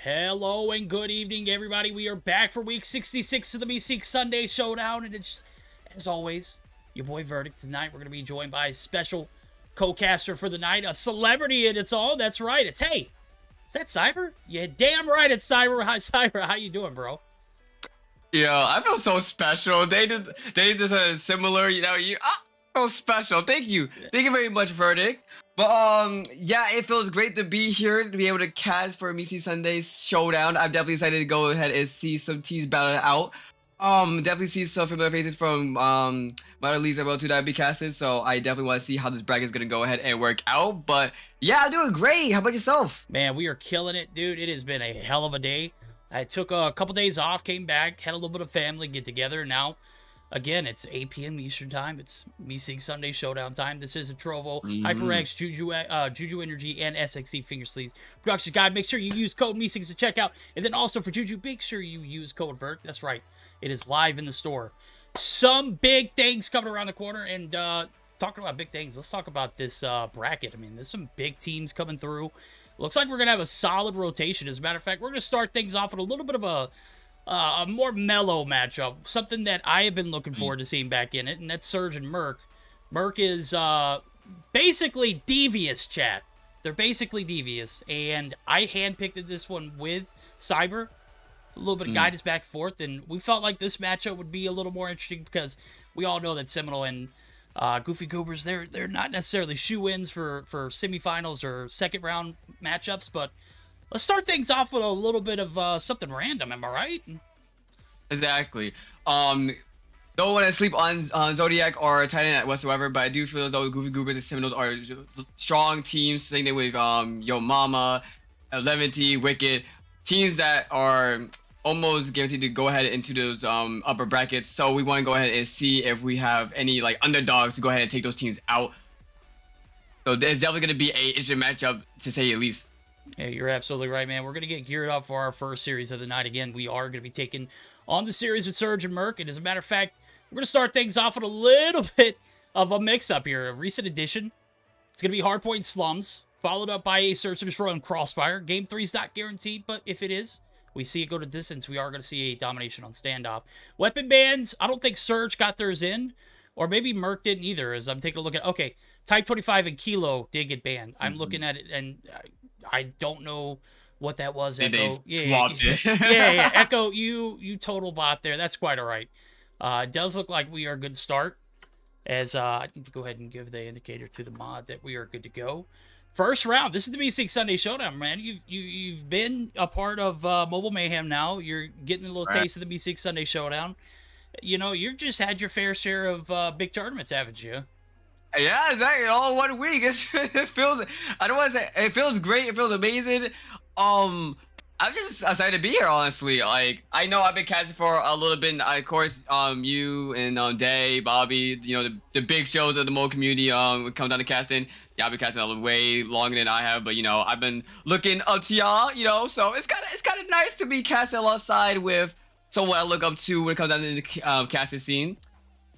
Hello and good evening, everybody. We are back for week 66 of the Meseeks Sunday Showdown, and it's, as always, your boy Verdict. Tonight, we're going to be joined by a special co-caster for the night, a celebrity, and it's all. That's right. It's, hey, is that Cyber? Yeah, damn right it's Cyber. Hi, Cyber. How you doing, bro? Yeah, I feel so special. They did a similar, so special. Thank you very much, Verdict. But yeah, it feels great to be here to be able to cast for Meseeks Sunday's Showdown. I'm definitely excited to go ahead and see some teams battle it out. Definitely see some familiar faces from my other leagues as well too that I'd be casted. So I definitely want to see how this bracket is gonna go ahead and work out. But yeah, I'm doing great. How about yourself? Man, we are killing it, dude. It has been a hell of a day. I took a couple days off, came back, had a little bit of family get together. Now, again, it's 8 p.m. Eastern time. It's Meseeks Sunday Showdown time. This is a Trovo, HyperX, JuJu Energy, and SXC Finger Sleeves production guide. Make sure you use code Meseeks to check out. And then also for JuJu, make sure you use code VERT. That's right. It is live in the store. Some big things coming around the corner. And talking about big things, let's talk about this bracket. I mean, there's some big teams coming through. Looks like we're going to have a solid rotation. As a matter of fact, we're going to start things off with a little bit of a more mellow matchup. Something that I have been looking forward to seeing back in it, and that's Surge and Merc. Merc is basically devious, chat. They're basically devious, and I handpicked this one with Cyber. A little bit of guidance back and forth, and we felt like this matchup would be a little more interesting because we all know that Seminole and Goofy Goobers, they're not necessarily shoe-ins for semifinals or second round matchups, but let's start things off with a little bit of something random. Am I right? Exactly. Don't want to sleep on Zodiac or Titan whatsoever, but I do feel as though Goofy Goobers and Seminoles are strong teams. Same thing with Yo Mama, Levity, Wicked, teams that are almost guaranteed to go ahead into those upper brackets. So we want to go ahead and see if we have any like underdogs to go ahead and take those teams out. So there's definitely going to be a interesting matchup to say the least. Yeah, you're absolutely right, man. We're going to get geared up for our first series of the night. Again, we are going to be taking on the series with Surge and Merc. And as a matter of fact, we're going to start things off with a little bit of a mix-up here. A recent addition. It's going to be Hardpoint Slums, followed up by a Search and Destroy on Crossfire. Game 3 is not guaranteed, but if it is, we see it go to distance, we are going to see a Domination on Standoff. Weapon bans, I don't think Surge got theirs in, or maybe Merc didn't either, as I'm taking a look at, okay, Type 25 and Kilo did get banned. I'm looking at it, and I don't know what that was. Echo. They swapped it. Yeah. Echo, you total bot there. That's quite all right. It does look like we are good to start, as I need to go ahead and give the indicator to the mod that we are good to go. First round. This is the Meseeks Sunday Showdown, man. You've been a part of Mobile Mayhem now. You're getting a little taste of the Meseeks Sunday Showdown. You know, you've just had your fair share of big tournaments, haven't you? Yeah, exactly. All 1 week. It feels. I don't want to say it feels great. It feels amazing. I'm just excited to be here. Honestly, like I know I've been casting for a little bit. Of course, you and Day, Bobby. You know the big shows of the mobile community. Come down to casting. Yeah, I've been casting a way longer than I have, but you know I've been looking up to y'all. You know, so it's kind of nice to be casting alongside with someone I look up to when it comes down to the casting scene.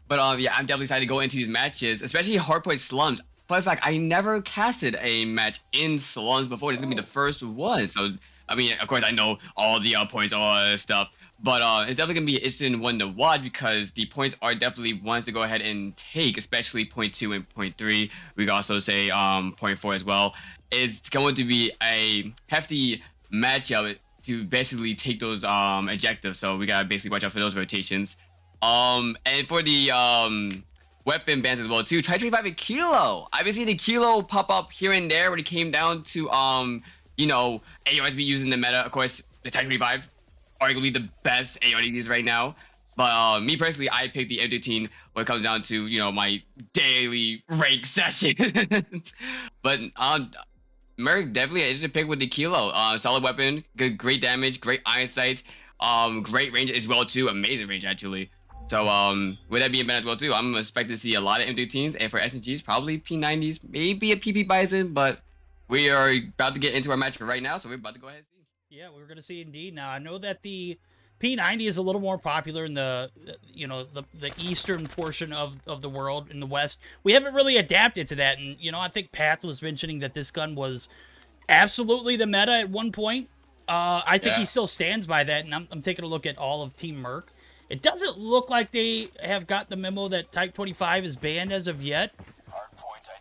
But yeah, I'm definitely excited to go into these matches, especially Hardpoint Slums. Fun fact, I never casted a match in Slums before. This is gonna be the first one. So I mean, of course, I know all the points, all that stuff. But it's definitely gonna be an interesting one to watch because the points are definitely ones to go ahead and take, especially point 2 and point 3. We can also say point 4 as well. It's going to be a hefty matchup to basically take those objectives. So we gotta basically watch out for those rotations. And for the weapon bans as well too. Try 25 and Kilo. I've been seeing the Kilo pop up here and there when it came down to you know, AOS be using the meta. Of course, the Type 25, arguably the best AODs right now. But me personally, I picked the M15 when it comes down to, you know, my daily rank sessions. But Merc definitely an interesting pick with the Kilo. Solid weapon, great damage, great iron sight, great range as well too. Amazing range actually. So with that being banned as well too, I'm expecting to see a lot of M15s, and for SNGs, probably P90s, maybe a PP Bison, but we are about to get into our match right now, so we're about to go ahead and see. Yeah, we're going to see indeed. Now, I know that the P90 is a little more popular in the, you know, the eastern portion of the world, in the West. We haven't really adapted to that, and, you know, I think Path was mentioning that this gun was absolutely the meta at one point. I think he still stands by that, and I'm taking a look at all of Team Merc. It doesn't look like they have got the memo that Type 25 is banned as of yet.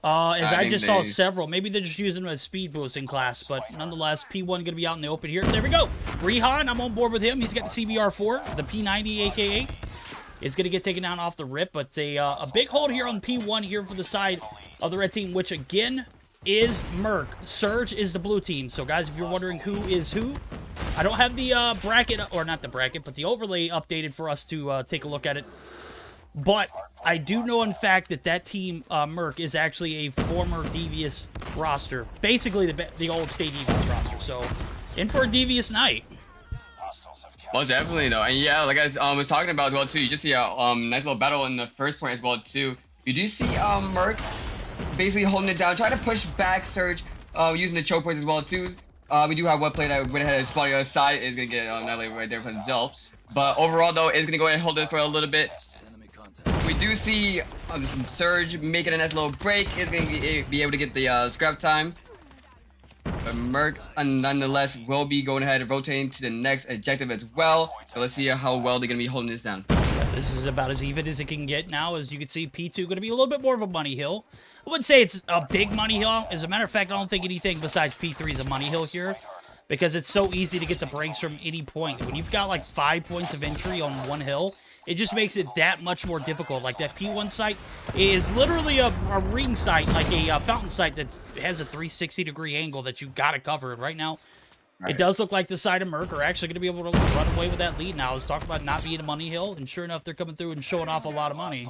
As I just saw several. Maybe they're just using them as speed boosts in class, but nonetheless, P1 going to be out in the open here. There we go. Rihan, I'm on board with him. He's got the CBR4, the P90 AKA. Is going to get taken down off the rip, but a big hold here on P1 here for the side of the red team, which again is Merc. Surge is the blue team. So guys, if you're wondering who is who, I don't have the bracket, or not the bracket, but the overlay updated for us to take a look at it. But I do know, in fact, that team, Merc, is actually a former Devious roster. Basically, the old Stay Devious roster. So, in for a Devious night. Well, definitely, though. And yeah, like I was talking about as well, too, you just see a nice little battle in the first point as well, too. You do see Merc basically holding it down, trying to push back Surge, using the choke points as well, too. We do have one play that went ahead and spotted on the other side. Is going to get annihilated right there for himself. But overall, though, it's going to go ahead and hold it for a little bit. We do see Surge making a nice little break. Is going to be able to get the scrap time. But Merc, nonetheless, will be going ahead and rotating to the next objective as well. So let's see how well they're going to be holding this down. This is about as even as it can get now. As you can see, P2 going to be a little bit more of a money hill. I wouldn't say it's a big money hill. As a matter of fact, I don't think anything besides P3 is a money hill here, because it's so easy to get the breaks from any point. When you've got like 5 points of entry on one hill, it just makes it that much more difficult. Like that P1 site is literally a ring site, like a fountain site that has a 360-degree angle that you got to cover. And right now, it does look like the side of Merc are actually going to be able to run away with that lead now. I was talking about not being a money hill, and sure enough, they're coming through and showing off a lot of money.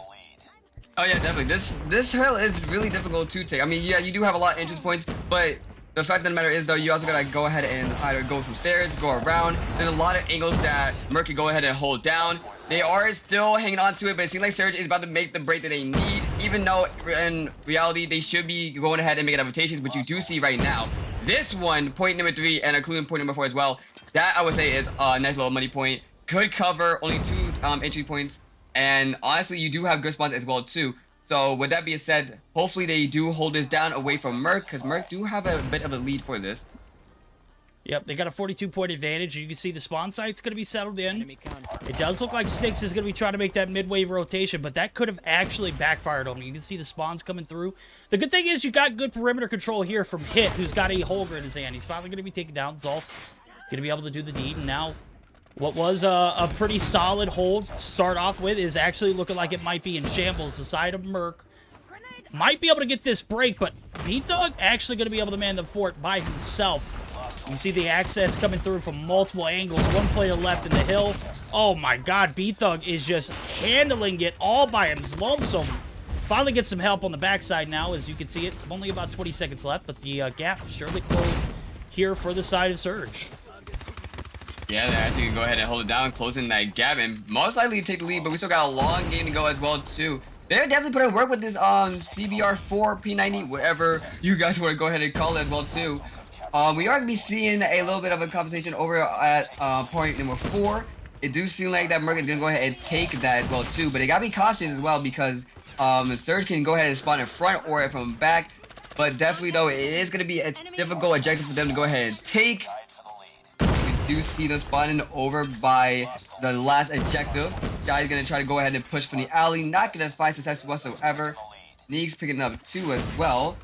Oh yeah, definitely. This hill is really difficult to take. I mean, yeah, you do have a lot of entrance points, but the fact of the matter is, though, you also gotta go ahead and either go from stairs, go around. There's a lot of angles that Merc can go ahead and hold down. They are still hanging on to it, but it seems like Surge is about to make the break that they need, even though in reality they should be going ahead and making rotations, which you do see right now. This one, point number 3, and including point number 4 as well, that I would say is a nice little money point. Could cover only 2 entry points, and honestly, you do have good spawns as well too. So with that being said, hopefully they do hold this down away from Merc, because Merc do have a bit of a lead for this. Yep, they got a 42-point advantage. You can see the spawn site's going to be settled in. It does look like Styx is going to be trying to make that mid-wave rotation, but that could have actually backfired on him. You can see the spawns coming through. The good thing is you got good perimeter control here from Hit, who's got a Holger in his hand. He's finally going to be taken down. Zolf going to be able to do the deed, and now what was a pretty solid hold to start off with is actually looking like it might be in shambles. The side of Merc might be able to get this break, but B-Thug actually going to be able to man the fort by himself. You see the access coming through from multiple angles. One player left in the hill. Oh my god, B-Thug is just handling it all by himself. So finally get some help on the backside now, as you can see it. Only about 20 seconds left, but the gap surely closed here for the side of Surge. Yeah, they actually can go ahead and hold it down, closing that gap, and most likely take the lead, but we still got a long game to go as well too. They're definitely putting work with this CBR4, P90, whatever you guys want to go ahead and call it as well too. We are going to be seeing a little bit of a conversation over at point number 4. It do seem like that Merc is going to go ahead and take that as well too, but they got to be cautious as well, because Surge can go ahead and spawn in front or from back. But definitely though, it is going to be a difficult objective for them to go ahead and take. We do see them spawning over by the last objective. Guy is going to try to go ahead and push from the alley, not going to find success whatsoever. Neeks picking up 2 as well.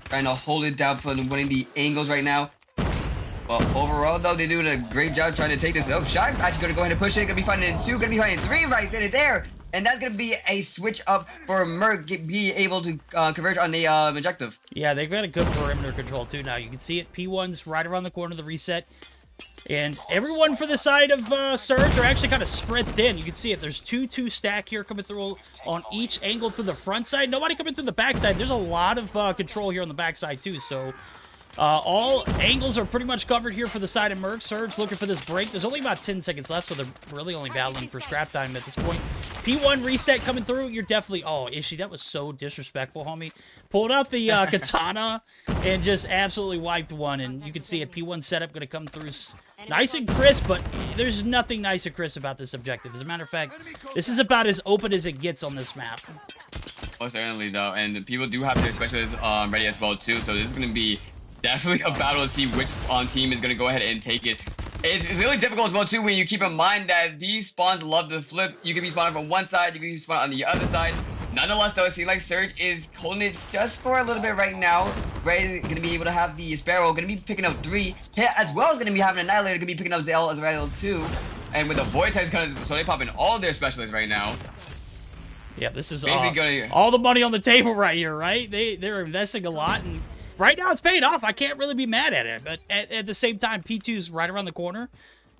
Trying to hold it down from winning the angles right now. But overall, though, they're doing a great job trying to take this. Oh, shot. Actually going to go ahead and push it. Going to be finding 2. Going to be finding 3 right then and there. And that's going to be a switch up for Merc be able to converge on the objective. Yeah, they've got a good perimeter control, too, now. You can see it. P1's right around the corner of the reset. And everyone for the side of Surge are actually kind of spread thin. You can see it. There's 2-2 stack here coming through on each angle through the front side. Nobody coming through the back side. There's a lot of control here on the back side, too. So all angles are pretty much covered here for the side of Merc. Surge looking for this break. There's only about 10 seconds left, so they're really only battling for scrap time at this point. P1 reset coming through. You're definitely... Oh, Ishii, that was so disrespectful, homie. Pulled out the katana and just absolutely wiped one. And you can see it. P1 setup going to come through nice and crisp, but there's nothing nice or crisp about this objective. As a matter of fact, this is about as open as it gets on this map. Most certainly, though. And the people do have their specialists ready as well, too. So this is going to be definitely a battle to see which team is going to go ahead and take it. It's really difficult as well too when you keep in mind that these spawns love to flip. You can be spawning from one side, you can be spawning on the other side. Nonetheless, though, it seems like Surge is holding it just for a little bit right now. Ray is going to be able to have the Sparrow, going to be picking up 3. Hit as well as going to be having Annihilator, going to be picking up Zell as well too. And with the Vortex, so they popping all their specialists right now. Yeah, this is basically all the money on the table right here, right? They're investing a lot, and right now it's paid off. I can't really be mad at it, but at the same time, P2's right around the corner.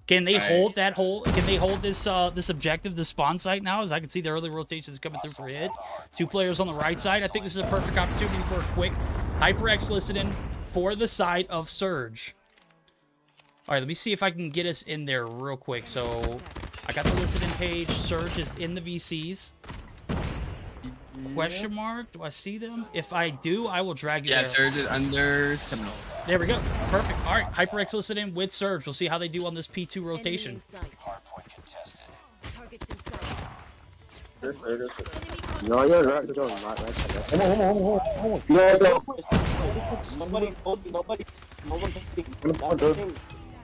Can they hold that Can they hold this this objective, this spawn site now? As I can see the early rotations coming through for hit. 2 players on the right side. I think this is a perfect opportunity for a quick HyperX listening for the side of Surge. All right, let me see if I can get us in there real quick. So I got the listening page. Surge is in the VCs. Question mark? Do I see them? If I do, I will drag you there. Yeah, Surge is under Seminole. There we go. Perfect. All right, HyperX listening with Surge. We'll see how they do on this P2 rotation. No, you're right. You're right. Nobody.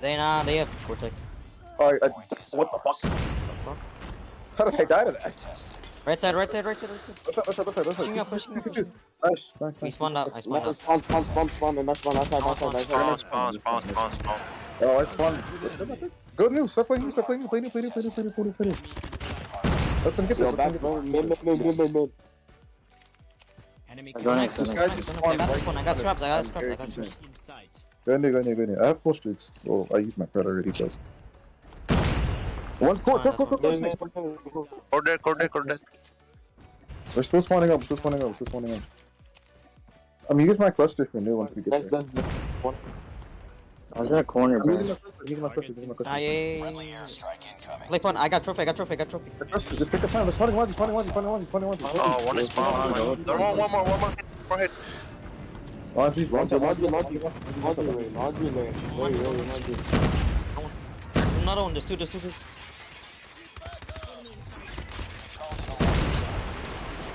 They have Vortex. Alright, what the fuck? How did I die to that? Right side. Let's side. Pushing up. Nice. We spawned out. I spawned out. Spawn. Oh, I spawned. Good news. Stop playing. Play new. Let them get this. Enemy go next. I got straps. Go in there. I have 4 streaks. Oh, I used my card already, guys. One's core. Core dead. We're still spawning up. I mean, use my cluster for new once we get there. I was in a corner, bro. Use my cluster. Play fun. I got trophy. Just pick up time. They're spawning one. Oh, one is spawned. One more hit. Another one. There's two.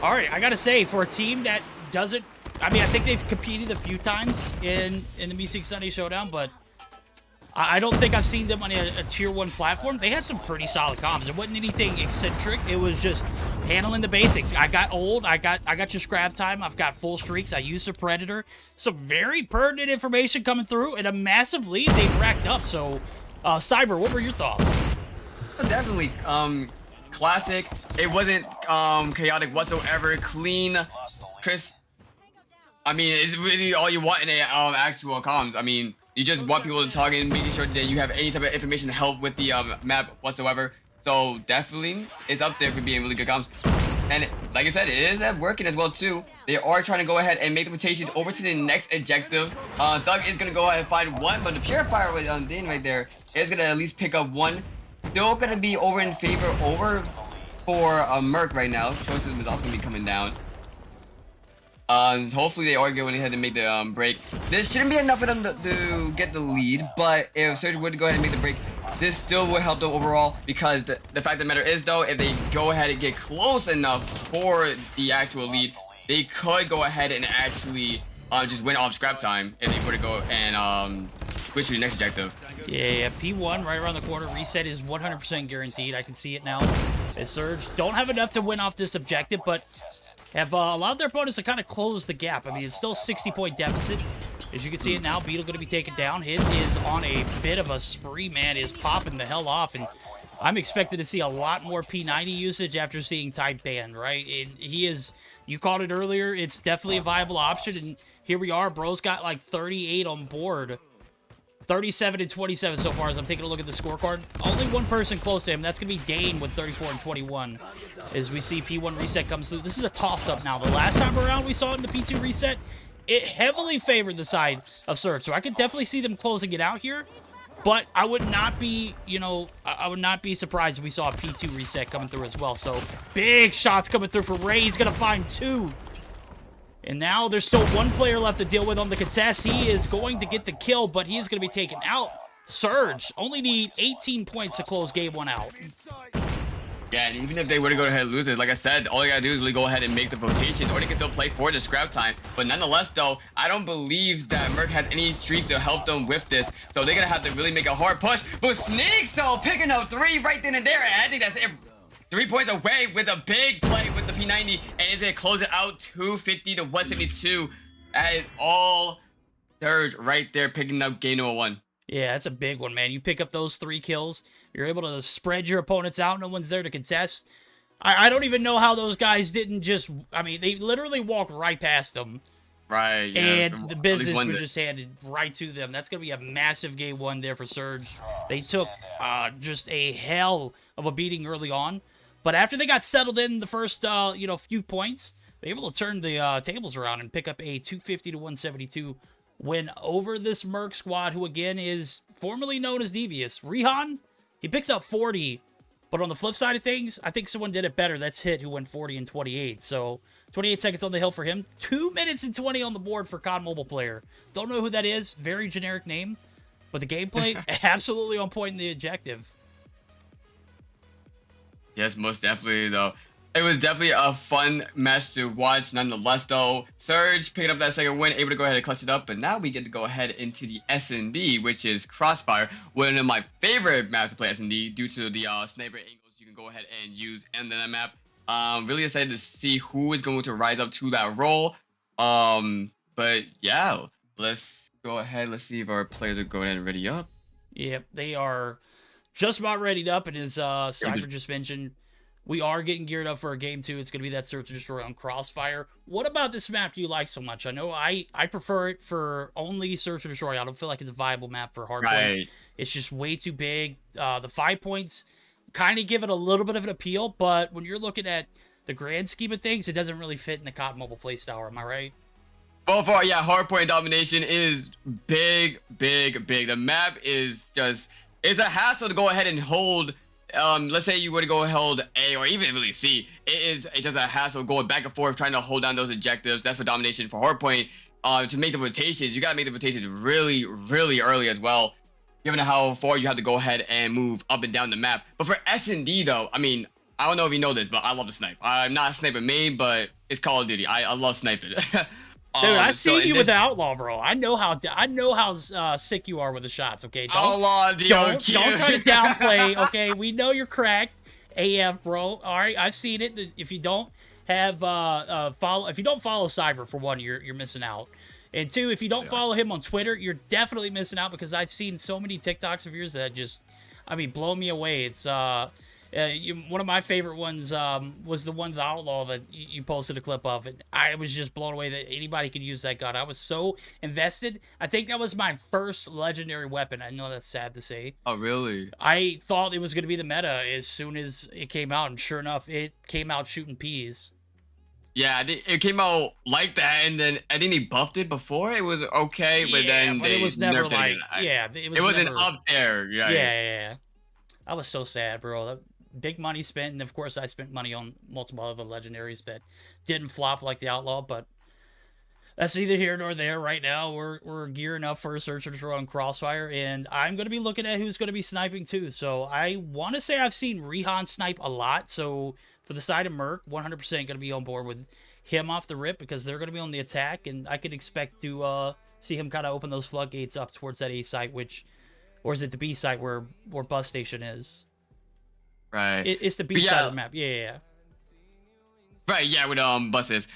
All right, I gotta say, for a team that doesn't, I mean, I think they've competed a few times in the Meseeks Sunday Showdown, but I don't think I've seen them on a tier 1 platform. They had some pretty solid comms. It wasn't anything eccentric. It was just handling the basics. I got old. I got your scrap time. I've got full streaks. I used a predator. Some very pertinent information coming through, and a massive lead they've racked up. So, Cyber, what were your thoughts? Definitely, classic. It wasn't chaotic whatsoever. Clean, crisp. I mean, it's really all you want in a actual comms. I mean, you just want people to talk and making sure that you have any type of information to help with the map whatsoever. So definitely, it's up there for being really good comms. And like I said, it is working as well too. They are trying to go ahead and make the rotation over to the next objective. Thug is gonna go ahead and find one, but the Purifier was in right there is gonna at least pick up one. Still gonna be over in favor for Merc right now. Choices is also gonna be coming down. Hopefully they are going ahead and make the break. This shouldn't be enough for them to get the lead, but if Surge would go ahead and make the break, this still would help them overall, because the fact of the matter is, though, if they go ahead and get close enough for the actual lead, they could go ahead and actually just win off scrap time if they were to go and switch to the next objective. Yeah, P1 right around the corner. Reset is 100% guaranteed. I can see it now. As Surge don't have enough to win off this objective, but have allowed their opponents to kind of close the gap. I mean, it's still 60-point deficit. As you can see it now, Beetle going to be taken down. Hit is on a bit of a spree, man. Is popping the hell off, and I'm expected to see a lot more P90 usage after seeing Type banned, right? He is, you called it earlier, it's definitely a viable option, and here we are. Bro's got like 38 on board. 37 and 27 so far as I'm taking a look at the scorecard. Only one person close to him. That's going to be Dane with 34 and 21 as we see P1 reset comes through. This is a toss-up now. The last time around we saw it in the P2 reset, it heavily favored the side of Surge. So I could definitely see them closing it out here. But I would not be, you know, I would not be surprised if we saw a P2 reset coming through as well. So big shots coming through for Ray. He's going to find 2. And now there's still one player left to deal with on the contest. He is going to get the kill, but he is going to be taken out. Surge only need 18 points to close game 1 out. Yeah, and even if they were to go ahead and lose it, like I said, all they gotta do is really go ahead and make the rotation, or they can still play for the scrap time. But nonetheless, though, I don't believe that Merc has any streaks to help them with this. So they're gonna have to really make a hard push. But Sneaks, though, picking up 3 right then and there. And I think that's it. 3 points away with a big play with the P90, and it's gonna close it out 250 to 172. That is all Surge right there, picking up game number 1. Yeah, that's a big one, man. You pick up those 3 kills. You're able to spread your opponents out. No one's there to contest. I don't even know how those guys didn't just... I mean, they literally walked right past them. Right, yeah. And the business was just handed right to them. That's going to be a massive game 1 there for Surge. They took just a hell of a beating early on. But after they got settled in the first, few points, they were able to turn the tables around and pick up a 250 to 172 win over this Merc squad, who again is formerly known as Devious. Rihan, he picks up 40, but on the flip side of things, I think someone did it better. That's Hit, who went 40 and 28. So 28 seconds on the hill for him. 2 minutes and 20 on the board for COD Mobile player. Don't know who that is. Very generic name, but the gameplay absolutely on point in the objective. Yes, most definitely, though. It was definitely a fun match to watch, nonetheless, though. Surge picking up that second win, able to go ahead and clutch it up, but now we get to go ahead into the S&D, which is Crossfire, one of my favorite maps to play S&D due to the sniper angles you can go ahead and use in the map. Really excited to see who is going to rise up to that role. But yeah, let's go ahead. Let's see if our players are going and ready up. Yep, they are just about readied up, and as Cyber just mentioned, we are getting geared up for a game 2. It's going to be that Search and Destroy on Crossfire. What about this map do you like so much? I know I prefer it for only Search and Destroy. I don't feel like it's a viable map for Hardpoint. Right. It's just way too big. The 5 points kind of give it a little bit of an appeal, but when you're looking at the grand scheme of things, it doesn't really fit in the COD Mobile playstyle. Am I right? Well, for Hardpoint Domination is big, big, big. The map is just... It's a hassle to go ahead and hold... let's say you were to go hold A or even really C. It's just a hassle going back and forth trying to hold down those objectives. That's for Domination. For Hardpoint, to make the rotations, you gotta make the rotations really, really early as well, given how far you have to go ahead and move up and down the map. But for S&D though, I mean, I don't know if you know this, but I love to snipe. I'm not a sniper main, but it's Call of Duty. I love sniping. Dude, I've seen you with the Outlaw, bro. I know how sick you are with the shots. Okay, Outlaw, don't try to downplay. Okay, we know you're cracked, AF, bro. All right, I've seen it. If you don't have if you don't follow Cyber, for one, you're missing out. And 2, if you don't follow him on Twitter, you're definitely missing out, because I've seen so many TikToks of yours that just, I mean, blow me away. It's one of my favorite ones was the one, the Outlaw, that you posted a clip of. And I was just blown away that anybody could use that gun. I was so invested. I think that was my first legendary weapon. I know that's sad to say. Oh, really? I thought it was going to be the meta as soon as it came out, and sure enough, it came out shooting peas. Yeah, it came out like that, and then I think they buffed it before. It was okay, but then it was never like, it wasn't never, up there. Yeah. I was so sad, bro. Big money spent, and of course I spent money on multiple other legendaries that didn't flop like the Outlaw, but that's neither here nor there. Right now we're gearing up for a Search and Destroy on Crossfire, and I'm going to be looking at who's going to be sniping too. So I want to say I've seen Rihan snipe a lot, so for the side of Merc, 100% going to be on board with him off the rip, because they're going to be on the attack, and I could expect to see him kind of open those floodgates up towards that A site, or is it the B site where Bus Station is? Right. It's the B side of the map. Yeah. Right, yeah, with buses.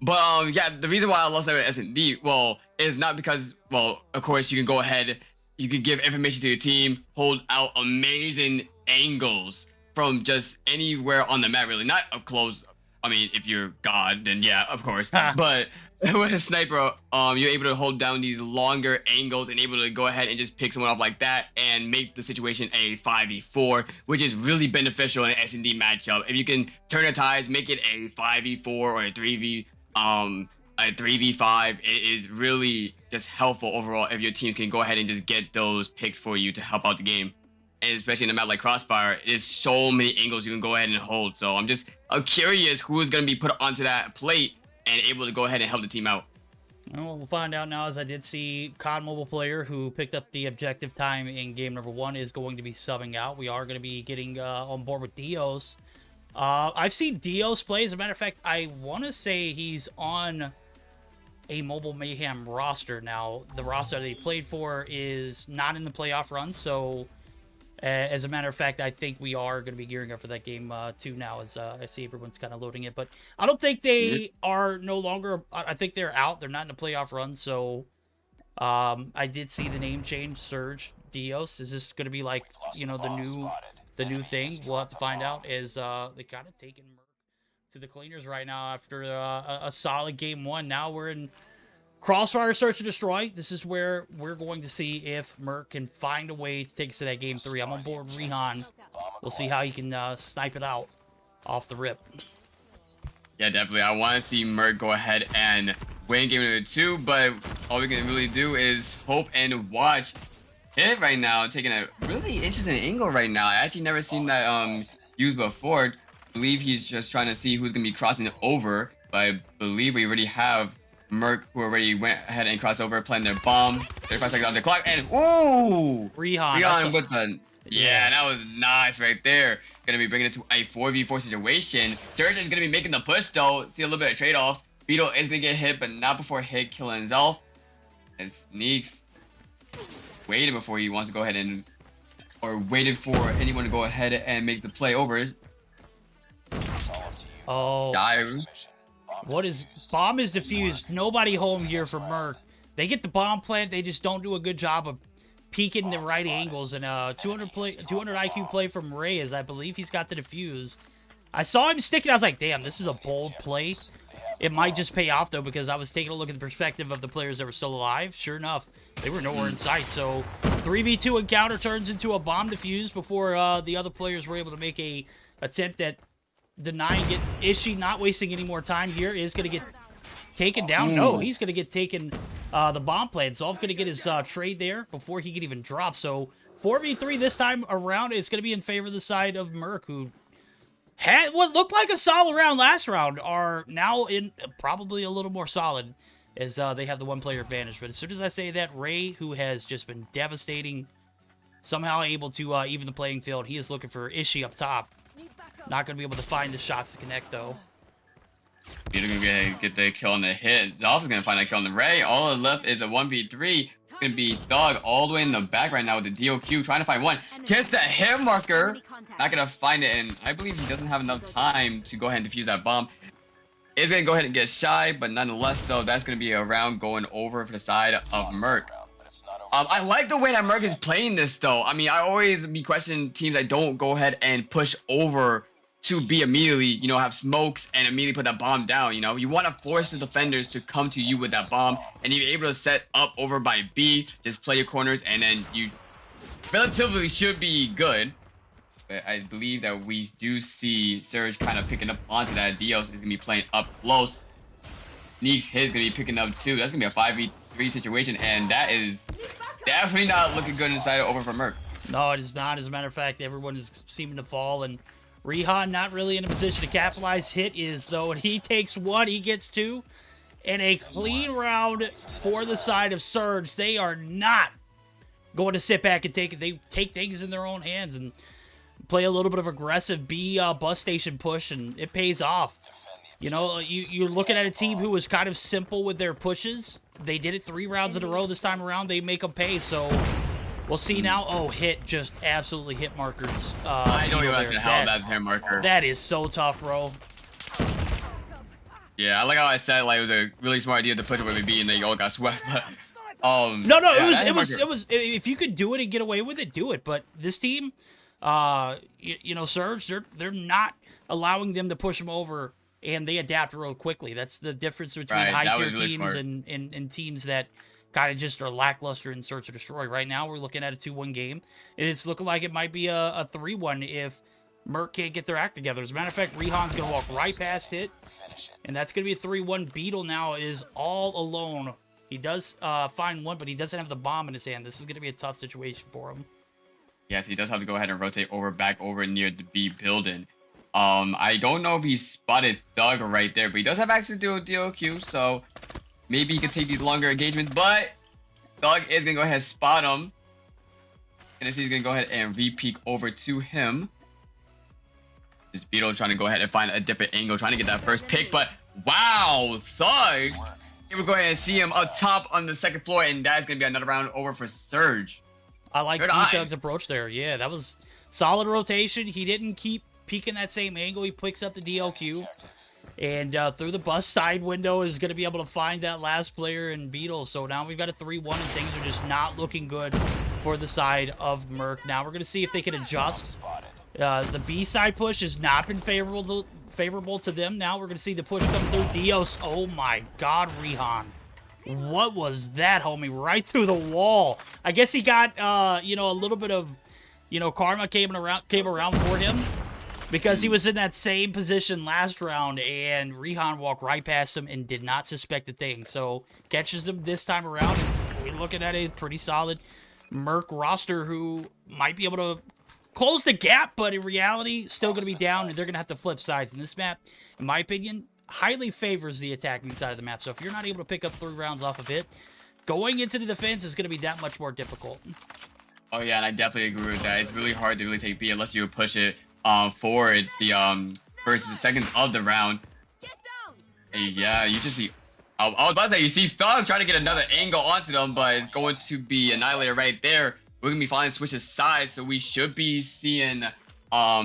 But yeah, the reason why I lost that with S&D, well, is not because, well, of course you can go ahead, you can give information to your team, hold out amazing angles from just anywhere on the map, really. Not up close. I mean, if you're God, then yeah, of course. But with a sniper, you're able to hold down these longer angles and able to go ahead and just pick someone off like that and make the situation a 5v4, which is really beneficial in an S&D matchup. If you can turn the tides, make it a 5v4 or a 3v5, it is really just helpful overall if your teams can go ahead and just get those picks for you to help out the game. And especially in a map like Crossfire, there's so many angles you can go ahead and hold. So I'm curious who's going to be put onto that plate and able to go ahead and help the team out. Well, we'll find out now, as I did see COD Mobile player who picked up the objective time in game number 1 is going to be subbing out. We are going to be getting on board with Dios I've seen Dios play. As a matter of fact, I want to say he's on a Mobile Mayhem roster now. The roster that he played for is not in the playoff run, so as a matter of fact, I think we are going to be gearing up for that game too now, as I see everyone's kind of loading it. But I don't think they are no longer. I think they're out. They're not in the playoff run, so I did see the name change. Surge Dios. Is this going to be like, you know, the new thing? We'll have to find out. Is they kind of taken Merc to the cleaners right now after a solid game one. Now we're in Crossfire Search and Destroy. This is where we're going to see if Merc can find a way to take us to that game 3. I'm on board Rehan. We'll see how he can snipe it out off the rip. Yeah, definitely. I want to see Merc go ahead and win game number 2, but all we can really do is hope and watch. Hit right now, taking a really interesting angle right now. I actually never seen that used before. I believe he's just trying to see who's going to be crossing it over, but I believe we already have Merc, who already went ahead and crossed over, playing their bomb. 35 seconds on the clock, and ooh! Rehan with the... Yeah, that was nice right there. Gonna be bringing it to a 4v4 situation. Surge is gonna be making the push though. See a little bit of trade-offs. Beetle is gonna get hit, but not before hit killing himself. As Sneaks waited before he wants to go ahead and... Or waited for anyone to go ahead and make the play over. Oh. Dive. What is... Bomb is defused. Nobody home here for Merc. They get the bomb plant. They just don't do a good job of peeking the right angles. And 200 IQ play from Reyes. I believe he's got the defuse. I saw him sticking. I was like, damn, this is a bold play. It might just pay off, though, because I was taking a look at the perspective of the players that were still alive. Sure enough, they were nowhere in sight. So 3v2 encounter turns into a bomb defuse before the other players were able to make a attempt at denying it. Is she not wasting any more time here? Is going to get taken down? No, he's going to get taken the bomb plant. Zolf going to get his trade there before he can even drop. So 4v3 this time around is going to be in favor of the side of Merc, who had what looked like a solid round last round, are now in probably a little more solid as they have the one-player advantage. But as soon as I say that, Ray, who has just been devastating, somehow able to even the playing field, he is looking for Ishii up top. Not going to be able to find the shots to connect, though. Peter gonna get the kill on the hit. Zolf is gonna find that kill on the Ray. All left is a 1v3. It's gonna be Thug all the way in the back right now with the DOQ, trying to find one. Gets the hit marker. Not gonna find it, and I believe he doesn't have enough time to go ahead and defuse that bomb. Is gonna go ahead and get shy, but nonetheless, though, that's gonna be a round going over for the side of Merc. I like the way that Merc is playing this, though. I mean, I always be questioning teams that don't go ahead and push over to be immediately, you know, have smokes and immediately put that bomb down. You know, you want to force the defenders to come to you with that bomb, and you're able to set up over by B, just play your corners, and then you relatively should be good. But I believe that we do see Surge kind of picking up onto that. Dios is going to be playing up close. Neek's hit is going to be picking up too. That's going to be a 5v3 situation, and that is definitely not looking good inside over for Merc. No, it is not. As a matter of fact, everyone is seeming to fall, and Rehan not really in a position to capitalize. Hit is, though, and he takes one, he gets two, and a clean round for the side of Surge. They are not going to sit back and take it. They take things in their own hands and play a little bit of aggressive B bus station push, and it pays off. You know, you're looking at a team who was kind of simple with their pushes. They did it 3 rounds in a row this time around. They make them pay, so we'll see now. Oh, hit, just absolutely hit markers. I know you guys can help that hit marker. That is so tough, bro. Yeah, I like how I said like it was a really smart idea to push it with B, and they all got swept. But no, yeah, it was. If you could do it and get away with it, do it. But this team, you know, Surge, they're not allowing them to push them over, and they adapt real quickly. That's the difference between high-tier really teams and teams that kind of just are lackluster in Search or Destroy. Right now, we're looking at a 2-1 game, and it's looking like it might be a 3-1 if Merc can't get their act together. As a matter of fact, Rehan's going to walk right past it, and that's going to be a 3-1. Beetle now is all alone. He does find one, but he doesn't have the bomb in his hand. This is going to be a tough situation for him. Yes, he does have to go ahead and rotate back over near the B building. I don't know if he spotted Thug right there, but he does have access to a DOQ, so maybe he can take these longer engagements, but Thug is going to go ahead and spot him. And he's going to go ahead and re-peek over to him. Just Beetle trying to go ahead and find a different angle, trying to get that first pick. But wow, Thug. Here we go ahead and see him up top on the second floor, and that's going to be another round over for Surge. I like Thug's approach there. Yeah, that was solid rotation. He didn't keep peeking that same angle. He picks up the DLQ. And through the bus side window is going to be able to find that last player in Beetle. So now we've got a 3-1, and things are just not looking good for the side of Merc. Now we're going to see if they can adjust. The B side push has not been favorable to them. Now we're going to see the push come through. Dios, oh my God, Rihan. What was that, homie? Right through the wall. I guess he got, you know, a little bit of, you know, karma came around for him. Because he was in that same position last round, and Rihan walked right past him and did not suspect a thing. So, catches him this time around, and we're looking at a pretty solid Merc roster who might be able to close the gap, but in reality, still going to be down, and they're going to have to flip sides. And this map, in my opinion, highly favors the attacking side of the map. So, if you're not able to pick up 3 rounds off of it, going into the defense is going to be that much more difficult. Oh, yeah, and I definitely agree with that. It's really hard to really take B unless you push it forward the first seconds of the round. And yeah, you just see. I was about to say you see Thug trying to get another angle onto them, but it's going to be annihilated right there. We're gonna be finally switching sides, so we should be seeing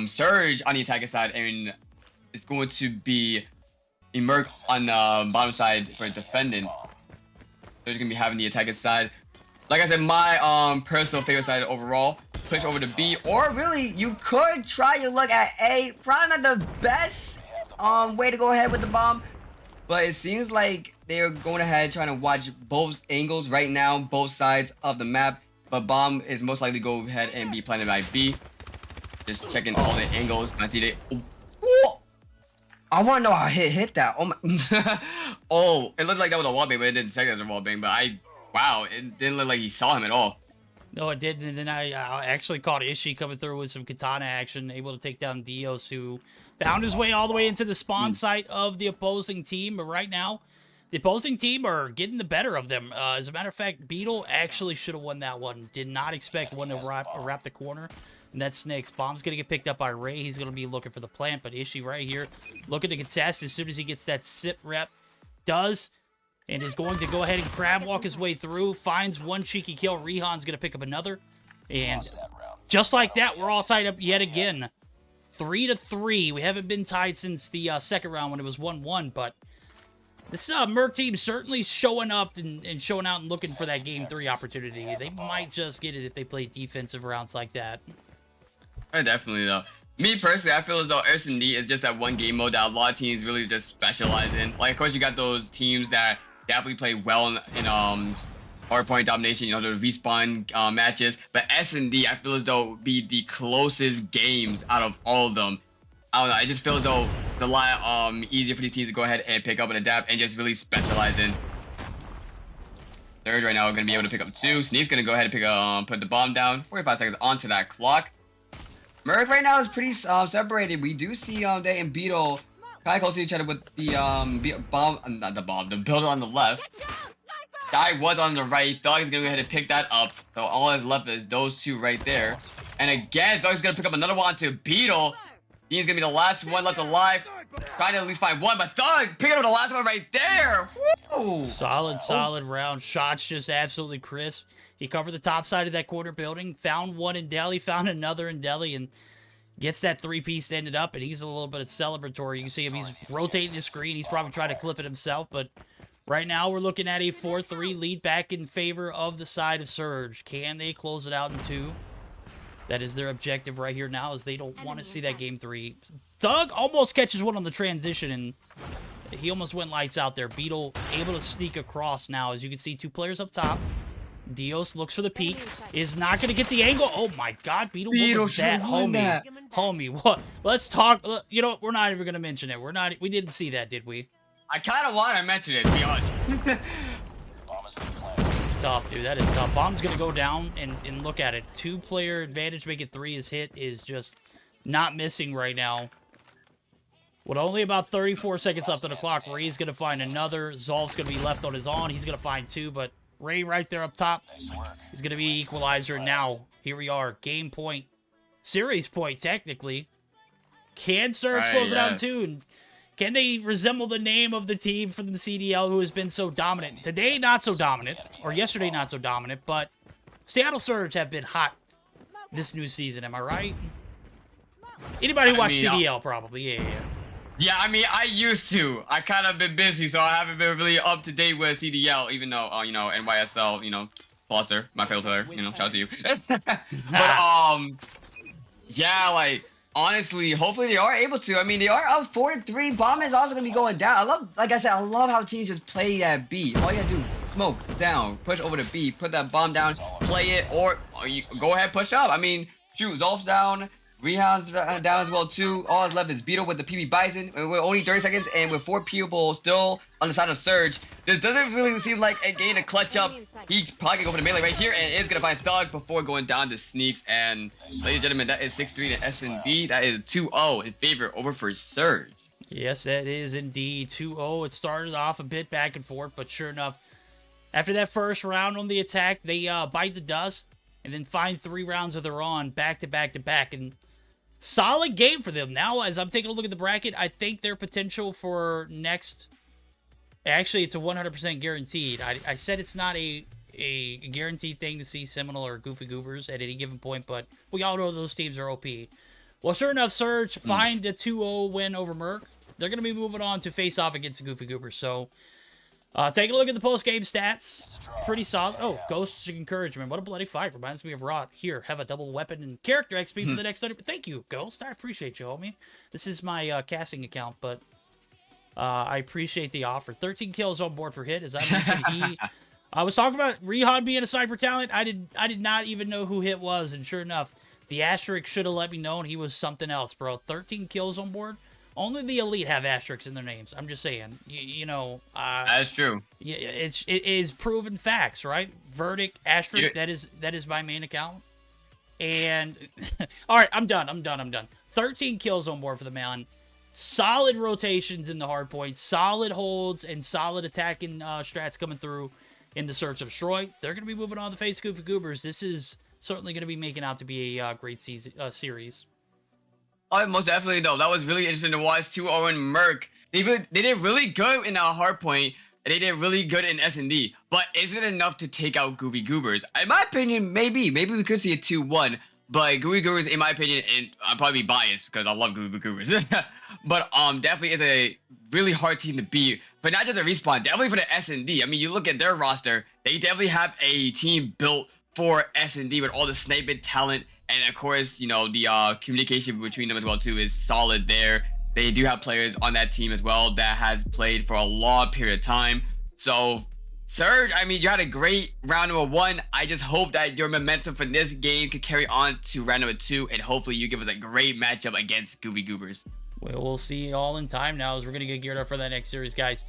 Surge on the attacking side, and it's going to be Merc on the bottom side for defending. Surge gonna be having the attacking side. Like I said, my personal favorite side overall. Push over to B, or really, you could try your luck at A. Probably not the best way to go ahead with the bomb, but it seems like they're going ahead trying to watch both angles right now, both sides of the map. But bomb is most likely go ahead and be planted by B. Just checking all the angles. I see they. Oh. I want to know how hit that. Oh my! Oh, it looked like that was a wall bang, but it didn't check it as a wall bang. But wow, it didn't look like he saw him at all. No, it didn't, and then I actually caught Ishi coming through with some katana action, able to take down Dios, who found his way all the way into the spawn site of the opposing team. But right now, the opposing team are getting the better of them. As a matter of fact, Beetle actually should have won that one. Did not expect one to wrap the corner. And that's Snakes. Bomb's going to get picked up by Ray. He's going to be looking for the plant, but Ishi right here looking to contest as soon as he gets that sip rep. Does. And is going to go ahead and crab walk his way through. Finds one cheeky kill. Rihan's going to pick up another. And just like that, we're all tied up yet again. 3-3. We haven't been tied since the second round when it was 1-1. But this Merc team certainly showing up and showing out and looking for that Game 3 opportunity. They might just get it if they play defensive rounds like that. Definitely, though. Me personally, I feel as though S&D is just that one game mode that a lot of teams really just specialize in. Like, of course, you got those teams that definitely play well in Hardpoint, Domination, you know, the respawn matches. But S&D, I feel as though would be the closest games out of all of them. I don't know, I just feel as though it's a lot easier for these teams to go ahead and pick up and adapt and just really specialize in. Third right now, we're going to be able to pick up 2. Sneak's going to go ahead and put the bomb down. 45 seconds onto that clock. Merc right now is pretty separated. We do see they and Beetle kind of close to each other with the the builder on the left. Guy was on the right. Thug is gonna go ahead and pick that up. So all that's left is those two right there. And again, Thug's gonna pick up another one to Beetle. He's gonna be the last one left alive. Trying to at least find one, but Thug picking up the last one right there. Woo! Solid round. Shots just absolutely crisp. He covered the top side of that corner building, found one in Delhi, found another in Delhi, and gets that 3-piece ended up, and he's a little bit of celebratory. You can see him, he's rotating the screen. He's probably trying to clip it himself, but right now we're looking at a 4-3 lead back in favor of the side of Surge. Can they close it out in 2? That is their objective right here now, as they don't want to see that Game 3. Thug almost catches one on the transition, and he almost went lights out there. Beetle able to sneak across now. As you can see, 2 players up top. Dios looks for the peak, is not going to get the angle. Oh my God, Beetle, what was that, homie? Homie, what? Let's talk. You know, we're not even going to mention it. We didn't see that, did we? I kind of want to mention it, to be honest. It's tough, dude. That is tough. Bomb's going to go down, and look at it. 2-player advantage, make it 3. His hit is just not missing right now. With only about 34 seconds left on the clock, Ray's going to find another. Zolf's going to be left on his own. He's going to find 2, but Ray right there up top is going to be equalizer. Now, here we are. Game point. Series point, technically. Can Surge Right, close it yeah. out too? And can they resemble the name of the team from the CDL who has been so dominant? Today, not so dominant, or yesterday, not so dominant, but Seattle Surge have been hot this new season. Am I right? Anybody who watched CDL probably, yeah. Yeah, I mean, I used to. I kind of been busy, so I haven't been really up to date with CDL, even though, you know, NYSL, you know, Foster, my favorite player, you know, shout out to you. But, yeah, like, honestly, hopefully they are able to. I mean, they are up 4-3. Bomb is also going to be going down. I love, like I said, I love how teams just play that B. All you got to do, smoke down, push over to B, put that bomb down, play it, or you go ahead, push up. I mean, shoot, Zolf's down. Rehan's down as well too. All that's left is Beetle with the PB Bison. We're only 30 seconds, and with 4 people still on the side of Surge, this doesn't really seem like a game to clutch up. He's probably gonna go for the melee right here, and is gonna find Thug before going down to Sneaks. And ladies and gentlemen, that is 6-3 to S&D. That is 2-0 in favor over for Surge. Yes, that is indeed 2-0. It started off a bit back and forth, but sure enough, after that first round on the attack, they bite the dust and then find 3 rounds of their own back to back to back. And solid game for them. Now, as I'm taking a look at the bracket, I think their potential for next... Actually, it's a 100% guaranteed. I said it's not a guaranteed thing to see Seminole or Goofy Goobers at any given point, but we all know those teams are OP. Well, sure enough, Surge find a 2-0 win over Merc. They're going to be moving on to face off against the Goofy Goobers. So, take a look at the post-game stats. Pretty solid. Oh, Ghosts of Encouragement. What a bloody fight. Reminds me of Rot. Here, have a double weapon and character XP for the next 30. Thank you, Ghost. I appreciate you, homie. This is my casting account, but I appreciate the offer. 13 kills on board for Hit. As I mentioned, I was talking about Rehan being a sniper talent. I did not even know who Hit was, and sure enough, the asterisk should have let me know, and he was something else, bro. 13 kills on board. Only the elite have asterisks in their names. I'm just saying. You know. That's true. Yeah, it is proven facts, right? Verdict asterisk. Yeah. That is my main account. And all right, I'm done. 13 kills on board for the man. Solid rotations in the hardpoint, solid holds, and solid attacking strats coming through in the Search of Destroy. They're going to be moving on to face Goofy Goobers. This is certainly going to be making out to be a great series. Oh, most definitely, though. That was really interesting to watch. 2-0 in Merc. They did really good in Hardpoint, and they did really good in S&D. But is it enough to take out Goofy Goobers? In my opinion, maybe. Maybe we could see a 2-1. But Goofy Goobers, in my opinion, and I'm probably biased because I love Goofy Goobers. But definitely is a really hard team to beat. But not just a respawn, definitely for the S&D. I mean, you look at their roster, they definitely have a team built for S&D with all the sniping talent. And of course, you know, the communication between them as well too is solid there. They do have players on that team as well that has played for a long period of time. So, Surge, I mean, you had a great round number 1. I just hope that your momentum for this game could carry on to round number 2, and hopefully you give us a great matchup against Goofy Goobers. Well, we'll see all in time now as we're going to get geared up for that next series, guys.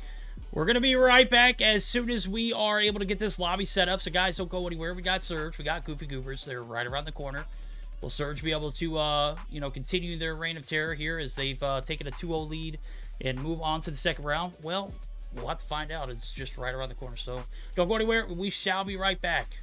We're going to be right back as soon as we are able to get this lobby set up. So, guys, don't go anywhere. We got Surge. We got Goofy Goobers. They're right around the corner. Will Surge be able to, you know, continue their reign of terror here as they've taken a 2-0 lead and move on to the second round? Well, we'll have to find out. It's just right around the corner. So don't go anywhere. We shall be right back.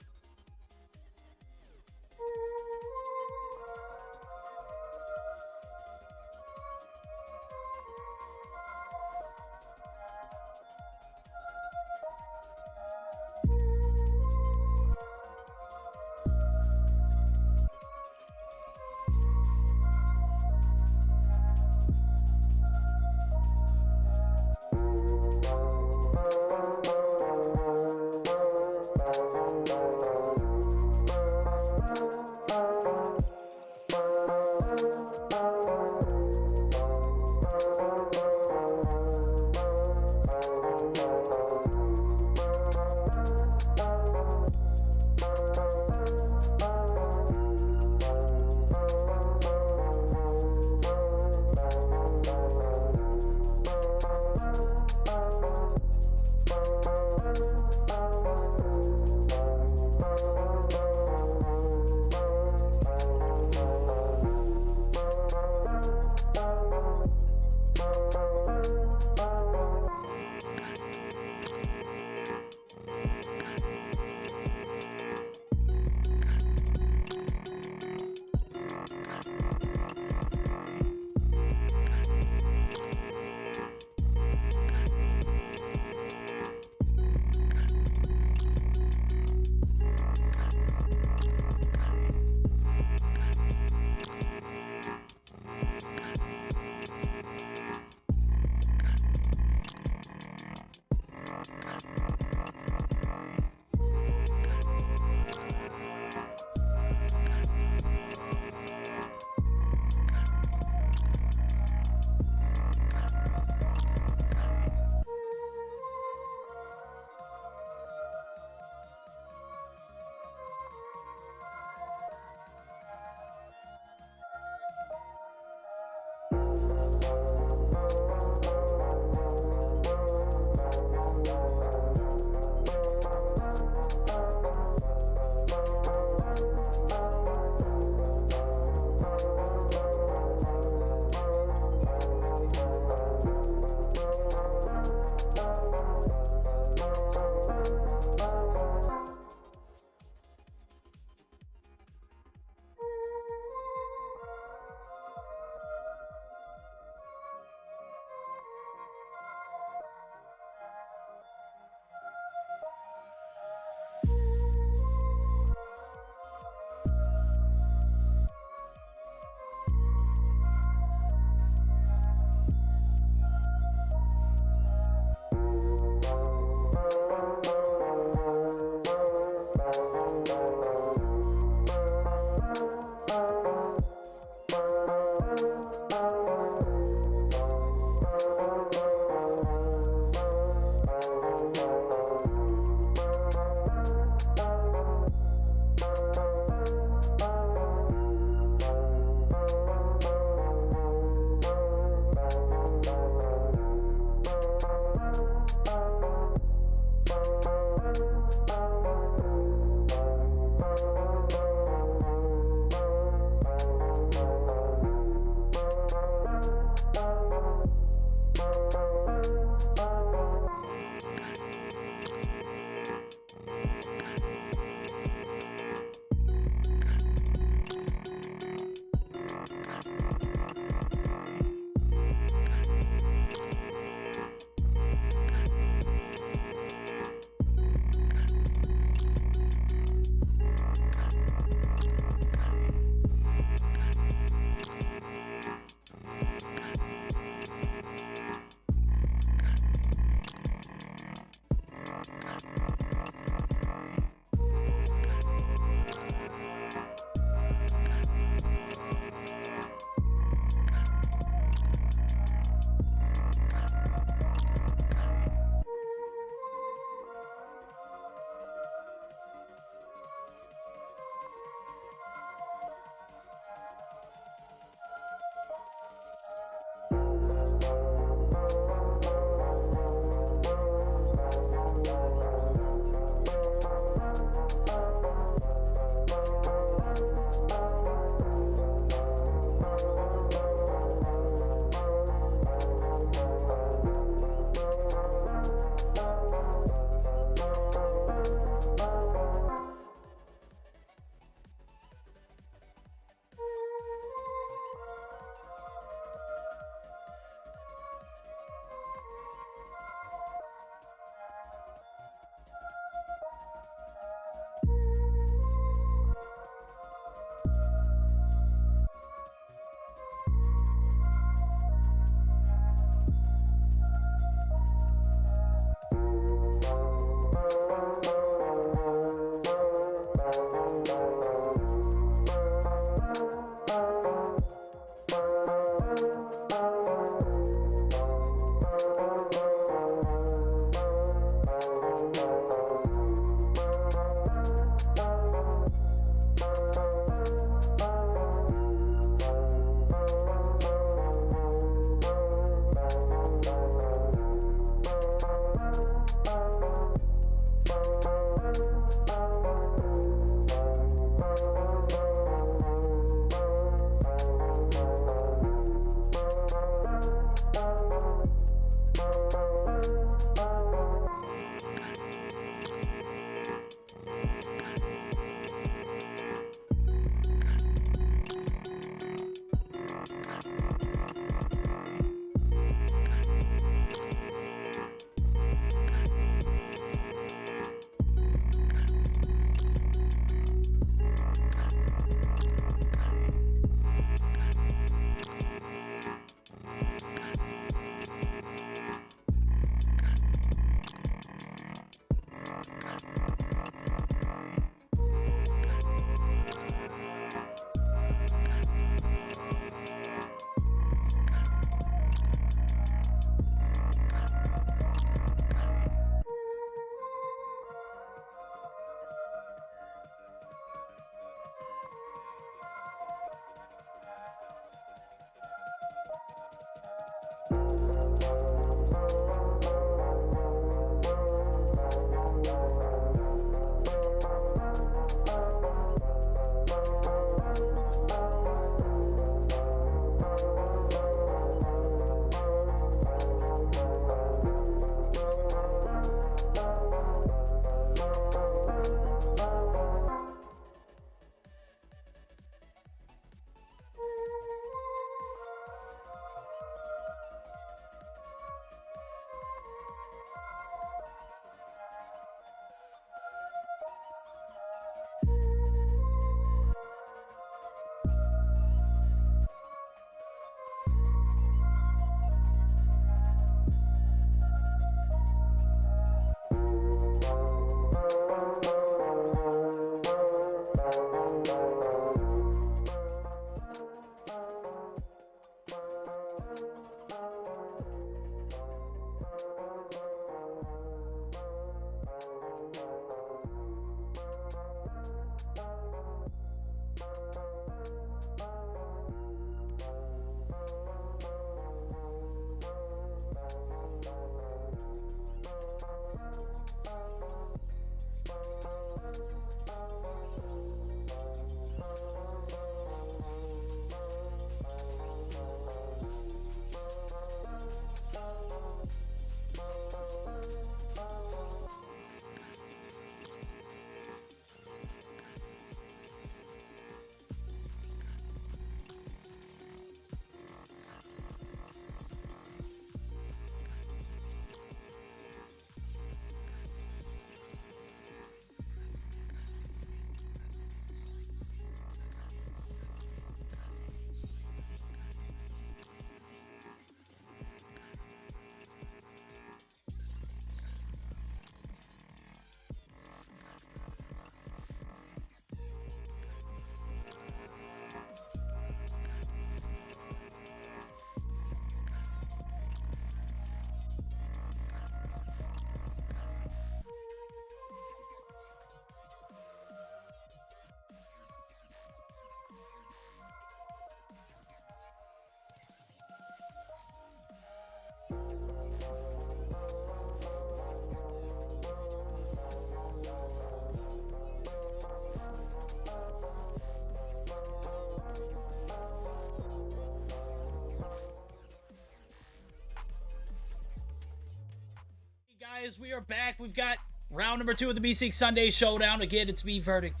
guys, we are back. We've got round number 2 of the Meseeks Sunday Showdown. Again, it's me, Verdict.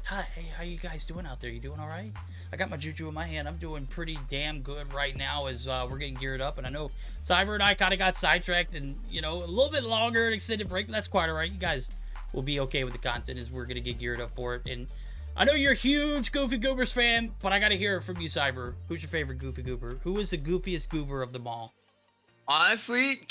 Hi, hey, how you guys doing out there? You doing all right? I got my JuJu in my hand. I'm doing pretty damn good right now as we're getting geared up. And I know Cyber and I kind of got sidetracked and, you know, a little bit longer an extended break. But that's quite all right. You guys will be okay with the content as we're going to get geared up for it. And I know you're a huge Goofy Goobers fan, but I got to hear it from you, Cyber. Who's your favorite Goofy Goober? Who is the goofiest goober of them all? Honestly,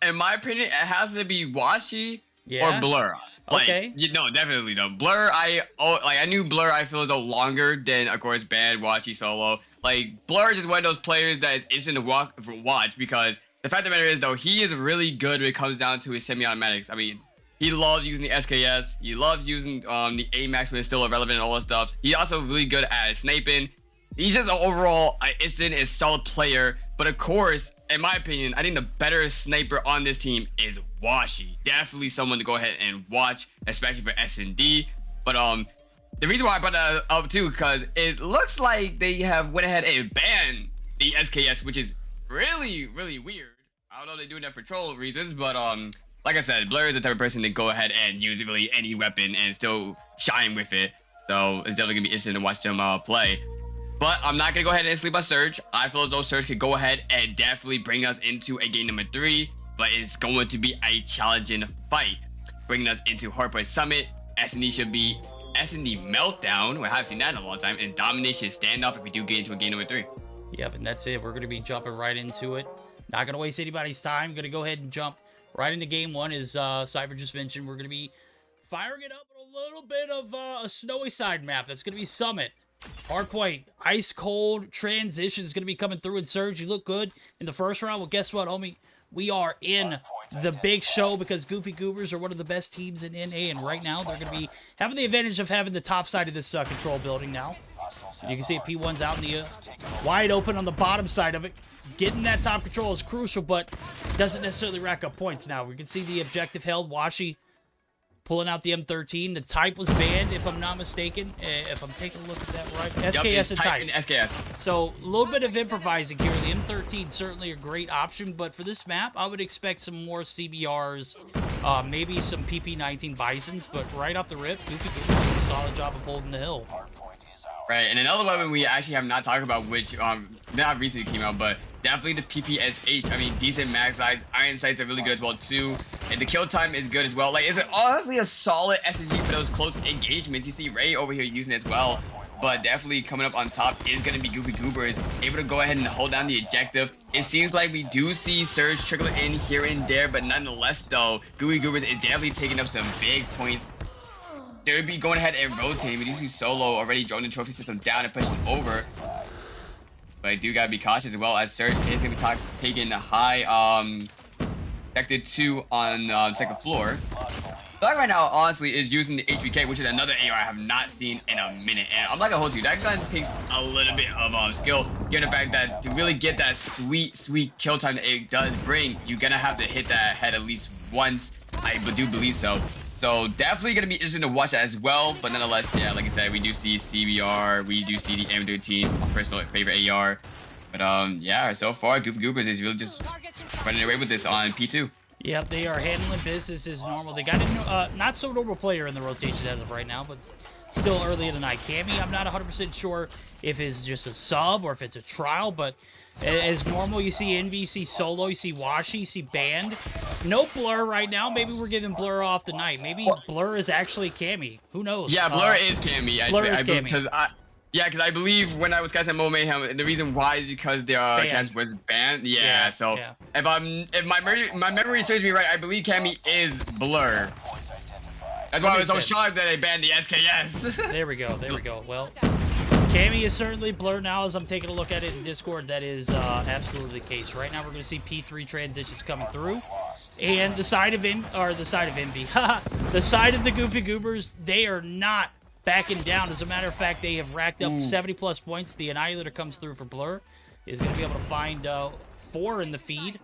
in my opinion, it has to be Washi or Blur. Like, okay. No, definitely no. Blur, I knew Blur, I feel as though longer than, of course, Bad, Washi, Solo. Like, Blur is just one of those players that is interesting to watch because the fact of the matter is, though, he is really good when it comes down to his semi-automatics. I mean, he loves using the SKS. He loves using the AMAX when it's still irrelevant and all that stuff. He's also really good at sniping. He's just an overall instant and solid player. But of course, in my opinion, I think the better sniper on this team is Washi. Definitely someone to go ahead and watch, especially for S&D. But the reason why I brought that up too, because it looks like they have went ahead and banned the SKS, which is really, really weird. I don't know if they're doing that for troll reasons, but like I said, Blur is the type of person to go ahead and use really any weapon and still shine with it. So it's definitely gonna be interesting to watch them play. But I'm not going to go ahead and sleep on Surge. I feel as though Surge could go ahead and definitely bring us into a game number 3. But it's going to be a challenging fight. Bringing us into Hardpoint Summit. S&D should be S&D Meltdown. We haven't seen that in a long time. And Domination Standoff if we do get into a game number 3. Yep, and that's it. We're going to be jumping right into it. Not going to waste anybody's time. Going to go ahead and jump right into game 1. As Cyber just mentioned, we're going to be firing it up with a little bit of a snowy side map. That's going to be Summit. Hardpoint, ice cold transition is going to be coming through in Surge. You look good in the first round. Well, guess what, homie? We are in the big show because Goofy Goobers are one of the best teams in NA, and right now they're going to be having the advantage of having the top side of this control building now. You can see P1's out in the wide open on the bottom side of it. Getting that top control is crucial, but doesn't necessarily rack up points now. We can see the objective held. Washi pulling out the M13. The type was banned, if I'm not mistaken. If I'm taking a look at that right. SKS and type. SKS. So, a little bit of improvising here. The M13 certainly a great option, but for this map, I would expect some more CBRs, maybe some PP19 Bisons, but right off the rip, Goofy did a solid job of holding the hill. Right, and another weapon we actually have not talked about, which not recently came out, but definitely the PPSH. I mean, decent max size. Iron sights are really good as well too, and the kill time is good as well. Like, it's honestly a solid SSG for those close engagements. You see Ray over here using it as well, but definitely coming up on top is going to be Goofy Goobers, able to go ahead and hold down the objective. It seems like we do see Surge trickle in here and there, but nonetheless though, Goofy Goobers is definitely taking up some big points. They'll be going ahead and rotating. We do see Solo already drawing the trophy system down and pushing over. But I do gotta be cautious as well, as Surge is gonna be taking a high sector 2 on second floor. Black right now, honestly, is using the HVK, which is another AR I have not seen in a minute. And I'm not gonna hold you. That gun takes a little bit of skill, given the fact that to really get that sweet kill time that it does bring, you're gonna have to hit that head at least once. I do believe so. So definitely gonna be interesting to watch that as well. But nonetheless, yeah, like I said, we do see CBR, we do see the M13, my personal favorite AR. But yeah, so far Goofy Goobers is really just running away with this on P2. Yep, they are handling business as normal. They got a not so normal player in the rotation as of right now, but still early in the night. Cammy, I'm not 100% sure if it's just a sub or if it's a trial, but as normal, you see Envy, you see Solo, you see Washi, you see Band. No Blur right now. Maybe we're giving Blur off the night. Maybe Blur is actually Cammy. Who knows? Yeah, Blur is Cammy. Blur is Cammy. Because I believe when I was casting Mo Mayhem, the reason why is because their cast was banned. Yeah, so yeah. If my memory serves me right, I believe Cammy is Blur. That's why I was so shocked that they banned the SKS. There we go. There we go. Well, Cammy is certainly Blur now. As I'm taking a look at it in Discord, that is absolutely the case. Right now, we're going to see P3 transitions coming through. And the side of Envy, the side of the Goofy Goobers, they are not backing down. As a matter of fact, they have racked up 70+ points. The Annihilator comes through for Blur. Is going to be able to find 4 in the feed.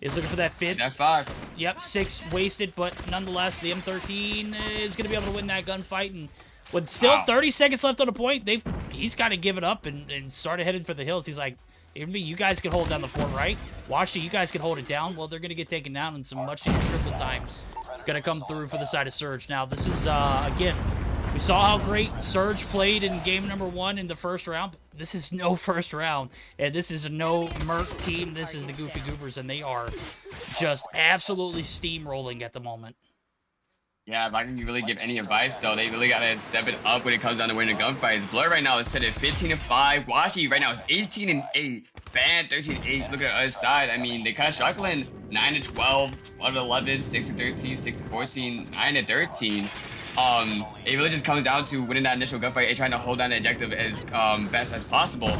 Is looking for that 5th. That's 5. Yep, 6 wasted, but nonetheless, the M13 is going to be able to win that gunfight. And with still 30 seconds left on the point, he's got to give it up and started heading for the hills. He's like, Envy, you guys can hold down the fort, right? Washi, you guys can hold it down. Well, they're going to get taken down, and some much-needed triple time going to come through for the side of Surge. Now, this is, again, we saw how great Surge played in game number 1 in the first round. This is no first round, and this is no Merc team. This is the Goofy Goobers, and they are just absolutely steamrolling at the moment. Yeah, if I can really give any advice, though, they really got to step it up when it comes down to winning gunfights. Blur right now is set at 15-5. Washi right now is 18-8. Ban 13-8. Look at the other side. I mean, they kind of struggling. 9-12, 1-11, 6-13, 6-14, 9-13. It really just comes down to winning that initial gunfight and trying to hold down the objective as best as possible.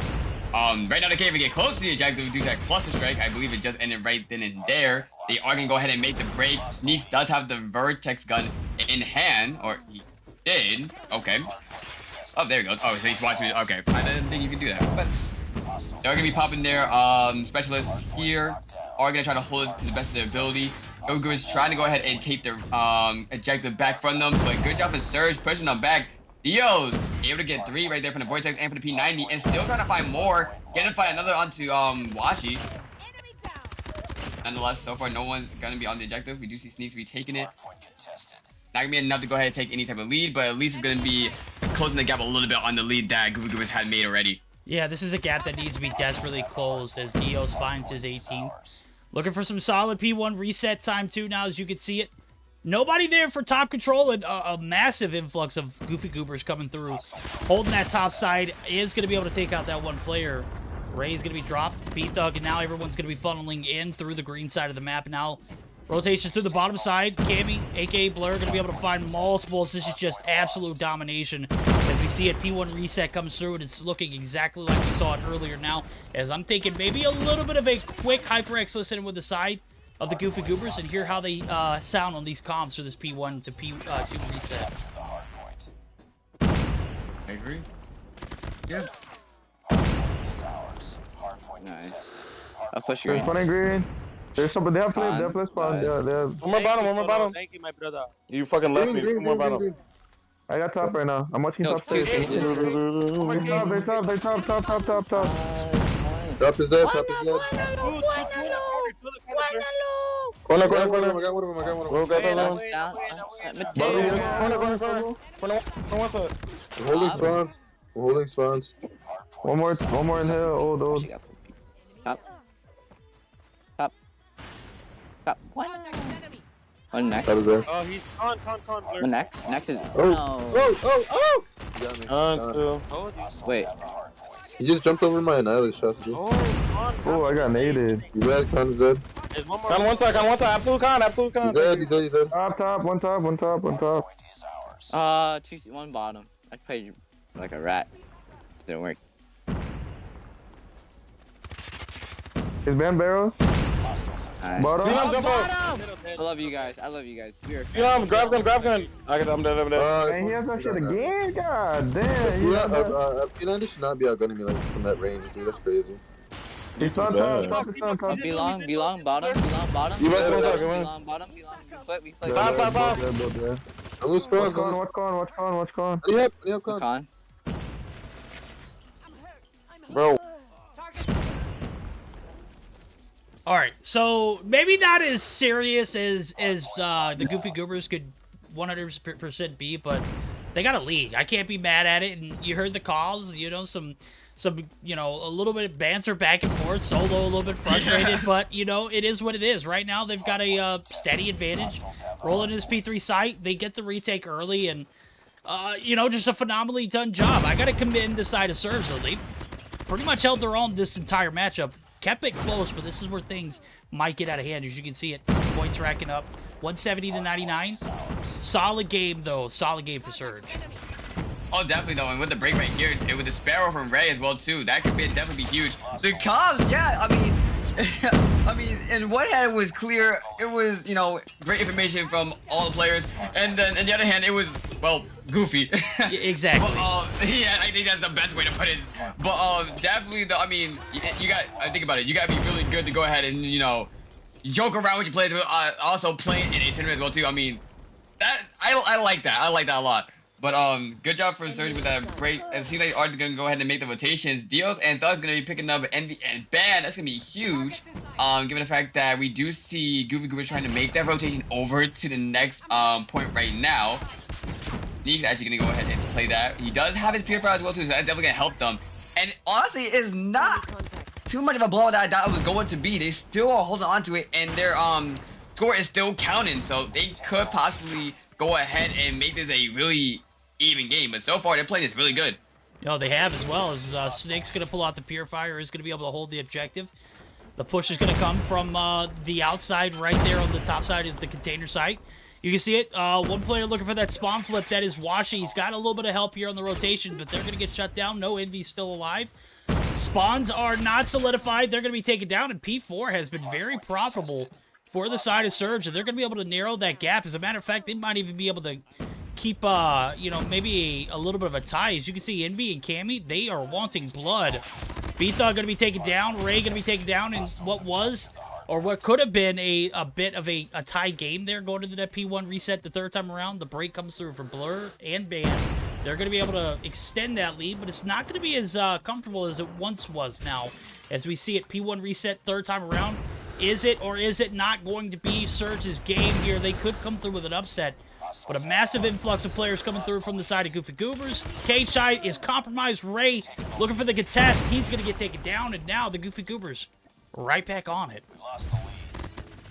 Right now, they can't even get close to the objective due to that cluster strike. I believe it just ended right then and there. They are going to go ahead and make the break. Sneaks does have the Vertex gun in hand, or he did. Okay. Oh, there he goes. Oh, so he's watching it. Okay. I didn't think you could do that. But they're going to be popping their specialists here. Are going to try to hold it to the best of their ability. Googoo is trying to go ahead and take their objective back from them. But good job for Surge pushing them back. Dio's able to get 3 right there from the Vortex and for the P90, and still trying to find more. Gonna find another onto Washi. Nonetheless, so far no one's gonna be on the objective. We do see Sneaks be taking it. Not gonna be enough to go ahead and take any type of lead, but at least it's gonna be closing the gap a little bit on the lead that Goobers had made already. Yeah, this is a gap that needs to be desperately closed as Dios finds his 18th. Looking for some solid P1 reset time too now, as you can see it. Nobody there for top control, and a massive influx of Goofy Goobers coming through. Holding that top side is going to be able to take out that one player. Ray's going to be dropped, B-Thug, and now everyone's going to be funneling in through the green side of the map. Now, rotation through the bottom side. Cammy, a.k.a. Blur, going to be able to find multiples. This is just absolute domination. As we see it, P1 reset comes through, and it's looking exactly like we saw it earlier now. As I'm thinking maybe a little bit of a quick HyperX listen with the side of the Goofy Goobers and hear how they sound on these comms for this P1 to P2 reset. I agree. Yeah. Nice. I'll push you. There's one in green. There's somebody. They have flip spawn. They have. One more bottom, one more bottom. Thank you, my brother. You fucking left me. One more bottom. I got top right now. I'm watching top stairs. They top. Top is dead. Top is dead. Corner. I got one of them. Bro, got that one. Corner. One side. Holding spawns. One more in here. Old. Top. One next. Oh, he's con. One next. Next is. Oh! Still. Wait. He just jumped over my annihilate shot. Oh, I got naded. You bad? Con is dead. There's one more. Con one side. Absolute con. He's dead. Top. One top. One bottom. I played like a rat. Didn't work. Is Ben barrels? Nice. Bottom. See him jump out. I love you guys. You're Grab gun. I'm dead. And he has that shit again? God damn. P90 should not be outgunning me like from that range, dude. That's crazy. He's not top. He's not top. belong bottom. You best one second, Belong bottom. We slip. Top. I'm lose spells. Watch con. Yep, con. Con. Bro. All right, so maybe not as serious as the Goofy Goobers could 100% be, but they got a lead. I can't be mad at it. And you heard the calls, some a little bit of banter back and forth. Solo a little bit frustrated, but it is what it is. Right now they've got a steady advantage. Rolling this P3 site, they get the retake early, and just a phenomenally done job. I got to commend the side of Surge, though. They pretty much held their own this entire matchup. Kept it close, but this is where things might get out of hand. As you can see it, points racking up, 170-99. Solid game, though. Solid game for Surge. Oh, definitely though, and with the break right here, and with the Sparrow from Ray as well too, that could definitely be huge. The comms, yeah, I mean, in one hand it was clear, it was, great information from all the players, and then on the other hand, it was, well, goofy. Exactly. But, yeah, I think that's the best way to put it. But definitely though, I mean, I think about it, you gotta be really good to go ahead and, joke around with your players, but also play in a tournament as well too. I mean, that I like that. I like that a lot. But good job for Surge with that break. It seems like Art's gonna go ahead and make the rotations. Dios and Thug's gonna be picking up Envy and Ban. That's gonna be huge. Given the fact that we do see Goofy Goobers trying to make that rotation over to the next point right now. Neek's actually gonna go ahead and play that. He does have his Purifier as well too, so that's definitely gonna help them. And honestly, it's not too much of a blow that I thought it was going to be. They still are holding on to it, and their score is still counting, so they could possibly go ahead and make this a really even game. But so far, they're playing this really good. You know, they have as well. As Snake's going to pull out the Purifier, is going to be able to hold the objective. The push is going to come from the outside right there on the top side of the container site. You can see it. One player looking for that spawn flip. That is Washi. He's got a little bit of help here on the rotation, but they're going to get shut down. No Envy's still alive. Spawns are not solidified. They're going to be taken down, and P4 has been very profitable for the side of Surge, and they're going to be able to narrow that gap. As a matter of fact, they might even be able to keep, you know, maybe a little bit of a tie. As you can see, Envy and Cammy, they are wanting blood. B-Thug going to be taken down. Ray going to be taken down in what was, or what could have been a bit of a tie game there going into that P1 reset the third time around. The break comes through for Blur and Ban. They're going to be able to extend that lead, but it's not going to be as comfortable as it once was now. As we see it, P1 reset third time around. Is it or is it not going to be Surge's game here? They could come through with an upset, but a massive influx of players coming through from the side of Goofy Goobers. K-Shy is compromised. Ray looking for the contest. He's going to get taken down, and now the Goofy Goobers right back on it.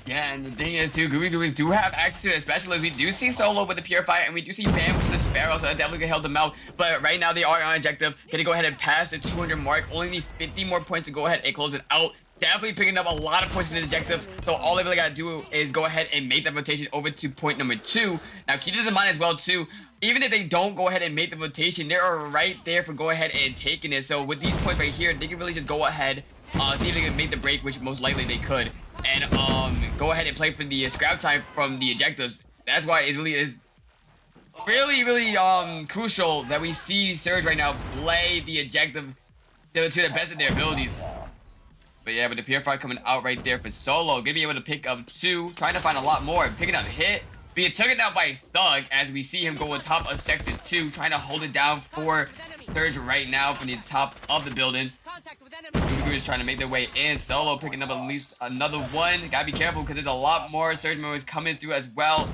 Yeah, and the thing is, too, Goofy Goobers do have access to it, especially as we do see Solo with the Purifier, and we do see Bam with the Sparrow, so that definitely can help them out. But right now, they are on objective. Gonna go ahead and pass the 200 mark. Only need 50 more points to go ahead and close it out. Definitely picking up a lot of points from the objectives, so all they really gotta do is go ahead and make that rotation over to point number 2. Now, keep this in mind as well, too. Even if they don't go ahead and make the rotation, they're right there for go ahead and taking it. So with these points right here, they can really just go ahead, see if they can make the break, which most likely they could, and go ahead and play for the scrap time from the objectives. That's why it really is really crucial that we see Surge right now play the objective to the best of their abilities. But yeah, with the Purifier coming out right there for Solo, gonna be able to pick up 2, trying to find a lot more, picking up hit, being taken down by Thug as we see him go on top of Sector 2, trying to hold it down for Surge right now from the top of the building. Goobers trying to make their way in. Solo picking up at least another one. Gotta be careful because there's a lot more Surge members coming through as well.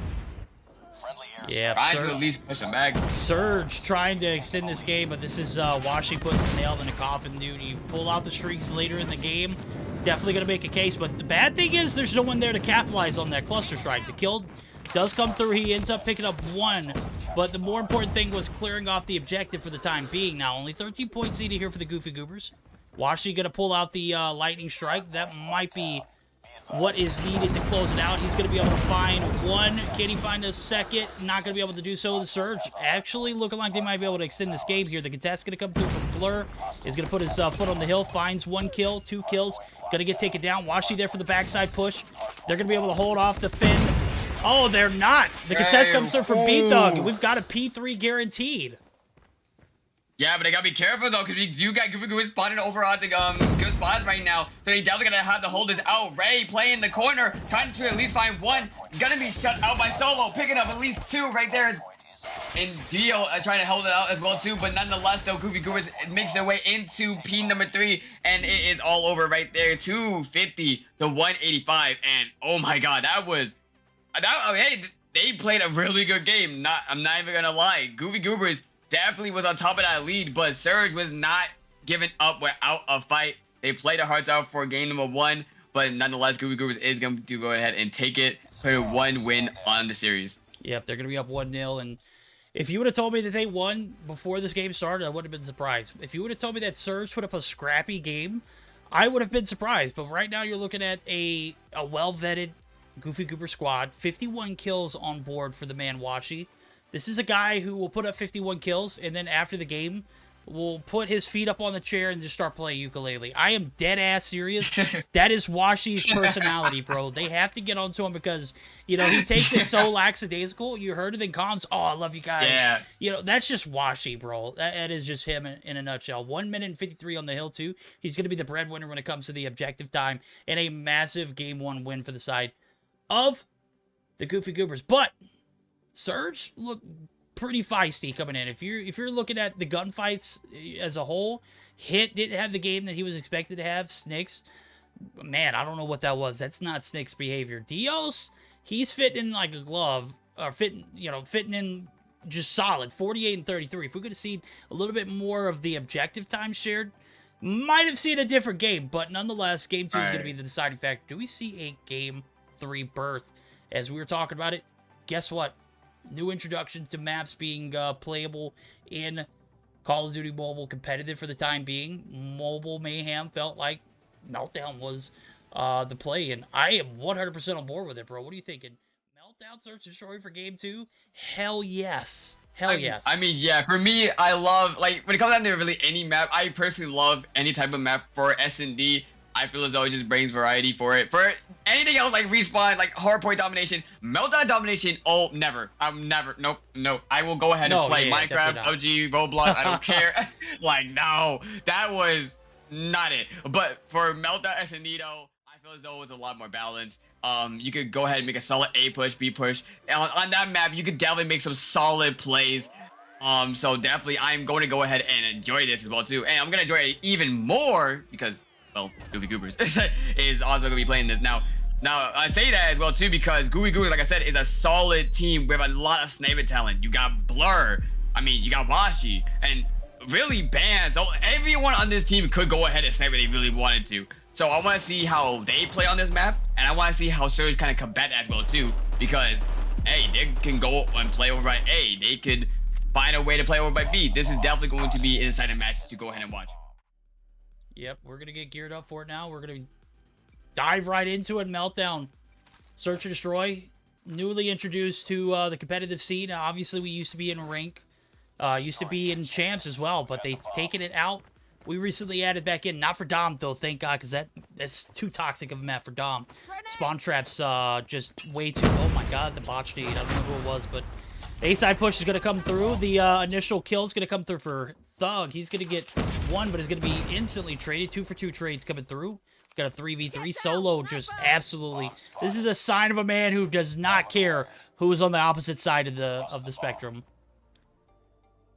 Yeah, trying to at least push him back. Surge trying to extend this game, but this is Washi putting the nail in the coffin, dude. You pull out the streaks later in the game, definitely going to make a case. But the bad thing is there's no one there to capitalize on that cluster strike. The kill does come through. He ends up picking up 1, but the more important thing was clearing off the objective for the time being. Now, only 13 points needed here for the Goofy Goobers. Washi going to pull out the lightning strike. That might be what is needed to close it out. He's going to be able to find 1. Can he find a second? Not going to be able to do so. The Surge actually looking like they might be able to extend this game here. The contest going to come through from Blur. Is going to put his foot on the hill. Finds 1 kill, 2 kills. Going to get taken down. Washi there for the backside push. They're going to be able to hold off the Finn. Oh, they're not. The contest comes through from B-Thug. We've got a P3 guaranteed. Yeah, but they gotta be careful though, because we do got Goofy Goobers spawning over on the good spots right now. So they definitely gonna have to hold this out. Ray playing in the corner, trying to at least find 1. Gonna be shut out by Solo, picking up at least 2 right there. And Dio trying to hold it out as well too, but nonetheless though, Goofy Goobers makes their way into P number 3, and it is all over right there. 250 to 185, and oh my god, hey, they played a really good game. I'm not even gonna lie. Goofy Goobers definitely was on top of that lead, but Surge was not giving up without a fight. They played their hearts out for game number 1, but nonetheless, Goofy Goobers is going to go ahead and take it for 1 win on the series. Yep, they're going to be up 1-0, and if you would have told me that they won before this game started, I would have been surprised. If you would have told me that Surge put up a scrappy game, I would have been surprised. But right now, you're looking at a well-vetted Goofy Goober squad, 51 kills on board for the man Washi. This is a guy who will put up 51 kills, and then after the game, will put his feet up on the chair and just start playing ukulele. I am dead-ass serious. That is Washi's personality, bro. They have to get onto him because, you know, he takes it so lackadaisical. You heard it in comms. Oh, I love you guys. Yeah. You know, that's just Washi, bro. That is just him in a nutshell. 1 minute and 53 on the hill, too. He's going to be the breadwinner when it comes to the objective time, and a massive Game 1 win for the side of the Goofy Goobers. But Surge look pretty feisty coming in. If you're looking at the gunfights as a whole, Hit didn't have the game that he was expected to have. Snicks, man, I don't know what that was. That's not Snicks behavior. Dios, he's fitting in like a glove, or fitting in just solid. 48 and 33. If we could have seen a little bit more of the objective time shared, might have seen a different game. But nonetheless, game 2 is going to be the deciding factor. Do we see a game 3 birth? As we were talking about it, guess what? New introduction to maps being playable in Call of Duty Mobile competitive for the time being. Mobile Mayhem felt like Meltdown was the play, and I am 100% on board with it, bro. What are you thinking? Meltdown Search and Destroy for game 2? Hell yes. Hell yes. I mean, yeah, for me, I love, like, when it comes down to really any map, I personally love any type of map for S&D. I feel as though it just brings variety for it. For anything else, like Respawn, like Hardpoint Domination, Meltdown Domination, oh, never. I'm never, nope. I will go ahead and play Minecraft, OG, Roblox, I don't care. Like, no, that was not it. But for Meltdown S&D, though, I feel as though it was a lot more balanced. You could go ahead and make a solid A push, B push. And on that map, you could definitely make some solid plays. So definitely, I'm going to go ahead and enjoy this as well, too. And I'm going to enjoy it even more because, well, Goobers is also going to be playing this. Now, I say that as well, too, because Goobers, like I said, is a solid team with a lot of sniper talent. You got Blur. I mean, you got Washi. And really, Bands. So everyone on this team could go ahead and snipe if they really wanted to. So I want to see how they play on this map. And I want to see how Surge kind of combat as well, too. Because, hey, they can go and play over by A. They could find a way to play over by B. This is definitely going to be an exciting match to go ahead and watch. Yep, we're going to get geared up for it now. We're going to dive right into it. Meltdown, Search and Destroy, newly introduced to the competitive scene. Obviously, we used to be in rank, used to be in champs as well, but they've taken it out. We recently added back in, not for Dom, though, thank God, because that's too toxic of a map for Dom. Spawn traps, just way too, oh my God, the botch deed. I don't know who it was, but A-side push is going to come through. The initial kill is going to come through for Thug. He's going to get one, but it's going to be instantly traded. 2-for-2 trades coming through. Got a 3v3 solo, just absolutely. This is a sign of a man who does not care who is on the opposite side of the spectrum.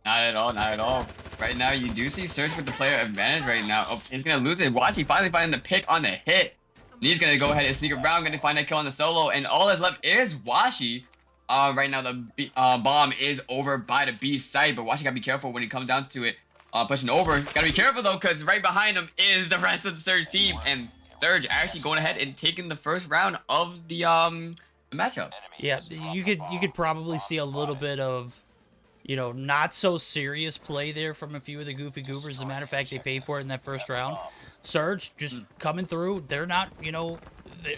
Not at all, not at all. Right now, you do see Surge with the player advantage right now. Oh, he's going to lose it. Watch, he finally finding the pick on the hit. He's going to go ahead and sneak around, going to find that kill on the solo, and all that's left is Washi. Right now, the bomb is over by the B side, but Washi gotta be careful when it comes down to it. Pushing over. Gotta be careful, though, because right behind him is the rest of the Surge team, and Surge actually going ahead and taking the first round of the matchup. Yeah, you could probably see a little bit of, you know, not so serious play there from a few of the goofy Goobers. As a matter of fact, they paid for it in that first round. Surge just coming through. They're not, you know,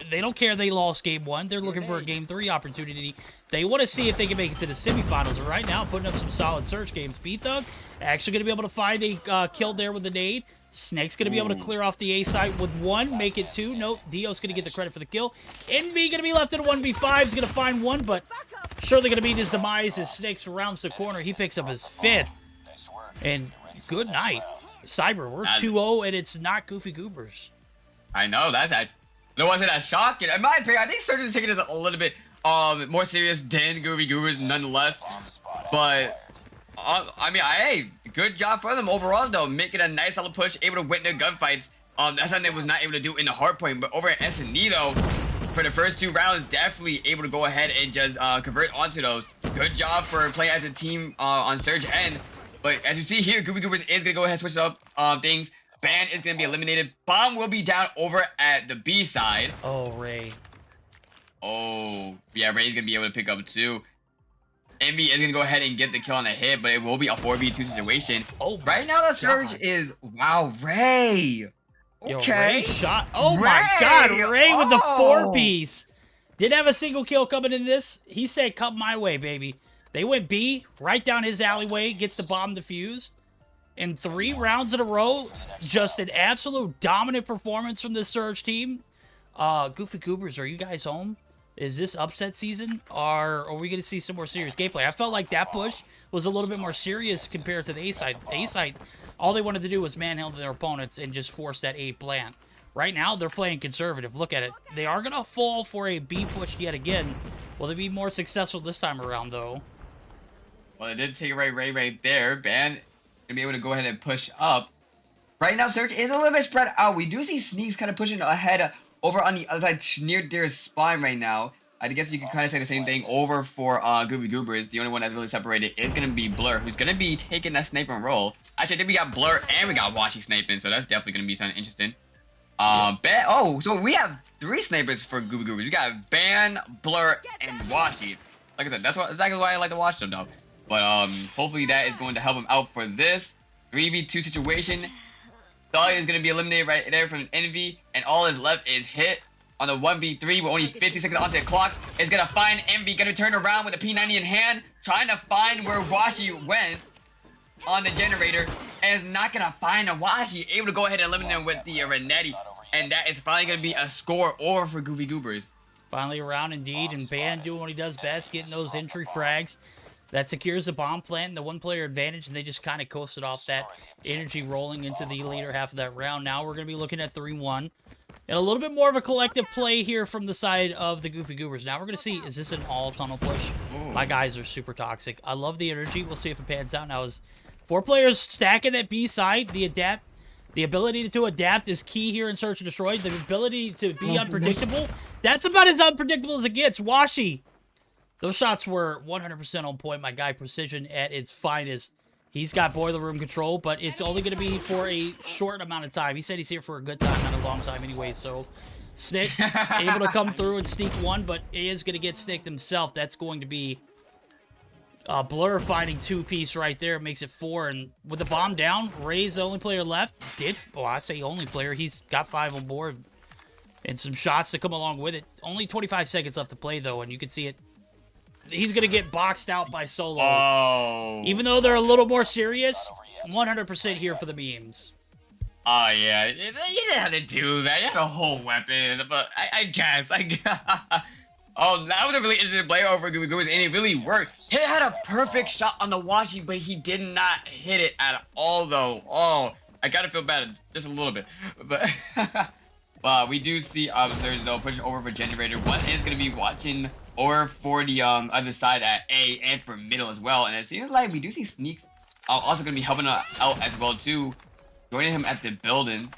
they don't care they lost game 1. They're looking for a game 3 opportunity. They want to see if they can make it to the semifinals. And right now, putting up some solid Surge games. B-Thug actually going to be able to find a kill there with the nade. Snake's going to be able to clear off the A site with 1, make it 2. Nope, Dio's going to get the credit for the kill. Envy going to be left in a 1v5. He's going to find 1, but surely going to meet his demise as Snake surrounds the corner. He picks up his 5th. And good night. Cyber, we're 2-0, and it's not Goofy Goobers. I know, that's actually... No, wasn't that shocking? In my opinion, I think Surge is taking this a little bit more serious than Goofy Goobers, nonetheless. But, I mean, hey, good job for them overall, though. Making a nice solid push, able to win their gunfights. That's something they was not able to do in the Hardpoint. But over at S&D, though, for the first 2 rounds, definitely able to go ahead and just convert onto those. Good job for playing as a team on Surge end. But as you see here, Goofy Goobers is going to go ahead and switch up things. Ban is going to be eliminated. Bomb will be down over at the B side. Oh, Ray. Oh, yeah, Ray's going to be able to pick up 2. Envy is going to go ahead and get the kill on the hit, but it will be a 4v2 situation. Oh, right now the Surge is... Wow, Ray. Okay. Yo, Ray shot. Oh, my God. Ray with the 4-piece. Didn't have a single kill coming in this. He said, come my way, baby. They went B, right down his alleyway, gets the bomb defused. In 3 rounds in a row, just an absolute dominant performance from this Surge team. Goofy Goobers, are you guys home? Is this upset season? Or are we going to see some more serious gameplay? I felt like that push was a little bit more serious compared to the A-side. The A-side, all they wanted to do was manhandle their opponents and just force that A plant. Right now, they're playing conservative. Look at it. They are going to fall for a B push yet again. Will they be more successful this time around, though? Well, it did take it right there. Ban gonna be able to go ahead and push up. Right now, Surge is a little bit spread out. We do see Sneaks kind of pushing ahead over on the other side near their spine right now. I guess you could kind of say the same thing over for Goobers. The only one that's really separated is going to be Blur, who's going to be taking that sniping role. Actually, I think we got Blur and we got Washi sniping, so that's definitely going to be something interesting. So we have 3 snipers for Goobers. We got Ban, Blur, and Washi. Like I said, that's exactly why I like to watch them, though. But hopefully that is going to help him out for this 3v2 situation. Dahlia is going to be eliminated right there from Envy, and all is left is Hit on the 1v3 with only 50 seconds onto the clock. Is going to find Envy, going to turn around with a P90 in hand, trying to find where Washi went on the generator, and is not going to find a Washi, able to go ahead and eliminate him with the Renetti, and that is finally going to be a score over for Goobers. Finally around indeed, and Ban doing what he does best, getting those entry frags. That secures the bomb plant and the one-player advantage, and they just kind of coasted off that energy rolling into the later half of that round. Now we're going to be looking at 3-1. And a little bit more of a collective play here from the side of the Goofy Goobers. Now we're going to see, is this an all-tunnel push? Ooh. My guys are super toxic. I love the energy. We'll see if it pans out. Now, as 4 players stacking that B side, the ability to adapt is key here in Search and Destroy. The ability to be unpredictable, that's about as unpredictable as it gets. Washi. Those shots were 100% on point. My guy, Precision at its finest. He's got boiler room control, but it's only going to be for a short amount of time. He said he's here for a good time, not a long time anyway. So, Snicks able to come through and sneak 1, but he is going to get snicked himself. That's going to be Blur finding 2-piece right there. Makes it 4, and with the bomb down, Ray's the only player left. I say only player. He's got 5 on board, and some shots to come along with it. Only 25 seconds left to play, though, and you can see it. He's going to get boxed out by Solo. Oh. Even though they're a little more serious, 100% here for the memes. Oh, yeah. You didn't have to do that. You had a whole weapon. But I guess. Oh, that was a really interesting play over Goobers, and it really worked. He had a perfect shot on the Washi, but he did not hit it at all, though. Oh, I got to feel bad just a little bit. But we do see Surge, though, pushing over for Generator. One is going to be watching over for the other side at A and for middle as well. And it seems like we do see Sneaks also going to be helping out as well, too. Joining him at the building.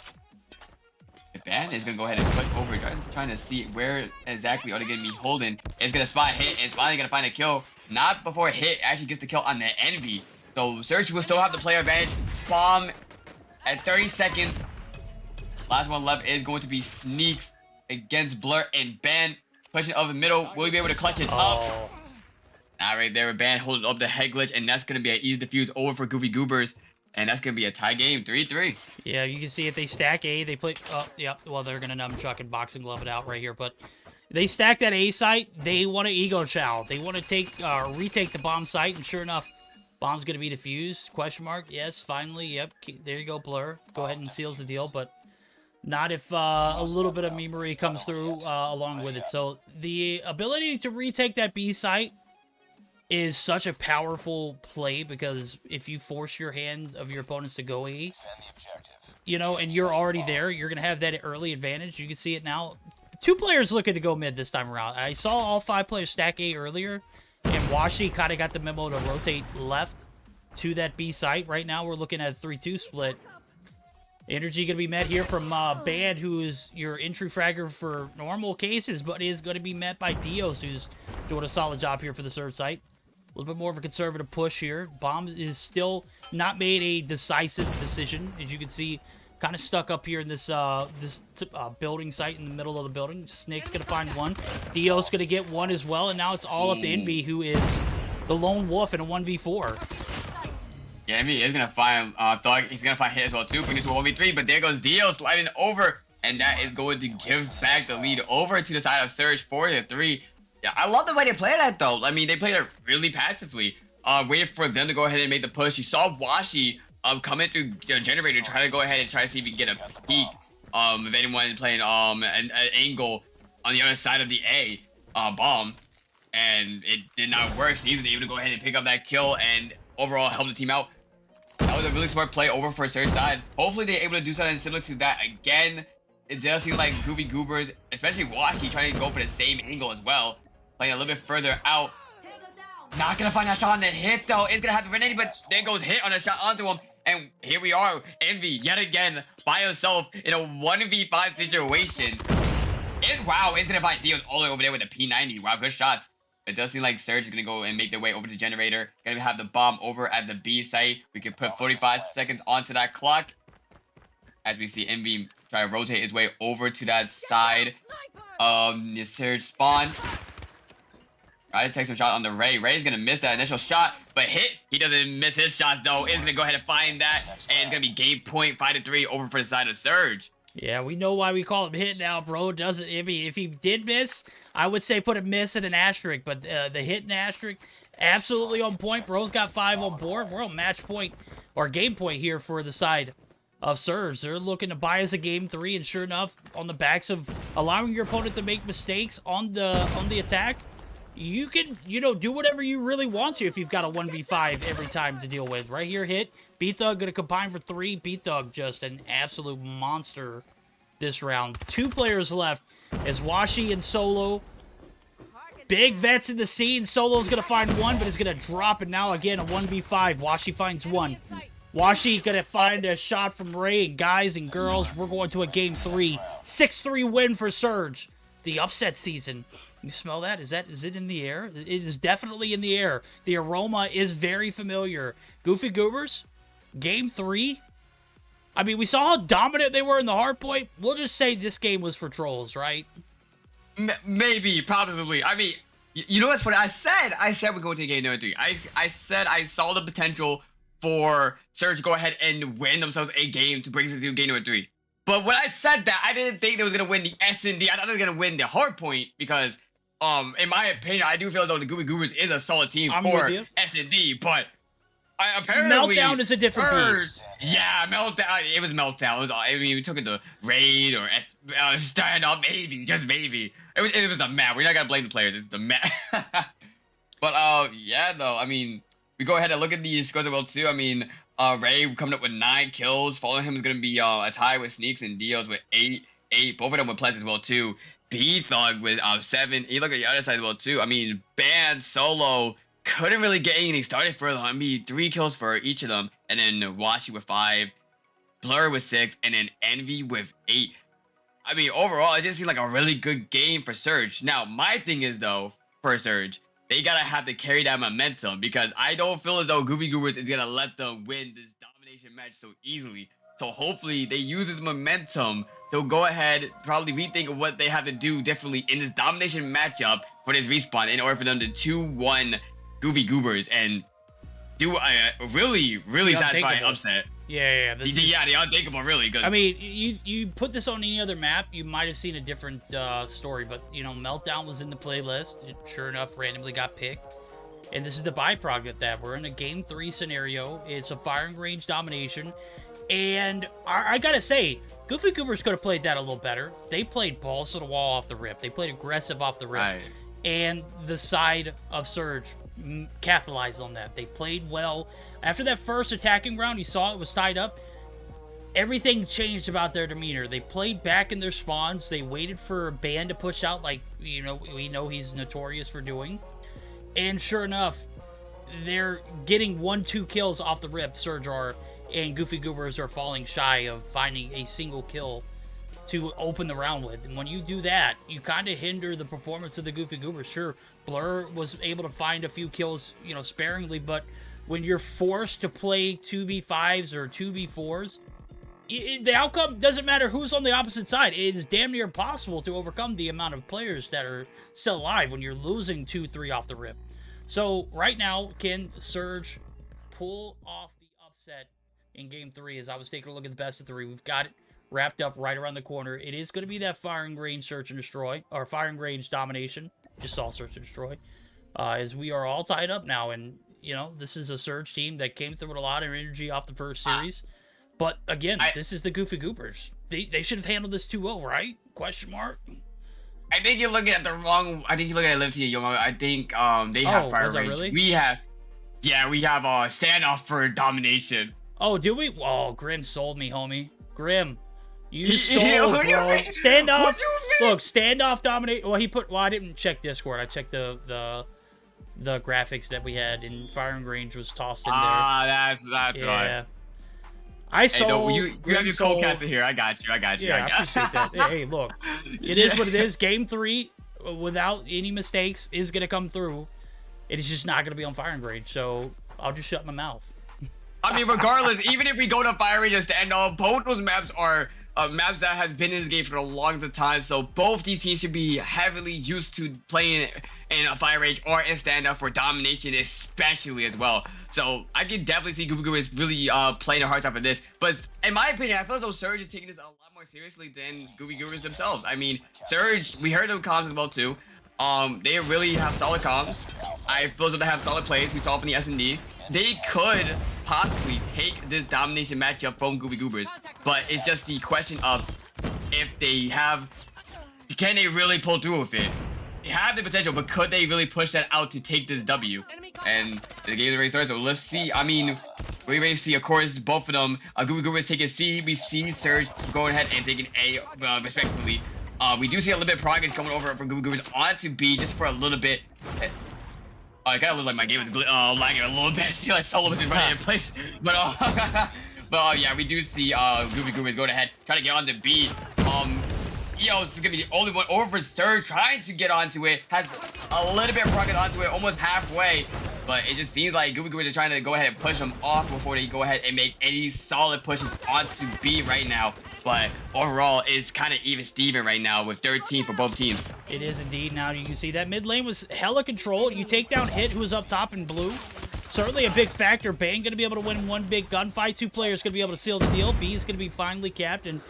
The Ban is going to go ahead and push over. Trying to see where exactly are they going to be holding. It's going to spot Hit and finally going to find a kill. Not before Hit actually gets the kill on the Envy. So Search will still have the player advantage. Bomb at 30 seconds. Last one left is going to be Sneaks against Blur and Ban. Pushing over the middle. Will we be able to clutch it up? Nah, right there. Ban holding up the head glitch, and that's going to be an easy defuse over for Goofy Goobers. And that's going to be a tie game, 3-3. Yeah, you can see it. They stack A. They play... Yep. Well, they're going to nunchuck and boxing glove it out right here. But they stack that A site. They want to ego chow. They want to retake the bomb site. And sure enough, bomb's going to be defused. Question mark. Yes, finally. Yep. There you go, Blur. Go ahead and seals the deal. But not if a little bit of memery comes through along with it. So the ability to retake that B site is such a powerful play, because if you force your hands of your opponents to go A, you know, and you're already there, you're going to have that early advantage. You can see it now. 2 players looking to go mid this time around. I saw all 5 players stack A earlier, and Washi kind of got the memo to rotate left to that B site. Right now, we're looking at a 3-2 split. Energy going to be met here from Band, who is your entry fragger for normal cases, but is going to be met by Dios, who's doing a solid job here for the serve site. A little bit more of a conservative push here. Bomb is still not made a decisive decision. As you can see, kind of stuck up here in this building site in the middle of the building. Snake's going to find 1. Dios going to get 1 as well, and now it's all up to Envy, who is the lone wolf in a 1v4. Yeah, Envy is going to find Thug. He's going to find Hit as well, too, bring it to a 1v3, but there goes Dio sliding over, and that is going to give back the lead over to the side of Surge 4-3. Yeah, I love the way they play that, though. I mean, they played it really passively. Waited for them to go ahead and make the push. You saw Washi coming through the generator, trying to go ahead and try to see if he can get a peek of anyone playing an angle on the other side of the A bomb. And it did not work. So he was able to go ahead and pick up that kill and overall help the team out. That was a really smart play over for Surge side. Hopefully they're able to do something similar to that again. It does seem like Goofy Goobers, especially Washi, trying to go for the same angle as well. Playing a little bit further out. Not gonna find that shot on the hit though. It's gonna have to Renee, but there goes hit on a shot onto him. And here we are, Envy yet again by himself in a 1v5 situation. Wow, it's gonna find Dio's all the way over there with a P90. Wow, good shots. It does seem like Surge is gonna go and make their way over to Generator. Gonna have the bomb over at the B site. We can put 45 seconds onto that clock. As we see Envy try to rotate his way over to that side. The Surge spawn. Try to take some shot on the Ray. Ray's gonna miss that initial shot, but hit. He doesn't miss his shots though. Is gonna go ahead and find that, and it's gonna be game point 5-3 over for the side of Surge. Yeah, we know why we call him hit now, bro. Doesn't I mean if he did miss, I would say put a miss and an asterisk, but the hit and asterisk absolutely on point. Bro's got 5 on board. We're on match point or game point here for the side of Surge. They're looking to buy us a game 3, and sure enough, on the backs of allowing your opponent to make mistakes on the attack, you can, do whatever you really want to if you've got a 1v5 every time to deal with. Right here, hit. B-Thug gonna combine for 3. B-Thug just an absolute monster this round. 2 players left as Washi and Solo. Big vets in the scene. Solo's gonna find 1, but is gonna drop it now again, a 1v5. Washi finds 1. Washi gonna find a shot from Ray, and guys and girls, we're going to a game 3. 6-3 win for Surge. The upset season. You smell that? Is it in the air? It is definitely in the air. The aroma is very familiar. Goofy Goobers, game 3. I mean, we saw how dominant they were in the hardpoint. We'll just say this game was for trolls, right? Maybe, probably. I mean, you know what's funny? I said we're going to game number 3. I said I saw the potential for Surge to go ahead and win themselves a game to bring us into game number 3. But when I said that, I didn't think they was gonna win the S&D. I thought they was gonna win the hardpoint because, in my opinion, I do feel as though the Goofy Goobers is a solid team for S&D. But apparently, Meltdown is a different beast. Yeah, Meltdown. It was Meltdown. It was. I mean, we took it to raid or stand up, maybe, just maybe. It was the map. We're not gonna blame the players. It's the map. But yeah, though. I mean, we go ahead and look at the scores as well too. I mean. Ray coming up with 9 kills. Following him is going to be a tie with Sneaks and Dios with 8. Both of them with plants as well, too. B-Thug with 7. You look at the other side as well, too. I mean, Band, Solo couldn't really get anything started for them. I mean, 3 kills for each of them. And then Washi with 5. Blur with 6. And then Envy with 8. I mean, overall, it just seemed like a really good game for Surge. Now, my thing is, though, for Surge, they gotta have to carry that momentum because I don't feel as though Goofy Goobers is gonna let them win this domination match so easily. So hopefully they use this momentum to go ahead, probably rethink of what they have to do differently in this domination matchup for this respawn in order for them to 2-1 Goofy Goobers and do a really satisfying upset. Yeah. The unthinkable, really good. I mean, you put this on any other map, you might have seen a different story, but, Meltdown was in the playlist. It, sure enough, randomly got picked. And this is the byproduct of that. We're in a game 3 scenario. It's a firing range domination. And I gotta say, Goofy Goobers could have played that a little better. They played balls to the wall off the rip. They played aggressive off the rip. Right. And the side of Surge capitalized on that. They played well. After that first attacking round, you saw it was tied up. Everything changed about their demeanor. They played back in their spawns. They waited for a band to push out, like, we know he's notorious for doing. And sure enough, they're getting 1-2 kills off the rip. Surge are, and Goofy Goobers are falling shy of finding a single kill to open the round with. And when you do that, you kind of hinder the performance of the Goofy Goobers. Sure, Blur was able to find a few kills, sparingly, but when you're forced to play 2v5s or 2v4s, the outcome doesn't matter who's on the opposite side. It is damn near impossible to overcome the amount of players that are still alive when you're losing 2-3 off the rip. So right now, can Surge pull off the upset in game 3? As I was taking a look at the best of 3, we've got it wrapped up right around the corner. It is going to be that firing range search and destroy, or firing range domination. Just all search and destroy. As we are all tied up now, and this is a Surge team that came through with a lot of energy off the first series. But again, this is the Goofy Goobers. They should have handled this 2-0, right? Question mark. I think you're looking at the wrong. I think you're looking at Liberty Young. I think they have fire range. Really? We have standoff for domination. Oh, do we? Oh, Grim sold me, homie. Grim, you sold, bro. Standoff. Look, standoff dominate. Well, I didn't check Discord. I checked the the graphics that we had in firing range was tossed in there. Ah, that's Yeah. right. I Hey, saw. you have your co-caster here. I got you. Yeah, I appreciate that. Hey, look, it is what it is. Game 3, without any mistakes, is gonna come through. It is just not gonna be on firing range, so I'll just shut my mouth. I mean, regardless, even if we go to fire range to end all, both those maps are maps that has been in this game for the longest time. So both these teams should be heavily used to playing in a fire range or in stand-up for domination, especially as well. So I can definitely see Goobers really playing their hearts out for this. But in my opinion, I feel as though Surge is taking this a lot more seriously than Goobers themselves. I mean, Surge, we heard them comms as well too. They really have solid comms. I feel as though they have solid plays. We saw from the S&D. They could possibly take this domination matchup from Goobers, but it's just the question of if they have, can they really pull through with it? They have the potential, but could they really push that out to take this W? And the game already started, so let's see. I mean, we already see, of course, both of them. Goobers taking C, we see Surge going ahead and taking A, respectively. We do see a little bit of progress coming over from Goobers onto B just for a little bit. It kind of looks like my game is lagging a little bit. See, like Solo was running in place, but yeah, we do see Goobers going ahead, trying to get onto B. This is gonna be the only one over for Surge, trying to get onto it. Has a little bit of progress onto it, almost halfway, but it just seems like Goobers are trying to go ahead and push them off before they go ahead and make any solid pushes onto B right now. But overall, it's kind of even Steven right now with 13 for both teams. It is indeed. Now you can see that mid lane was hella control. You take down Hit, who was up top in blue. Certainly a big factor. Bane going to be able to win one big gunfight. 2 players going to be able to seal the deal. B is going to be finally capped. And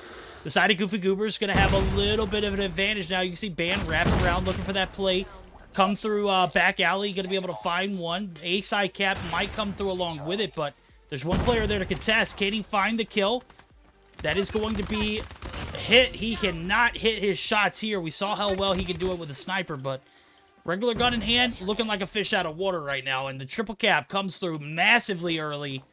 the side of Goofy Goobers is going to have a little bit of an advantage. Now you can see Bane wrapping around looking for that play. Come through back alley. Going to be able to find one. A side cap might come through along with it. But there's one player there to contest. Can he find the kill? That is going to be Hit. He cannot hit his shots here. We saw how well he could do it with a sniper, but regular gun in hand, looking like a fish out of water right now. And the triple cap comes through massively early.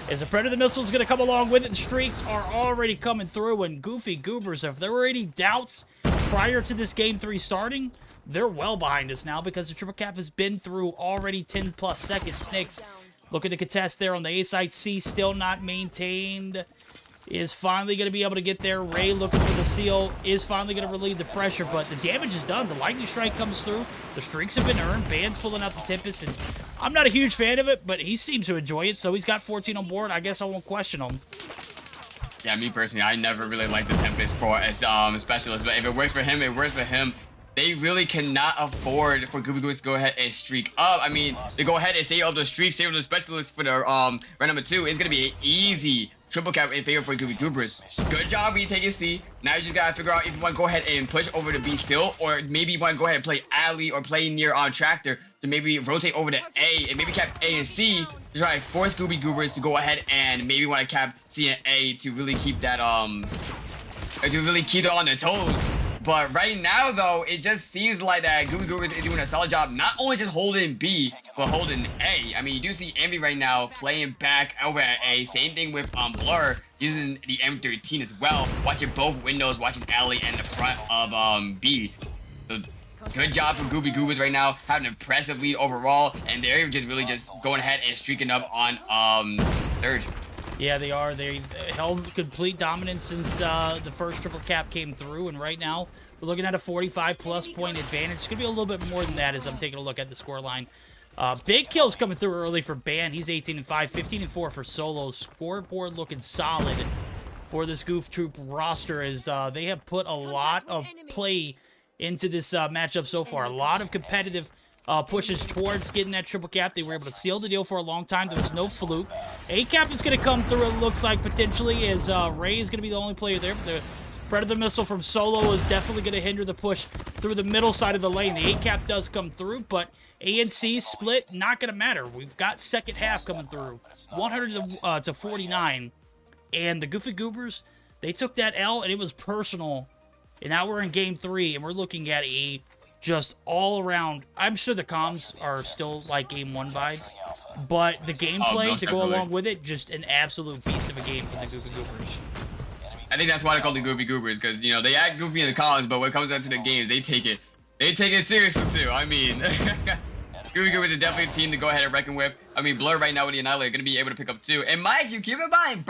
As the Predator missile is going to come along with it, the streaks are already coming through. And Goofy Goobers, if there were any doubts prior to this game 3 starting, they're well behind us now because the triple cap has been through already 10 plus seconds. Snakes looking to contest there on the A side. C still not maintained. Is finally going to be able to get there. Ray looking for the seal. Is finally going to relieve the pressure, but the damage is done. The lightning strike comes through. The streaks have been earned. Band's pulling out the Tempest, and I'm not a huge fan of it, but he seems to enjoy it, so he's got 14 on board. I guess I won't question him. Yeah, me personally, I never really liked the Tempest for as specialist, but if it works for him, it works for him. They really cannot afford for Goobers to go ahead and streak up. I mean, they go ahead and save up the streak, save up the specialist for their round number 2. It's going to be an easy triple cap in favor for Goobers. Good job, we take a C. Now you just gotta figure out if you want to go ahead and push over to B still, or maybe you want to go ahead and play alley or play near on tractor to maybe rotate over to A and maybe cap A and C to try to force Goobers to go ahead and maybe want to cap C and A to really keep that to really keep it on their toes. But right now, though, it just seems like that Goobers is doing a solid job, not only just holding B, but holding A. I mean, you do see Envy right now playing back over at A. Same thing with Blur, using the M13 as well, watching both windows, watching alley and the front of B. So good job from Goobers right now, having an impressive lead overall, and they're just really just going ahead and streaking up on Surge. Yeah, they are. They held complete dominance since the first triple cap came through, and right now we're looking at a 45-plus point advantage. It's going to be a little bit more than that as I'm taking a look at the scoreline. Big kills coming through early for Ban. He's 18-5, 15-4 for Solo. Scoreboard looking solid for this Goof Troop roster as they have put a lot of play into this matchup so far. A lot of competitive pushes towards getting that triple cap. They were able to seal the deal for a long time. There was no fluke. A cap is going to come through, it looks like, potentially, as Ray is going to be the only player there. The Predator missile from Solo is definitely going to hinder the push through the middle side of the lane. The A cap does come through, but A and C split, not going to matter. We've got second half coming through. 100 to 49. And the Goofy Goobers, they took that L, and it was personal. And now we're in game 3, and we're looking at a just all around. I'm sure the comms are still like game 1 vibes, but the gameplay to go along with it, just an absolute beast of a game for the Goofy Goobers. I think that's why they call the Goofy Goobers, because you know they act goofy in the comms, but when it comes down to the games, they take it seriously too. I mean, Goobers is definitely a team to go ahead and reckon with. I mean, Blur right now with the Annihilator going to be able to pick up 2. And mind you, keep in mind,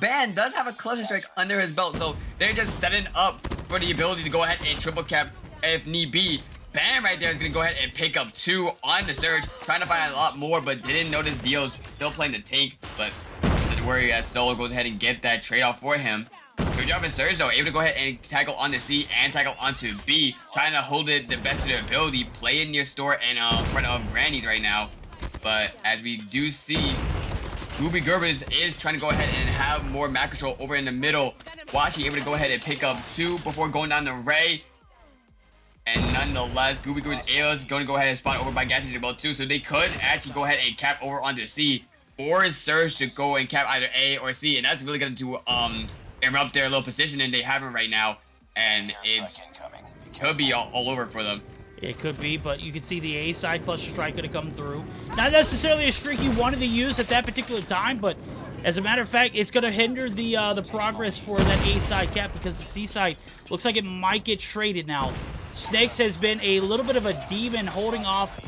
Ban does have a cluster strike under his belt, so they're just setting up for the ability to go ahead and triple cap if need be. Ban right there is going to go ahead and pick up 2 on the Surge, trying to find a lot more, but didn't notice Dio's still playing the tank, but doesn't worry as Solo goes ahead and get that trade-off for him. Good job in Surge though, able to go ahead and tackle onto C and tackle onto B, trying to hold it the best of their ability, play in your store and in front of Granny's right now. But as we do see, Goobers is trying to go ahead and have more map control over in the middle. Washi able to go ahead and pick up 2 before going down to Ray. And nonetheless, Goobers is going to go ahead and spawn over by gas station about 2, so they could actually go ahead and cap over onto C, or Surge to go and cap either A or C, and that's really going to interrupt their little positioning they have right now, and it could be all over for them. It could be, but you can see the A side cluster strike going to come through. Not necessarily a streak you wanted to use at that particular time, but as a matter of fact, it's going to hinder the progress for that A side cap, because the C side looks like it might get traded now. Snakes has been a little bit of a demon holding off,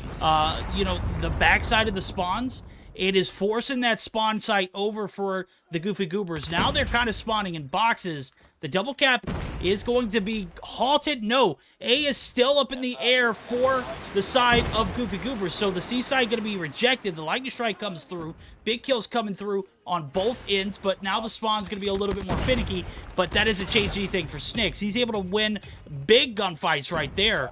you know, the backside of the spawns. It is forcing that spawn site over for the Goofy Goobers. Now they're kind of spawning in boxes. The double cap is going to be halted. No, A is still up in the air for the side of Goofy Goobers. So the C side going to be rejected. The lightning strike comes through. Big kills coming through on both ends. But now the spawn's going to be a little bit more finicky. But that doesn't change anything for Snicks. He's able to win big gunfights right there.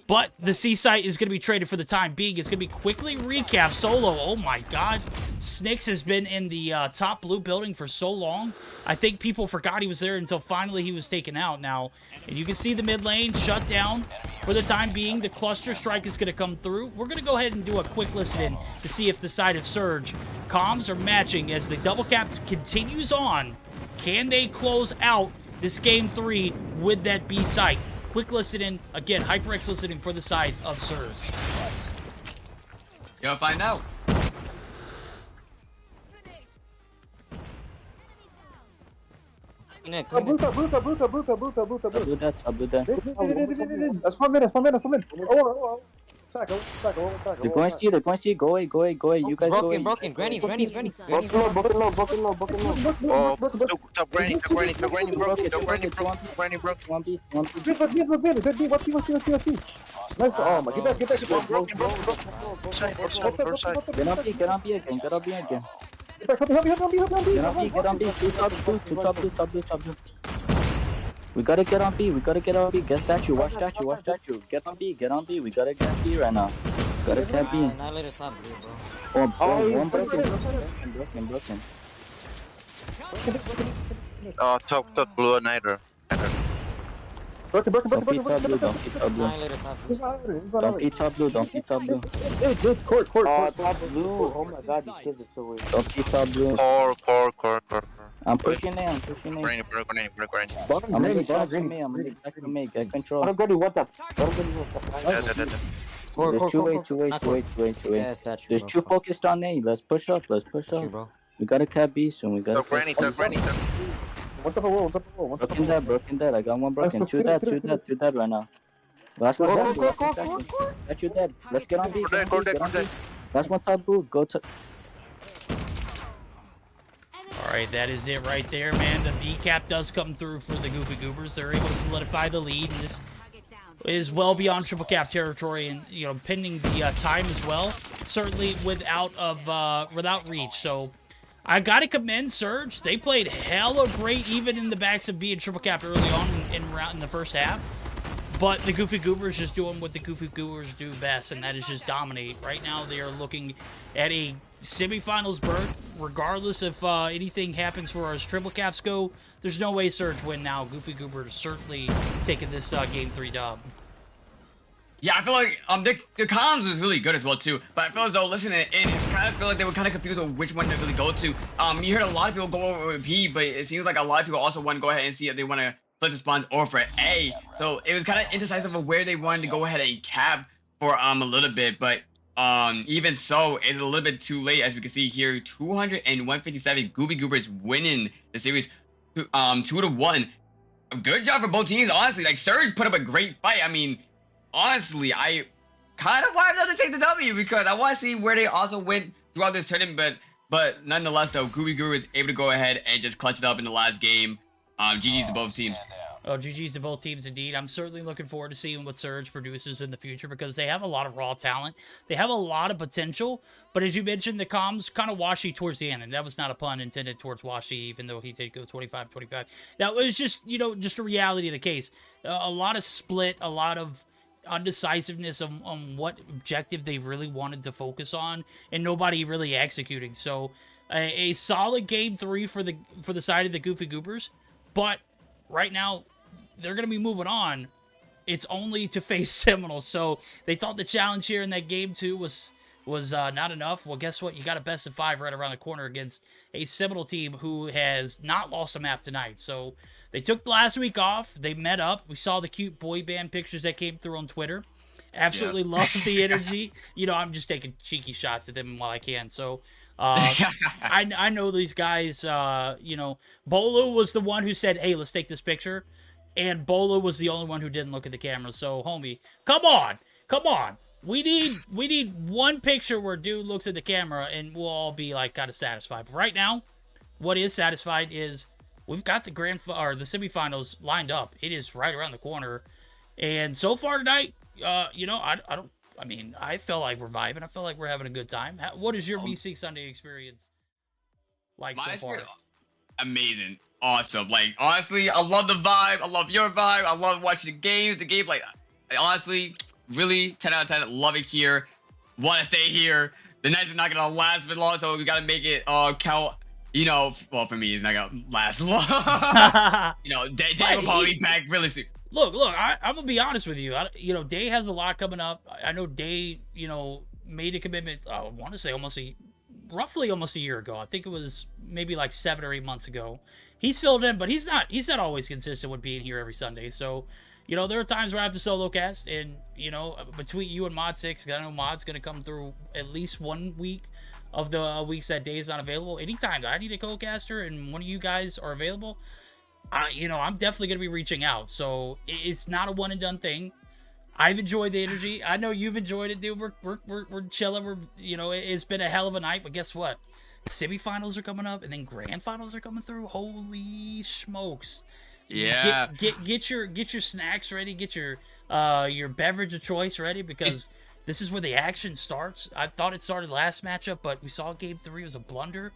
But the C site is going to be traded for the time being. It's going to be quickly recapped. Solo, oh my god. Snicks has been in the top blue building for so long. I think people forgot he was there until finally he was taken out now. And you can see the mid lane shut down for the time being. The cluster strike is going to come through. We're going to go ahead and do a quick listen in to see if the side of Surge comms are matching as the double cap continues on. Can they close out this game 3 with that B site? Quick listening. Again, HyperX listening for the side of Surge. You'll find out. Boots up. That's 1 minute. Oh. Attack. They're going to see. Go away. You guys go away. Broken. Granny. Broken low. Oh, top Granny broken. Granny broken. One B. Nice. Oh my, get that. Broken. First side. Get on B again. Help me. Get on B. Two top blue. We gotta get on B. Get statue. Watch statue. Get on B. We gotta get B right now. Gotta get B. Annihilator top blue, bro. One broken. Top blue Annihilator. Broken. Don't be top blue. Annihilator top blue. Don't be top blue. Hey, court. Top blue. Oh my god, these kids are so weird. Don't be top blue. Core. I'm pushing in. Granny. I'm gonna get back to me. Get control. What's up? There's two way. Yeah, statue, There's bro. two focused on A. Let's push up. Statue, bro. We gotta cap B soon. We gotta. Top Granny. What's up? Broken dead. I got one broken. Two dead right now. Last one. Statue dead. Let's get on B. Core dead. Last one top blue. Go to. All right, that is it right there, man. The B cap does come through for the Goofy Goobers. They're able to solidify the lead, and this is well beyond triple cap territory, and you know, pending the time as well. Certainly without reach. So I gotta commend Surge. They played hella great, even in the backs of B and triple cap early on in the first half. But the Goofy Goobers just doing what the Goofy Goobers do best, and that is just dominate. Right now, they are looking at a semifinals berth, regardless if anything happens for as triple caps go. There's no way Surge win now. Goofy Goobers certainly taking this game 3 dub. Yeah, I feel like their comms was really good as well too. But I feel as though listening in, it kind of feel like they were kind of confused on which one to really go to. You heard a lot of people go over with B, but it seems like a lot of people also want to go ahead and see if they want to flip the spawns or for A. So it was kind of indecisive of where they wanted to go ahead and cap for a little bit, but even so, it's a little bit too late. As we can see here, 200 and 157. Goobers winning the series 2-1. A good job for both teams, honestly. Like, Surge put up a great fight. I mean, honestly, I kind of wanted them to take the W because I want to see where they also went throughout this tournament. But nonetheless, though, Guru is able to go ahead and just clutch it up in the last game. GG's to both teams. Oh, GG's to both teams indeed. I'm certainly looking forward to seeing what Surge produces in the future because they have a lot of raw talent. They have a lot of potential, but as you mentioned, the comms kind of washy towards the end, and that was not a pun intended towards washy, even though he did go 25-25. That was just, you know, just a reality of the case. A lot of split, a lot of undecisiveness on what objective they really wanted to focus on, and nobody really executing. So a solid game 3 for the side of the Goofy Goobers, but right now they're going to be moving on. It's only to face Seminole. So they thought the challenge here in that game 2 was not enough. Well, guess what? You got a best of 5 right around the corner against a Seminole team who has not lost a map tonight. So they took the last week off. They met up. We saw the cute boy band pictures that came through on Twitter. Absolutely loved the energy. You know, I'm just taking cheeky shots at them while I can. So I know these guys, you know, Bolo was the one who said, hey, let's take this picture. And Bolo was the only one who didn't look at the camera. So, homie, come on. We need one picture where dude looks at the camera and we'll all be like kind of satisfied. But right now, what is satisfied is we've got the the semifinals lined up. It is right around the corner. And so far tonight, you know, I felt like we're vibing. I felt like we're having a good time. What is your Meseeks Sunday experience like so far? Amazing. Awesome. Like, honestly, I love the vibe. I love your vibe. I love watching the games. The game, like, honestly, really 10 out of 10. Love it here. Want to stay here. The nights are not going to last very long, so we got to make it count. You know, well, for me, it's not going to last long. You know, Day will probably be back really soon. Look, I'm going to be honest with you. You know, Day has a lot coming up. I know Day, you know, made a commitment, I want to say roughly almost a year ago. I think it was maybe like 7 or 8 months ago. He's filled in, but he's not always consistent with being here every Sunday. So, you know, there are times where I have to solo cast, and, you know, between you and Mod 6, I know Mod's going to come through at least 1 week of the weeks that Day is not available. Anytime I need a co-caster and one of you guys are available, you know, I'm definitely going to be reaching out. So it's not a one and done thing. I've enjoyed the energy. I know you've enjoyed it, dude. We're chilling. You know, it's been a hell of a night, but guess what? Semifinals are coming up, and then grand finals are coming through. Holy smokes! Yeah. Get your snacks ready. Get your beverage of choice ready, because this is where the action starts. I thought it started last matchup, but we saw game 3 was a blunder.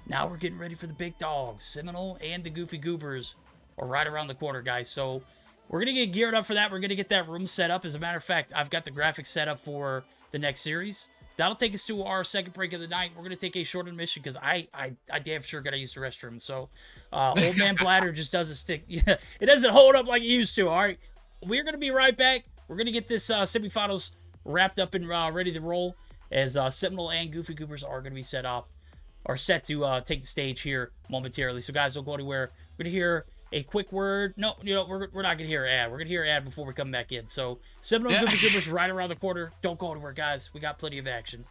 Now we're getting ready for the big dogs. Seminole and the Goofy Goobers are right around the corner, guys. So we're going to get geared up for that. We're going to get that room set up. As a matter of fact, I've got the graphics set up for the next series. That'll take us to our second break of the night. We're going to take a short intermission because I damn sure got to use the restroom. So old man bladder just doesn't stick. Yeah, it doesn't hold up like it used to. All right. We're going to be right back. We're going to get this semifinals wrapped up and ready to roll, as Seminole and Goofy Goobers are going to be set to take the stage here momentarily. So guys, don't go anywhere. We're going to hear a quick word. No, you know, we're not going to hear an ad. We're going to hear an ad before we come back in. So Seminole and Goofy Goobers right around the corner. Don't go anywhere, guys. We got plenty of action.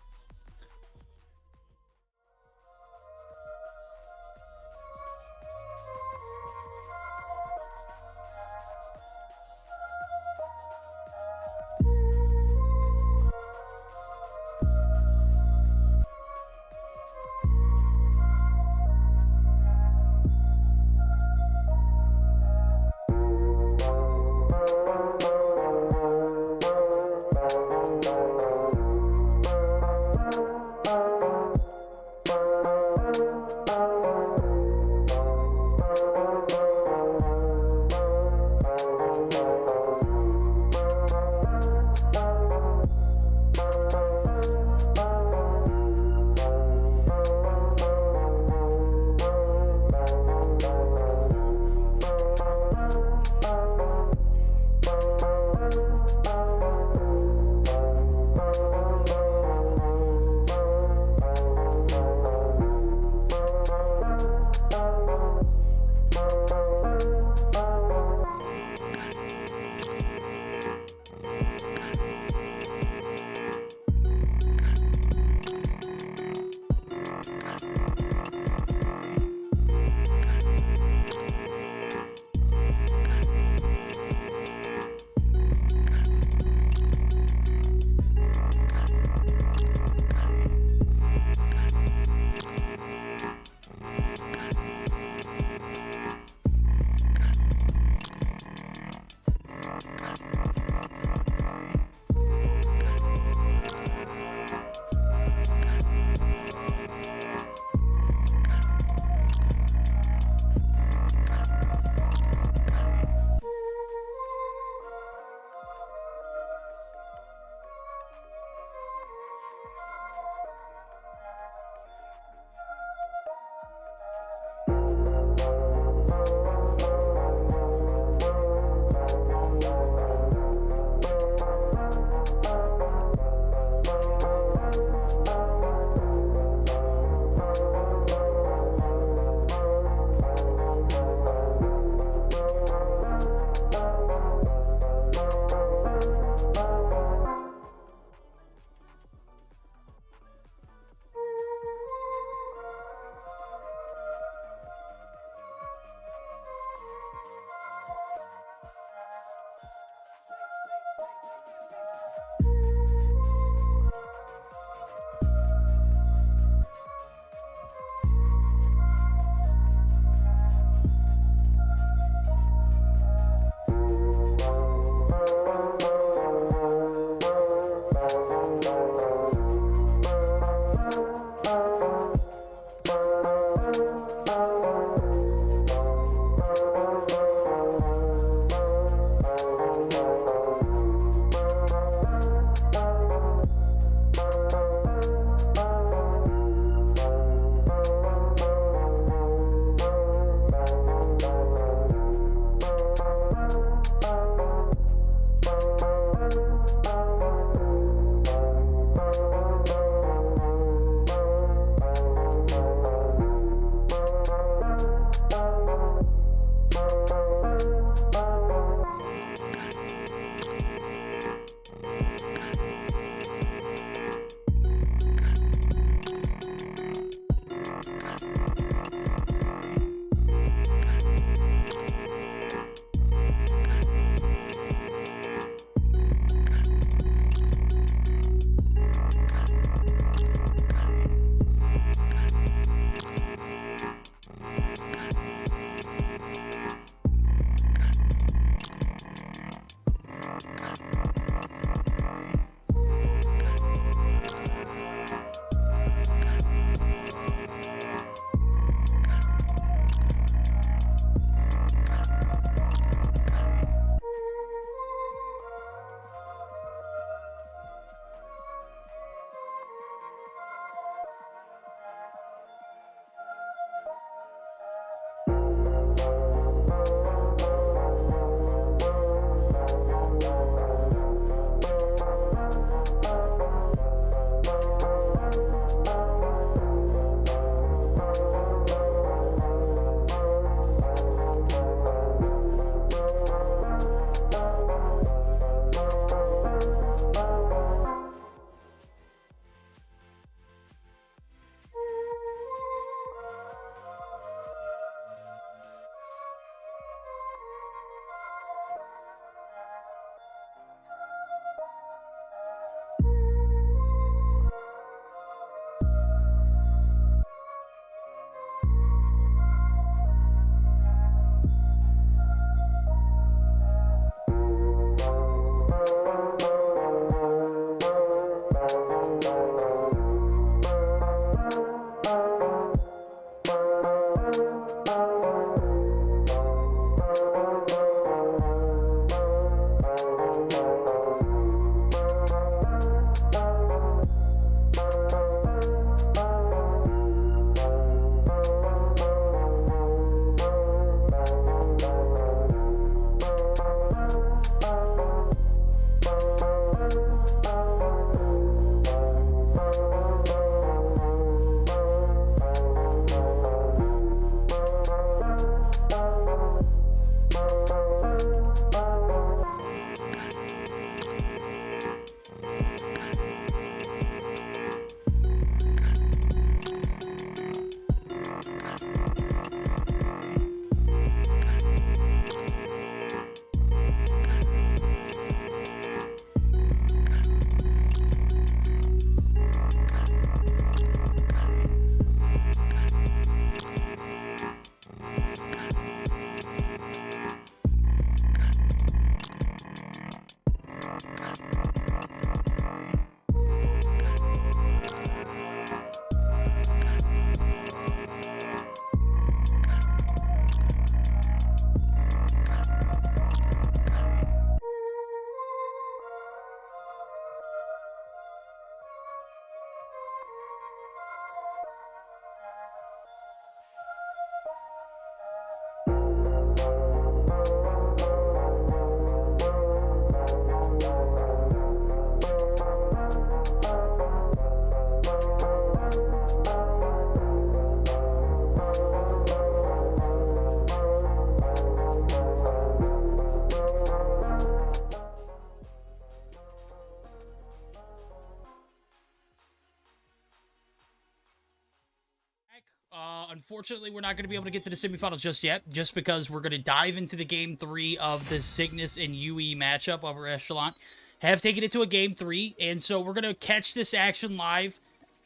unfortunately, we're not going to be able to get to the semifinals just yet, just because we're going to dive into the Game 3 of the Cygnus and UE matchup over Echelon. Have taken it to a Game 3, and so we're going to catch this action live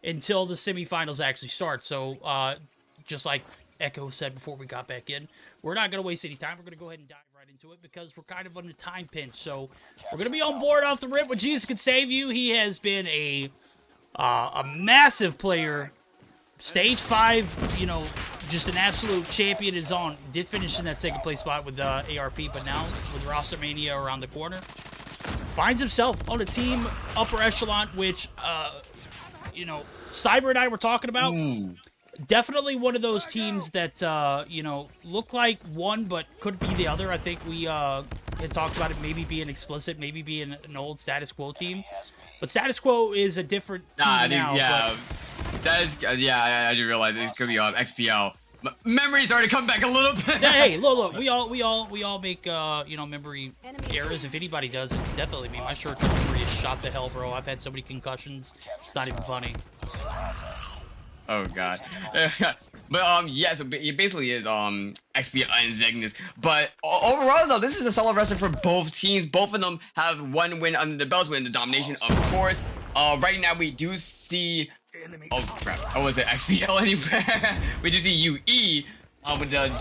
until the semifinals actually start. So, just like Echo said before we got back in, we're not going to waste any time. We're going to go ahead and dive right into it because we're kind of on a time pinch. So, we're going to be on board off the rip with Jesus Could Save You. He has been a massive player. Stage 5, you know, just an absolute champion in his own. Did finish in that second place spot with ARP, but now with Roster Mania around the corner, finds himself on a team upper echelon, which, you know, Cyber and I were talking about. Definitely one of those teams that, you know, look like one but could be the other. I think we had talked about it maybe being explicit, maybe being an old Status Quo team. But Status Quo is a different team now. Yeah, that is, yeah, I do realize it could be XPL. Memories starting to come back a little bit. Hey, look, we all make, you know, memory errors. If anybody does, it's definitely me. My short-term memory is shot to hell, bro. I've had so many concussions, it's not even funny. Oh god. But yeah, so it basically is XP and Cygnus. But overall though, this is a solid wrestler for both teams. Both of them have one win under the belts, win the Domination, of course. Right now we do see, oh crap, I was at XPL anywhere. We do see UE with the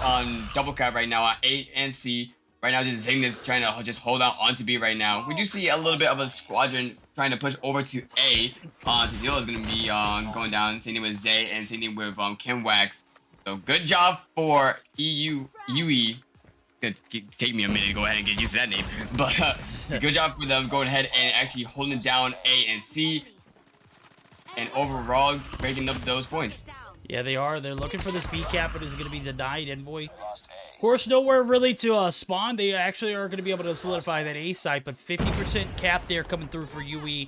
double cap right now at A and C. Right now, just Cygnus trying to just hold out onto B right now. We do see a little bit of a squadron trying to push over to A. Tadil is going to be going down. Same thing with Zay and same thing with Kim Wax. So good job for UE. It take me a minute to go ahead and get used to that name. But good job for them going ahead and actually holding down A and C. And overall, breaking up those points. Yeah, they are. They're looking for this B cap, but it's going to be denied. Envoy, of course, nowhere really to spawn. They actually are going to be able to solidify that A site, but 50% cap there coming through for UE.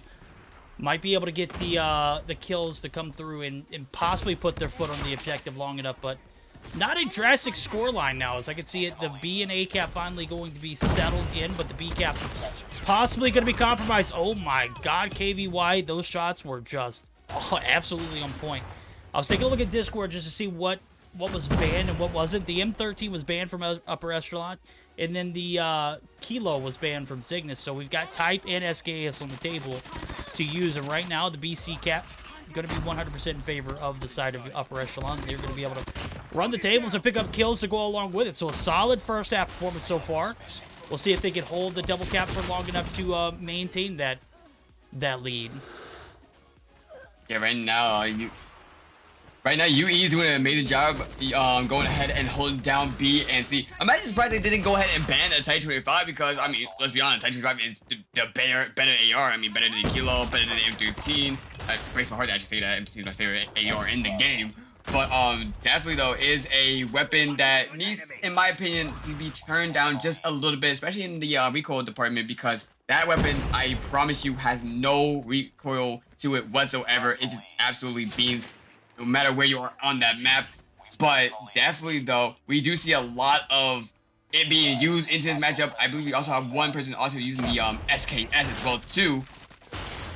Might be able to get the kills to come through and possibly put their foot on the objective long enough, but not a drastic scoreline now. As I can see it, the B and A cap finally going to be settled in, but the B cap possibly going to be compromised. Oh my god, KVY, those shots were just absolutely on point. I was taking a look at Discord just to see what was banned and what wasn't. The M13 was banned from upper echelon, and then the Kilo was banned from Cygnus. So we've got Type and SKS on the table to use, and right now the BC cap going to be 100% in favor of the side of the upper echelon. They're going to be able to run the tables and pick up kills to go along with it. So a solid first half performance so far. We'll see if they can hold the double cap for long enough to maintain that lead. Yeah, right now UE is doing an amazing job going ahead and holding down B and C. I'm actually surprised they didn't go ahead and ban the Type 25 because, I mean, let's be honest, Type 25 is the better AR. I mean, better than the Kilo, better than the M13. I breaks my heart to actually say that M13 is my favorite AR in the game. But definitely, though, is a weapon that needs, in my opinion, to be turned down just a little bit, especially in the recoil department, because that weapon, I promise you, has no recoil to it whatsoever. It just absolutely beams no matter where you are on that map. But definitely, though, we do see a lot of it being used into this matchup. I believe we also have one person also using the SKS as well, too.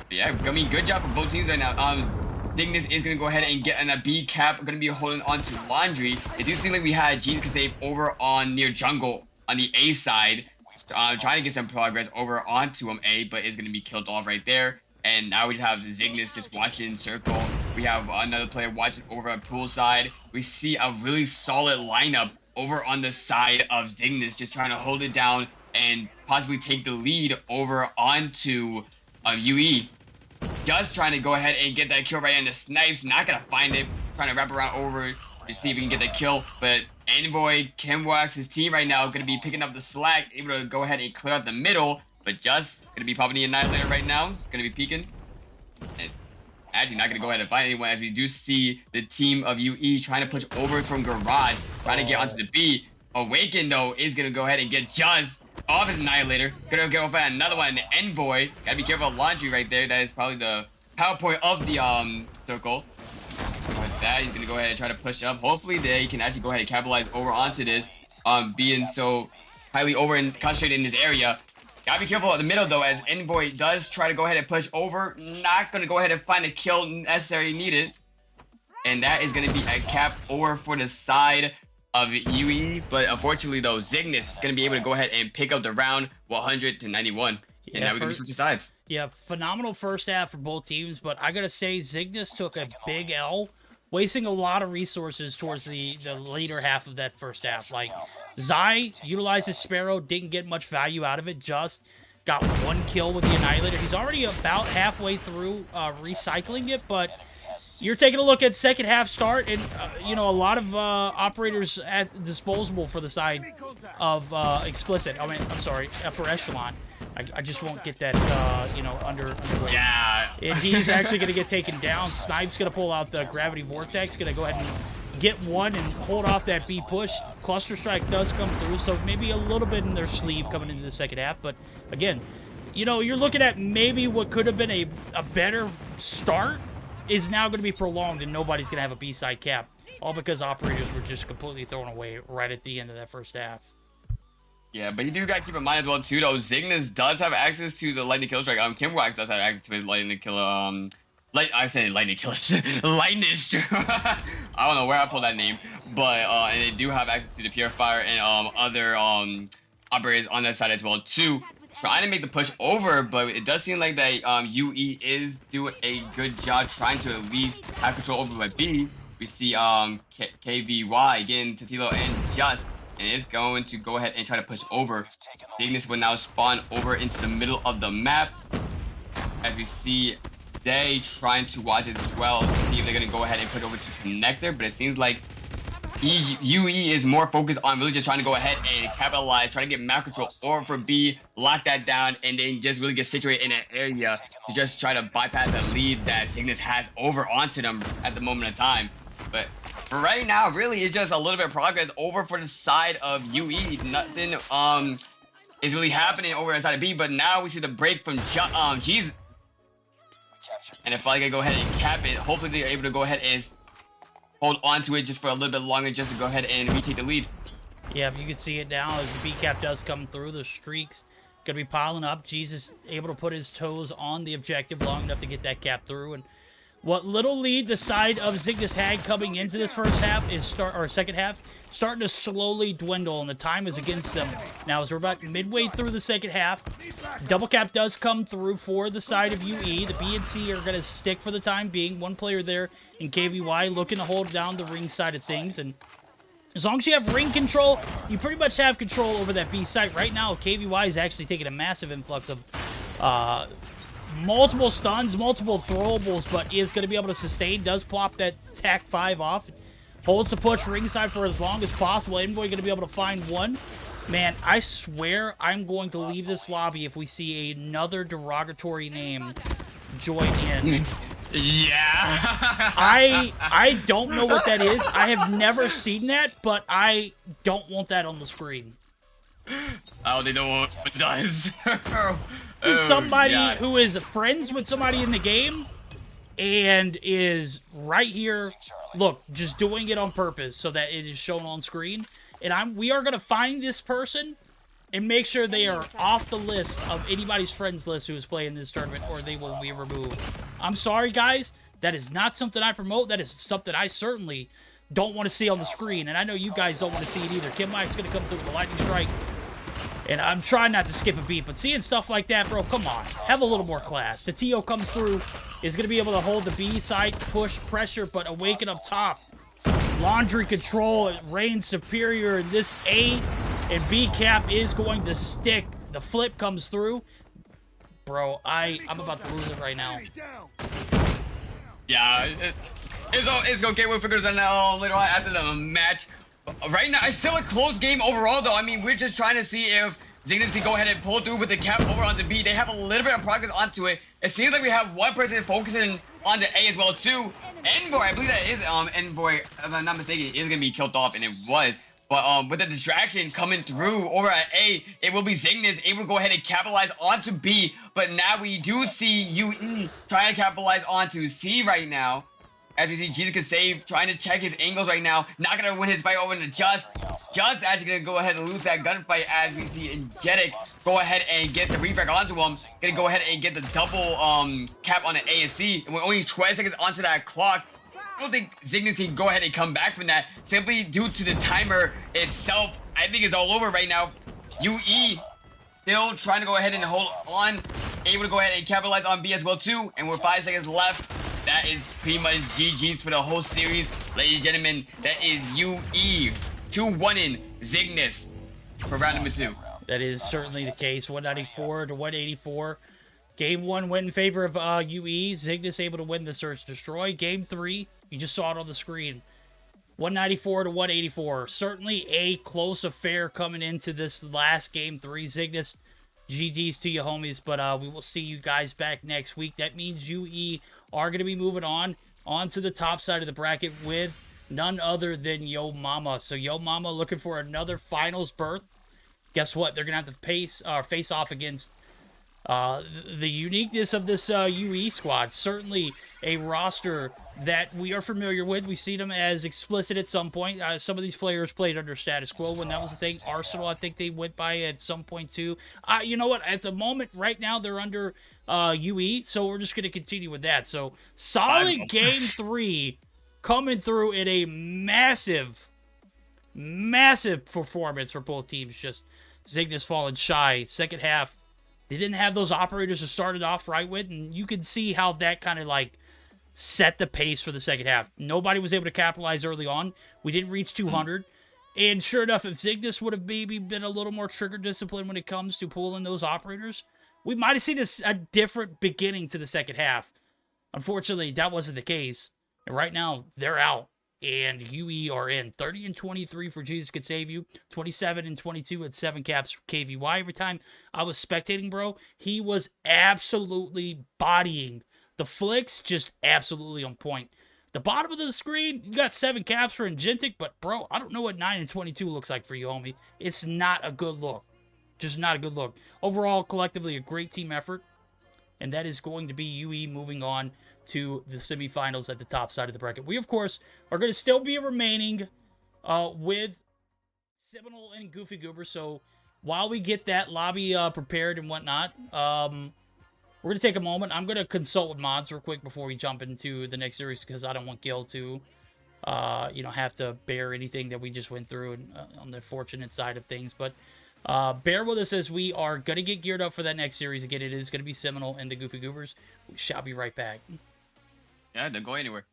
But yeah, I mean, good job for both teams right now. Cygnus is going to go ahead and get on a B cap. Going to be holding on to Laundry. It do seem like we had Jesus Could Save over on near Jungle on the A side. Trying to get some progress over onto A, but is going to be killed off right there. And now we have Cygnus just watching Circle. We have another player watching over at Poolside. We see a really solid lineup over on the side of Cygnus, just trying to hold it down and possibly take the lead over onto UE. Just trying to go ahead and get that kill right in the snipes. Not going to find it. Trying to wrap around over to see if we can get the kill. But Envoy, Kimwax, his team right now going to be picking up the slack. Able to go ahead and clear out the middle. But just going to be popping the Annihilator right now. It's going to be peeking. And actually not going to go ahead and find anyone, as we do see the team of UE trying to push over from Garage. Trying to get onto the B. Awaken, though, is going to go ahead and get just off his Annihilator. Going to go off at another one. The Envoy. Got to be careful of Laundry right there. That is probably the power point of the circle. With that, he's going to go ahead and try to push up. Hopefully, they can actually go ahead and capitalize over onto this. Being so highly over and concentrated in this area. Gotta be careful at the middle, though, as Envoy does try to go ahead and push over. Not gonna go ahead and find the kill necessary needed. and that is going to be a cap over for the side of UE. But unfortunately, though, Cygnus is going to be able to go ahead and pick up the round 100-91. And now we're going to be switching sides. Yeah, phenomenal first half for both teams, but I got to say, Cygnus took a big L, wasting a lot of resources towards the later half of that first half. Like, Zai utilized his Sparrow, didn't get much value out of it, just got 1 kill with the Annihilator. He's already about halfway through recycling it, but you're taking a look at second half start, and, you know, a lot of operators at disposable for the side of Explicit. I mean, I'm sorry, Upper Echelon. I just won't get that, you know, underway. Yeah. And he's actually going to get taken down. Snipe's going to pull out the Gravity Vortex, going to go ahead and get one and hold off that B push. Cluster Strike does come through, so maybe a little bit in their sleeve coming into the second half. But, again, you know, you're looking at maybe what could have been a better start is now going to be prolonged, and nobody's going to have a B-side cap. All because operators were just completely thrown away right at the end of that first half. Yeah, but you do gotta keep in mind as well too, though. Cygnus does have access to the lightning kill strike. Kimberwax does have access to his lightning killer. I said lightning killer. Lightning. I don't know where I pulled that name, but and they do have access to the purifier and other operators on that side as well too. Trying to make the push over, but it does seem like that UE is doing a good job trying to at least have control over my B. We see KVY getting Tatilo and Just. And is going to go ahead and try to push over. Cygnus will now spawn over into the middle of the map. As we see they trying to watch as well to see if they're going to go ahead and put over to connector. But it seems like UE is more focused on really just trying to go ahead and capitalize, try to get map control over for B, lock that down, and then just really get situated in an area to just try to bypass that lead that Cygnus has over onto them at the moment of time. But for right now, really, it's just a little bit of progress over for the side of UE. Nothing is really happening over inside of B, but now we see the break from Jesus. And if I can go ahead and cap it, hopefully they're able to go ahead and hold on to it just for a little bit longer just to go ahead and retake the lead. Yeah, you can see it now as the B cap does come through. The streaks going to be piling up. Jesus able to put his toes on the objective long enough to get that cap through. And what little lead the side of Cygnus had coming into this first half is second half starting to slowly dwindle, and the time is against them. Now, as we're about midway through the second half, double cap does come through for the side of UE. The B and C are going to stick for the time being. One player there in KVY looking to hold down the ring side of things, and as long as you have ring control, you pretty much have control over that B site. Right now, KVY is actually taking a massive influx of multiple stuns, multiple throwables, but is going to be able to sustain. Does plop that TAC 5 off. Holds the push ringside for as long as possible. Envoy going to be able to find one. Man, I swear I'm going to leave this lobby if we see another derogatory name join in. Yeah. I don't know what that is. I have never seen that, but I don't want that on the screen. Oh, they don't want what it does. To somebody who is friends with somebody in the game and is right here, look, just doing it on purpose so that it is shown on screen. And we are going to find this person and make sure they are off the list of anybody's friends list who is playing this tournament, or they will be removed. I'm sorry, guys. That is not something I promote. That is something I certainly don't want to see on the screen. And I know you guys don't want to see it either. Kim Mike's going to come through with a lightning strike. And I'm trying not to skip a beat, but seeing stuff like that, bro, come on. Have a little more class. Tatio comes through, is going to be able to hold the B side, push pressure, but Awaken up top. Laundry control, it reigns superior. This A and B cap is going to stick. The flip comes through. Bro, I'm about to lose it right now. Yeah, it's okay. We'll figure that out later on after the match. Right now, it's still a close game overall, though. I mean, we're just trying to see if Cygnus can go ahead and pull through with the cap over onto B. They have a little bit of progress onto it. It seems like we have one person focusing on the A as well, too. Envoy, I believe that is Envoy, if I'm not mistaken, is going to be killed off, and it was. But with the distraction coming through over at A, it will be Cygnus able to go ahead and capitalize onto B. But now we do see UE trying to capitalize onto C right now. As we see, Jesus can save, trying to check his angles right now. Not going to win his fight over to Just. Just actually going to go ahead and lose that gunfight as we see Energetic go ahead and get the refrag onto him. Going to go ahead and get the double cap on the A and C. And we're only 12 seconds onto that clock. I don't think Cygnus can go ahead and come back from that simply due to the timer itself. I think it's all over right now. UE still trying to go ahead and hold on, able to go ahead and capitalize on B as well too. And with 5 seconds left, that is pretty much GG's for the whole series, ladies and gentlemen. That is UE 2-1-ing Cygnus for round number 2. That is certainly the case. 194 to 184. Game 1 went in favor of UE. Cygnus able to win the Search Destroy. Game 3, you just saw it on the screen. 194 to 184. Certainly a close affair coming into this last Game 3. Cygnus, GG's to you, homies. But we will see you guys back next week. That means UE are going to be moving on to the top side of the bracket with none other than Yo Mama. So Yo Mama looking for another finals berth. Guess what? They're going to have to face off against the uniqueness of this UE squad. Certainly a roster that we are familiar with. We see them as explicit at some point. Some of these players played under status quo when that was the thing. Arsenal, I think they went by at some point too. You know what? At the moment, right now, they're under UE, so we're just going to continue with that. So solid Game 3 coming through in a massive performance for both teams. Just Cygnus falling shy. Second half, they didn't have those operators to start it off right with, and you can see how that kind of like set the pace for the second half. Nobody was able to capitalize early on. We didn't reach 200. And sure enough, if Cygnus would have maybe been a little more trigger disciplined when it comes to pulling those operators, we might have seen a different beginning to the second half. Unfortunately, that wasn't the case. And right now, they're out. And UE are in. 30 and 23 for Jesus Could Save You. 27 and 22 at 7 caps for KVY. Every time I was spectating, bro, he was absolutely bodying. The flicks, just absolutely on point. The bottom of the screen, you got 7 caps for Ingentic, but bro, I don't know what 9 and 22 looks like for you, homie. It's not a good look. Just not a good look. Overall, collectively, a great team effort. And that is going to be UE moving on to the semifinals at the top side of the bracket. We, of course, are going to still be remaining with Seminole and Goofy Goober. So while we get that lobby prepared and whatnot, we're going to take a moment. I'm going to consult with mods real quick before we jump into the next series because I don't want Gil to, have to bear anything that we just went through on the fortunate side of things. But bear with us as we are going to get geared up for that next series. Again, it is going to be Seminole and the Goofy Goobers. We shall be right back. Yeah, don't go anywhere.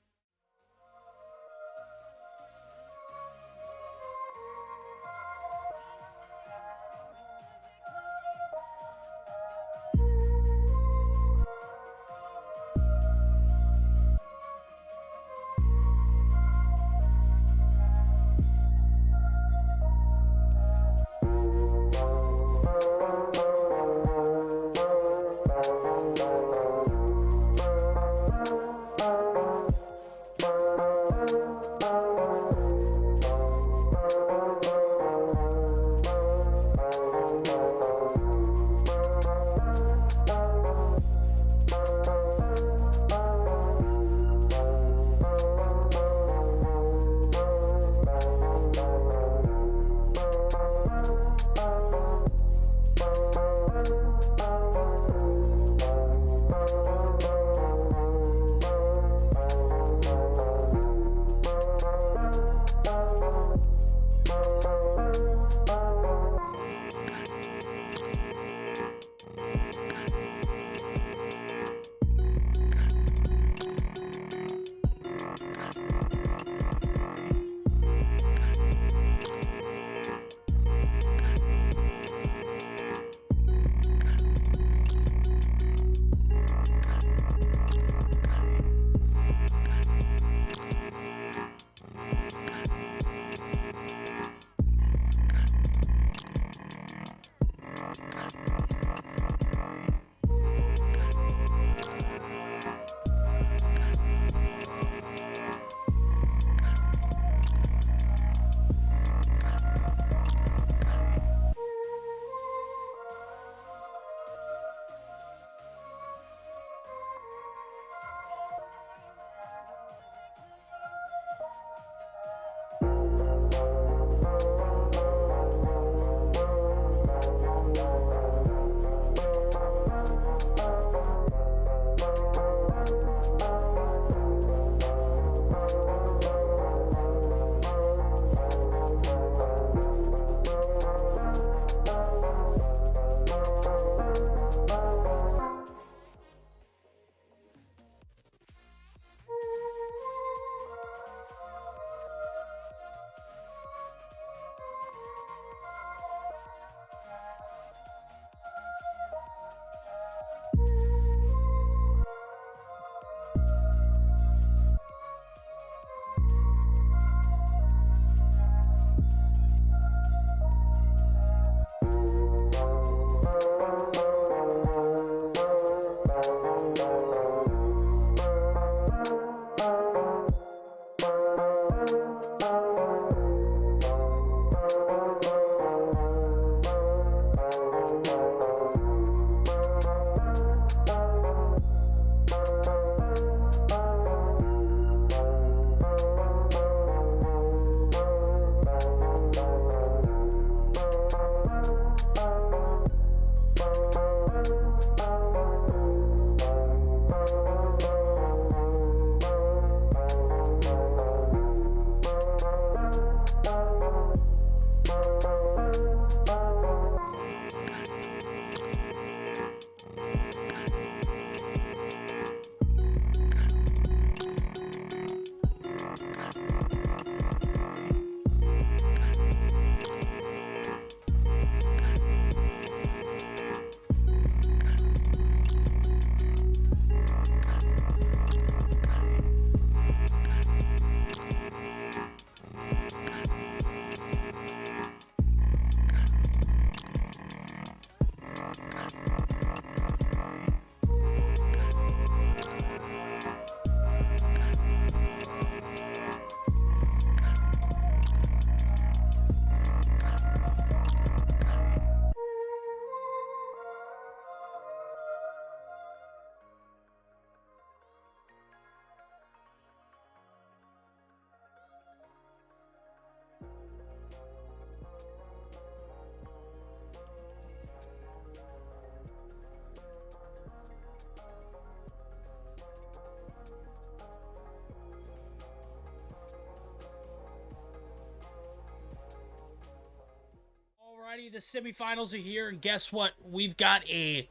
everybody. The semifinals are here, and guess what? We've got a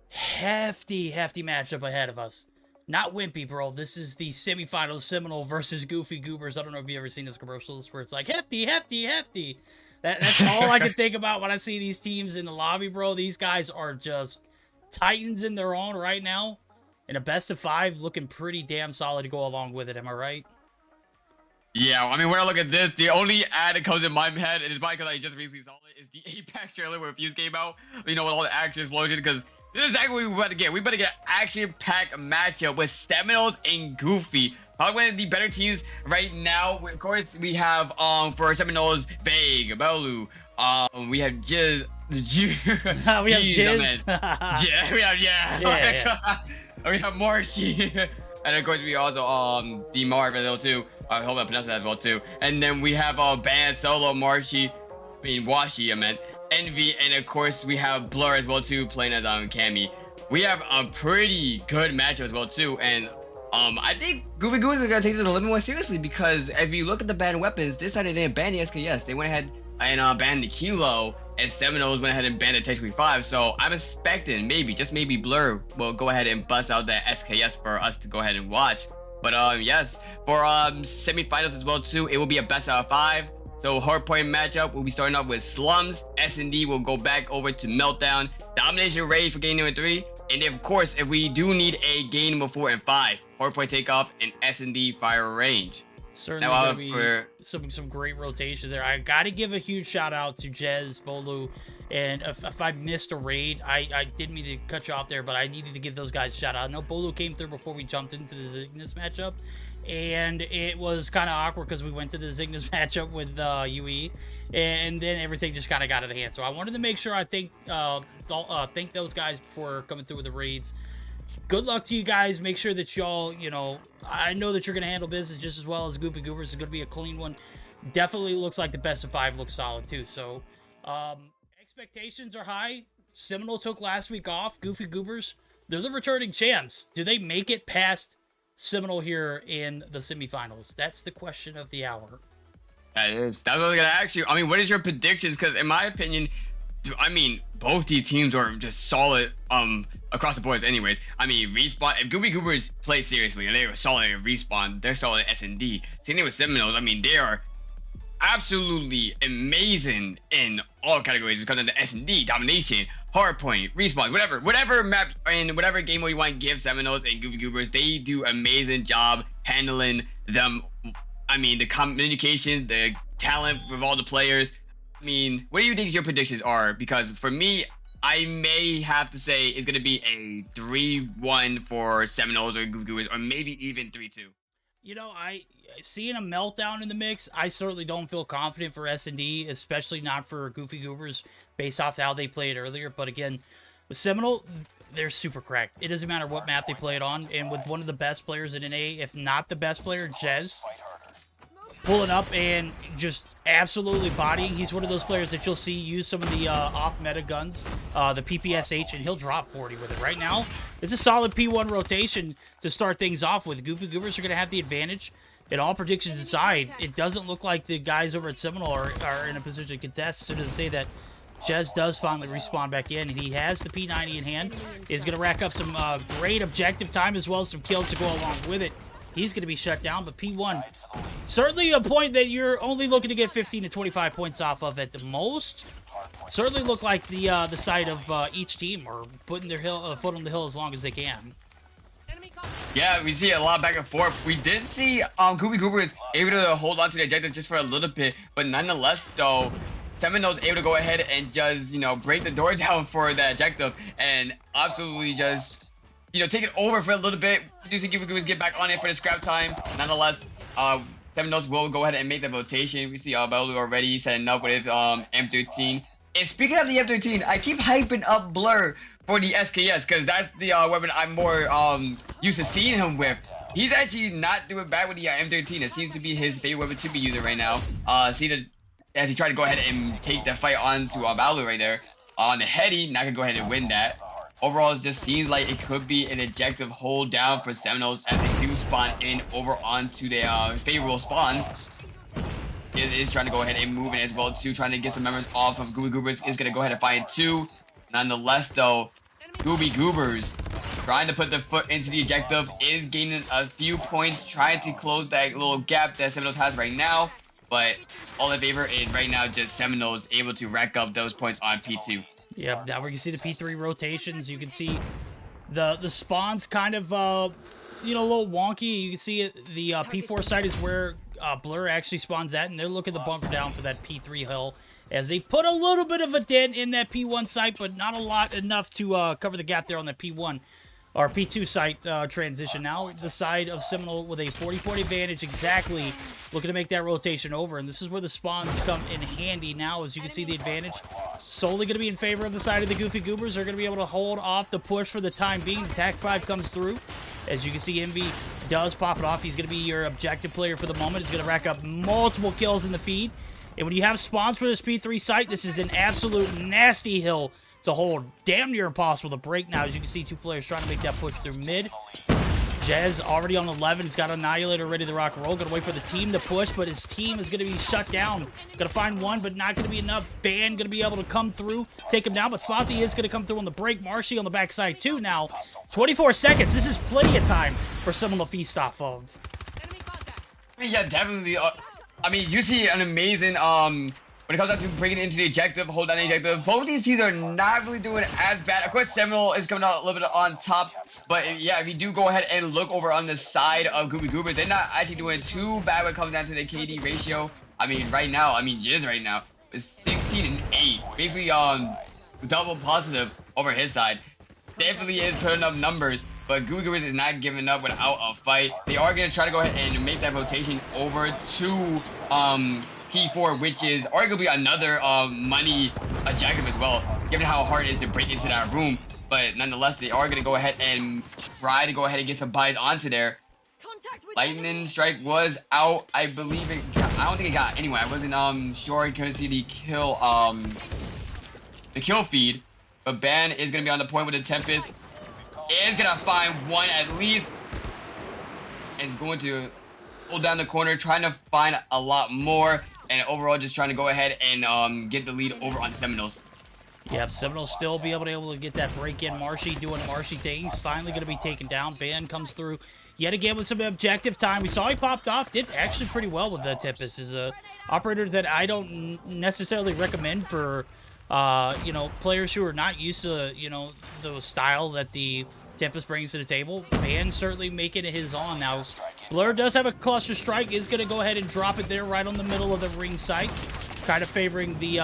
hefty matchup ahead of us. Not wimpy, bro. This is the semifinals, Seminole versus Goofy Goobers. I don't know if you've ever seen those commercials where it's like, hefty. That's all I can think about when I see these teams in the lobby, bro. These guys are just titans in their own right now. And a best of 5 looking pretty damn solid to go along with it. Am I right? Yeah, I mean, when I look at this, the only ad that comes in my head, and it's probably because I just recently saw it, is the Apex trailer where Fuse came out, you know, with all the action explosion, because this is exactly what we're about to get. We're about to get an action-packed matchup with Seminoles and Goofy. Probably one of the better teams right now. Of course, we have, for Seminoles, Vague, Belu, we have Jizz, we have Jizz. We have Marshy. And of course, we also, the Marv as well, too. I hope I pronounced that as well, too. And then we have, Band, Solo, Washi, I meant. Envy, and of course, we have Blur as well, too, playing as, Cammy. We have a pretty good matchup as well, too. And, I think Goofy Goobers are gonna take this a little bit more seriously, because if you look at the banned weapons, this time they didn't ban the SKS. They went ahead and, banned the Kilo, and Seminoles went ahead and banned the Tech 5. So I'm expecting, just maybe Blur will go ahead and bust out that SKS for us to go ahead and watch. But, yes, for, semifinals as well, too, it will be a best out of 5. So Hardpoint matchup, we'll be starting off with Slums. S&D will go back over to Meltdown. Domination Rage for game number 3. And of course, if we do need a game number 4 and 5, Hardpoint Takeoff and S&D Fire Range. Certainly going to be some great rotation there. I got to give a huge shout out to Jez, Bolu, and if I missed a raid, I didn't mean to cut you off there, but I needed to give those guys a shout out. I know Bolu came through before we jumped into the Cygnus matchup, and it was kind of awkward because we went to the Cygnus matchup with UE, and then everything just kind of got out of hand. So I wanted to make sure I thank those guys before coming through with the raids. Good luck to you guys. Make sure that y'all, I know that you're going to handle business just as well as Goofy Goobers. It's going to be a clean one. Definitely looks like the best of 5 looks solid too. So expectations are high. Seminole took last week off. Goofy Goobers, they're the returning champs. Do they make it past Seminole here in the semifinals? That's the question of the hour. That is. That's what I was going to ask you. I mean, what is your predictions? Because in my opinion, both these teams are just solid across the boards anyways. I mean, Respawn, if Goofy Goobers play seriously and they were solid at Respawn, they're solid at S&D. Same thing with Seminoles. I mean, they are absolutely amazing in all categories. Because of the S&D, Domination, Hardpoint, Respawn, whatever map and whatever game you want to give Seminoles and Goofy Goobers, they do amazing job handling them. I mean, the communication, the talent with all the players. I mean, what do you think your predictions are? Because for me, I may have to say it's going to be a 3-1 for Seminoles or Goofy Goobers, or maybe even 3-2. Seeing a Meltdown in the mix, I certainly don't feel confident for S&D, especially not for Goofy Goobers, based off how they played earlier. But again, with Seminole, they're super cracked. It doesn't matter what map they play it on. And with one of the best players in NA, if not the best player, Jez, pulling up and just absolutely bodying. He's one of those players that you'll see use some of the off-meta guns, the PPSH, and he'll drop 40 with it. Right now, it's a solid P1 rotation to start things off with. Goofy Goobers are going to have the advantage. And all predictions aside, it doesn't look like the guys over at Seminole are in a position to contest. So to say that Jez does finally respawn back in, and he has the P90 in hand, is going to rack up some great objective time as well as some kills to go along with it. He's going to be shut down, but P1, certainly a point that you're only looking to get 15 to 25 points off of at the most. Certainly look like the side of each team are putting their foot on the hill as long as they can. Yeah, we see a lot back and forth. We did see Goofy Goobers able to hold on to the objective just for a little bit, but nonetheless, though, Seminoles able to go ahead and just, break the door down for the objective and absolutely just, take it over for a little bit. We do see Goofy Goobers get back on it for the scrap time. Nonetheless, Seminoles will go ahead and make the rotation. We see Belu already setting up with M13. And speaking of the M13, I keep hyping up Blur for the SKS because that's the weapon I'm more used to seeing him with. He's actually not doing bad with the M13. It seems to be his favorite weapon to be using right now. As he tried to go ahead and take the fight onto Belu right there. On the heady, not gonna go ahead and win that. Overall, it just seems like it could be an objective hold down for Seminoles as they do spawn in over onto their favorable spawns. is trying to go ahead and move in as well too, trying to get some members off of Goobers. Is gonna go ahead and find 2. Nonetheless, though, Goobers trying to put their foot into the objective, is gaining a few points, trying to close that little gap that Seminoles has right now. But all in favor is right now just Seminoles able to rack up those points on P2. Yep, now we can see the P3 rotations. You can see the spawns kind of, you know, a little wonky. You can see it, the P4 site is where Blur actually spawns at, and they're looking to bunker down for that P3 hill as they put a little bit of a dent in that P1 site, but not a lot enough to cover the gap there on that P1 or P2 site transition. Now the side of Seminole with a 40-point advantage, exactly looking to make that rotation over, and this is where the spawns come in handy now. As you can see, the advantage solely going to be in favor of the side of the Goofy Goobers. They're going to be able to hold off the push for the time being. Attack 5 comes through. As you can see, Envy does pop it off. He's going to be your objective player for the moment. He's going to rack up multiple kills in the feed. And when you have spawns for this P3 site, this is an absolute nasty hill to hold. Damn near impossible to break now. As you can see, 2 players trying to make that push through mid. Jez already on 11. He's got Annihilator ready to rock and roll. Going to wait for the team to push, but his team is going to be shut down. Going to find one, but not going to be enough. Ban going to be able to come through, take him down, but Slothy is going to come through on the break. Marshy on the backside too now. 24 seconds. This is plenty of time for someone to feast off of. Yeah, definitely. I mean, you see an amazing, when it comes down to breaking into the objective, hold down the objective, both these teams are not really doing as bad. Of course, Seminole is coming out a little bit on top, but yeah, if you do go ahead and look over on the side of Goobers, they're not actually doing too bad when it comes down to the KD ratio. I mean, right now, Jizz right now is 16 and 8, basically, double positive over his side. Definitely is putting up numbers, but Goobers is not giving up without a fight. They are going to try to go ahead and make that rotation over to P4, which is arguably another money objective as well, given how hard it is to break into that room. But nonetheless, they are going to go ahead and try to go ahead and get some buys onto there. Lightning Strike was out, I believe it got, I don't think it got anyway. I wasn't sure. I couldn't see the kill feed. But Ban is going to be on the point with the Tempest. Is going to find one at least. And is going to hold down the corner, trying to find a lot more. And overall, just trying to go ahead and get the lead over on Seminoles. Yep, Seminoles still be able to get that break in. Marshy doing Marshy things. Finally going to be taken down. Ban comes through yet again with some objective time. We saw he popped off. Did actually pretty well with the Tempest. Is a operator that I don't necessarily recommend for you know, players who are not used to, you know, the style that the Tempest brings to the table. Ban certainly making it his own. Now, Blur does have a cluster strike, is going to go ahead and drop it there right on the middle of the ring site, kind of favoring the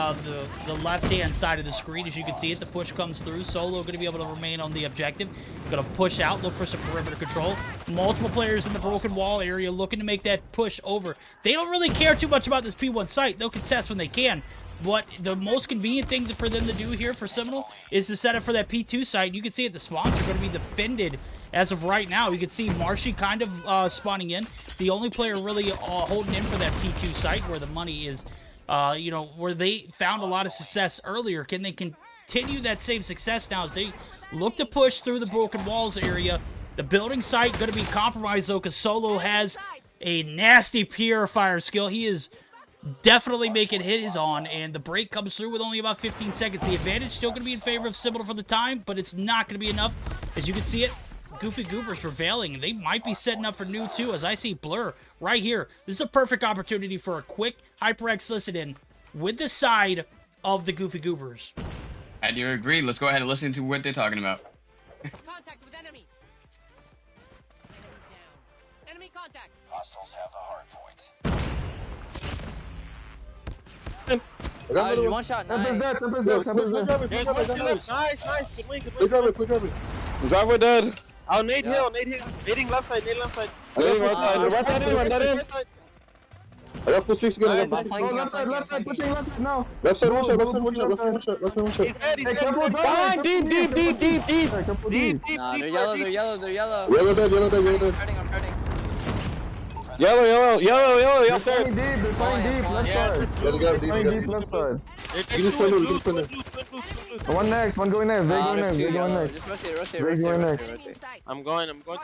left-hand side of the screen. As you can see it, the push comes through. Solo going to be able to remain on the objective. Going to push out, look for some perimeter control. Multiple players in the broken wall area looking to make that push over. They don't really care too much about this P1 site. They'll contest when they can. What the most convenient thing for them to do here for Seminole is to set up for that P2 site. You can see it, the spawns are going to be defended as of right now. You can see Marshy kind of spawning in. The only player really holding in for that P2 site where the money is, you know, where they found a lot of success earlier. Can they continue that same success now as they look to push through the broken walls area? The building site going to be compromised though, because Solo has a nasty purifier skill. He is definitely making his on, and the break comes through with only about 15 seconds. The advantage still going to be in favor of Seminole for the time, but it's not going to be enough. As you can see it, Goofy Goobers prevailing, and they might be setting up for new too, as I see Blur right here. This is a perfect opportunity for a quick HyperX listen-in with the side of the Goofy Goobers. I do agree. Let's go ahead and listen to what they're talking about. Contact with enemy. Enemy down. Enemy contact. Hostiles have the hard point. I got another You one. one shot. Tempest Nice. dead, Tempest dead, Tempest dead. Nice, nice. Good win, good Quick win. grab it, quick grab it. Driver dead. Oh, nade hill, nading left side, nade left side. Nading right side. Right side in, right side in. I got full streaks again. I got full Flanking, streaks. left side, Pushing left side now. Left side, one shot, left side, one shot, left side, one shot, left side, one shot. He's dead, he's Hey, dead. careful, Behind, deep. Deep, Careful, deep, Nah, deep, they're yellow, deep. they're yellow, they're yellow. Yellow dead, yellow dead, yellow dead. I'm hurting. Yellow. They're Upstairs. playing deep, they're playing deep, left Yeah, side. the Gotta two, go the deep, two, deep, left side. They're You just put it, you just put it. blue. One next, one going next, they Nah, going there's next, two they going yellow. next. Just rush it. Raise your next. I'm going through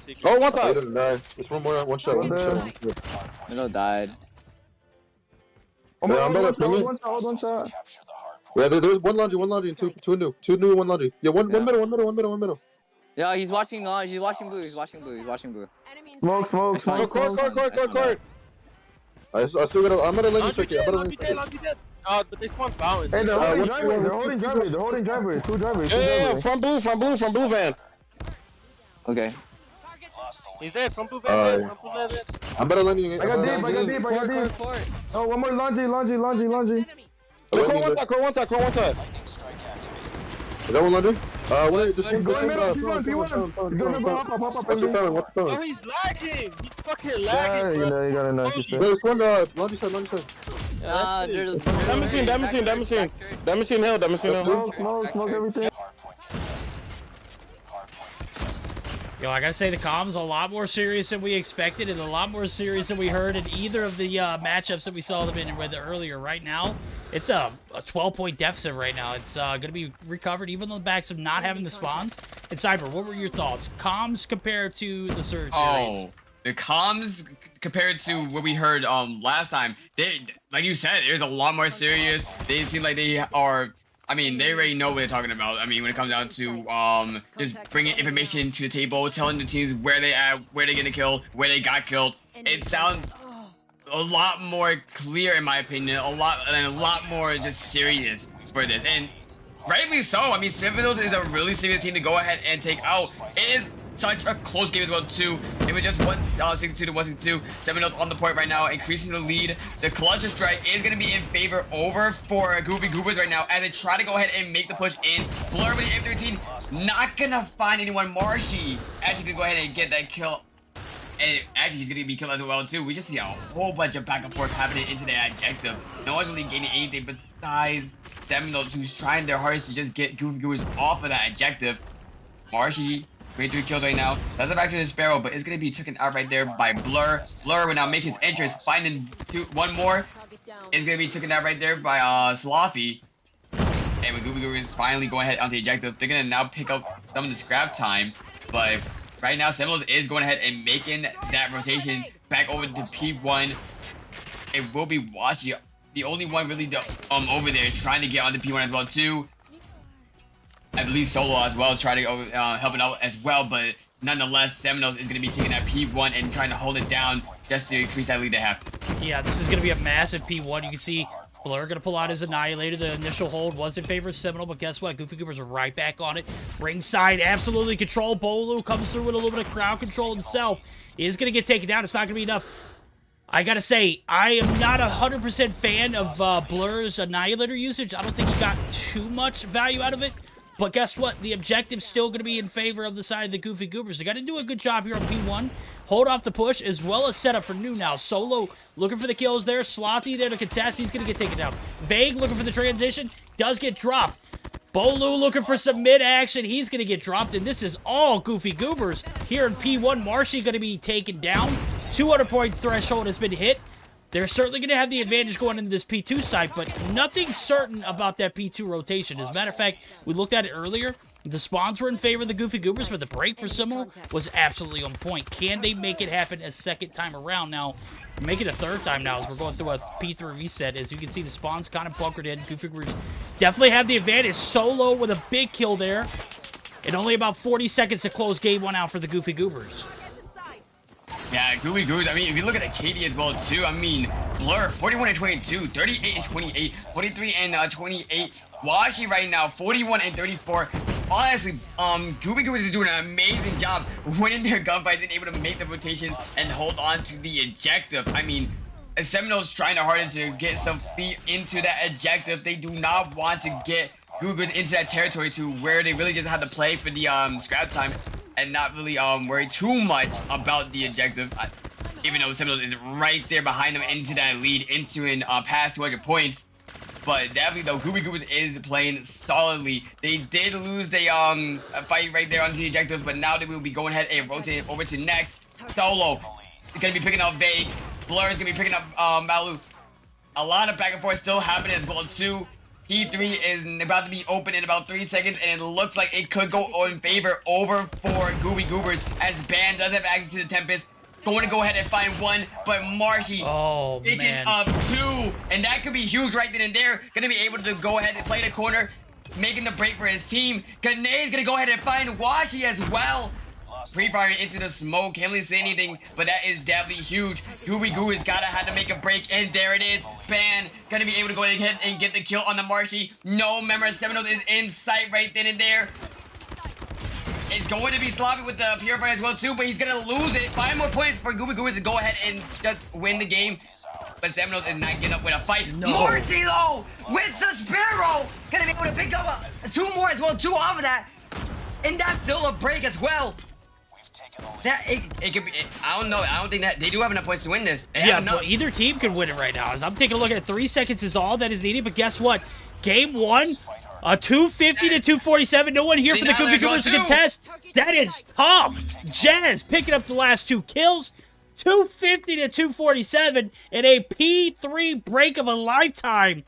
sequence, Oh, one I side. didn't die. Just one more, one shot, one shot. Milo died. Yeah, umbrella, ping it. Hold one shot. Yeah, there's one laundry, and two new, one laundry. Yeah, one middle. Yeah, he's watching blue. He's watching blue. Enemy in Smoke. Court. I still gotta. I'm gonna let you check it. Laundry dead. But they spawned fountain. Hey, they're holding driveway. Two driveways. Yeah, from blue van. Okay. targets. He's dead. From blue van. I'm better letting you. I got deep. Oh, one more laundry. Enemy. Core one side. Is that one laundry? Wait, this He's going middle. P1. He's going middle. Pop. What's your phone? Oh, he's lagging. He's fucking Yeah, lagging, bro. you got a nice shit. There's one laundry side. That machine hill. Smoke everything. Yo, I gotta say the comms a lot more serious than we expected and a lot more serious than we heard in either of the matchups that we saw them in with earlier. Right now, it's a 12-point deficit right now. It's gonna be recovered even on the backs of not having the spawns. And Cyber, what were your thoughts? Comms compared to the Surge series? The comms compared to what we heard last time, they, like you said, it was a lot more serious. They seem like they are. I mean, they already know what they're talking about. I mean, when it comes down to just bringing information to the table, telling the teams where they at, where they're gonna kill, where they got killed. It sounds a lot more clear, in my opinion, a lot more just serious for this, and rightly so. I mean, Seminoles is a really serious team to go ahead and take out. It is such a close game as well too. It was just 162 to 162. Seminoles on the point right now, increasing the lead. The cluster strike is going to be in favor over for Goobers right now as they try to go ahead and make the push in. Blur with the M13, not gonna find anyone. Marshy actually gonna go ahead and get that kill. And actually, he's gonna be killed as well too. We just see a whole bunch of back and forth happening into that objective. No one's really gaining anything besides Seminoles, who's trying their hardest to just get Goobers off of that objective. Marshy, 23 kills right now. That's back to the Sparrow, but it's gonna be taken out right there by Blur. Blur will now make his entrance, finding one more. It's gonna be taken out right there by Sloppy. And with Goobers finally going ahead onto the objective, they're gonna now pick up some of the scrap time. But right now, Seminoles is going ahead and making that rotation back over to P1. It will be Washi, the only one really over there trying to get onto P1 as well too. I believe Solo as well is trying to go helping out as well, but nonetheless, Seminoles is going to be taking that P1 and trying to hold it down just to increase that lead they have. Yeah, this is going to be a massive P1. You can see Blur going to pull out his Annihilator. The initial hold was in favor of Seminole, but guess what? Goofy Goobers are right back on it. Ringside, absolutely control. Bolu comes through with a little bit of crowd control himself. Is going to get taken down. It's not going to be enough. I gotta say, I am not 100% fan of Blur's Annihilator usage. I don't think he got too much value out of it. But guess what? The objective's still going to be in favor of the side of the Goofy Goobers. They got to do a good job here on P1. Hold off the push, as well as set up for new now. Solo looking for the kills there. Slothy there to contest. He's going to get taken down. Vague looking for the transition. Does get dropped. Bolu looking for some mid-action. He's going to get dropped, and this is all Goofy Goobers. Here in P1, Marshy going to be taken down. 200-point threshold has been hit. They're certainly going to have the advantage going into this P2 site, but nothing certain about that P2 rotation. As a matter of fact, we looked at it earlier. The spawns were in favor of the Goofy Goobers, but the break for Seminole was absolutely on point. Can they make it happen a second time around? Now, make it a third time now as we're going through a P3 reset. As you can see, the spawns kind of bunkered in. Goofy Goobers definitely have the advantage. Solo with a big kill there. And only about 40 seconds to close game one out for the Goofy Goobers. Yeah, Goofy Goobers, I mean, if you look at the KD as well, too, I mean, Blur, 41 and 22, 38 and 28, 43 and 28. Washi right now, 41 and 34. Honestly, Goofy Goobers is doing an amazing job winning their gunfights and able to make the rotations and hold on to the objective. I mean, Seminoles trying their hardest to get some feet into that objective. They do not want to get Goobers into that territory to where they really just have to play for the scrap time and not really worry too much about the objective, even though Seminoles is right there behind them into that lead, into an past 200 points. But definitely though, Goofy Goobers is playing solidly. They did lose the fight right there onto the objectives, but now they will be going ahead and rotating over to next. Solo is gonna be picking up Vague. Blur is gonna be picking up Malu. A lot of back and forth still happening as well too. P3 is about to be open in about 3 seconds, and it looks like it could go in favor over for Goofy Goobers, as Ban does have access to the Tempest. going to go ahead and find one, but Marshy picking up two, and that could be huge right then and there. Gonna be able to go ahead and play the corner, making the break for his team. Kanay's gonna go ahead and find Washi as well. Pre-firing into the smoke, can't really say anything, but that is definitely huge. Goobers gotta have to make a break, and there it is. Ban gonna be able to go ahead and get the kill on the Marshy. No, remember, Seminoles is in sight right then and there. It's going to be sloppy with the Purifier as well too, but he's gonna lose it. 5 more points for Goobers to go ahead and just win the game. But Seminoles is not getting up with a fight. Marshy though, with the Sparrow, gonna be able to pick up 2 more as well, 2 off of that. And that's still a break as well. That it could be. I don't know. I don't think that they do have enough points to win this. Yeah, well, either team could win it right now. As I'm taking a look at it, 3 seconds is all that is needed. But guess what? Game 1, 250 to 247. No one here for the Goobers to contest. That is tough. Jazz picking up the last 2 kills. 250 to 247 in a P3 break of a lifetime.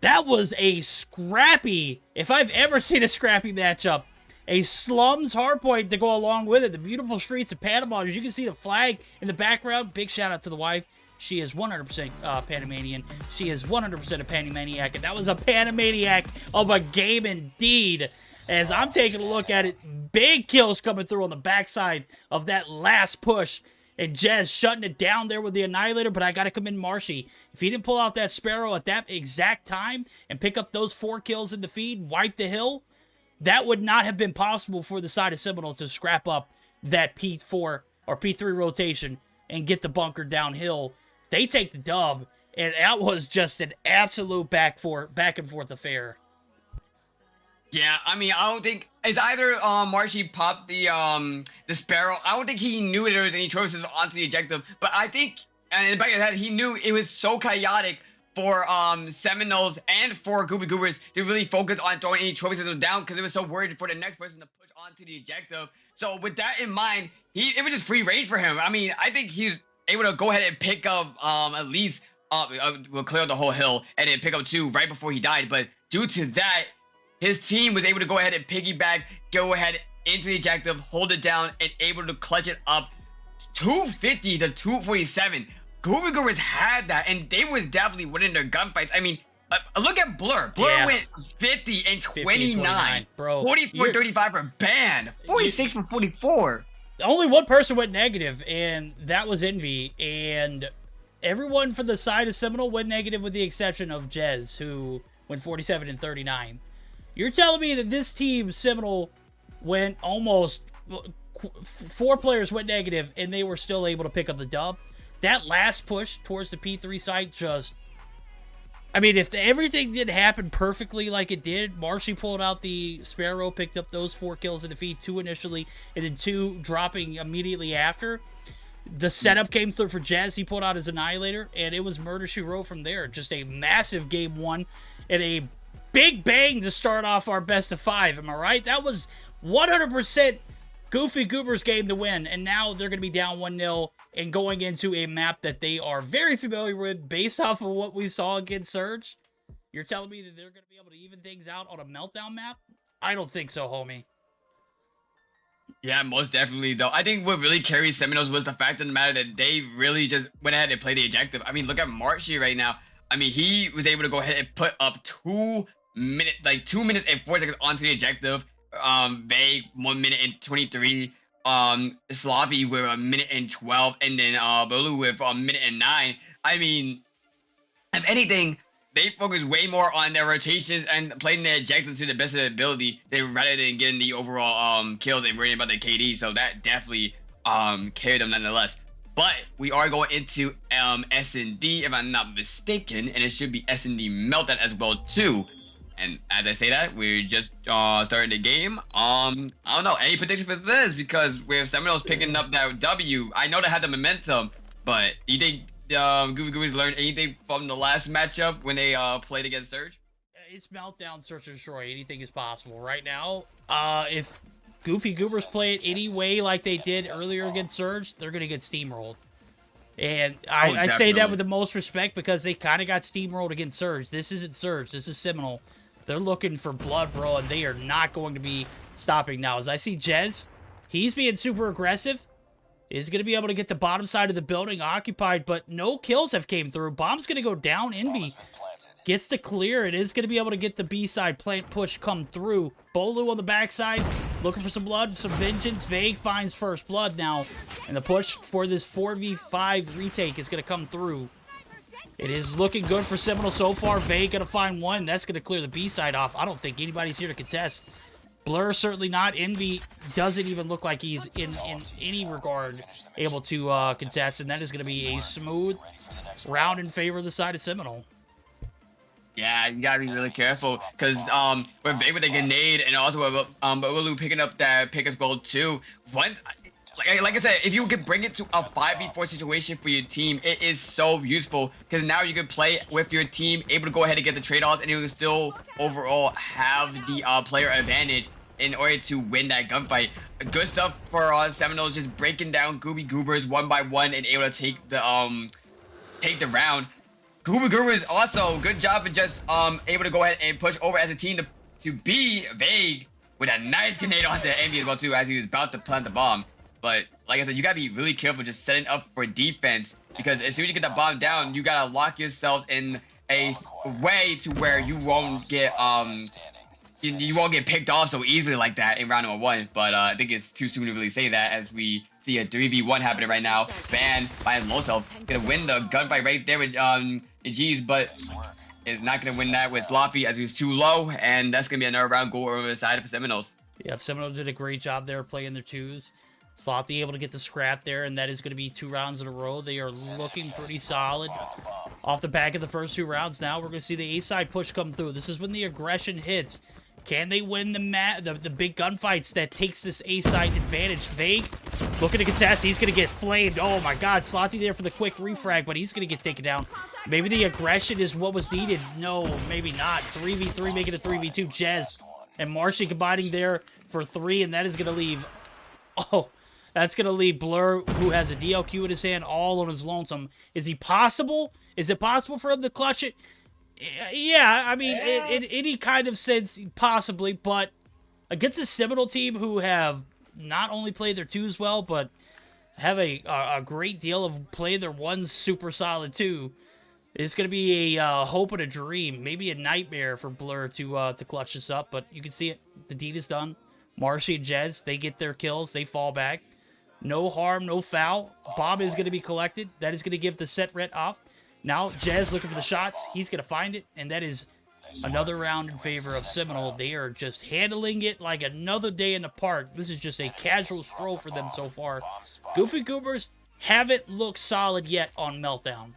That was a scrappy, if I've ever seen a scrappy matchup. A slums hardpoint to go along with it. The beautiful streets of Panama. As you can see the flag in the background. Big shout out to the wife. She is 100% Panamanian. She is 100% a Panamaniac. And that was a Panamaniac of a game indeed. As I'm taking a look at it, big kills coming through on the backside of that last push. And Jez shutting it down there with the Annihilator. But I got to commend Marshy. If he didn't pull out that Sparrow at that exact time and pick up those 4 kills in the feed, wipe the hill, that would not have been possible for the side of Seminole to scrap up that P4 or P3 rotation and get the bunker downhill. They take the dub, and that was just an absolute back and forth affair. Yeah, I mean, I don't think it's either Marshy popped the Sparrow. I don't think he knew there was any choices onto the objective, but I think, and in the back of that, he knew it was so chaotic for Seminoles and for Goobers to really focus on throwing any trophies down because it was so worried for the next person to push onto the objective. So with that in mind, it was just free reign for him. I mean, I think he's able to go ahead and pick up at least we'll clear the whole hill and then pick up 2 right before he died. But due to that, his team was able to go ahead and piggyback, go ahead into the objective, hold it down, and able to clutch it up 250 to 247. Goobers had that, and they was definitely winning their gunfights. I mean, look at Blur. Blur went 50 and 29. Bro. 44-35 for Band. 46 for 44. Only one person went negative, and that was Envy. And everyone for the side of Seminole went negative with the exception of Jez, who went 47 and 39. You're telling me that this team, Seminole, went almost 4 players went negative, and they were still able to pick up the dub? That last push towards the P3 site just... I mean, if everything didn't happen perfectly like it did, Marshy pulled out the Sparrow, picked up those 4 kills in the feed, 2 initially, and then 2 dropping immediately after. The setup came through for Jazz. He pulled out his Annihilator, and it was murder she wrote from there. Just a massive game 1 and a big bang to start off our best of 5. Am I right? That was 100% Goofy Goobers game to win, and now they're going to be down 1-0 and going into a map that they are very familiar with based off of what we saw against Surge. You're telling me that they're going to be able to even things out on a meltdown map? I don't think so, homie. Yeah, most definitely, though. I think what really carried Seminoles was the fact of the matter that they really just went ahead and played the objective. I mean, look at Marshy right now. I mean, he was able to go ahead and put up 2 minutes, like 2 minutes and 4 seconds onto the objective. Vague 1 minute and 23, Slavi with 1 minute and 12, and then Bolu with 1 minute and 9. I mean, if anything, they focus way more on their rotations and playing their objectives to the best of their ability rather than getting the overall kills and worrying about the KD. So that definitely carried them nonetheless. But we are going into S&D if I'm not mistaken, and it should be S&D Meltdown as well too. And as I say that, we're just starting the game. I don't know, any prediction for this? Because with Seminoles picking up that W, I know they had the momentum, but you think Goobers learned anything from the last matchup when they played against Surge? It's Meltdown, Search and Destroy. Anything is possible. Right now, if Goofy Goobers play it any way like they did earlier against Surge, they're going to get steamrolled. And I say that with the most respect because they kind of got steamrolled against Surge. This isn't Surge. This is Seminole. They're looking for blood, bro, and they are not going to be stopping now. As I see Jez, he's being super aggressive. is going to be able to get the bottom side of the building occupied, but no kills have came through. Bomb's going to go down. Envy gets to clear. It is going to be able to get the B side plant push come through. Bolu on the backside, looking for some blood, some vengeance. Vague finds first blood now, and the push for this 4v5 retake is going to come through. It is looking good for Seminole so far. Vague going to find one. That's going to clear the B side off. I don't think anybody's here to contest. Blur certainly not. Envy doesn't even look like he's in any regard able to contest, and that is going to be a smooth round in favor of the side of Seminole. Yeah, you gotta be really careful because with Vague with a grenade and also with Ulu picking up that pick as well too. Once, like I said, if you could bring it to a 5v4 situation for your team, it is so useful because now you can play with your team, able to go ahead and get the trade-offs, and you can still overall have the player advantage in order to win that gunfight. Good stuff for Seminoles, just breaking down Goobers one by one and able to take the round. Goobers also good job for just able to go ahead and push over as a team to be Vague with a nice grenade onto Envy as well too as he was about to plant the bomb. But like I said, you gotta be really careful just setting up for defense because as soon as you get that bomb down, you gotta lock yourselves in a way to where you won't get you won't get picked off so easily like that in round number 1. But I think it's too soon to really say that as we see a 3v1 happening right now. Van by Losel gonna win the gunfight right there with G's, but is not gonna win that with Sloppy as he's too low, and that's gonna be another round goal over the side of Seminoles. Yeah, Seminoles did a great job there playing their twos. Sloppy able to get the scrap there, and that is going to be 2 rounds in a row. They are looking pretty solid. Off the back of the first 2 rounds now, we're going to see the A-side push come through. This is when the aggression hits. Can they win the big gunfights that takes this A-side advantage? Vague looking to contest. He's going to get flamed. Oh my god, Slothy there for the quick refrag, but he's going to get taken down. Maybe the aggression is what was needed. No, maybe not. 3v3 making it 3v2. Jez and Marshy combining there for 3, and that is going to leave... Oh... That's going to leave Blur, who has a DLQ in his hand, all on his lonesome. Is he possible? Is it possible for him to clutch it? Yeah, I mean, in any kind of sense, possibly. But against a Seminole team who have not only played their twos well, but have a great deal of playing their ones super solid too, it's going to be a hope and a dream. Maybe a nightmare for Blur to clutch this up. But you can see it. The deed is done. Marshy and Jez, they get their kills. They fall back. No harm, no foul. Bomb is going to be collected. That is going to give the set ret off. Now, Jez looking for the shots. He's going to find it, and that is another round in favor of Seminole. They are just handling it like another day in the park. This is just a casual stroll for them so far. Goofy Goobers haven't looked solid yet on Meltdown.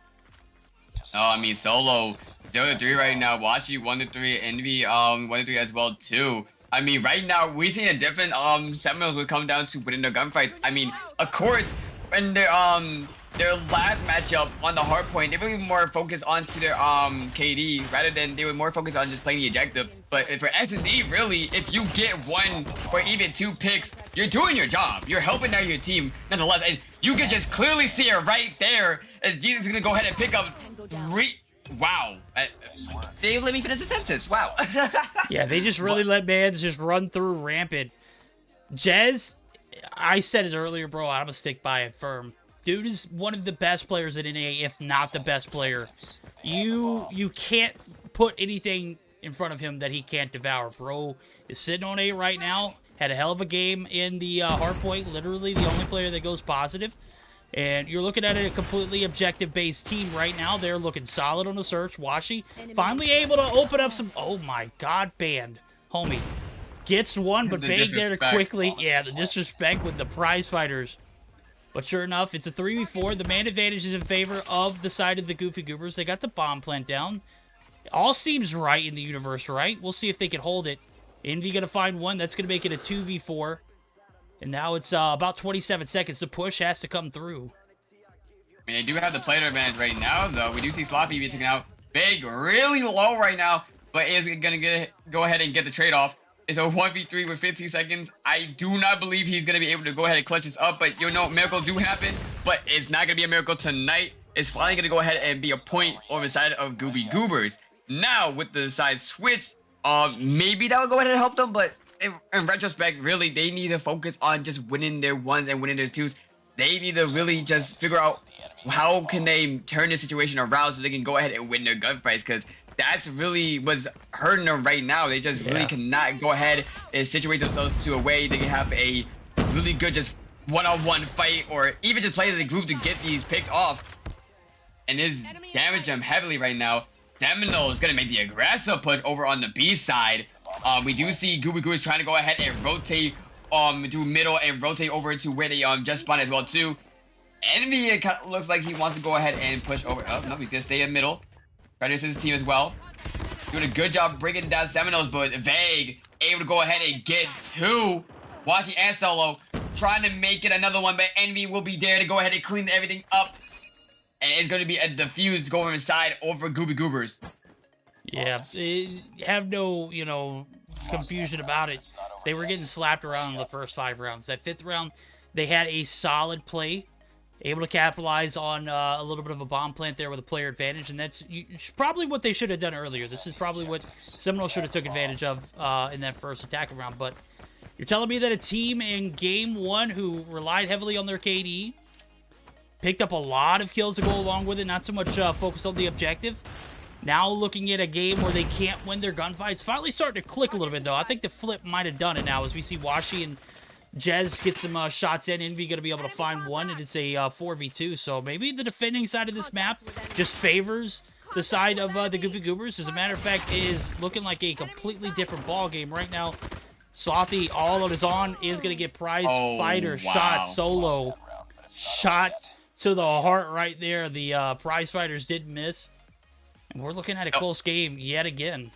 Oh, I mean, Solo 0-3 right now. Washi 1-3. Envy 1-3 as well too. I mean, right now, we're seeing a different Seminoles will come down to winning the gunfights. I mean, of course, in their last matchup on the Hardpoint, they were more focused onto their KD rather than they were more focused on just playing the objective. But for S&D, really, if you get 1 or even 2 picks, you're doing your job. You're helping out your team nonetheless. And you can just clearly see it right there as Jesus is going to go ahead and pick up 3... Wow. They let me finish the sentence. Wow. Yeah, they just really let mans just run through rampant. Jez, I said it earlier, bro. I'm going to stick by it firm. Dude is one of the best players in NA, if not the best player. You can't put anything in front of him that he can't devour. Bro is sitting on A right now. Had a hell of a game in the Hardpoint. Literally the only player that goes positive. And you're looking at a completely objective-based team right now. They're looking solid on the search. Washi finally able to open up some... Oh, my God, banned. Homie. Gets one, but Vague there to quickly... Yeah, the disrespect with the prize fighters. But sure enough, it's a 3v4. The man advantage is in favor of the side of the Goofy Goobers. They got the bomb plant down. All seems right in the universe, right? We'll see if they can hold it. Envy going to find one. That's going to make it a 2v4. And now it's about 27 seconds. The push has to come through. I mean, they do have the player advantage right now, though. We do see Sloppy be taken out. Big, really low right now, but is going to go ahead and get the trade-off. It's a 1v3 with 15 seconds. I do not believe he's going to be able to go ahead and clutch this up, but you know, miracles do happen, but it's not going to be a miracle tonight. It's finally going to go ahead and be a point over the side of Goobers. Now, with the side switch, maybe that will go ahead and help them, but in retrospect, really, they need to focus on just winning their ones and winning their twos. they need to really just figure out how can they turn the situation around so they can go ahead and win their gunfights, because that's really what's hurting them right now. They just really cannot go ahead and situate themselves to a way they can have a really good just one-on-one fight, or even just play as a group to get these picks off. And this damage them heavily right now. Seminole is going to make the aggressive push over on the B side. We do see Goobers trying to go ahead and rotate to middle and rotate over to where they just spawned as well too. Envy, it looks like he wants to go ahead and push over. Oh, no, he's going to stay in middle. Trying to assist his team as well. Doing a good job breaking down Seminoles, but Vague able to go ahead and get two. Washi and Solo trying to make it another one, but Envy will be there to go ahead and clean everything up. And it's going to be a defuse going inside over Goobers. Yeah, have no, confusion about it. They were getting slapped around in the first 5 rounds. That 5th round, they had a solid play, able to capitalize on a little bit of a bomb plant there with a player advantage, and that's probably what they should have done earlier. This is probably what Seminole should have took advantage of in that first attacking round. But you're telling me that a team in Game 1 who relied heavily on their KD, picked up a lot of kills to go along with it, not so much focused on the objective. Now looking at a game where they can't win their gunfights. Finally starting to click a little bit, though. I think the flip might have done it now as we see Washi and Jez get some shots in. Envy going to be able to find one, and it's a 4v2. So maybe the defending side of this map just favors the side of the Goofy Goobers. As a matter of fact, it is looking like a completely different ball game right now. Slothy, all on his own, is going to get prize fighter shot. Solo shot to the heart right there. The prize fighters did miss. And we're looking at a close game yet again.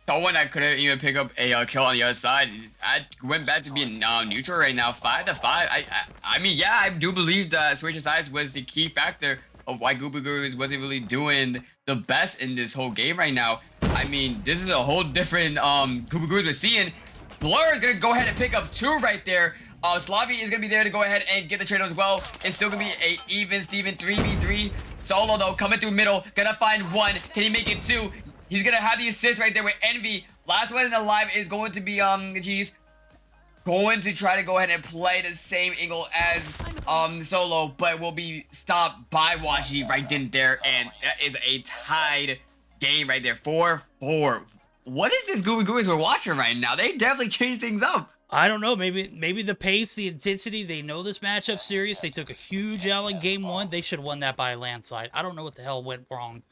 Someone that couldn't even pick up a kill on the other side. I went back to being neutral right now, 5-5. I mean, yeah, I do believe that switch of sides was the key factor of why Goobers wasn't really doing the best in this whole game right now. I mean, this is a whole different Goobers we're seeing. Blur is gonna go ahead and pick up 2 right there. Slavi is gonna be there to go ahead and get the trade as well. It's still gonna be a even Steven 3v3. Solo though coming through middle, gonna find 1. Can he make it 2? He's gonna have the assist right there with Envy. Last one alive is going to be going to try to go ahead and play the same angle as Solo, but will be stopped by Washi right then there, and that is a tied game right there. 4-4. What is this Goobers we're watching right now? They definitely changed things up. I don't know. Maybe the pace, the intensity. They know this matchup serious. They took a huge L in Game 1. They should have won that by a landslide. I don't know what the hell went wrong.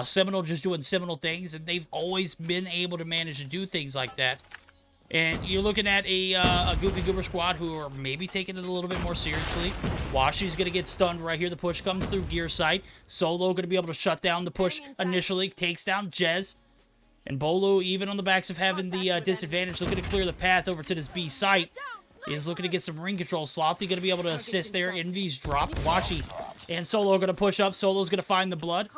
Seminole just doing Seminole things, and they've always been able to manage to do things like that. And you're looking at a Goofy Goober squad who are maybe taking it a little bit more seriously. Washi's going to get stunned right here. The push comes through gear site. Solo going to be able to shut down the push initially. Takes down Jez. And Bolo, even on the backs of having the disadvantage, looking to clear the path over to this B site. Is looking to get some ring control. Slothy going to be able to assist there. Envy's dropped. Washi and Solo going to push up. Solo's going to find the blood.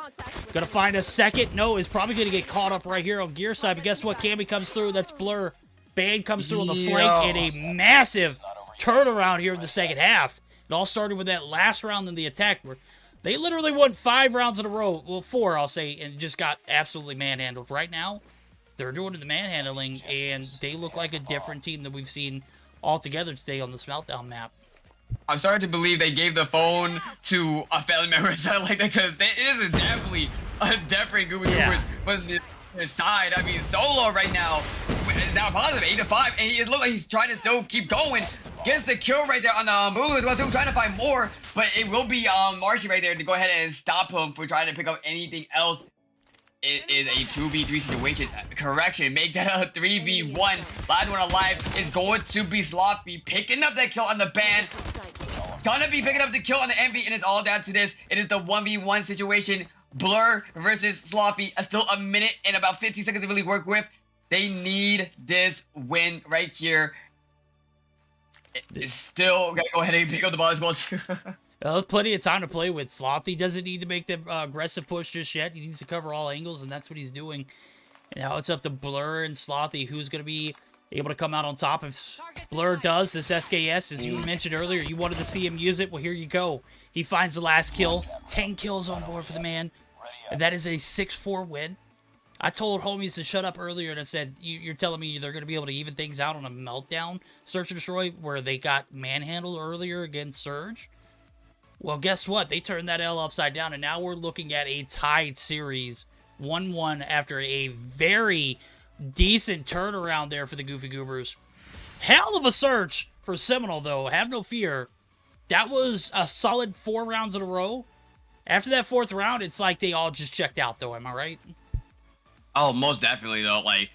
Going to find a second. No, is probably going to get caught up right here on gear side. But guess what? Cammy comes through. That's Blur. Band comes through on the flank. And a massive turnaround here in the second half. It all started with that last round in the attack where they literally won 5 rounds in a row. Well, 4, I'll say, and just got absolutely manhandled. Right now, they're doing the manhandling, and they look like a different team than we've seen altogether today on the Meltdown map. I'm starting to believe they gave the phone to a family member or something like that, because it is definitely a different Goobers. But the side, I mean, Solo right now is now positive 8-5, and he looks like he's trying to still keep going. Gets the kill right there on the Bulu as well too, trying to find more, but it will be Marshy right there to go ahead and stop him for trying to pick up anything else. It is a 2v3 situation. Correction, make that a 3v1. Last one alive is going to be Sloppy, picking up that kill on the band. Gonna be picking up the kill on the Envy, and it's all down to this. It is the 1v1 situation. Blur versus Sloppy. Still a minute and about 50 seconds to really work with. They need this win right here. It's still gotta go ahead and pick up the ball as well too. There's plenty of time to play with. Slothy doesn't need to make the aggressive push just yet. He needs to cover all angles, and that's what he's doing. And now it's up to Blur and Slothy, who's going to be able to come out on top. If Blur does this SKS, as you mentioned earlier, you wanted to see him use it. Well, here you go. He finds the last kill. 10 kills on board for the man. And that is a 6-4 win. I told homies to shut up earlier, and I said, you're telling me they're going to be able to even things out on a meltdown search and destroy where they got manhandled earlier against Surge? Well, guess what? They turned that L upside down, and now we're looking at a tied series, 1-1 after a very decent turnaround there for the Goofy Goobers. Hell of a search for Seminole, though. Have no fear. That was a solid 4 rounds in a row. After that 4th round, it's like they all just checked out, though. Am I right? Oh, most definitely though. Like,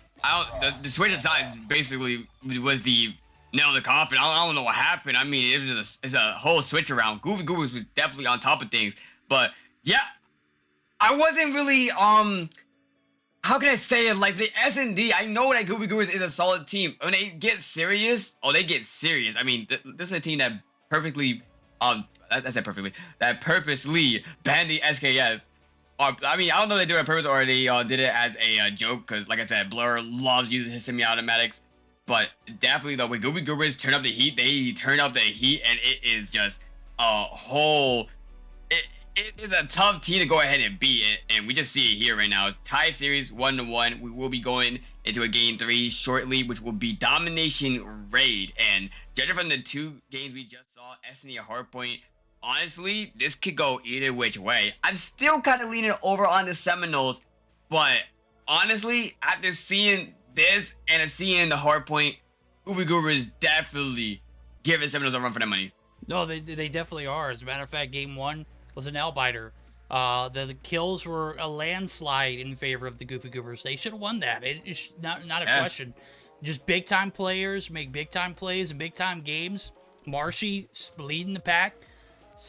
the switch of sides basically was the nail of the coffin. I don't know what happened. I mean, it was it's a whole switch around. Goofy Goobers was definitely on top of things, but yeah, I wasn't really how can I say it? Like the S&D, I know that Goofy Goobers is a solid team. When they get serious, they get serious. I mean, this is a team that perfectly I said perfectly, that purposely banned the SKS. I mean, I don't know if they do it on purpose or they did it as a joke, because, like I said, Blur loves using his semi-automatics. But definitely, though, when Goofy Goobers turn up the heat, they turn up the heat, and it is just a whole... It is a tough team to go ahead and beat, and we just see it here right now. Tie series 1-1. We will be going into a game 3 shortly, which will be Domination Raid. And judging from the 2 games we just saw, S&E and Hardpoint, honestly, this could go either which way. I'm still kind of leaning over on the Seminoles, but honestly, after seeing this and seeing the Hardpoint, Goofy Goobers definitely giving Seminoles a run for their money. No, they definitely are. As a matter of fact, game 1 was an nail-biter. The kills were a landslide in favor of the Goofy Goobers. They should have won that. It's not a question. Just big-time players make big-time plays in big-time games. Marshy leading the pack.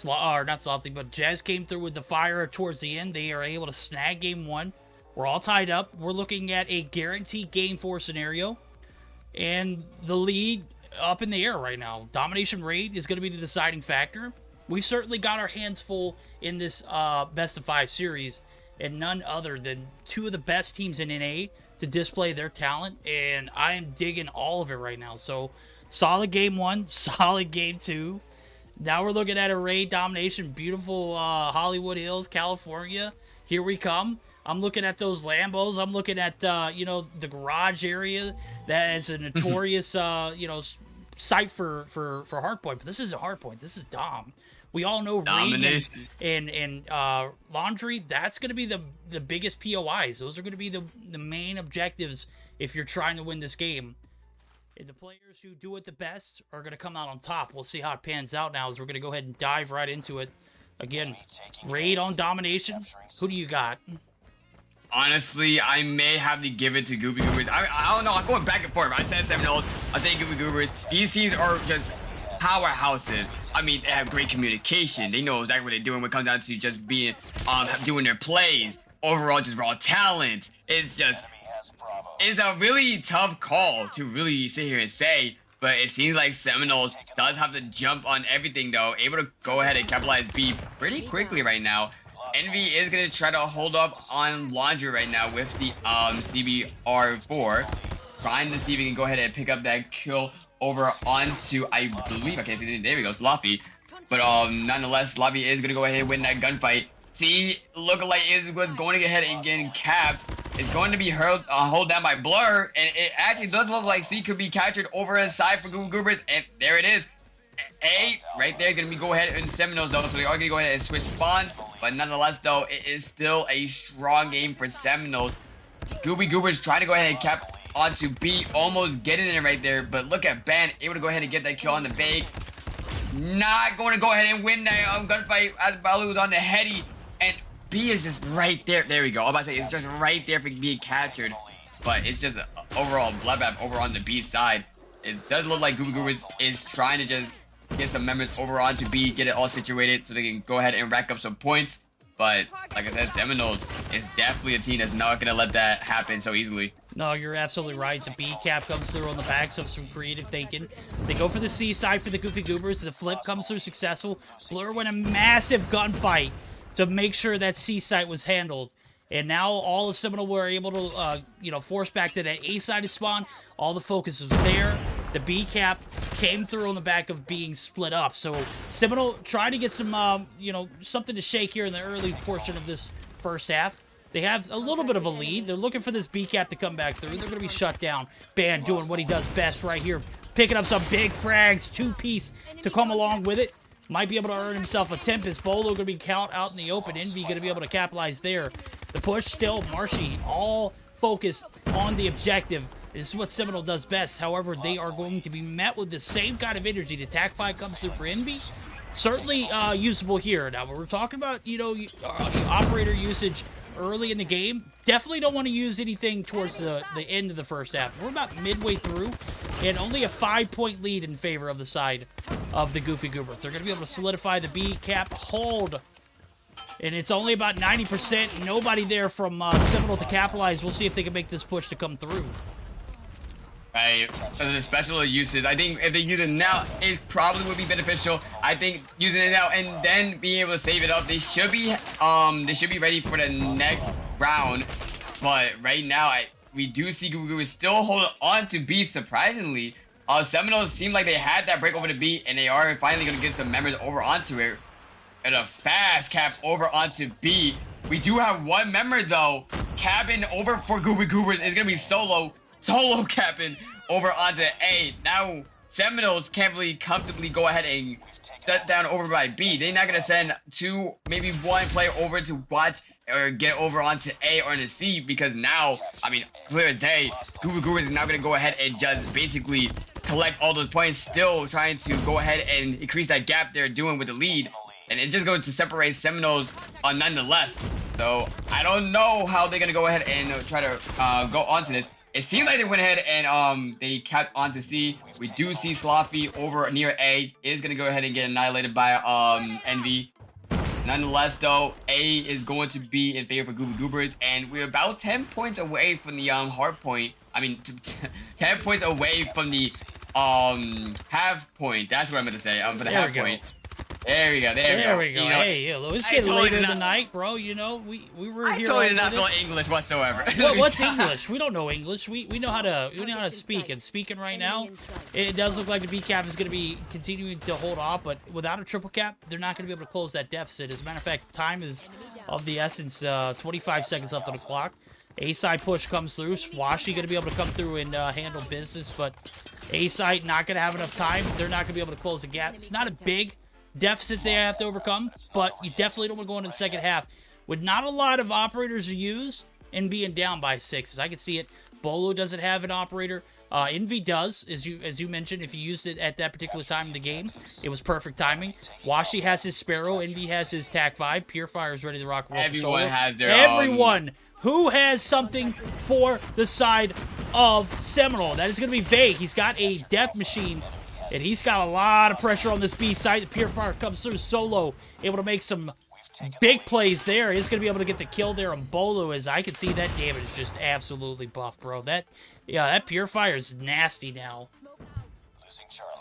Not Sloppy, but Jazz came through with the fire towards the end. They are able to snag game 1. We're all tied up. We're looking at a guaranteed game 4 scenario. And the lead up in the air right now. Domination Raid is going to be the deciding factor. We certainly got our hands full in this best of 5 series. And none other than 2 of the best teams in NA to display their talent. And I am digging all of it right now. So, solid game 1. Solid game 2. Now we're looking at a Raid Domination, beautiful Hollywood Hills, California. Here we come. I'm looking at those Lambos. I'm looking at, the garage area. That is a notorious, site for Hardpoint. But this isn't Hardpoint. This is Dom. We all know Raid and Laundry, that's going to be the biggest POIs. Those are going to be the main objectives if you're trying to win this game. And the players who do it the best are going to come out on top. We'll see how it pans out now as we're going to go ahead and dive right into it. Again, Raid on Domination. Who do you got? Honestly, I may have to give it to Goofy Goobers. I don't know. I'm going back and forth. I said Seminoles. I say Goofy Goobers. These teams are just powerhouses. I mean, they have great communication. They know exactly what they're doing when it comes down to just being, doing their plays. Overall, just raw talent. It's a really tough call to really sit here and say, but it seems like Seminoles does have to jump on everything though, able to go ahead and capitalize B pretty quickly right now. Envy is going to try to hold up on Laundry right now with the CBR4, trying to see if he can go ahead and pick up that kill over onto, I believe, I can't see, there we go, Sloppy. But nonetheless, Sloppy is going to go ahead and win that gunfight. C look like it was going to get ahead and getting capped. It's going to be held down by Blur, and it actually does look like C could be captured over his side for Goobers, and there it is. A right there, going to be go ahead and Seminoles though, so they are going to go ahead and switch spawns, but nonetheless though, it is still a strong game for Seminoles. Goobers trying to go ahead and cap onto B, almost getting it right there, but look at Ban, able to go ahead and get that kill on the Vague. Not going to go ahead and win that gunfight as Balu was on the heady, and B is just right there. There we go. I'm about to say it's just right there for being captured, but it's just overall bloodbath over on the B side. It does look like Goobers is trying to just get some members over onto B, get it all situated so they can go ahead and rack up some points. But like I said, Seminoles is definitely a team that's not going to let that happen so easily. No, you're absolutely right. The B cap comes through on the backs of some creative thinking. They go for the C side for the Goofy Goobers. The flip comes through successful. Blur win a massive gunfight to make sure that C site was handled. And now all of Seminole were able to, force back to that A side of spawn. All the focus was there. The B cap came through on the back of being split up. So Seminole trying to get some, something to shake here in the early portion of this first half. They have a little bit of a lead. They're looking for this B cap to come back through. They're going to be shut down. Ban doing what he does best right here. Picking up some big frags. 2-piece to come along with it. Might be able to earn himself a Tempest. Bolo going to be count out in the open. Envy going to be able to capitalize there. The push still. Marshy all focused on the objective. This is what Seminole does best. However, they are going to be met with the same kind of energy. The TAC 5 comes through for Envy. Certainly usable here. Now, when we're talking about, you know, operator usage early in the game, definitely don't want to use anything towards the end of the first half. We're about midway through, and only a 5-point lead in favor of the side of the Goofy Goobers. They're going to be able to solidify the B cap hold. And it's only about 90%. Nobody there from Seminole to capitalize. We'll see if they can make this push to come through. Right, so the special uses, I think if they use it now, it probably would be beneficial. I think using it now and then being able to save it up, they should be ready for the next round. But right now, we do see Goobers still holding on to B, surprisingly. Seminoles seem like they had that break over to B, and they are finally going to get some members over onto it. And a fast cap over onto B. We do have one member, though. Cabin over for Goobers is going to be solo capping over onto A. Now, Seminoles can't really comfortably go ahead and shut down over by B. They're not going to send two, maybe one player over to watch or get over onto A or into C, because now, I mean, clear as day, Goobers is now going to go ahead and just basically collect all those points, still trying to go ahead and increase that gap they're doing with the lead. And it's just going to separate Seminoles nonetheless. So, I don't know how they're going to go ahead and try to go onto this. It seemed like they went ahead and they kept on to C. We do see Sloppy over near A is gonna go ahead and get annihilated by Envy. Nonetheless, though, A is going to be in favor of Goobers, and we're about 10 points away from the Hardpoint. I mean, 10 points away from the half point. That's what I meant to say. For the half point. There we go. There we go. You know, hey, it's getting later in the night, bro. You know, we were here. I totally did not know English whatsoever. What's English? We don't know English. We know how to speak. And speaking right now, it does look like the B cap is going to be continuing to hold off, but without a triple cap, they're not going to be able to close that deficit. As a matter of fact, time is of the essence. 25 seconds left on the clock. A side push comes through. Swashy going to be able to come through and handle business, but A side not going to have enough time. They're not going to be able to close the gap. It's not a big deficit they have to overcome, but you definitely don't want to go into the second half with not a lot of operators to use and being down by 6. As I can see it, Bolo doesn't have an operator. Envy does, as you mentioned. If you used it at that particular time in the game, it was perfect timing. Washi has his Sparrow. Envy has his TAC 5. Purefire is ready to rock. Everyone has their Everyone who has something for the side of Seminole. That is going to be Vague. He's got a death machine. And he's got a lot of pressure on this B side. The Purefire comes through solo, able to make some big plays there. He's going to be able to get the kill there on Bolo, as I can see that damage is just absolutely buff, bro. That Purefire is nasty now.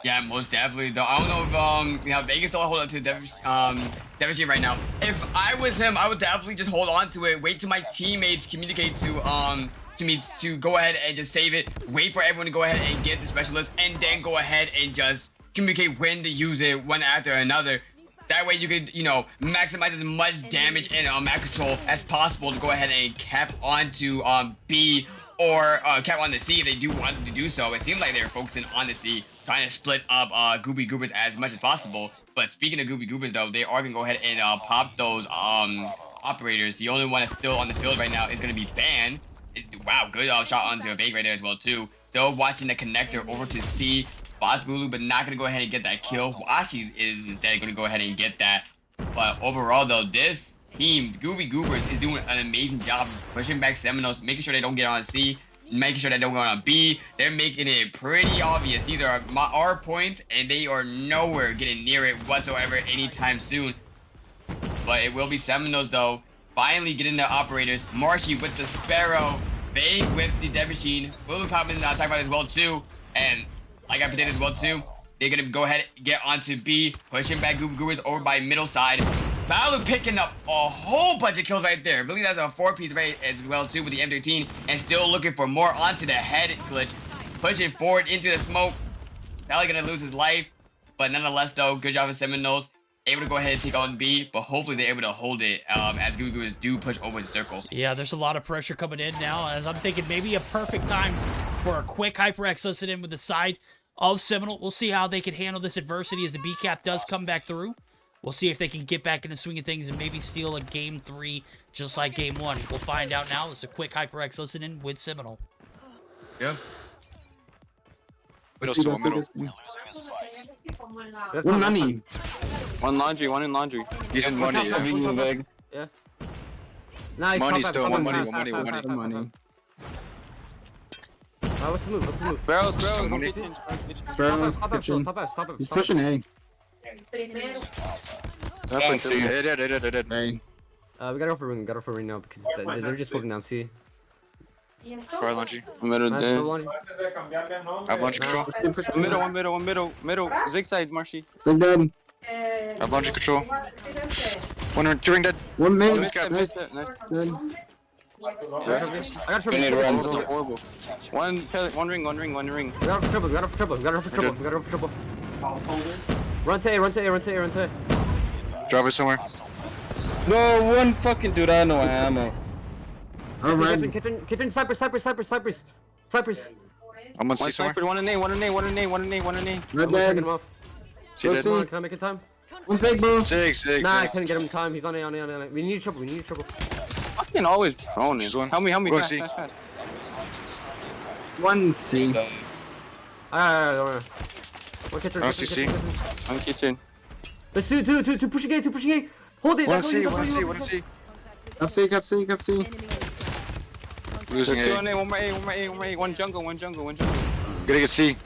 Yeah, most definitely. Though I don't know if Vegas don't hold on to Devastation right now. If I was him, I would definitely just hold on to it. Wait till my teammates communicate to me to go ahead and just save it. Wait for everyone to go ahead and get the specialist, and then go ahead and just communicate when to use it one after another. That way you could, you know, maximize as much damage and map control as possible to go ahead and cap onto B or cap on the C if they do want to do so. It seems like they're focusing on the C, trying to split up Goobers as much as possible. But speaking of Goobers though, they are gonna go ahead and pop those operators. The only one that's still on the field right now is gonna be Ban. Wow, good shot onto a Vague right there as well too. Still watching the connector over to C. Spots Bulu, but not gonna go ahead and get that kill. Washi is instead gonna go ahead and get that. But overall though, this team, Goobers, is doing an amazing job pushing back Seminoles, making sure they don't get on C, making sure they don't go on B. They're making it pretty obvious. These are our points, and they are nowhere getting near it whatsoever anytime soon. But it will be Seminoles though. Finally getting the operators. Marshy with the Sparrow. Vague with the Dead Machine. Will pop in the attack fight as well too. And like I predicted as well too, they're gonna go ahead and get onto B, pushing back Goobers over by middle side. Balu picking up a whole bunch of kills right there. I believe that's a 4-piece right as well too with the M13, and still looking for more onto the head glitch. Pushing forward into the smoke. Probably gonna lose his life, but nonetheless though, good job of Seminoles. able to go ahead and take on B, but hopefully they're able to hold it as Goobers do push over the circle. Yeah, there's a lot of pressure coming in now, as I'm thinking maybe a perfect time for a quick HyperX listen in with the side of Seminole. We'll see how they can handle this adversity as the B cap does come back through. We'll see if they can get back in the swing of things and maybe steal a game 3 just like game 1. We'll find out now. It's a quick HyperX listen in with Seminole. Yeah. Middle still, middle. One money. One laundry, one in laundry. He's in money, yeah. Yeah. Nice. Money top still, top one top money, top one money, top one top money. top top. What's the move? What's the move? Barrels, Still barrels, money. kitchen, kitchen. Stop up, stop up, stop up. He's pushing A. Let's see. They did. A. We gotta go for ring now because they're just holding down C. Try launching. Middle, Nice, dead. go launch. I have launching control. One middle. Zig side, Marshy. Zig dead. I have launching control. Two ring dead. One mid. Nice, nice. Good. I got trouble. They need to run. Horrible. One ring. We got for trouble. Run to A. Drive it somewhere. No, one fucking dude, I have no ammo. Alright. Kitchen, Cypress. I'm on C One somewhere. sniper, one in A. Red dead. C dead. C. Can I make it time? One Zig, bro. Zig. Nah, I couldn't get him in time. He's on A. We need trouble. Fucking always prone She's him. one. Help me. Go Fast, C. fast. One C. Alright. One kitchen. Oh, CC. I'm kitchen. Let's two pushing A. Hold it. One C. Up C. Losing There's two A. on A, one more A. One jungle. Gotta get C.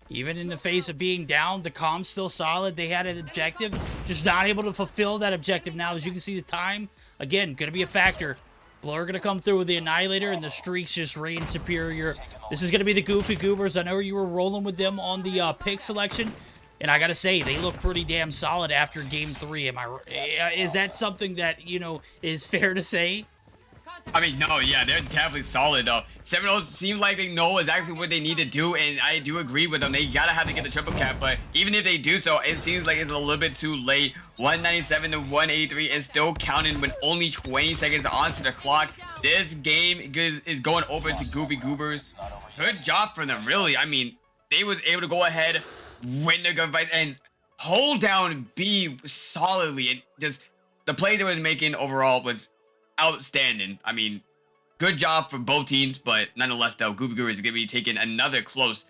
Even in the face of being down, the comm's still solid. They had an objective, just not able to fulfill that objective now. As you can see, the time, again, going to be a factor. Blur going to come through with the Annihilator, and the streaks just reign superior. This is going to be the Goofy Goobers. I know you were rolling with them on the pick selection, and I got to say, they look pretty damn solid after Game 3. Is that something that, is fair to say? I mean, no, yeah, they're definitely solid, though. Seminoles seem like they know exactly what they need to do, and I do agree with them. They gotta have to get the triple cap, but even if they do so, it seems like it's a little bit too late. 197 to 183 is still counting with only 20 seconds onto the clock. This game is going over to Goofy Goobers. Good job for them, really. I mean, they was able to go ahead, win the gunfight, and hold down B solidly. And just the plays they was making overall was outstanding. I mean, good job for both teams, but nonetheless, though, Goofy Goobers is going to be taking another close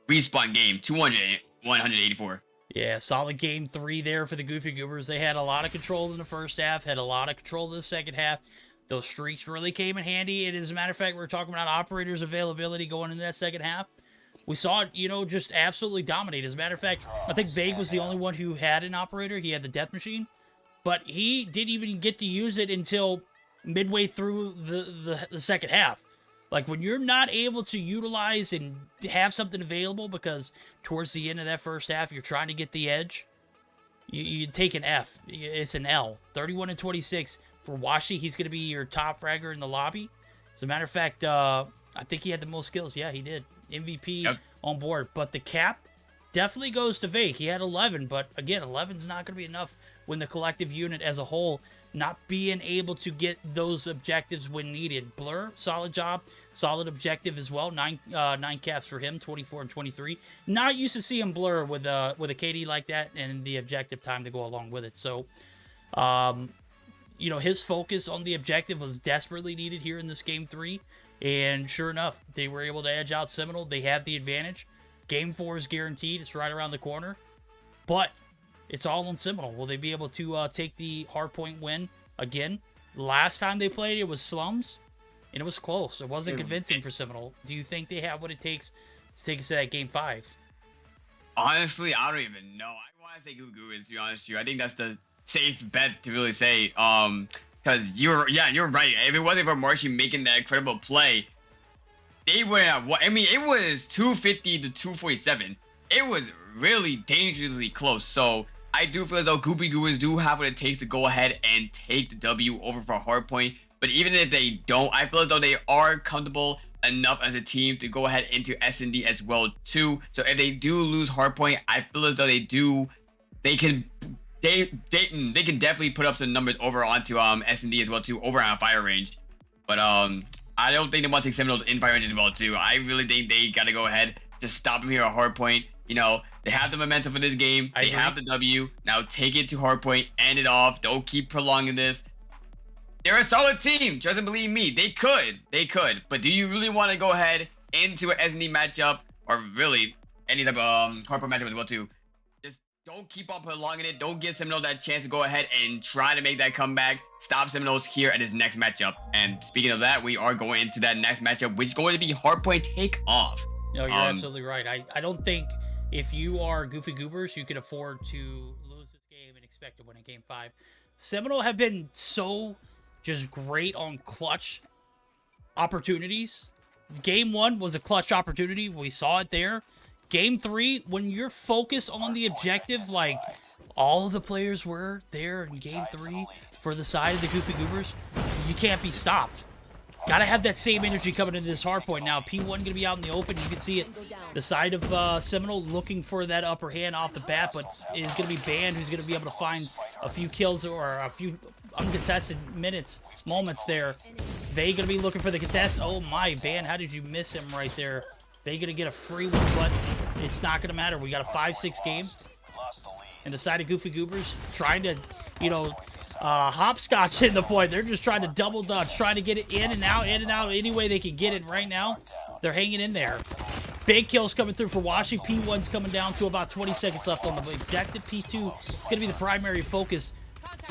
respawn game, 184. Yeah, solid Game 3 there for the Goofy Goobers. They had a lot of control in the first half, had a lot of control in the second half. Those streaks really came in handy, and as a matter of fact, we're talking about operators' availability going into that second half. We saw it, just absolutely dominate. As a matter of fact, I think Vague was the only one who had an operator. He had the Death Machine, but he didn't even get to use it until midway through the second half. Like, when you're not able to utilize and have something available because towards the end of that first half you're trying to get the edge, you take an F. It's an L. 31 and 26 for Washi. He's going to be your top fragger in the lobby. As a matter of fact, I think he had the most kills. Yeah, he did. MVP on board. But the cap definitely goes to Vake. He had 11, but again, 11's not going to be enough when the collective unit as a whole not being able to get those objectives when needed. Blur, solid job, solid objective as well. Nine caps for him, 24 and 23. Not used to seeing Blur with a KD like that and the objective time to go along with it. So, his focus on the objective was desperately needed here in this Game 3. And sure enough, they were able to edge out Seminole. They have the advantage. Game 4 is guaranteed. It's right around the corner. But it's all on Seminole. Will they be able to take the Hardpoint win again? Last time they played, it was Slums, and it was close. It wasn't convincing for Seminole. Do you think they have what it takes to take us to that Game 5? Honestly, I don't even know. I want to say Goobers, to be honest with you. I think that's the safe bet to really say. Because you're right. If it wasn't for Marshy making that incredible play, they would have. I mean, it was 250 to 247. It was really dangerously close. So I do feel as though Goofy Goobers do have what it takes to go ahead and take the W over for Hardpoint. But even if they don't, I feel as though they are comfortable enough as a team to go ahead into S&D as well too. So if they do lose Hardpoint, I feel as though they can definitely put up some numbers over onto S&D as well too, over on fire range. But I don't think they want to take Seminoles in fire range as well too. I really think they gotta go ahead to stop them here at Hardpoint. You know, they have the momentum for this game. They have the W. Now take it to Hardpoint, end it off. Don't keep prolonging this. They're a solid team. Trust and believe me. They could. But do you really want to go ahead into an S&D matchup, or really any type of Hardpoint matchup as well too? Just don't keep on prolonging it. Don't give Seminoles that chance to go ahead and try to make that comeback. Stop Seminoles here at his next matchup. And speaking of that, we are going into that next matchup, which is going to be Hardpoint Takeoff. No, you're absolutely right. I don't think if you are Goofy Goobers, you can afford to lose this game and expect to win in Game 5. Seminole have been so just great on clutch opportunities. Game 1 was a clutch opportunity. We saw it there. Game 3, when you're focused on the objective, like all of the players were there in Game 3 for the side of the Goofy Goobers, you can't be stopped. Gotta have that same energy coming into this Hardpoint. Now, P1 gonna be out in the open. You can see it. The side of Seminole looking for that upper hand off the bat, but it is gonna be Band who's gonna be able to find a few kills or a few uncontested moments there. They gonna be looking for the contest. Oh my, Band, how did you miss him right there? They gonna get a free one, but it's not gonna matter. We got a 5-6 game. And the side of Goofy Goobers trying to, you know, hopscotch in the point. They're just trying to double dutch, trying to get it in and out any way they can get it right now. They're hanging in there. Big kills coming through for Washington. P1's coming down to about 20 seconds left on the objective. P2 is going to be the primary focus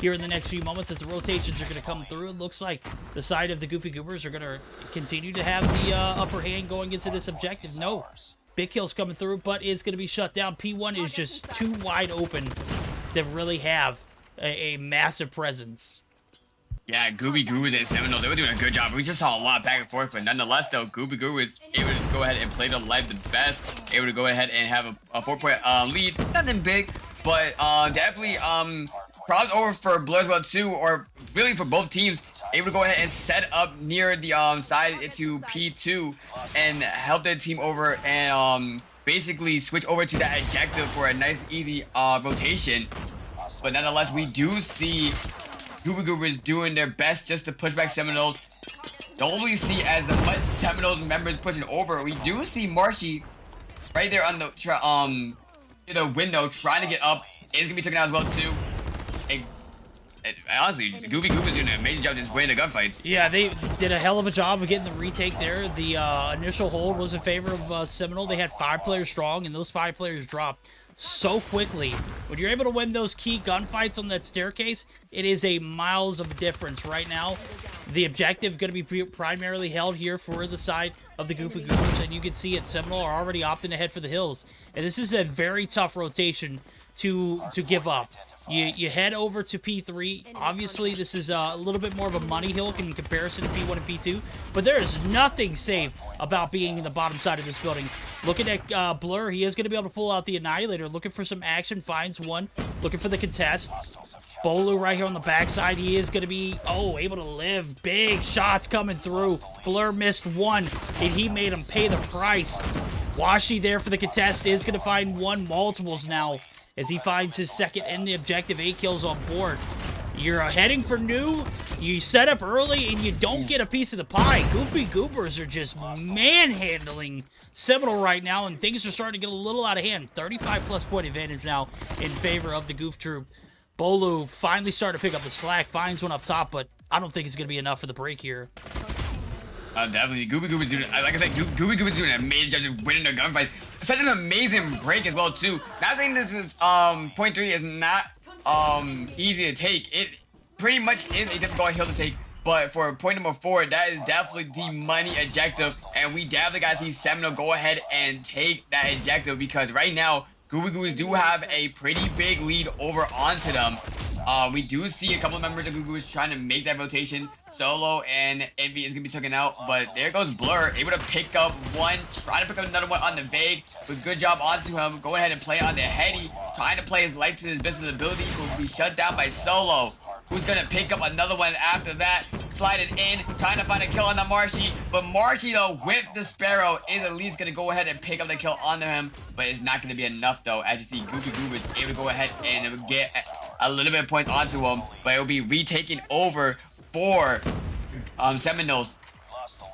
here in the next few moments as the rotations are going to come through. It looks like the side of the Goofy Goobers are going to continue to have the upper hand going into this objective. No big kills coming through, but it's going to be shut down. P1 is just too wide open to really have a massive presence. Yeah, Goofy Goobers and Seminole, they were doing a good job. We just saw a lot back and forth, but nonetheless, though, Goofy Goobers was able to go ahead and play the life the best, able to go ahead and have a 4-point lead. Nothing big, but definitely props over for Blur as well too, or really for both teams, able to go ahead and set up near the side into P2 and help their team over and basically switch over to that objective for a nice, easy rotation. But nonetheless, we do see Goofy Goobers doing their best just to push back Seminoles. Don't really see as much Seminoles members pushing over. We do see Marshy right there on the window trying to get up. It's gonna be taken out as well too. Honestly, Goofy Goobers doing an amazing job just winning the gunfights. Yeah, they did a hell of a job of getting the retake there. The initial hold was in favor of Seminole. They had 5 players strong, and those 5 players dropped so quickly. When you're able to win those key gunfights on that staircase, it is a miles of difference right now. The objective going to be primarily held here for the side of the Goofy Goobers, and you can see it. Seminole are already opting ahead for the hills, and this is a very tough rotation to give up. You head over to P3. Obviously, this is a little bit more of a money hill in comparison to P1 and P2, but there is nothing safe about being in the bottom side of this building. Looking at Blur, he is going to be able to pull out the Annihilator, looking for some action, finds one, looking for the contest. Bolu right here on the backside, he is going to be, able to live. Big shots coming through. Blur missed one, and he made him pay the price. Washi there for the contest is going to find one, multiples now, as he finds his second in the objective. 8 kills on board. You're heading for new. You set up early, and you don't get a piece of the pie. Goofy Goobers are just manhandling Seminole right now, and things are starting to get a little out of hand. 35-plus point advantage now in favor of the Goof Troop. Bolu finally starting to pick up the slack, finds one up top, but I don't think it's going to be enough for the break here. Definitely. Goofy Goobers doing, like I said, Goofy Goobers doing an amazing job just winning the gunfight. Such an amazing break as well too. Not saying this is point 3 is not easy to take. It pretty much is a difficult hill to take. But for point number 4, that is definitely the money objective, and we definitely gotta see Seminole go ahead and take that objective, because right now Goofy Goobers do have a pretty big lead over onto them. We do see a couple of members of Goofy Goobers trying to make that rotation. Solo and Envy is going to be taken out, but there goes Blur, able to pick up one, try to pick up another one on the Vague, but good job onto him. Go ahead and play on the Heady, trying to play his life to his business ability. Will be shut down by Solo, who's going to pick up another one after that. sliding in, trying to find a kill on the Marshy. But Marshy, though, with the Sparrow, is at least going to go ahead and pick up the kill onto him. But it's not going to be enough, though. As you see, Goobers able to go ahead and get a little bit of points onto him. But it will be retaking over for Seminoles.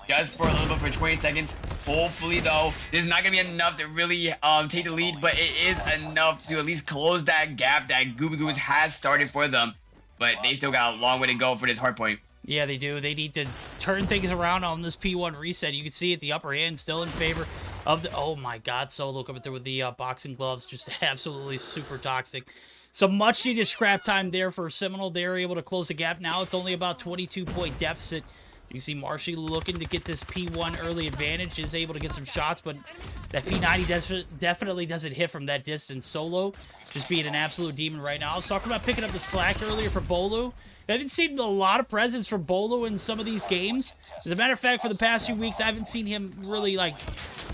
Just for a little bit for 20 seconds. Hopefully, though, this is not going to be enough to really take the lead. But it is enough to at least close that gap that Goobers has started for them. But they still got a long way to go for this hardpoint. Yeah, they do. They need to turn things around on this P1 reset. You can see it, the upper hand still in favor of the... Oh, my God. Solo coming through with the boxing gloves. Just absolutely super toxic. So much needed scrap time there for Seminole. They're able to close the gap. Now it's only about 22-point deficit. You see Marshy looking to get this P1 early advantage. Is able to get some shots, but that P90 definitely doesn't hit from that distance. Solo just being an absolute demon right now. I was talking about picking up the slack earlier for Bolu. I haven't seen a lot of presence from Bolu in some of these games. As a matter of fact, for the past few weeks, I haven't seen him really, like,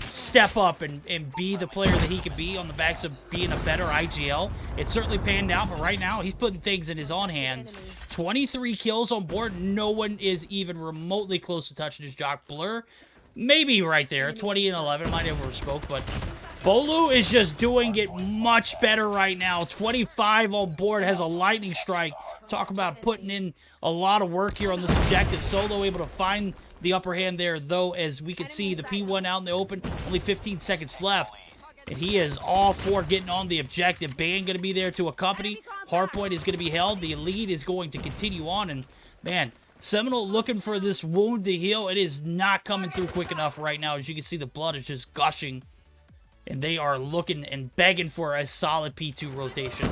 step up and be the player that he could be on the backs of being a better IGL. It certainly panned out, but right now, he's putting things in his own hands. 23 kills on board. No one is even remotely close to touching his jock. Blur, maybe right there. 20 and 11. Might have overspoke, but Bolu is just doing it much better right now. 25 on board, has a lightning strike. Talk about putting in a lot of work here on this objective. Solo able to find the upper hand there, though, as we can see the P1 out in the open. Only 15 seconds left. And he is all for getting on the objective. Ban going to be there to accompany. Hardpoint is going to be held. The lead is going to continue on. And, man, Seminole looking for this wound to heal. It is not coming through quick enough right now. As you can see, the blood is just gushing. And they are looking and begging for a solid P2 rotation.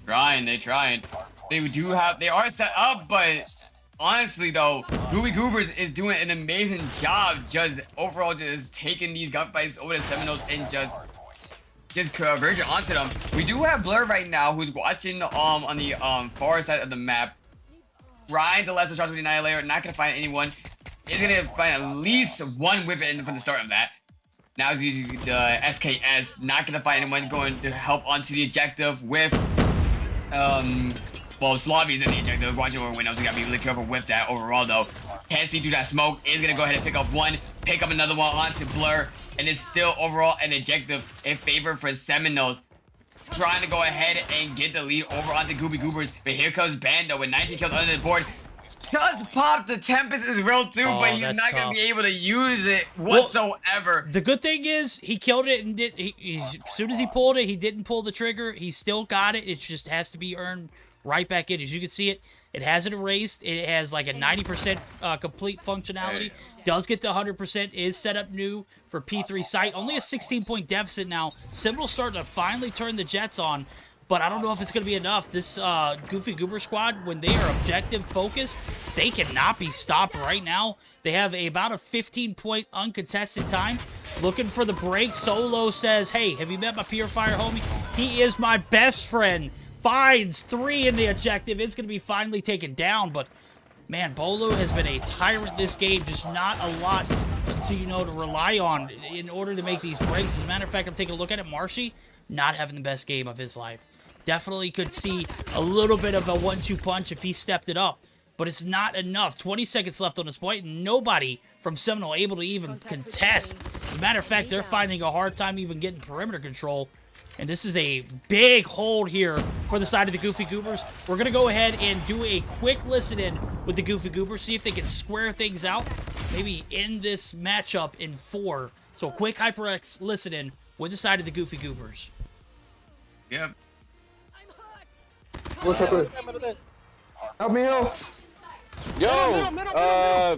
They're trying. They are set up, but honestly, though, Goobers is doing an amazing job just overall just taking these gunfights over the Seminoles and just converging onto them. We do have Blur right now who's watching on the far side of the map. Ryan, the lesser shots with the Annihilator, not gonna find anyone. Is gonna find at least one with it from the start of that. Now he's using the SKS, not gonna find anyone going to help onto the objective with well, Slavy's in the objective, watching over windows. We gotta be really careful with that overall, though. Can't see through that smoke. Is gonna go ahead and pick up one, pick up another one onto Blur, and it's still overall an objective in favor for Seminoles. Trying to go ahead and get the lead over onto Goobers. But here comes Bando with 19 kills under the board. Just popped the Tempest is real too, but he's not going to be able to use it whatsoever. Well, the good thing is he killed it and as soon as he pulled it, he didn't pull the trigger. He still got it. It just has to be earned right back in. As you can see it, it has it erased. It has like a 90% complete functionality. Does get the 100%. Is set up new for P3 site. Only a 16-point deficit now. Seminole starting to finally turn the Jets on. But I don't know if it's going to be enough. This Goofy Goober squad, when they are objective focused, they cannot be stopped right now. They have about a 15-point uncontested time. Looking for the break. Solo says, hey, have you met my Purifier homie? He is my best friend. Finds 3 in the objective. It's going to be finally taken down. But, man, Bolo has been a tyrant this game. Just not a lot to, to rely on in order to make these breaks. As a matter of fact, I'm taking a look at it. Marshy, not having the best game of his life. Definitely could see a little bit of a 1-2 punch if he stepped it up. But it's not enough. 20 seconds left on this point. Nobody from Seminole able to even contest. As a matter of fact, they're finding a hard time even getting perimeter control. And this is a big hold here for the side of the Goofy Goobers. We're going to go ahead and do a quick listen-in with the Goofy Goobers. See if they can square things out. Maybe end this matchup in 4. So a quick HyperX listen-in with the side of the Goofy Goobers. Yep. What's up, bro? Help me out. Yo!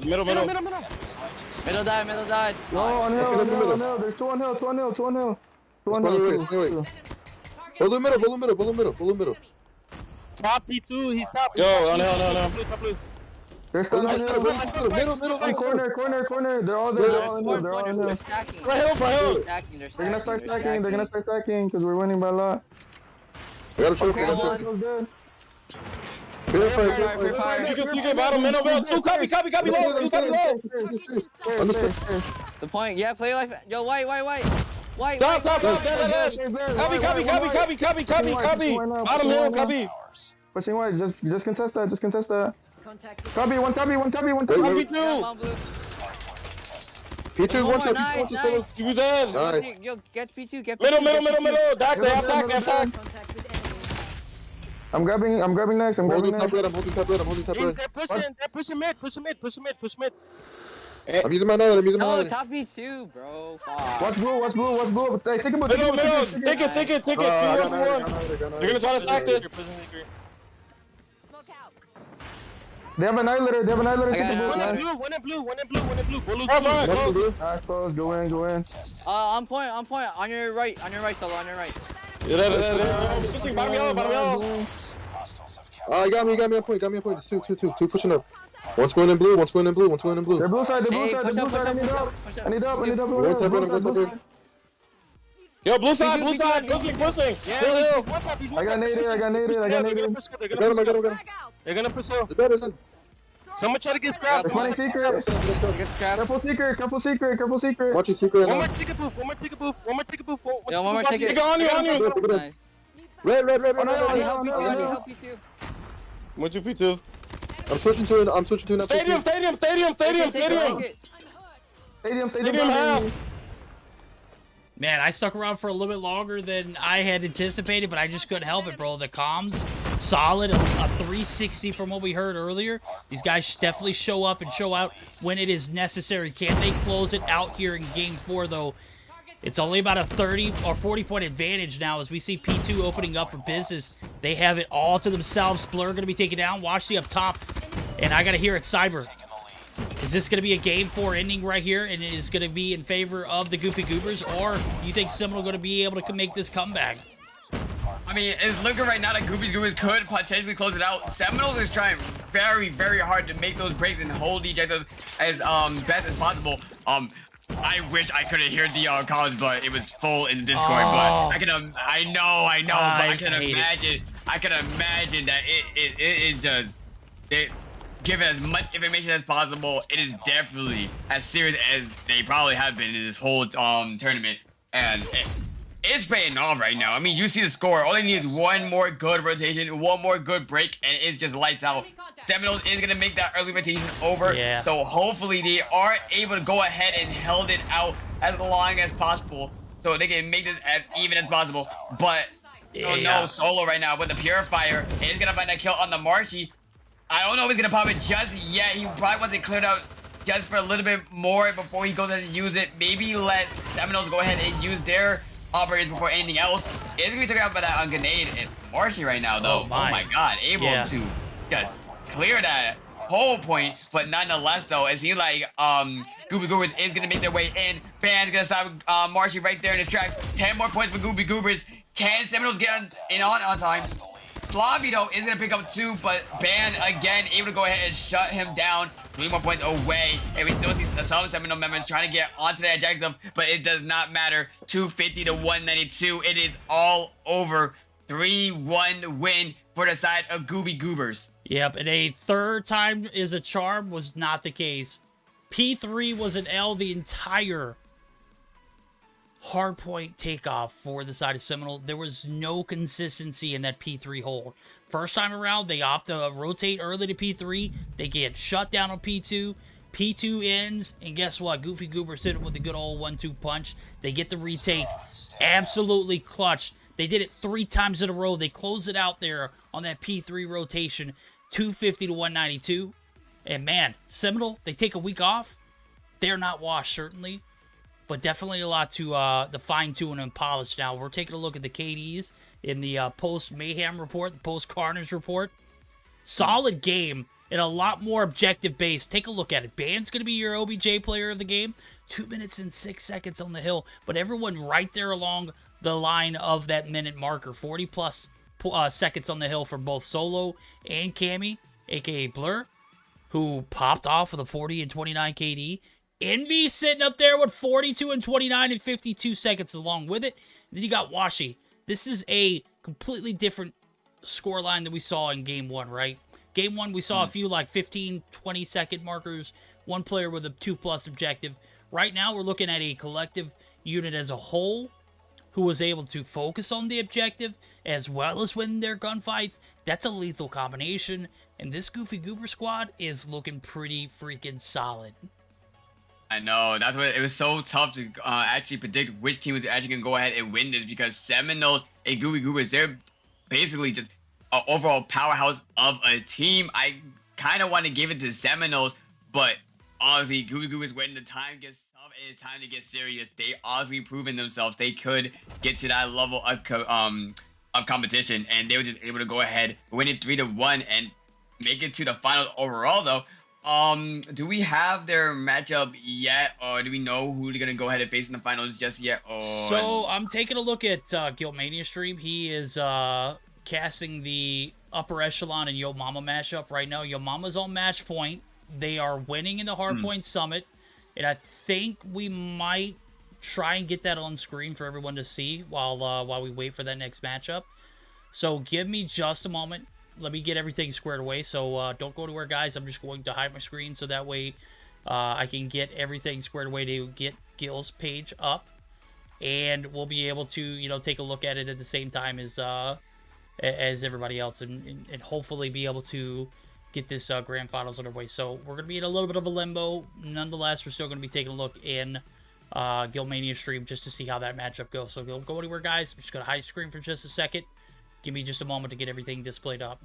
Middle. Middle died. No, on hill. There's 2 on hill. 2 on hill. Pull the middle. Top P2, he's top. Yo, on hill. Top blue. They're still on hill. Middle. Hey, corner. They're all there. They're all in hill. Front hill. They're gonna start stacking because we're winning by a lot. We gotta choke. Purifier. You can see the bottom middle. 2 copy low. 2 copy low. The point, yeah, play life. Yo, white. Stop. Copy. Bottom hill, copy. Pushing white. Just contest that. Contact with Copy, one copy, one copy, one Wait, copy. wait. P2. P2, one shot, nice, P2, one nice. shot. You dead. Nice. Yo, get P2, get P2. Middle. get P2. Back there. Attack. contact with enemy. I'm grabbing next, I'm grabbing Holding top next. red, I'm holding top red, I'm holding top red. They're pushing mid, push mid. I'm using my node, I'm using my No, node. top P2, bro. Fuck. Watch blue. Hey, take a boot, Middle. take a boot. Take it. 2 I got 1 node, 1. I got node. You're gonna try to stack this. Smoke out. They have an annihilator, take a I boot. got Nice. it. One in blue. Go lose Front, blue. close. Nice, close, go in. On point. On your right, Solo, on your right. Yeah, there. Pushing bottom yellow. He got me on point. It's two pushing up. One's going in blue. They're blue side, Hey, push up, I need help. I need help. One top red, Blue side. Yo, blue side. Pushing. Yeah, I got naded. They're I got him. gonna push out. It's better than. Someone try to get scrapped. They're running secret. Get scrapped. Careful secret. Watch your secret One now. more ticket booth. Yo, one more ticket. Take it on you. Nice. Red. Oh, no, I need no, help no, P2, I need no. help P2. Went to P2. I'm switching to an Stadium. Stadium Half. Man, I stuck around for a little bit longer than I had anticipated, but I just couldn't help it, bro. The comms, solid, a 360 from what we heard earlier. These guys definitely show up and show out when it is necessary. Can they close it out here in Game 4, though? It's only about a 30 or 40-point advantage now as we see P2 opening up for business. They have it all to themselves. Blur going to be taken down. Washy up top. And I got to hear it, Cyber. Is this going to be a Game 4 ending right here, and it is going to be in favor of the Goofy Goobers, or do you think Seminole going to be able to make this comeback? I mean, it's looking right now that Goobers could potentially close it out. Seminoles is trying very, very hard to make those breaks and hold the objective as best as possible. I wish I could have heard the calls, but it was full in Discord. But I know, but I can imagine that it is just given as much information as possible. It is definitely as serious as they probably have been in this whole tournament, and it's paying off right now. I mean, you see the score. All they need is one more good rotation, one more good break, and it's just lights out. Seminoles is going to make that early rotation over. Yeah. So hopefully they are able to go ahead and held it out as long as possible so they can make this as even as possible. But no Solo right now with the Purifier. And he's going to find that kill on the Marshy. I don't know if he's going to pop it just yet. He probably wants it cleared out just for a little bit more before he goes ahead and use it. Maybe let Seminoles go ahead and use their operators before anything else. It's going to be taken out by that grenade. And Marshy right now, though. Oh my God. Able to just clear that whole point, but nonetheless, though, it seems like Goobers is gonna make their way in. Ban's gonna stop Marshy right there in his tracks. 10 more points for Goobers. Can Seminoles get on time? Flavi, though, is gonna pick up 2, but Ban again able to go ahead and shut him down. 3 more points away, and we still see some Seminole members trying to get onto the objective, but it does not matter. 250 to 192. It is all over. 3-1 win for the side of Goobers. Yep, and a third time is a charm was not the case. P3 was an L the entire hardpoint takeoff for the side of Seminole. There was no consistency in that P3 hold. First time around, they opt to rotate early to P3. They get shut down on P2. P2 ends, and guess what? Goofy Goobers hit it with a good old 1-2 punch. They get the retake. Absolutely clutch. They did it 3 times in a row. They close it out there on that P3 rotation, 250 to 192. And man, Seminole, they take a week off. They're not washed, certainly, but definitely a lot to the fine-tune and polish now. We're taking a look at the KDs in the post-Mayhem report, the post-Carnage report. Solid game and a lot more objective-based. Take a look at it. Ban's going to be your OBJ player of the game. 2 minutes and 6 seconds on the hill, but everyone right there along the line of that minute marker. 40-plus seconds on the hill for both Solo and Cammy, a.k.a. Blur, who popped off with a 40 and 29 KD. Envy sitting up there with 42 and 29 and 52 seconds along with it. Then you got Washy. This is a completely different scoreline than we saw in Game 1, right? Game 1, we saw a few like 15, 20-second markers, one player with a 2-plus objective. Right now, we're looking at a collective unit as a whole who was able to focus on the objective as well as win their gunfights, that's a lethal combination. And this Goofy Goober squad is looking pretty freaking solid. I know, that's what it was so tough to actually predict which team was actually gonna go ahead and win this, because Seminoles and Goofy Goobers, they're basically just an overall powerhouse of a team. I kind of want to give it to Seminoles, but honestly, Goofy Goobers, when the time gets tough and it's time to get serious, they honestly proven themselves they could get to that level of competition, and they were just able to go ahead, win it 3-1, and make it to the finals overall. Though, do we have their matchup yet, or do we know who they're gonna go ahead and face in the finals just yet? Or... So I'm taking a look at Guildmania stream. He is casting the upper echelon and Yo Mama matchup right now. Yo Mama's on match point. They are winning in the Hardpoint Summit, and I think we might try and get that on screen for everyone to see while we wait for that next matchup. So give me just a moment. Let me get everything squared away. So don't go anywhere, guys. I'm just going to hide my screen so that way I can get everything squared away to get Gil's page up, and we'll be able to, you know, take a look at it at the same time as everybody else, and hopefully be able to get this grand finals underway. So we're gonna be in a little bit of a limbo. Nonetheless, we're still gonna be taking a look in Guildmania stream just to see how that matchup goes. So don't go anywhere, guys. I'm just gonna hide screen for just a second. Give me just a moment to get everything displayed up.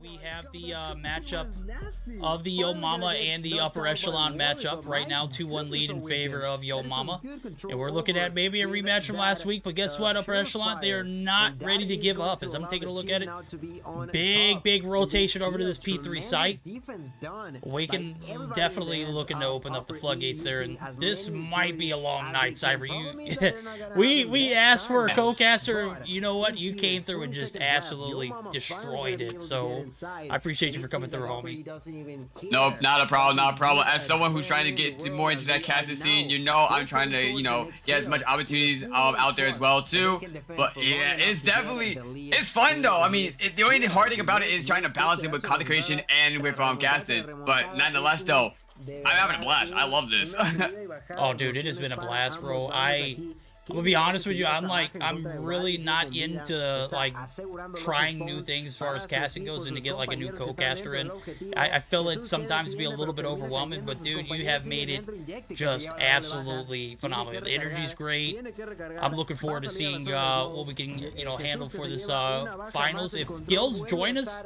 We have the matchup of the Yo Mama and the upper echelon matchup right now. 2-1 lead in favor of Yo Mama. And we're looking at maybe a rematch from last week, but guess what, upper echelon, they are not ready to give up. As I'm taking a look at it, big rotation over to this P3 site. Awaken definitely looking to open up the floodgates there, and this might be a long night, Cyber. We asked for a co-caster. You know what? You came through and just absolutely destroyed it. So I appreciate you for coming through, homie. Nope, not a problem, not a problem. As someone who's trying to get more into that casting scene, you know, I'm trying to, you know, get as much opportunities out there as well too. But yeah, it's definitely, it's fun though. I mean, the only hard thing about it is trying to balance it with content creation and with casting. But nonetheless though, I'm having a blast. I love this. Oh dude, it has been a blast, bro. I'm gonna be honest with you, I'm really not into like trying new things as far as casting goes, and to get like a new co-caster in. I feel it sometimes be a little bit overwhelming, but dude, you have made it just absolutely phenomenal. The energy's great. I'm looking forward to seeing what we can, you know, handle for this finals. If Gills joins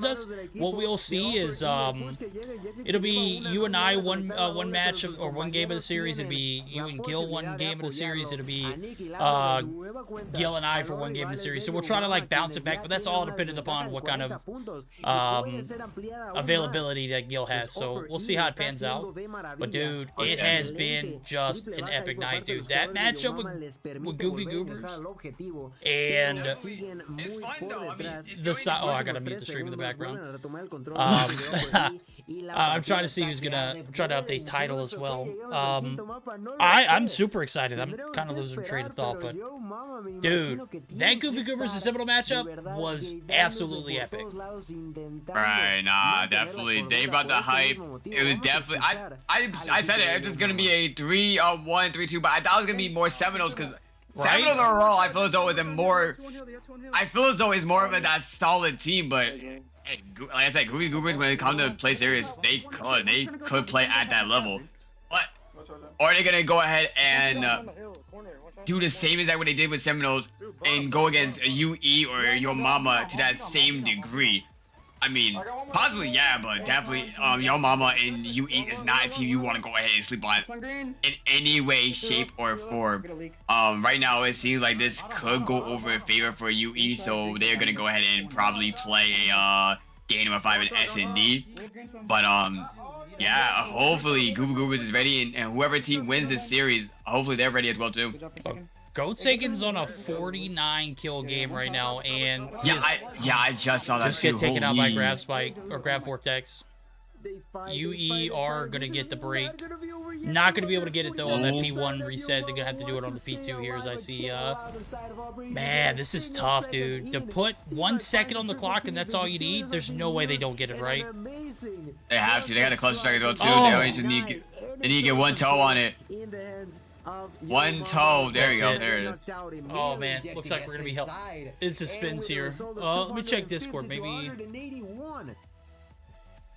us, what we'll see is it'll be you and I one match or one game of the series. It'll be you and Gil one game of the series. It'll be see Gil and I for one game in the series. So we'll try to like bounce it back, but that's all dependent upon what kind of availability that Gil has. So we'll see how it pans out. But dude, it has been just an epic night, dude. That matchup with Goofy Goobers and it's fun though. I mean, oh, I gotta mute the stream in the background. I'm trying to see who's gonna try to update title as well. I'm super excited. I'm kind of losing train of thought, but dude, that Goofy Goobers and Seminole matchup was absolutely epic. Right, nah, definitely. They brought the hype. It was definitely. I said it. It's just gonna be a 3-1, 3-2, but I thought it was gonna be more Seminoles because. Right? Seminoles overall, I feel as though it's more. I feel as though it's more of that solid team, but hey, like I said, Goofy Goobers when it comes to play serious, they could play at that level. But are they gonna go ahead and do the same as that what they did with Seminoles and go against a UE or Yo Mama to that same degree? I mean, possibly yeah, but definitely Yo Mama and UE is not a team you want to go ahead and sleep on in any way, shape, or form. Right now it seems like this could go over in favor for UE, so they're gonna go ahead and probably play a game number 5 in S&D. But yeah, hopefully Gooba Goobers is ready, and whoever team wins this series, hopefully they're ready as well too. Goatsaken's on a 49 kill game right now, and I just saw that just get taken out by Grab Spike or Grab Vortex. UE are gonna get the break. Not gonna be able to get it though on that P1 reset. They're gonna have to do it on the P2 here, as I see. Man, this is tough, dude. To put 1 second on the clock and that's all you need. There's no way they don't get it right. They have to. They got a clutch strike as well too. They just need to get one toe on it. One toe. There you go. There it is. Oh man, looks like we're gonna be helped. It's a spins here. Let me check Discord. Maybe.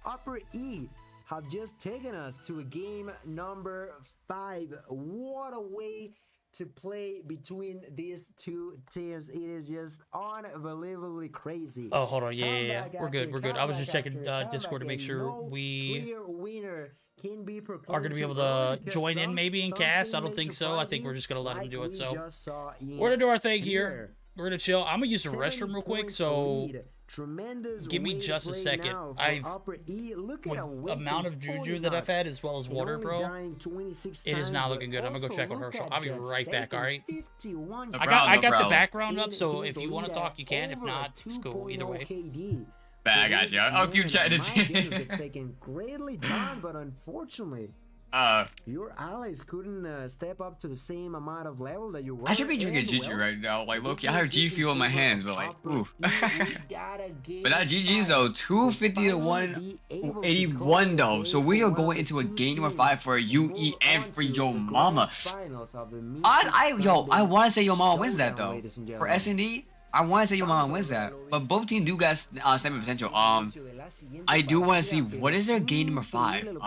Upper E have just taken us to a game number 5. What a way to play between these two teams. It is just unbelievably crazy. Oh, hold on. Yeah. We're good. I was just checking Discord to make sure we are going to be able to join in maybe in cast. I don't think so. I think we're just going to let them do it. So we're going to do our thing here. We're going to chill. I'm going to use the restroom real quick. So give me just a second. With the amount of JuJu that I've had as well as water, bro, it is not looking good. I'm going to go check on her. So I'll be right back, all right? I got the background up, so if you want to talk, you can. If not, it's cool. Either way. I got you. I'll keep chatting. Taken greatly down, but unfortunately, your allies couldn't step up to the same amount of level that you were. I should be drinking JuJu right now. Like, low-key, I have G Fuel in my hands, but like, oof. But not GG's though. 250 to 181 though. So we are going into a game number 5 for UE and for Yo Mama. I want to say Yo Mama wins that though. For S&D, I want to say Yo Mama wins that, but both teams do got sniper potential. I do want to see what is their game number 5.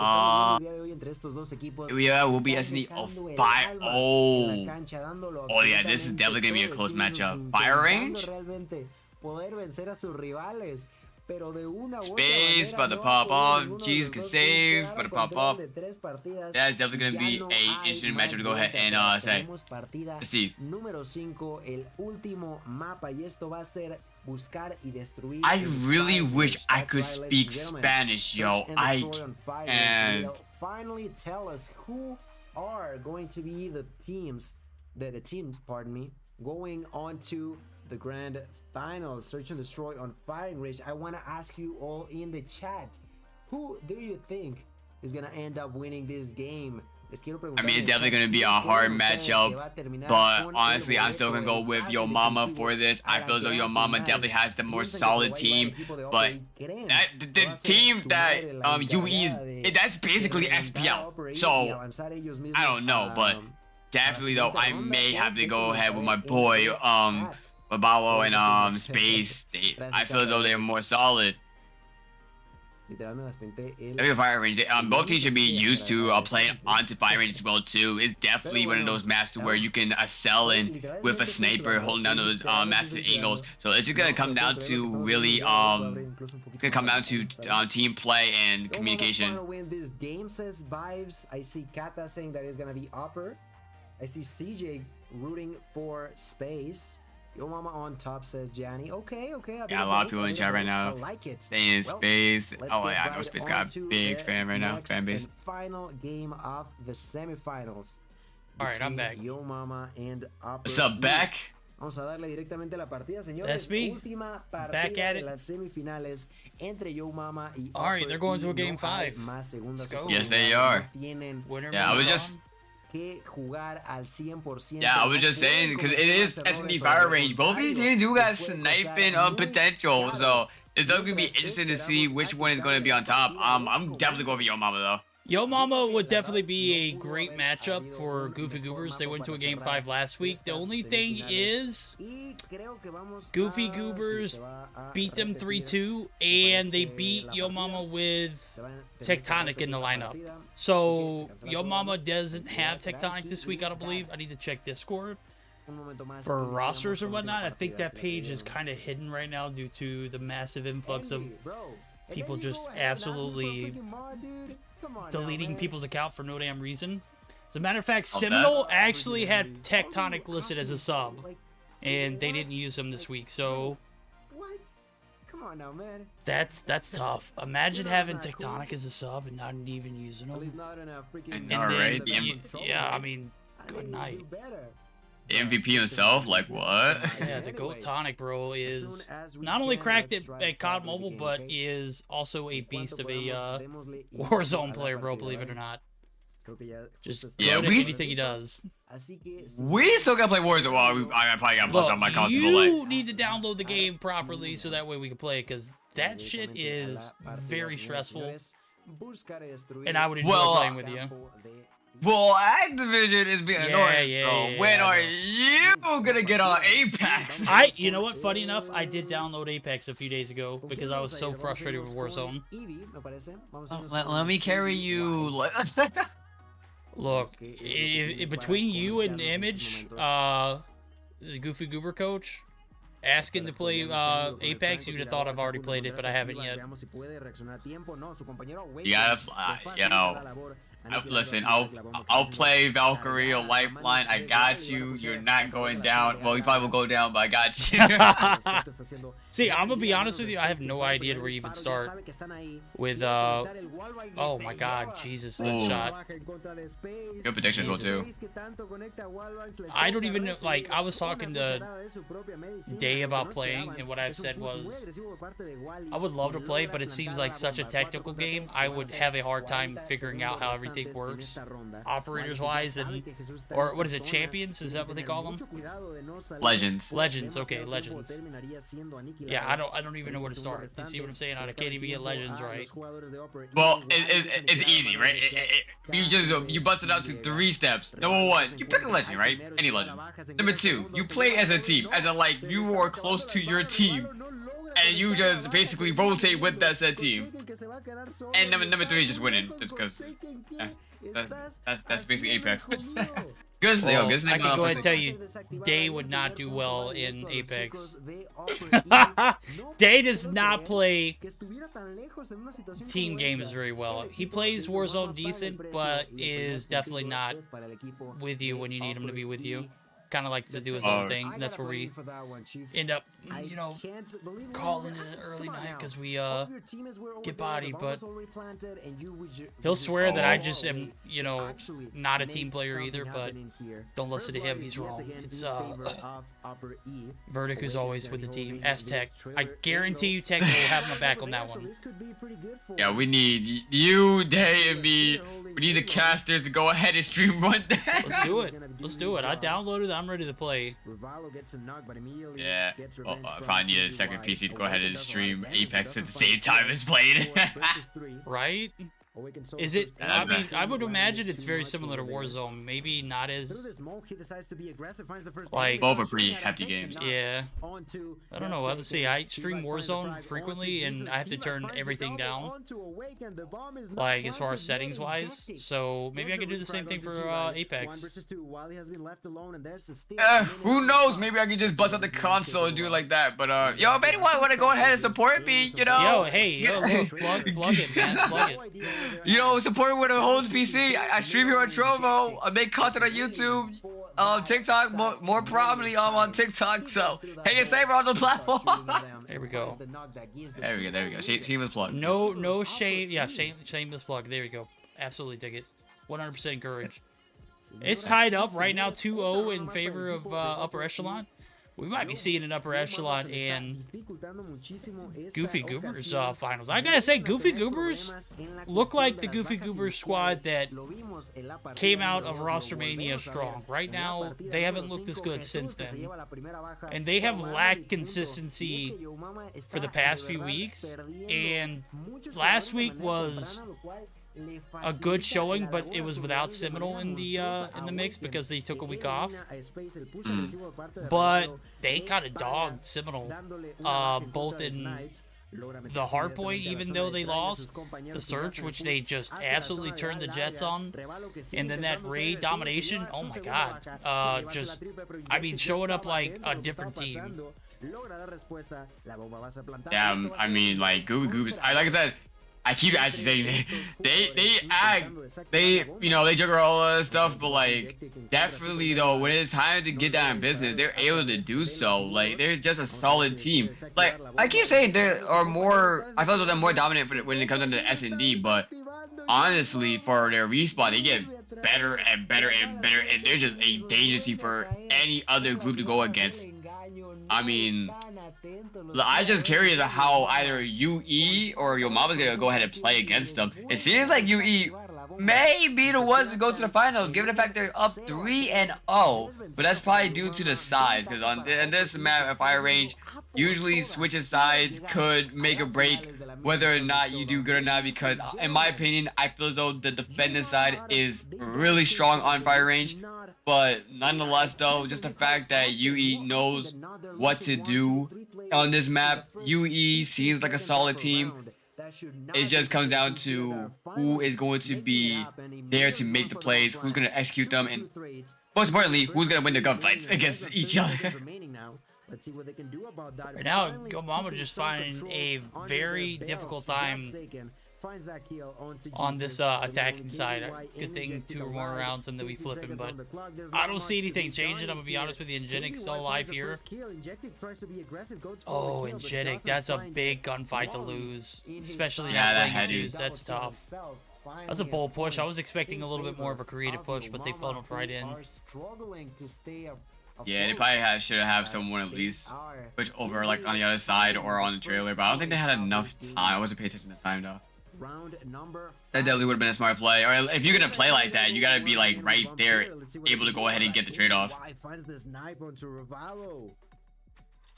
Yeah, will be S&D. Oh, 5. Oh yeah, this is definitely gonna be a close matchup. Fire range. Space, about to pop off. G's can save, about to pop off. That's definitely going to be a interesting matchup to go ahead and say. Let's see. I really wish I could speak Spanish, yo. And finally tell us who are going to be the teams, pardon me, going on to the grand final. Search and destroy on firing range. I want to ask you all in the chat, who do you think is gonna end up winning this game? I mean, it's definitely going to be a hard matchup, but honestly, I'm still going to go with Yo Mama for this. I feel as though Yo Mama definitely has the more solid team, but the team that UE is, that's basically SPL, so I don't know, but definitely though, I may have to go ahead with my boy, Babalo and Space. I feel as though they're more solid. Fire range. Both teams should be used to playing onto fire range as well too. It's definitely one of those maps to where you can sell in with a sniper holding down those massive angles. So it's just gonna come down to really team play and communication. Win this game, says Vibes. I see Kata saying that it's gonna be upper. I see CJ rooting for space. Yo mama on top, says Gianni. Okay. Yeah, a lot of people in chat right now. I like it. Stay in space. Let's Oh get yeah, I know right Space got a onto big the fan right now. next Fan base. and final game of the semifinals. All right, I'm back. Yo mama and What's up, back? Vamos a darle directamente a la partida, señores. That's me. Última Back partida at de it. las semifinales entre Yo Mama y All right, they're going to a game No hay 5. más segundas Let's go. Yes, they are. Tienen Yeah, I was just. que jugar al 100%. Yeah, I was just saying because it is S&D fire range. Both of these teams do got sniping potential, so it's definitely gonna be interesting to see which one is going to be on top. I'm definitely going for Yo Mama though. Yo Mama would definitely be a great matchup for Goofy Goobers. They went to a game 5 last week. The only thing is, Goofy Goobers beat them 3-2, and they beat Yo Mama with Tectonic in the lineup. So Yo Mama doesn't have Tectonic this week, I don't believe. I need to check Discord for rosters or whatnot. I think that page is kind of hidden right now due to the massive influx of people just absolutely deleting people's account for no damn reason. As a matter of fact, Seminole actually had Tectonic listed as a sub, and they didn't use him this week. So Come on now, man. that's tough. Imagine having Tectonic as a sub and not even using him. And alright, yeah, I mean, good night. The MVP himself, like what? Yeah, the Goat Tonic, bro, is not only cracked at COD Mobile, but is also a beast of a Warzone player, bro, believe it or not. Just yeah, anything he does. We still gotta play Warzone. Well, I probably gotta bust out my console. You need to download the game properly so that way we can play it, because that shit is very stressful. And I would enjoy playing with you. Well, Activision is being annoying, so when are you gonna get on Apex? You know what? Funny enough, I did download Apex a few days ago because I was so frustrated with Warzone. Let me carry you. Look, between you and Image, the Goofy Goober coach, asking to play Apex, you'd have thought I've already played it, but I haven't yet. You gotta, you know. Listen, I'll play Valkyrie or Lifeline. I got you. You're not going down. Well, you probably will go down, but I got you. See, I'm gonna be honest with you. I have no idea where to even start with. Oh my God, Jesus, that shot. Good prediction as well too. I don't even know. Like, I was talking to Day about playing, and what I said was, I would love to play, but it seems like such a technical game. I would have a hard time figuring out how everything works, operators wise, and or what is it, champions? Is that what they call them? Legends. Legends. Okay, legends. Yeah, I don't even know where to start. You see what I'm saying? I can't even get legends right. Well, it's easy, right? You bust it out to 3 steps. Number 1, you pick a legend, right? Any legend. Number 2, you play as a team, as in like you are close to your team, and you just basically rotate with that said team. And number 3 is just winning, just because that's basically Apex. Good, Well, good I can go ahead and tell you, Day would not do well in Apex. Day does not play team games very well. He plays Warzone decent, but is definitely not with you when you need him to be with you. Kind of likes to do his own thing. That's where we end up, you know, calling it an early night because we get bodied. But he'll swear that I just am, you know, not a team player either. But don't listen to him; he's wrong. It's Verdict who's always with the team. Ask Tech. I guarantee you, Tech will have my back on that one. Yeah, we need you, Day, and me. We need the casters to go ahead and stream one day. Let's do it. Let's do it. I downloaded it. I'm ready to play. Yeah. Well, I probably need a second PC to go ahead and stream Apex at the same time as played. Right? Is it? I mean, I would imagine it's very similar to Warzone. Maybe not as like both are pretty hefty games. Yeah. I don't know. Let's see. I stream Warzone frequently, and I have to turn everything down, like as far as settings wise. So maybe I can do the same thing for Apex. Who knows? Maybe I can just bust out the console and do it like that. But yo, if anyone want to go ahead and support me, you know. Yo, hey, look, plug it, man, plug it. You know, support with a whole PC. I stream here on Trovo. I make content on YouTube. TikTok more prominently on TikTok. So hey, you say we're on the platform. There we go. There we go. Shameless plug. No shame. Yeah, shameless plug. There we go. Absolutely dig it. 100% encouraged. It's tied up right now, 2-0 in favor of upper echelon. We might be seeing an upper echelon and Goofy Goobers finals. I gotta say, Goofy Goobers look like the Goofy Goobers squad that came out of Rostermania strong. Right now, they haven't looked this good since then. And they have lacked consistency for the past few weeks. And last week was a good showing, but it was without Seminole in the mix because they took a week off. But they kind of dogged Seminole, both in the Hardpoint, even though they lost the search, which they just absolutely turned the Jets on, and then that raid Domination. Oh my God, I mean, showing up like a different team. Yeah, I mean, like Goobers. Like I said, I keep actually saying they juggle all that stuff, but like definitely though, when it's time to get down in business, they're able to do so. Like they're just a solid team. Like I keep saying they are more. I feel as though they're more dominant when it comes down to S&D, but honestly, for their respawn, they get better and better and better, and they're just a danger team for any other group to go against. I mean, I just curious how either UE or your mama's gonna go ahead and play against them. It seems like UE may be the ones to go to the finals, given the fact they're up 3-0. But that's probably due to the size, because on this map at Fire Range, usually switching sides could make or break whether or not you do good or not. Because in my opinion, I feel as though the defending side is really strong on Fire Range. But nonetheless, though, just the fact that UE knows what to do on this map, UE seems like a solid team. It just comes down to who is going to be there to make the plays, who's going to execute them, and most importantly, who's going to win the gunfights against each other. Right now, Go Mama just finding a very difficult time on this attacking side. Good thing 2 or more rounds and they'll be flipping, but I don't see anything changing. I'm gonna be honest with you. Ingenic's still alive here. Oh, Ingenic, that's a big gunfight to lose, especially not playing twos. That's tough. That's a bold push. I was expecting a little bit more of a creative push, but they funneled right in. Yeah, they probably should have someone at least switch over like on the other side or on the trailer, but I don't think they had enough time. I wasn't paying attention to the time though. That definitely would have been a smart play. Or if you're gonna play like that, you gotta be like right there, able to go ahead and get the trade-off.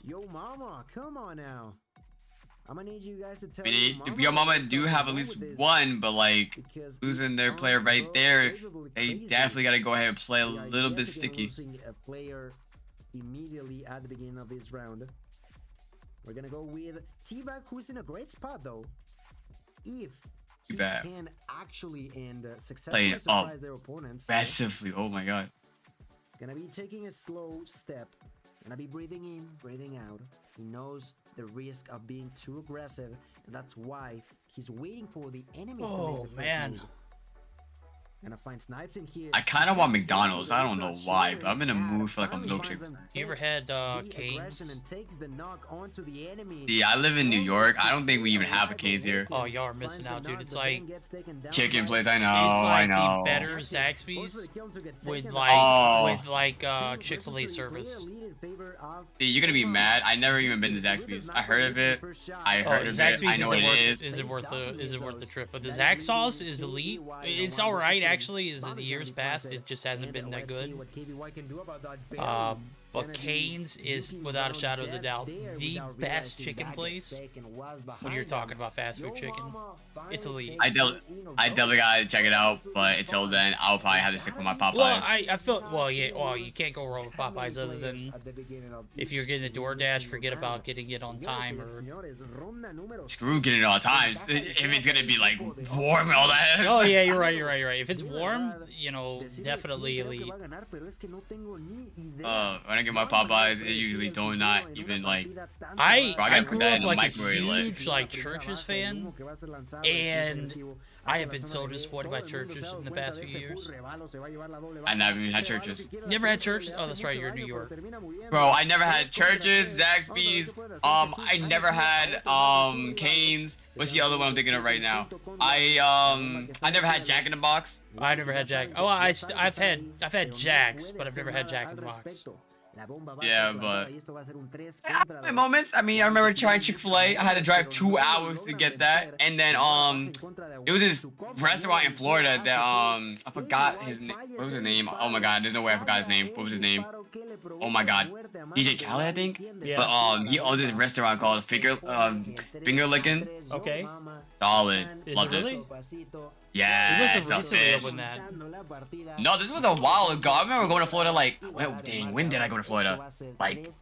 Yo, mama, come on now. I'm gonna need you guys to tell Your mama do have at least one, but like losing their player right there, they definitely gotta go ahead and play a little bit sticky. A player immediately at the beginning of this round. We're gonna go with T-Bag, who's in a great spot though. If he can actually and successfully surprise their opponents aggressively. Oh my God. He's gonna be taking a slow step. Gonna be breathing in, breathing out. He knows the risk of being too aggressive, and that's why he's waiting for the enemies to make the man. move. Gonna find snipes in here. I kind of want McDonald's. I don't know why, but I'm in a mood for like a milkshake. You ever had Cane's? Yeah, I live in New York. I don't think we even have a Cane's here. Oh, y'all are missing out, dude. It's like chicken place. I know. It's like I know. the better Zaxby's with like Chick-fil-A service. See, you're gonna be mad. I never even been to Zaxby's. I heard of it. I heard of it. I know what it is. Is it worth the trip? But the Zax sauce is elite. It's all right actually. As the years past, it just hasn't been that good. But Cane's is, without a shadow of a doubt, the best chicken place when you're talking about fast food chicken. It's elite. I definitely gotta check it out, but until then, I'll probably have to stick with my Popeyes. Well, I feel, well, yeah, well, you can't go wrong with Popeyes other than if you're getting a DoorDash, forget about getting it on time or... Screw getting it on time. If it's gonna be, like, warm and all that. Oh, yeah, you're right. If it's warm, you know, definitely elite. When it get my Popeyes, it usually do not even like. I Bro, I gotta grew put that up in the like a microwave, like- huge like Churches fan, and I have been so disappointed by Churches in the past few years. I never even had Churches. Never had Churches? Oh, that's right, you're in New York. Bro, I never had Churches, Zaxby's. I never had Cane's. What's the other one I'm thinking of right now? I never had Jack in the Box. I never had Jack. Oh, I've had Jack's, but I've never had Jack in the Box. Yeah, but my moments. I mean, I remember trying Chick-fil-A. I had to drive 2 hours to get that, and then it was this restaurant in Florida that I forgot his name. What was his name? Oh my god, there's no way I forgot his name. What was his name? Oh my god, DJ Khaled, I think. Yeah. But he owns this restaurant called Finger Licking. Okay. Solid. Is Loved it it. really? Yeah, It wasn't stuffed recently fish. opened that. No, this was a while ago. I remember going to Florida like, well, dang, when did I go to Florida? Like,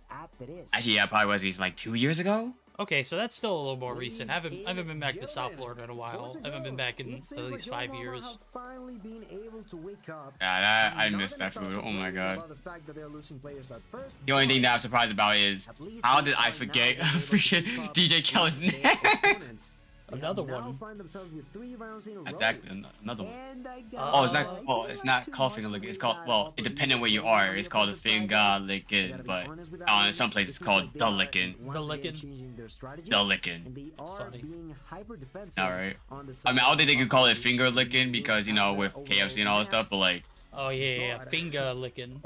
actually, yeah, probably was like 2 years ago. Okay, so that's still a little more recent. I haven't been back to South Florida in a while. I haven't been back in at least 5 years. Yeah, I missed that food. Oh my god. The only thing that I'm surprised about is how did I forget freaking DJ Khaled's name? Another one. Exactly, another one. Oh, it's not. Oh, it's not called finger licking. It's called. Well, it depending where you are. It's called the finger licking, but in some places it's called the licking. The licking. The licking. That's funny. All right. I mean, I don't think they could call it finger licking because you know with KFC and all that stuff, but like. Oh yeah, finger licking.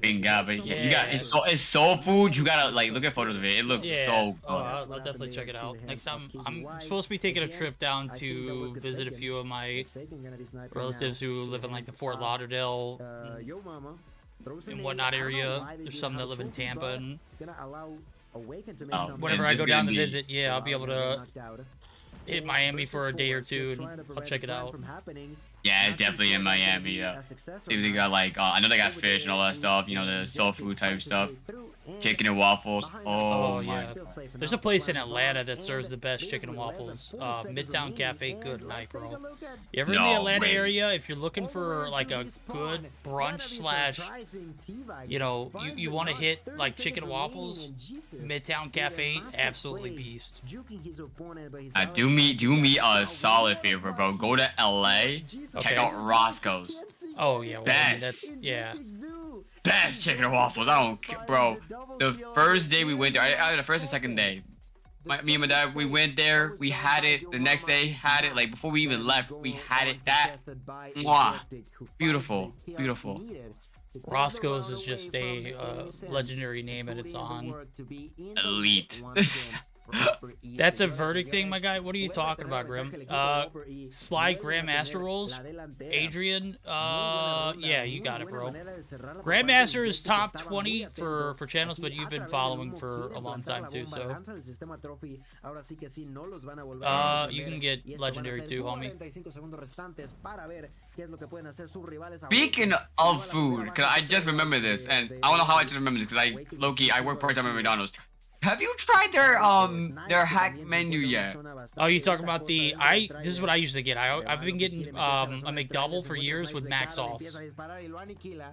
Finger, but yeah, you got it's soul food. You gotta like look at photos of it. It looks so good. Oh, I'll definitely check it out. Next time, I'm supposed to be taking a trip down to visit a few of my relatives who live in like the Fort Lauderdale and whatnot area. There's some that live in Tampa, and whenever I go down to visit, yeah, I'll be able to hit Miami for a day or two, and I'll check it out. Yeah, it's definitely in Miami. Yeah, they got like I know they got fish and all that stuff. You know, the soul food type stuff, chicken and waffles. Oh my. Yeah. There's a place in Atlanta that serves the best chicken and waffles. Midtown Cafe, good night, bro. You ever in the Atlanta area? If you're looking for like a good brunch slash, you know, you want to hit like chicken and waffles, Midtown Cafe, absolutely beast. Do me a solid favor, bro. Go to LA. Check out Roscoe's. Oh yeah, well, best. Yeah. Best chicken and waffles. I don't care, bro. The first day we went there, either the first or second day, me and my dad, we went there. We had it. The next day, had it. Like before we even left, we had it. That, mwah, beautiful, beautiful. Roscoe's is just a legendary name, and it's on. Elite. That's a verdict thing, my guy. What are you talking about, Grim? Slide Grandmaster rolls. Adrian, yeah, you got it, bro. Grandmaster is top 20 for channels, but you've been following for a long time too, so you can get legendary too, homie. Speaking of food, because I just remember this, and I don't know how I just remember this, because I work part-time at McDonald's. Have you tried their hack menu yet? Oh, you talking about the this is what I usually get. I've been getting a McDouble for years with mac sauce.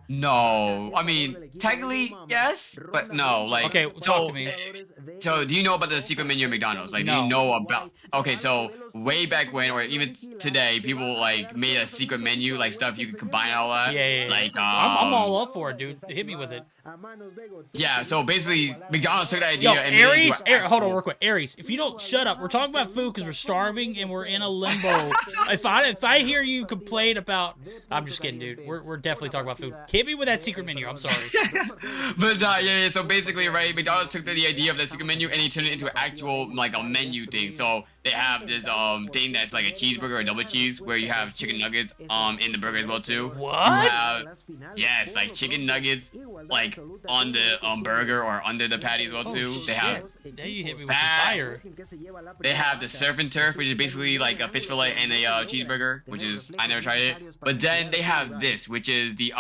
No, I mean technically yes, but no. Like okay, talk to me. So do you know about the secret menu at McDonald's? Like do you know about? Okay, so way back when, or even today, people like made a secret menu, like stuff you can combine all that. Yeah. Like I'm all up for it, dude. Hit me with it. Yeah, so basically McDonald's took that idea and made Aries, hold on real quick. Aries, if you don't shut up, we're talking about food because we're starving and we're in a limbo. if I hear you complain about, I'm just kidding, dude. We're definitely talking about food. Hit me with that secret menu. I'm sorry. But yeah. So basically, right, McDonald's took the idea of the secret menu and he turned it into an actual like a menu thing. So they have this thing that's like a cheeseburger or double cheese where you have chicken nuggets in the burger as well too. What? Yes, like chicken nuggets like on the burger or under the patty as well too. They have There you hit me with some fire. They have the surf and turf, which is basically like a fish fillet and a cheeseburger, which is I never tried it. But then they have this, which is the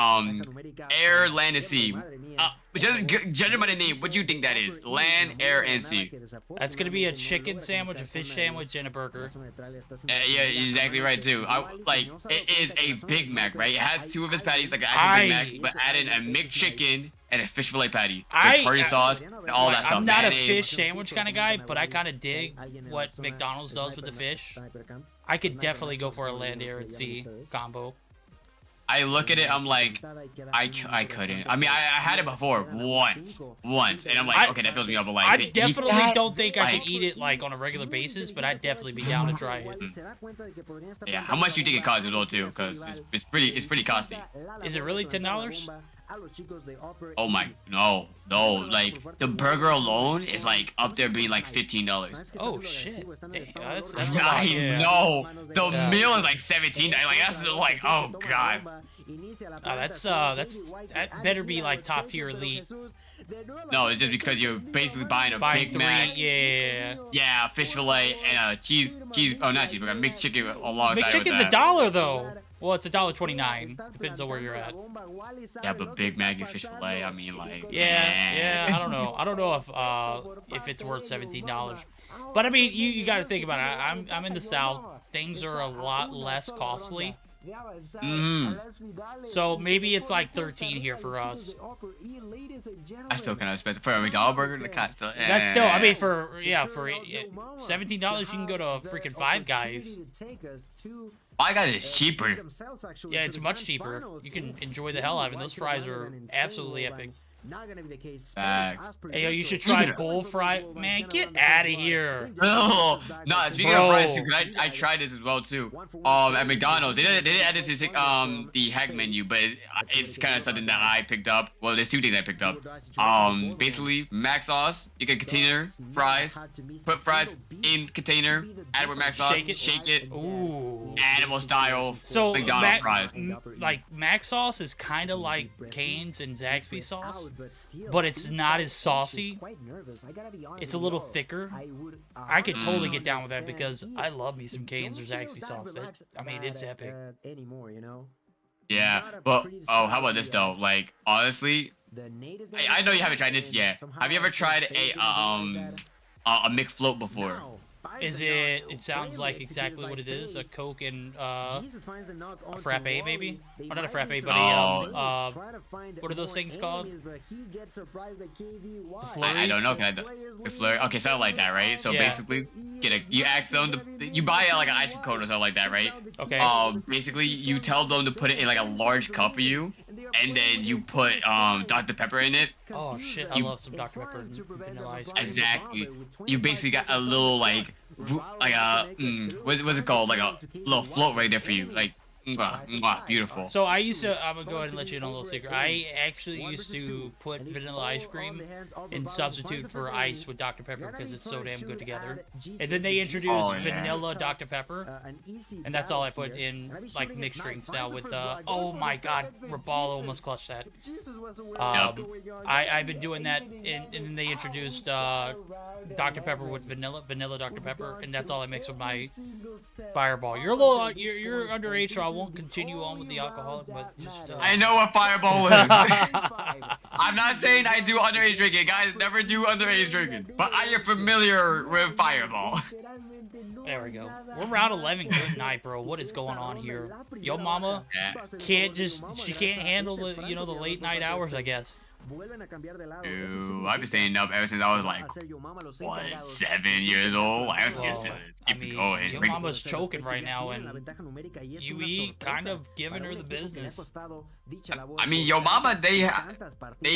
air, land, and sea. Just judging by the name, what do you think that is? Land, air, and sea. That's gonna be a chicken sandwich, a fish sandwich, sandwich and a burger. Yeah, exactly right too. It is a Big Mac, right? It has 2 of his patties, like an actual Big Mac, but add in a McChicken and a fish fillet patty, with tartar sauce and all that stuff. I'm not Mayonnaise. a fish sandwich kind of guy, but I kind of dig what McDonald's does with the fish. I could definitely go for a land, air, and sea combo. I look at it, I'm like, I couldn't. I mean, I had it before once, and I'm like, okay, that fills me up. But like, I definitely don't think I could eat it like on a regular basis, but I'd definitely be down to try it. Yeah, how much do you think it costs as well too? Because it's pretty costly. Is it really $10? Oh my, no, like the burger alone is like up there being like $15. Oh shit, that's a lot, I yeah. know. The meal is like $17. Like that's like, oh god. That better be like top tier elite. No, it's just because you're basically buying a Big Mac. Yeah, fish fillet and a cheese. Oh, not cheeseburger, McChicken alongside with that. McChicken's $1 though. Well, it's $1.29. Depends on where you're at. Yeah, but Big Mac and fish fillet. I mean, like. Yeah. I don't know. I don't know if it's worth $17. But I mean, you got to think about it. I'm in the South. Things are a lot less costly. So maybe it's like 13 here for us. I still kind of expensive for a McDonald's burger. The cat still. That's still. I mean, for $17, you can go to freaking Five Guys. Five Guys is cheaper. Yeah, it's much cheaper. You can enjoy the hell out of it. Those fries are absolutely epic. Not gonna be the case. Hey, yo, you should try bowl fry. Man, get out of here. No, speaking of fries too, 'cause I tried this as well too. At McDonald's, they didn't add this to the hack menu, but it's kind of something that I picked up. Well, there's 2 things I picked up. Basically, mac sauce. You get container fries. Put fries in container. Add it with mac sauce. Shake it. Ooh. Animal style. So McDonald's fries. Like mac sauce is kind of like Cane's and Zaxby's sauce. But it's not as saucy. It's a little thicker. I could totally get down with that because I love me some Cane's or Zaxby sauce. I mean, it's epic. Yeah, but how about this though? Like, honestly, I know you haven't tried this yet. Have you ever tried a McFloat before? Is it? It sounds like exactly what it is. A Coke and a frappe, maybe? Or not a frappe, but a what are those things called? The I don't know. The flurry. Okay, something like that, right? So basically, you ask them you buy like an ice cream cone or something like that, right? Okay. Basically, you tell them to put it in like a large cup for you, and then you put Dr. Pepper in it. Oh shit! I love some Dr. Pepper and vanilla ice cream. Exactly. You basically got a little like what's it called? Like a little float right there for you. Like, beautiful. So I'm gonna go ahead and let you know a little secret. I actually used to put vanilla ice cream in substitute for ice with Dr. Pepper because it's so damn good together. And then they introduced vanilla Dr. Pepper, and that's all I put in, like mixed drinks now with oh my god, Rabalo almost clutched that. I've been doing that, and then they introduced Dr. Pepper with vanilla Dr. Pepper, and that's all I mix with my Fireball. You're underage, so I won't continue on with the alcoholic, but just I know what Fireball is. I'm not saying I do underage drinking, guys. Never do underage drinking, but I am familiar with Fireball. There we go. We're round 11. Good night, bro. What is going on here? Yo, mama can't handle the the late night hours, I guess. Dude, I've been staying up ever since I was like, 7 years old? I just keep going. Your mama's choking right now, and UE kind of giving her the business. I mean, your mama, they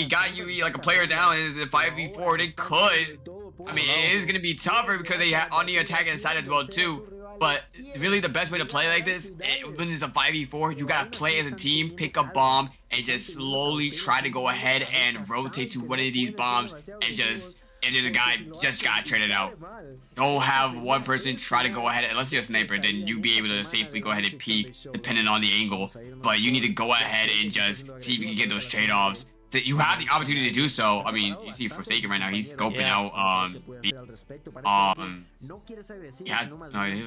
got UE like a player down. Is a 5v4? They could. I mean, it is gonna be tougher because they have on the attacking side as well too. But really, the best way to play like this, when it's a 5v4, you gotta play as a team, pick up bomb, and just slowly try to go ahead and rotate to one of these bombs, and just the guy just gotta trade it out. Don't have one person try to go ahead, unless you're a sniper, then you'll be able to safely go ahead and peek, depending on the angle. But you need to go ahead and just see if you can get those trade-offs. You have the opportunity to do so. I mean, you see Forsaken right now. He's scoping out. He doesn't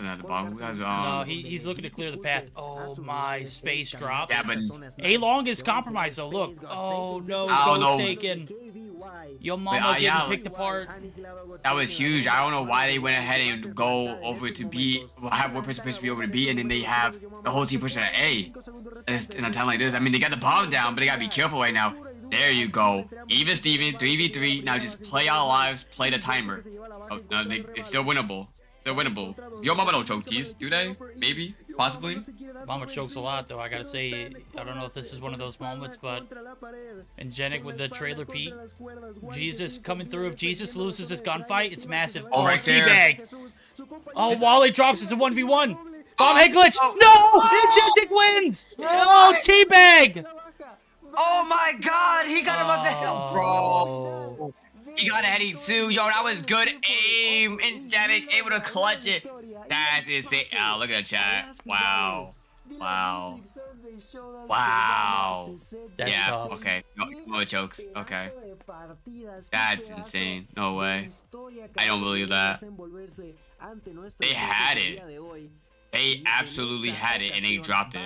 have the bomb. No, he's looking to clear the path. Oh my, space drops. Yeah, but A-Long is compromised. So look. Oh no, Forsaken. Your mama getting yeah, picked apart. that was huge. I don't know why they went ahead and go over to B. Well, have one person push B over to B, and then they have the whole team pushing at A. In a time like this, I mean, they got the bomb down, but they gotta be careful right now. There you go. Even Steven, 3v3. Now just play out lives, play the timer. Oh, no, it's still winnable. Still winnable. Your mama don't choke these, do they? Maybe, possibly. Mama chokes a lot, though. I gotta say, I don't know if this is one of those moments, but Angenic with the trailer Pete. Jesus coming through. If Jesus loses this gunfight, it's massive. Oh, right there. teabag. Oh, Wally drops. It's a 1v1. Bomb head glitch. No! Angenic wins! Oh, teabag! Oh my god, he got him up the hill, bro. He got a heady too. Yo, that was good aim. Angenic, able to clutch it. That's insane. Oh, look at the chat. Wow. Wow. Wow. That's yeah, tough. okay. No jokes. Okay. That's insane. No way. I don't believe that. They had it. They absolutely had it and they dropped it.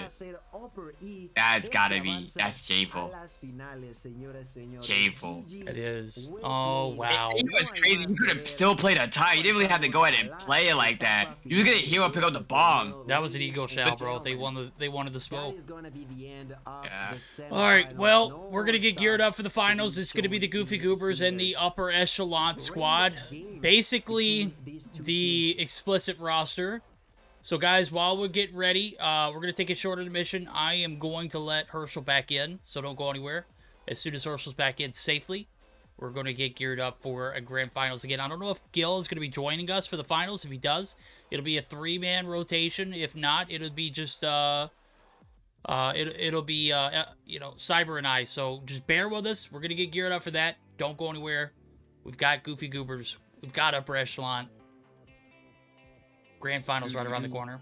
That's gotta be, that's shameful. Shameful. It is. Oh, wow. It was crazy. You could have still played a tie. You didn't really have to go ahead and play it like that. You was gonna hero pick up the bomb. That was an ego shell, bro. They wanted the smoke. Yeah. Alright, well, we're gonna get geared up for the finals. It's gonna be the Goofy Goobers and the upper echelon squad. Basically, the explicit roster. So, guys, while we're getting ready, we're going to take a short intermission. I am going to let Herschel back in, so don't go anywhere. As soon as Herschel's back in safely, we're going to get geared up for a grand finals again. I don't know if Gil is going to be joining us for the finals. If he does, it'll be a 3-man rotation. If not, it'll be just, it'll be, you know, Cyber and I. So just bear with us. We're going to get geared up for that. Don't go anywhere. We've got Goofy Goobers. We've got upper echelon. Grand finals right around the corner.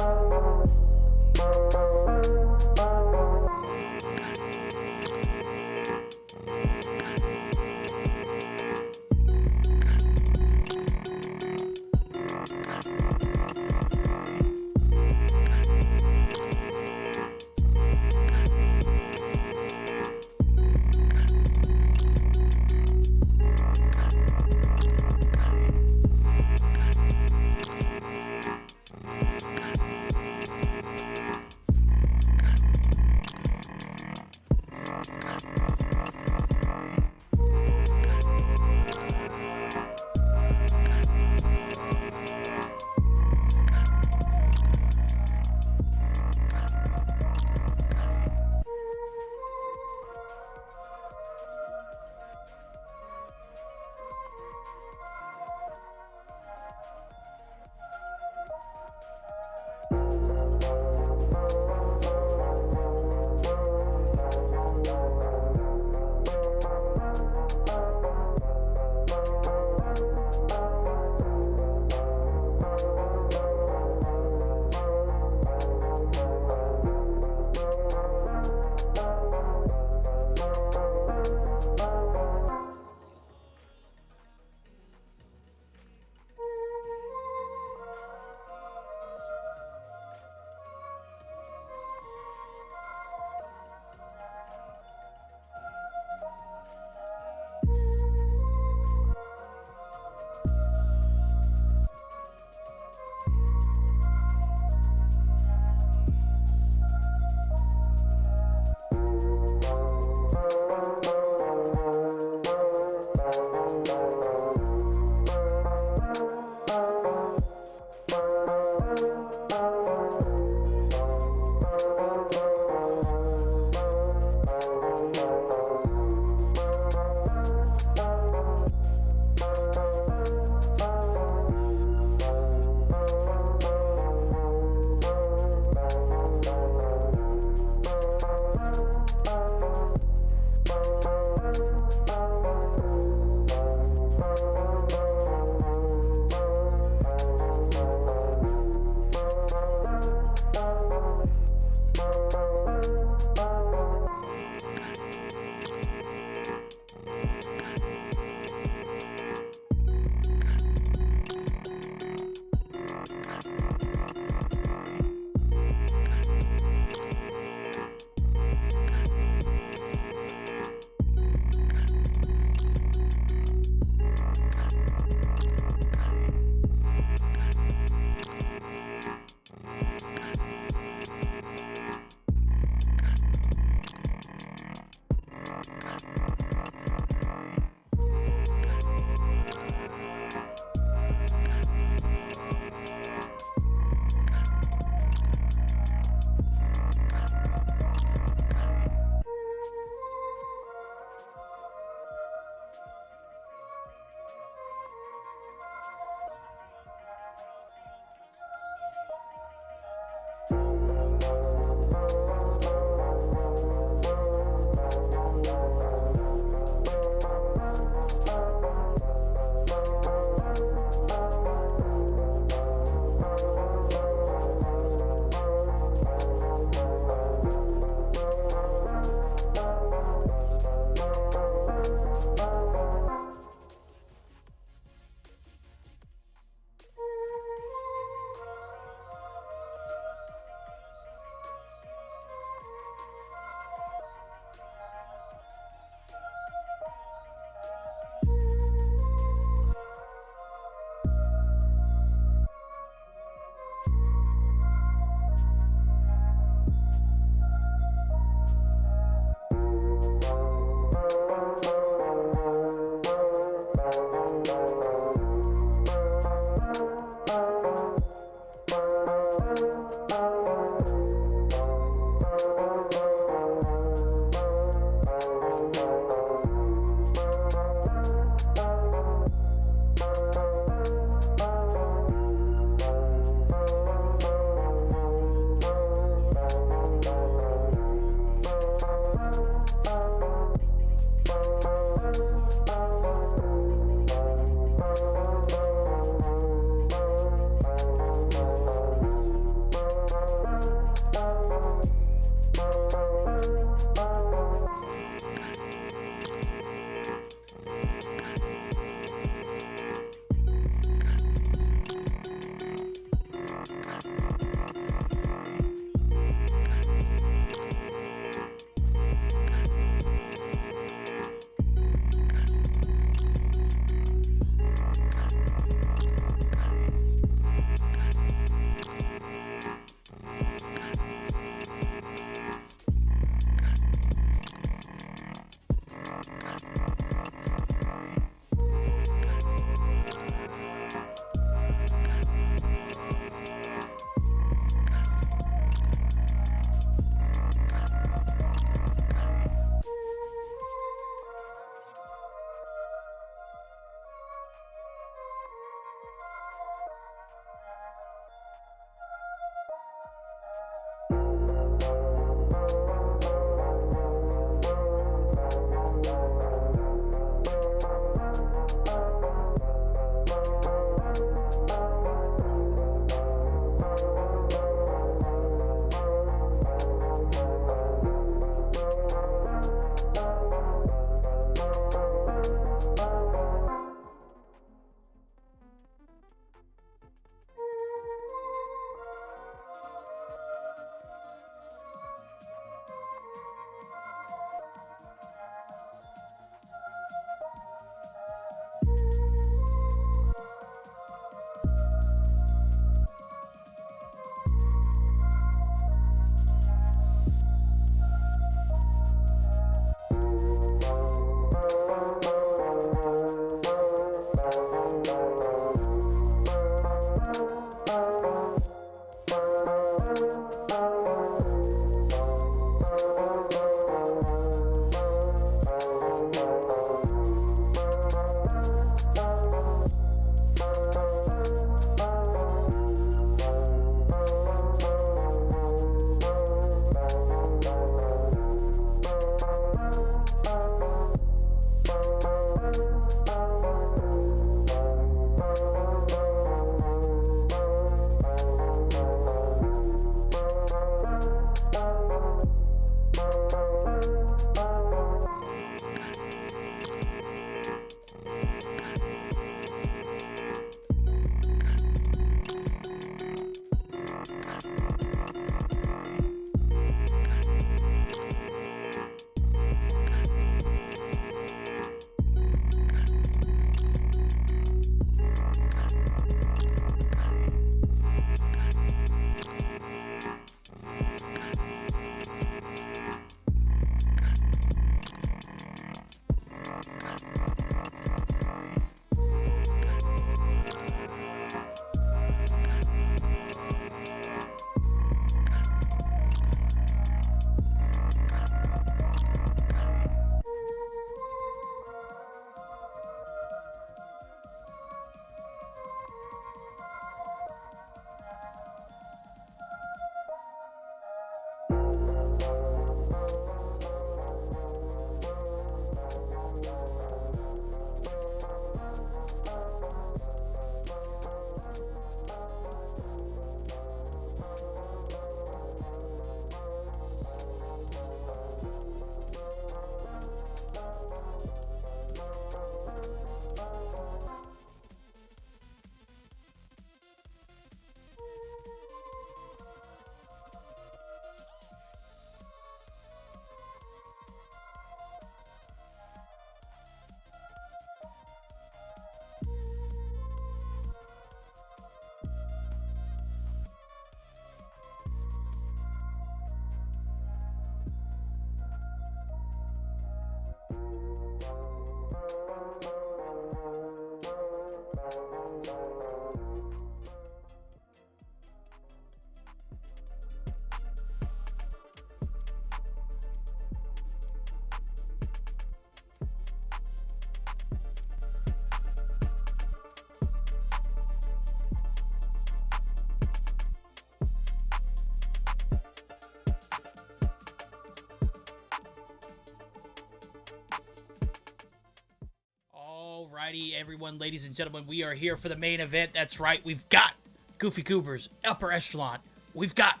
Alrighty, everyone, ladies and gentlemen, we are here for the main event. That's right, we've got Goofy Goobers, Upper Echelon. We've got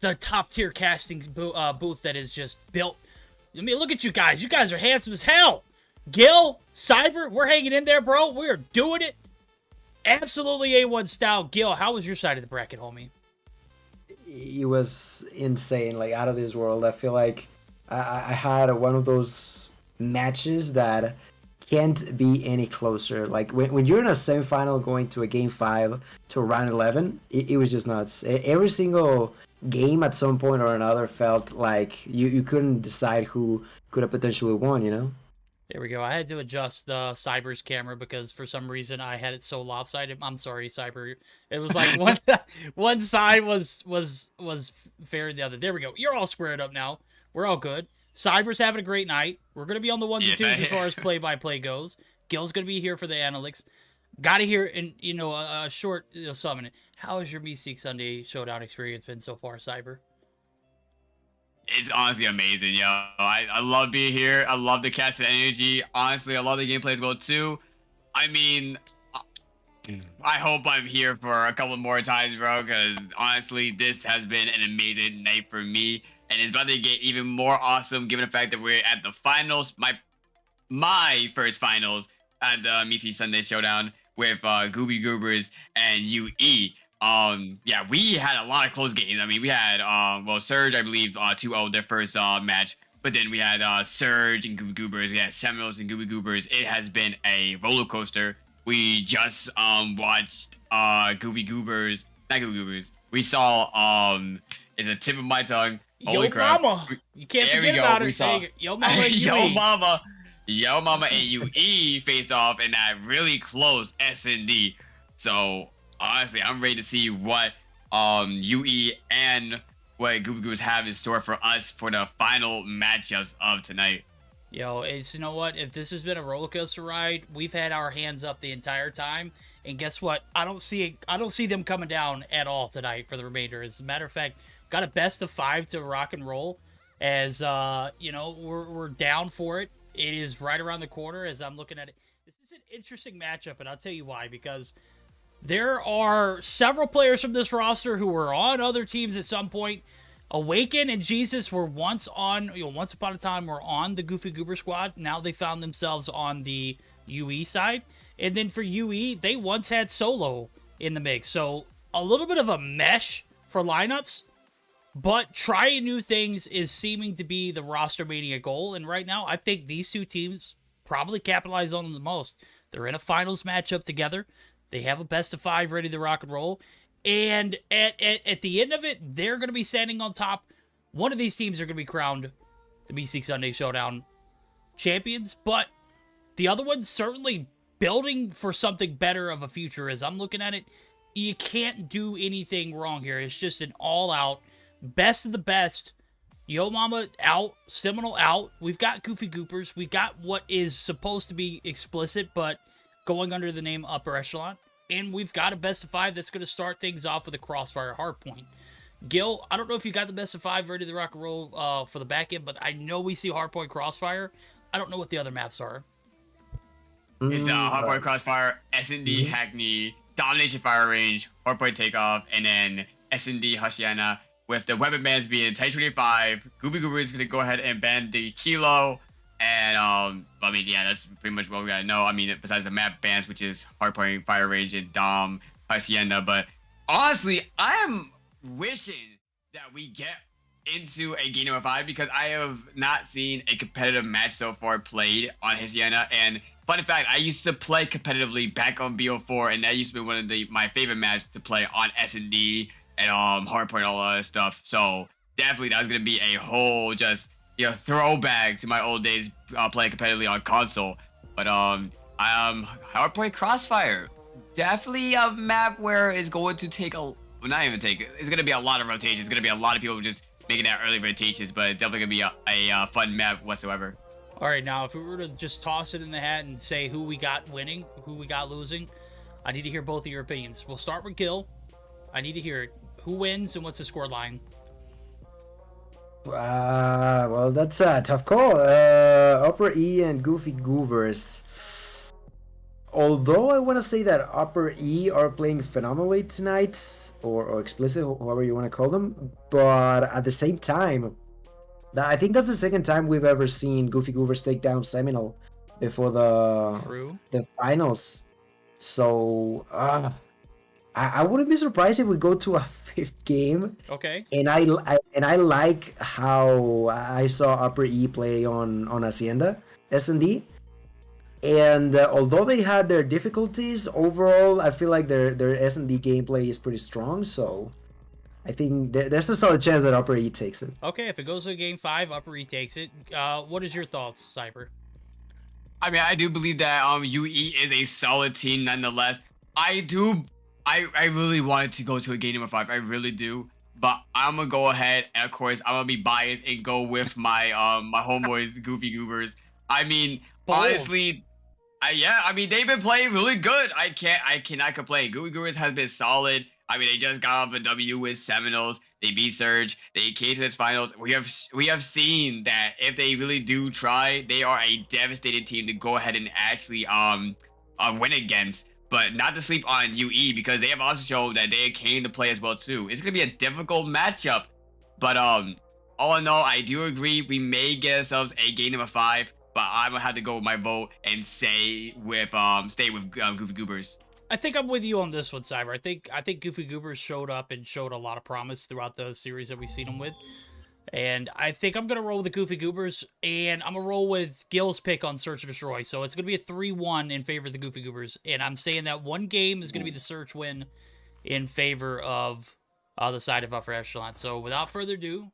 the top-tier casting booth that is just built. I mean, look at you guys. You guys are handsome as hell. Gil, Cyber, we're hanging in there, bro. We're doing it. Absolutely A1 style. Gil, how was your side of the bracket, homie? It was insane, like out of this world. I feel like I had one of those matches that can't be any closer. Like when you're in a semifinal going to a game 5 to round 11, it was just nuts. Every single game at some point or another felt like you couldn't decide who could have potentially won, you know? There we go. I had to adjust the Cyber's camera because for some reason I had it so lopsided. I'm sorry, Cyber. It was like one side was fair than the other. There we go. You're all squared up now. We're all good. Cyber's having a great night. We're going to be on the ones and twos as far as play-by-play goes. Gil's going to be here for the analytics. Got to hear, in a short summon. How has your Meseeks Sunday Showdown experience been so far, Cyber? It's honestly amazing, yo. I love being here. I love the cast and energy. Honestly, I love the gameplay as well, too. I mean, I hope I'm here for a couple more times, bro, because honestly, this has been an amazing night for me. And it's about to get even more awesome given the fact that we're at the finals, my first finals at the Meseeks Sunday Showdown with Gooby Goobers and UE. Yeah, we had a lot of close games. I mean, we had well, Surge, I believe, 2-0 their first match, but then we had Surge and Gooby Goobers. We had Seminoles and Gooby Goobers. It has been a roller coaster. We just watched Goofy Goobers, not Gooby Goobers. We saw it's a tip of my tongue. Holy crap. Mama. You can't forget about it. Saw, Yo Mama and UE. Yo Mama and UE faced off in that really close S&D. So honestly, I'm ready to see what UE and what Goobers have in store for us for the final matchups of tonight. Yo, it's, you know what? If this has been a roller coaster ride, we've had our hands up the entire time. And guess what? I don't see them coming down at all tonight for the remainder. As a matter of fact, got a best of 5 to rock and roll. As you know, we're down for it. It is right around the corner as I'm looking at it. This is an interesting matchup, and I'll tell you why. Because there are several players from this roster who were on other teams at some point. Awaken and Jesus were once upon a time were on the Goofy Goober squad. Now they found themselves on the UE side. And then for UE, they once had Solo in the mix. So a little bit of a mesh for lineups, but trying new things is seeming to be the roster mania goal. And right now, I think these two teams probably capitalize on them the most. They're in a finals matchup together. They have a best of 5 ready to rock and roll. And at the end of it, they're going to be standing on top. One of these teams are going to be crowned the Meseeks Sunday Showdown champions. But the other one's certainly building for something better of a future. As I'm looking at it, you can't do anything wrong here. It's just an all-out best of the best. Yo Mama out, Seminole out. We've got Goofy Goopers. We've got what is supposed to be explicit, but going under the name Upper Echelon. And we've got a best of 5 that's going to start things off with a Crossfire Hardpoint. Gil, I don't know if you got the best of 5 ready to rock and roll for the back end, but I know we see Hardpoint Crossfire. I don't know what the other maps are. It's Hardpoint Crossfire, S&D Hackney, Domination Fire Range, Hardpoint Takeoff, and then S&D Hashiana, with the weapon bans being Type 25. Goobie Goober is going to go ahead and ban the Kilo. And, I mean, yeah, that's pretty much what we gotta know. I mean, besides the map bans, which is Hardpoint, Fire Range, and Dom, Hacienda. But honestly, I am wishing that we get into a game number 5 because I have not seen a competitive match so far played on Hacienda. And fun fact, I used to play competitively back on BO4, and that used to be one of my favorite matches to play on S&D and Hardpoint, all that stuff. So definitely, that was gonna be a whole just throwback to my old days playing competitively on console. But Hardpoint Crossfire, definitely a map where it's going to take it's going to be a lot of rotations. It's going to be a lot of people just making that early rotations, but it's definitely going to be a fun map whatsoever. All right, now if we were to just toss it in the hat and say who we got winning, who we got losing, I need to hear both of your opinions. We'll start with Gil. I need to hear it. Who wins and what's the score line? Well, that's a tough call. Upper E and Goofy Goobers. Although I want to say that Upper E are playing phenomenally tonight, or explicit, however you want to call them, but at the same time, I think that's the second time we've ever seen Goofy Goobers take down Seminole before the finals. So I wouldn't be surprised if we go to a 5th game. Okay. And I like how I saw Upper E play on Hacienda S&D. And although they had their difficulties, overall I feel like their S&D gameplay is pretty strong. So I think there's a solid chance that Upper E takes it. Okay, if it goes to game 5, Upper E takes it. What is your thoughts, Cyber? I mean, I do believe that UE is a solid team nonetheless. I really wanted to go to a game number 5. I really do. But I'm going to go ahead, and of course, I'm going to be biased and go with my my homeboys, Goofy Goobers. I mean, honestly, I mean, they've been playing really good. I cannot complain. Goofy Goobers has been solid. I mean, they just got off a W with Seminoles. They beat Surge. They came to this finals. We have seen that if they really do try, they are a devastating team to go ahead and actually win against. But not to sleep on UE because they have also shown that they came to play as well too. It's gonna be a difficult matchup, but all in all, I do agree we may get ourselves a game number 5. But I'm gonna have to go with my vote and stay with Goofy Goobers. I think I'm with you on this one, Cyber. I think Goofy Goobers showed up and showed a lot of promise throughout the series that we've seen them with. And I think I'm going to roll with the Goofy Goobers, and I'm going to roll with Gil's pick on Search and Destroy. So it's going to be a 3-1 in favor of the Goofy Goobers. And I'm saying that one game is going to be the Search win in favor of the side of Upper Echelon. So without further ado,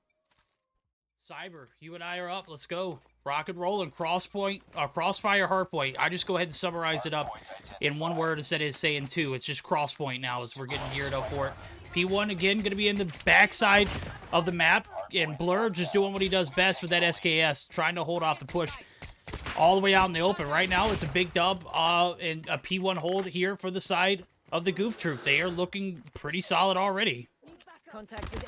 Cyber, you and I are up. Let's go. Rock and roll and Crossfire Hardpoint. I just go ahead and summarize it up in one word instead of saying 2. It's just Crosspoint now as we're getting geared up for it. P1 again going to be in the backside of the map, and Blur just doing what he does best with that SKS, trying to hold off the push all the way out in the open. Right now, it's a big dub and a P1 hold here for the side of the Goof Troop. They are looking pretty solid already.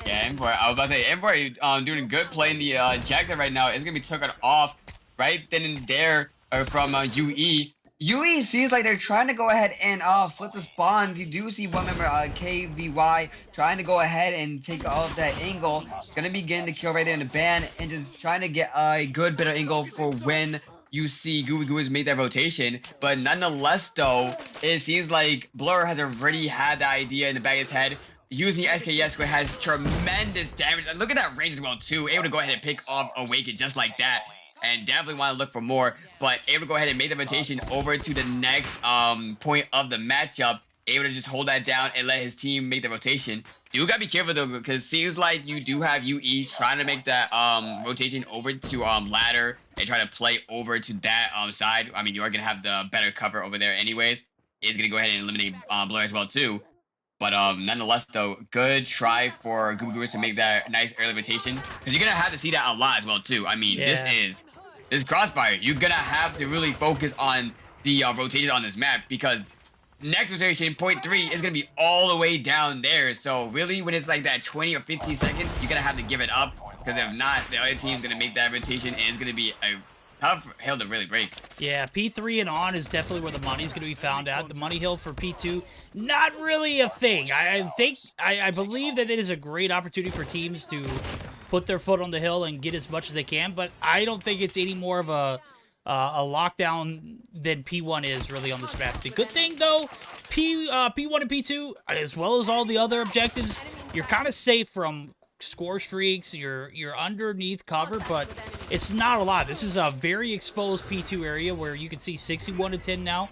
Yeah, Envoy. I was about to say, Envoy doing good playing the objective right now. It's going to be taken off right then and there from UE. UE seems like they're trying to go ahead and flip the spawns. You do see one member, KVY, trying to go ahead and take off that angle. Gonna be getting the kill right there in the ban and just trying to get a good bit of angle for when you see Goobers make that rotation. But nonetheless, though, it seems like Blur has already had the idea in the back of his head. Using the SKS has tremendous damage. And look at that range as well, too. Able to go ahead and pick off Awaken just like that. And definitely want to look for more, but able to go ahead and make the rotation over to the next point of the matchup. Able to just hold that down and let his team make the rotation. You gotta be careful though, because it seems like you do have UE trying to make that rotation over to ladder and try to play over to that side. I mean, you are gonna have the better cover over there anyways. Is gonna go ahead and eliminate Blur as well too. But nonetheless, though, good try for Goobers to make that nice early rotation. Because you're going to have to see that a lot as well, too. I mean, this Crossfire. You're going to have to really focus on the rotation on this map. Because next rotation, point 3, is going to be all the way down there. So really, when it's like that 20 or 15 seconds, you're going to have to give it up. Because if not, the other team's going to make that rotation. And it's going to be a tough hill to really break. Yeah, P3 and on is definitely where the money's going to be found at. The money hill for P2, not really a thing. I believe that it is a great opportunity for teams to put their foot on the hill and get as much as they can, but I don't think it's any more of a lockdown than P1 is really on this map. The good thing, though, P1 and P2, as well as all the other objectives, you're kind of safe from score streaks, you're underneath cover, but it's not a lot. This is a very exposed P2 area where you can see 61-10 now.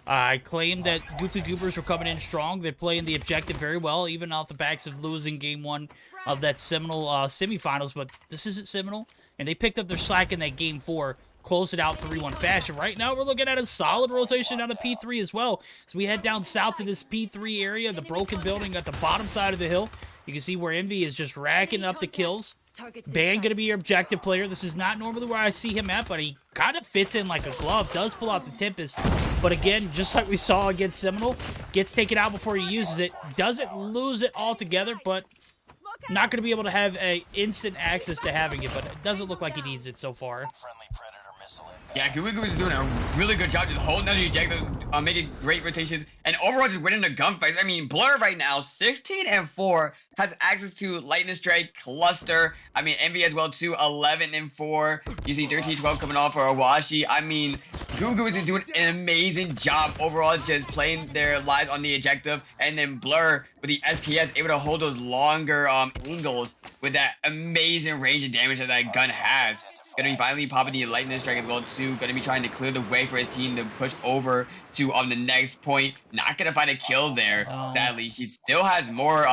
I claim that Goofy Goobers were coming in strong. They're playing the objective very well, even off the backs of losing game 1 of that Seminole semifinals, but this isn't Seminole, and they picked up their slack in that game 4, closed it out 3-1 fashion. Right now, we're looking at a solid rotation down to P3 as well. So we head down south to this P3 area, the broken building at the bottom side of the hill. You can see where Envy is just racking up the kills. Ban going to be your objective player. This is not normally where I see him at, but he kind of fits in like a glove. Does pull out the Tempest. But again, just like we saw against Seminole, gets taken out before he uses it. Doesn't lose it altogether, but not going to be able to have a instant access to having it. But it doesn't look like he needs it so far. Yeah, Goobers is doing a really good job just holding down the objectives, making great rotations, and overall just winning the gunfights. I mean, Blur right now, 16-4, has access to Lightning Strike, Cluster. I mean, Envy as well too, 11-4. You see 13-12 coming off for Awashi. I mean, Goobers is doing an amazing job overall, just playing their lives on the objective, and then Blur with the SKS able to hold those longer angles with that amazing range of damage that that gun has. Gonna be finally popping the Lightning Strike as well too. Gonna be trying to clear the way for his team to push over to the next point. Not gonna find a kill there. Sadly, he still has more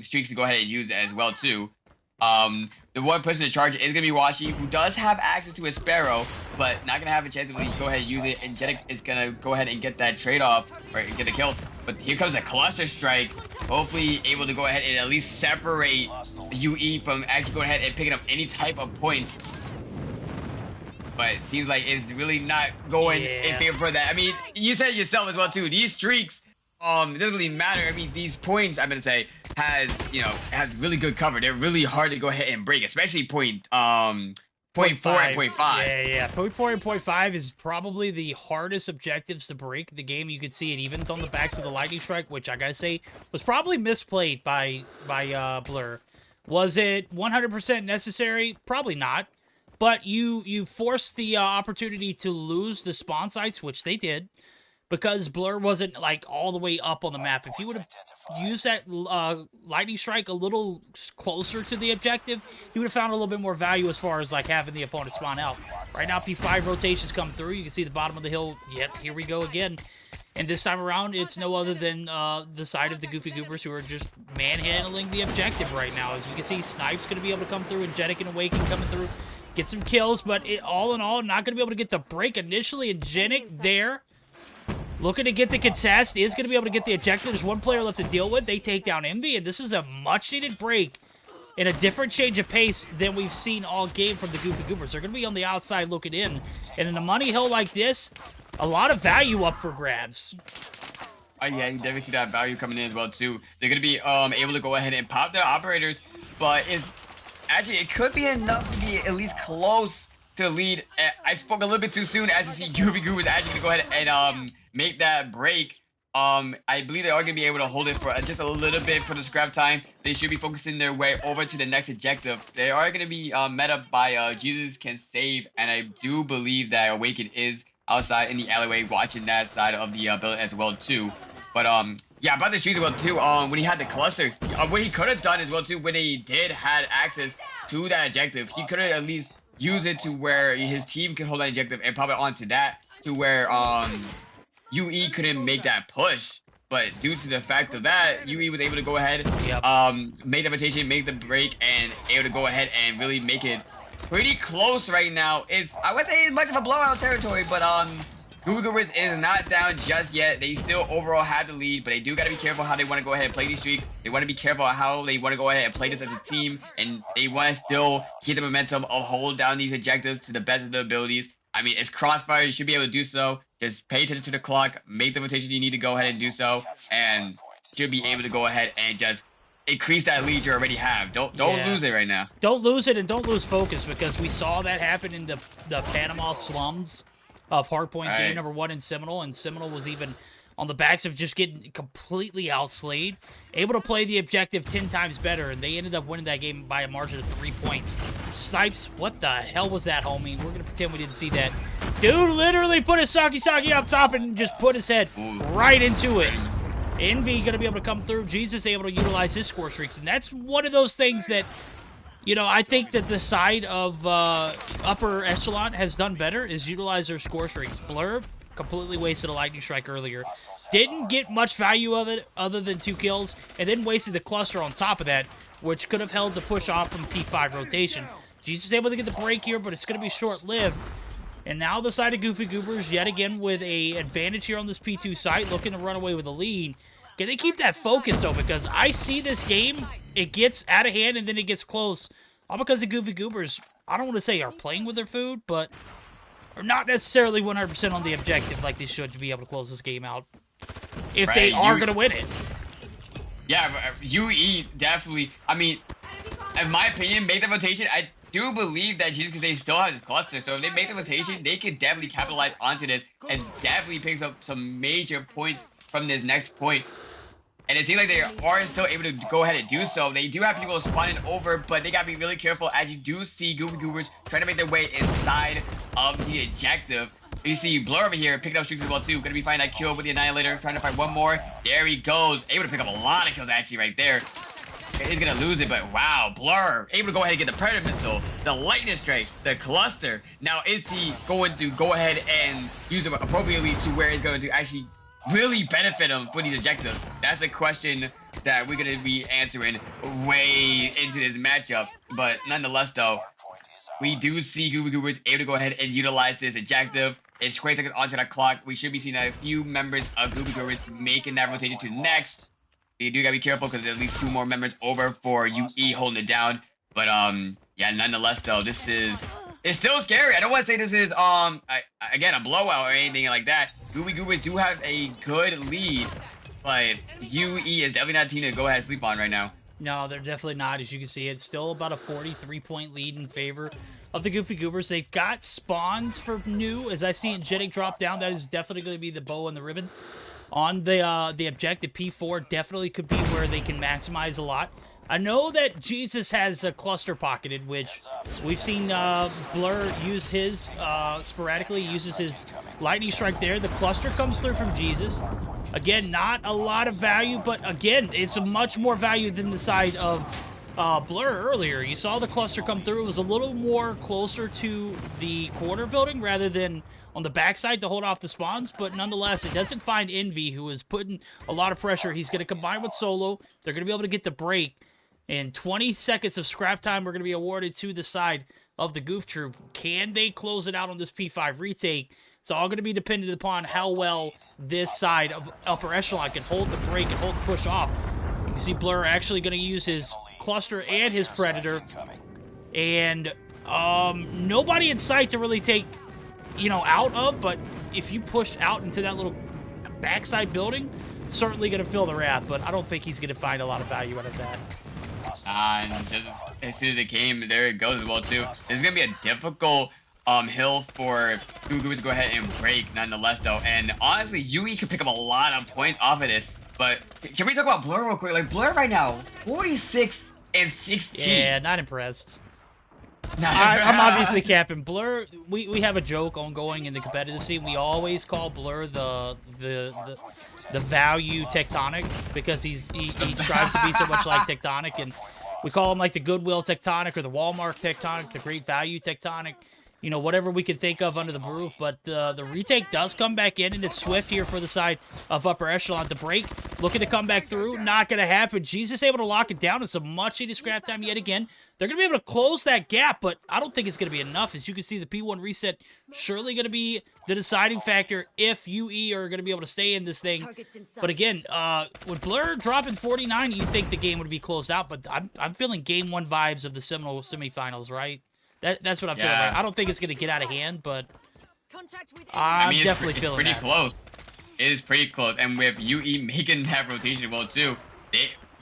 streaks to go ahead and use as well too. The one person in charge is gonna be Washi, who does have access to a Sparrow, but not gonna have a chance to really go ahead and use it. And Jeddick is gonna go ahead and get that trade off or get the kill. But here comes a Cluster Strike. Hopefully able to go ahead and at least separate UE from actually going ahead and picking up any type of points. But it seems like it's really not going in favor for that. I mean, you said it yourself as well too. These streaks, it doesn't really matter. I mean, these points, I'm gonna say, has really good cover. They're really hard to go ahead and break, especially point 4 and point 5. Yeah. Point 4 and point 5 is probably the hardest objectives to break the game. You could see it even on the backs of the Lightning Strike, which I gotta say was probably misplayed by Blur. Was it 100% necessary? Probably not. But you forced the opportunity to lose the spawn sites, which they did, because Blur wasn't like all the way up on the map. If you would have used that Lightning Strike a little closer to the objective, you would have found a little bit more value as far as like having the opponent spawn out. Right now, P5 rotations come through. You can see the bottom of the hill. Yep, here we go again. And this time around, it's no other than the side of the Goofy Goobers who are just manhandling the objective right now. As you can see, Snipe's going to be able to come through, and Jeddick and Awaken coming through. Get some kills, but all in all, not going to be able to get the break initially. And Jeddick there looking to get the contest, is going to be able to get the objective. There's one player left to deal with. They take down Envy, and this is a much-needed break in a different change of pace than we've seen all game from the Goofy Goobers. They're going to be on the outside looking in, and in a money hill like this, a lot of value up for grabs. Oh yeah, you definitely see that value coming in as well too. They're gonna be able to go ahead and pop their operators, but it could be enough to be at least close to lead. I spoke a little bit too soon. As you see, Goofy Goo is actually gonna go ahead and make that break. I believe they are gonna be able to hold it for just a little bit for the scrap time. They should be focusing their way over to the next objective. They are gonna be met up by Jesus Can Save, and I do believe that Awaken is outside in the alleyway watching that side of the building as well too. But yeah, about the shoes as well too. When he had the cluster, what he could have done as well too, when he did had access to that objective, he could have at least used it to where his team could hold that objective and pop it onto that, to where UE couldn't make that push. But due to the fact of that, UE was able to go ahead, make the rotation, make the break, and able to go ahead and really make it pretty close right now. I wouldn't say it's much of a blowout territory, but Goobers is not down just yet. They still overall have the lead, but they do got to be careful how they want to go ahead and play these streaks. They want to be careful how they want to go ahead and play this as a team, and they want to still keep the momentum of hold down these objectives to the best of their abilities. I mean, it's Crossfire. You should be able to do so. Just pay attention to the clock, make the rotation you need to go ahead and do so, and should be able to go ahead and just increase that lead you already have. Don't lose it right now. Don't lose it, and don't lose focus, because we saw that happen in the Panama slums of Hardpoint game number 1 in Seminole, and Seminole was even on the backs of just getting completely outslayed, able to play the objective 10 times better, and they ended up winning that game by a margin of 3 points. Snipes, what the hell was that, homie? We're gonna pretend we didn't see that. Dude literally put his Saki up top and just put his head right into it. Envy gonna be able to come through. Jesus able to utilize his score streaks, and that's one of those things that, you know, I think that the side of upper echelon has done better is utilize their score streaks. Blur completely wasted a lightning strike earlier. Didn't get much value of it other than 2 kills, and then wasted the cluster on top of that, which could have held the push off from P5 rotation. Jesus able to get the break here, but it's going to be short-lived. And now the side of Goofy Goobers, yet again with a advantage here on this P2 site, looking to run away with a lead. Can they keep that focus, though? Because I see this game, it gets out of hand and then it gets close. All because the Goofy Goobers, I don't want to say are playing with their food, but are not necessarily 100% on the objective like they should to be able to close this game out. If they are going to win it. Yeah, UE definitely, I mean, in my opinion, make the rotation. I do believe that Jesus, because they still have this cluster, so if they make the rotation, they could definitely capitalize onto this and definitely pick up some major points from this next point. And it seems like they are still able to go ahead and do so. They do have people spawning over, but they gotta be really careful, as you do see Goofy Goobers trying to make their way inside of the objective. You see Blur over here picking up streaks as well too. Gonna be finding that kill with the Annihilator, trying to find one more. There he goes, able to pick up a lot of kills actually right there. He's gonna lose it, but wow, Blur able to go ahead and get the Predator Missile, the Lightning Strike, the Cluster. Now is he going to go ahead and use it appropriately to where he's going to actually really benefit him for these objectives? That's a question that we're gonna be answering way into this matchup. But nonetheless though, we do see Goofy Goobers able to go ahead and utilize this objective. It's 20 seconds onto the clock. We should be seeing a few members of Goofy Goobers making that rotation to next. You do gotta be careful because there's at least 2 more members over for UE holding it down. But yeah, nonetheless though, it's still scary. I don't want to say this is again a blowout or anything like that. Goofy Goobers do have a good lead, but UE is definitely not a team to go ahead and sleep on right now. No, they're definitely not. As you can see, it's still about a 43-point lead in favor of the Goofy Goobers. They've got spawns for new. As I see Angelic drop down, that is definitely going to be the bow and the ribbon on the objective. P4 definitely could be where they can maximize a lot. I know that Jesus has a cluster pocketed, which we've seen Blur use his sporadically. He uses his lightning strike there. The cluster comes through from Jesus. Again, not a lot of value, but again, it's much more value than the side of Blur earlier. You saw the cluster come through. It was a little more closer to the corner building rather than on the backside to hold off the spawns, but nonetheless, it doesn't find Envy, who is putting a lot of pressure. He's going to combine with Solo. They're going to be able to get the break. And 20 seconds of scrap time we're going to be awarded to the side of the Goof Troop. Can they close it out on this P5 retake? It's all going to be dependent upon how well this side of upper echelon can hold the break and hold the push off. You can see Blur actually going to use his cluster and his predator, and nobody in sight to really take, you know, out of. But if you push out into that little backside building, certainly going to fill the wrath. But I don't think he's going to find a lot of value out of that. And just as soon as it came, there it goes as well too. This is gonna be a difficult hill for Goobers to go ahead and break, nonetheless though. And honestly, UE could pick up a lot of points off of this. But can we talk about Blur real quick? Like Blur right now, 46 and 16. Yeah, not impressed. I'm obviously capping Blur. We have a joke ongoing in the competitive scene. We always call Blur the value Tectonic, because he strives to be so much like Tectonic, and we call him like the Goodwill Tectonic or the Walmart Tectonic, the Great Value Tectonic, you know, whatever we can think of under the roof. But the retake does come back in, and it's swift here for the side of upper echelon. The break looking to come back through, not going to happen. Jesus able to lock it down. It's some much needed scrap time yet again. They're going to be able to close that gap, but I don't think it's going to be enough. As you can see, the P1 reset surely going to be the deciding factor if UE are going to be able to stay in this thing. But again, with Blur dropping 49, you think the game would be closed out, but I'm feeling Game 1 vibes of the Seminole semifinals, right? That's what I'm feeling like. I don't think it's going to get out of hand, but I'm definitely feeling pretty that. close. It is pretty close, and with UE making that rotation well too,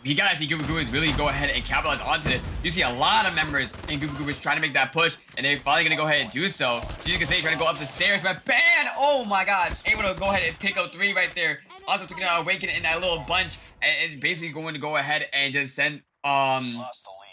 you gotta see Goobers really go ahead and capitalize onto this. You see a lot of members in Goobers trying to make that push, and they're finally gonna go ahead and do so. You can say trying to go up the stairs, but ban! Oh my god, able to go ahead and pick up 3 right there. Also taking out Awaken in that little bunch, and it's basically going to go ahead and just send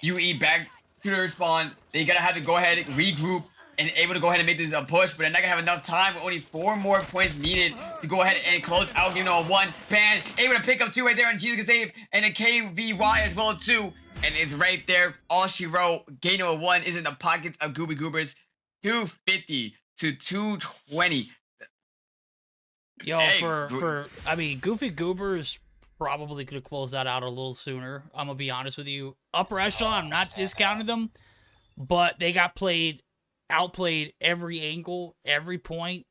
UE back to their spawn. They gotta have to go ahead and regroup and able to go ahead and make this a push, but they're not gonna have enough time. With only 4 more points needed to go ahead and close out game number 1. Ban able to pick up 2 right there, and Jesus can save, and a KVY as well too, and it's right there. All she wrote. Game number 1 is in the pockets of Goobers. 250 to 220. Yo, hey, I mean, Goofy Goobers probably could have closed that out a little sooner. I'm gonna be honest with you. Upper echelon, I'm not discounting them, but they got outplayed every angle, every point.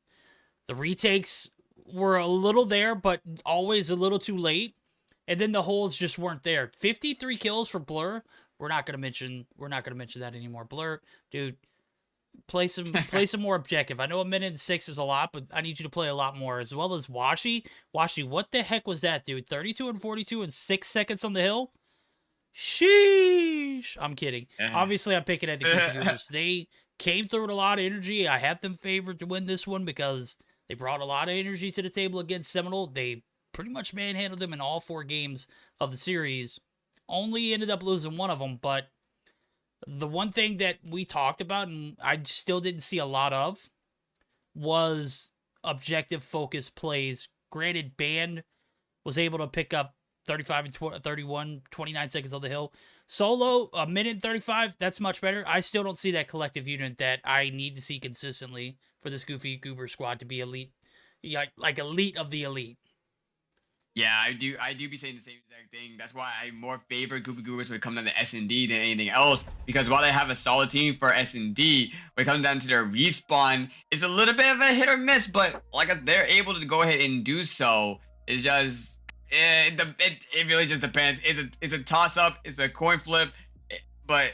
The retakes were a little there, but always a little too late. And then the holes just weren't there. 53 kills for Blur. We're not gonna mention that anymore. Blur, dude, play some more objective. I know 1 minute and 6 is a lot, but I need you to play a lot more. As well as Washi. Washi, what the heck was that, dude? 32 and 42 and 6 seconds on the hill? Sheesh. I'm kidding. Obviously, I'm picking at the Goobers. They came through with a lot of energy. I have them favored to win this one because they brought a lot of energy to the table against Seminole. They pretty much manhandled them in all 4 games of the series. Only ended up losing 1 of them, but the one thing that we talked about and I still didn't see a lot of was objective focus plays. Granted, Band was able to pick up 35 and 31, 29 seconds on the hill. Solo, 1 minute and 35, that's much better. I still don't see that collective unit that I need to see consistently for this Goofy Goober squad to be elite. Like elite of the elite. Yeah, I do be saying the same exact thing. That's why I more favor Goobers when it comes down to S&D than anything else. Because while they have a solid team for S&D, when it comes down to their respawn, it's a little bit of a hit or miss. But like they're able to go ahead and do so. It's just it really just depends. It's a toss up. It's a coin flip. But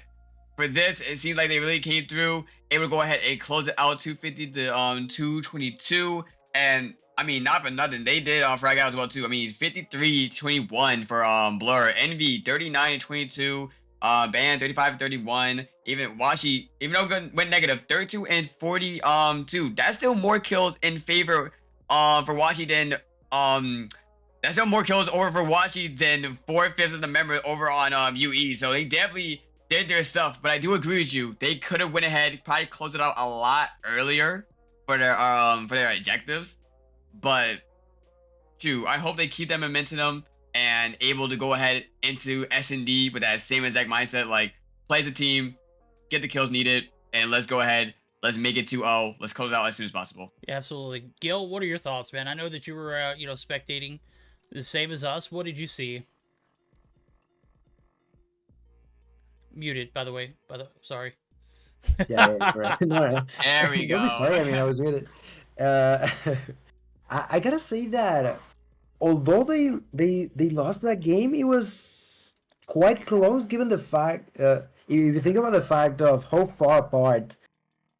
for this, it seems like they really came through, able to go ahead and close it out 250 to 222. And I mean, not for nothing, they did frag out as well too. I mean, 53-21 for Blur, Envy 39-22, Band 35-31, even Washi, even though it went negative, 32 and 42. That's still more kills in favor for Washi than that's still more kills over for Washi than 4/5 of the members over on UE. So they definitely did their stuff. But I do agree with you, they could have went ahead, probably closed it out a lot earlier for their objectives. But I hope they keep that momentum and able to go ahead into S&D with that same exact mindset, like play as a team, get the kills needed, and let's go ahead, let's make it 2-0, let's close it out as soon as possible. Yeah, absolutely. Gil, what are your thoughts, man? I know that you were spectating the same as us. What did you see? Muted, by the way. Sorry. Yeah, right. No, There we go. Sorry, I mean, I was muted. uh, I gotta say that although they lost that game, it was quite close given the fact if you think about the fact of how far apart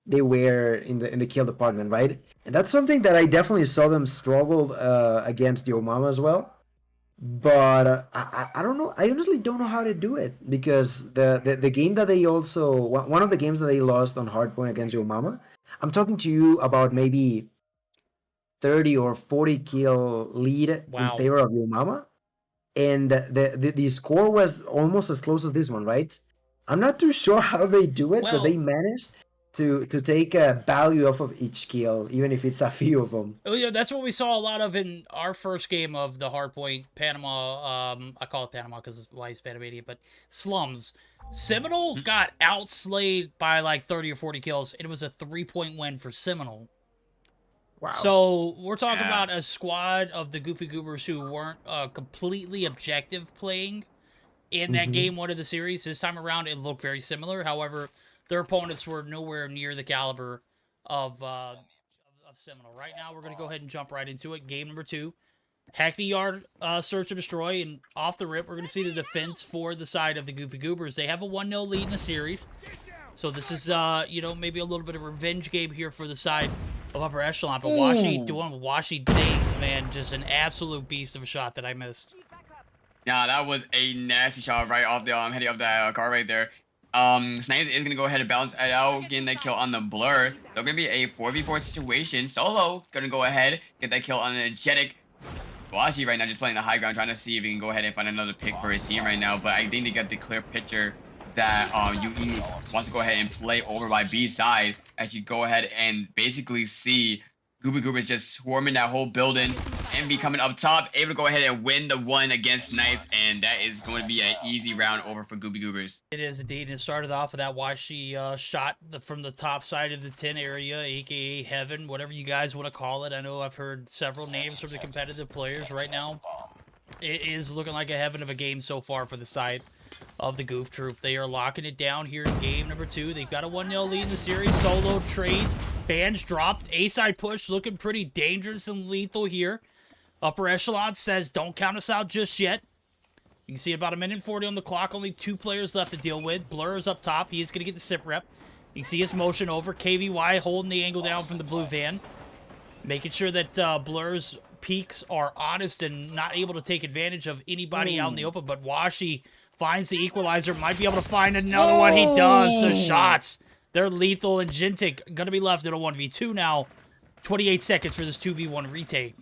they were in the kill department, right? And that's something that I definitely saw them struggle against Yo Mama as well. But I don't know. I honestly don't know how to do it because the game that they also one of the games that they lost on Hardpoint against Yo Mama, I'm talking to you about maybe 30 or 40 kill lead in favor of Yo Mama, and the score was almost as close as this one, right? I'm not too sure how they do it, but they managed to take a value off of each kill, even if it's a few of them. Oh yeah, that's what we saw a lot of in our first game of the Hardpoint Panama. I call it Panama because why he's Panamanian, but Slums. Seminole got outslayed by like 30 or 40 kills. It was a 3-point win for Seminole. Wow. So we're talking about a squad of the Goofy Goobers who weren't completely objective playing in that game one of the series. This time around, it looked very similar. However, their opponents were nowhere near the caliber of Seminole. Right now, we're going to go ahead and jump right into it. Game number 2. Hackney Yard search and destroy, and off the rip, we're going to see the defense for the side of the Goofy Goobers. They have a 1-0 lead in the series. So this is, you know, maybe a little bit of a revenge game here for the side of Upper Echelon. But Washi doing Washi things, man. Just an absolute beast of a shot that I missed. Yeah, that was a nasty shot right off the heading up that car right there. Snipes is gonna go ahead and bounce it out, getting that kill on the blur. So gonna be a 4v4 situation. Solo gonna go ahead, get that kill on an energetic. Washi right now just playing the high ground, trying to see if he can go ahead and find another pick for his team right now. But I think they got the clear picture that UE wants to go ahead and play over by B side as you go ahead and basically see Gooby Goobers just swarming that whole building. Envy coming up top, able to go ahead and win the one against Knights, and that is going to be an easy round over for Gooby Goobers. It is indeed, and it started off with that Washi shot from the top side of the 10 area, aka Heaven, whatever you guys want to call it. I know I've heard several names from the competitive players right now. It is looking like a heaven of a game so far for the side of the Goof Troop. They are locking it down here in game number 2. They've got a 1-0 lead in the series. Solo trades. Bands dropped. A-side push looking pretty dangerous and lethal here. Upper Echelon says, don't count us out just yet. You can see about 1 minute and 40 on the clock. Only 2 players left to deal with. Blur is up top. He is going to get the sip rep. You can see his motion over. KVY holding the angle down from the blue van. Making sure that Blur's peaks are honest and not able to take advantage of anybody out in the open. But Washi finds the equalizer. Might be able to find another one. He does. The shots. They're lethal. And Jintik going to be left in a 1v2 now. 28 seconds for this 2v1 retake.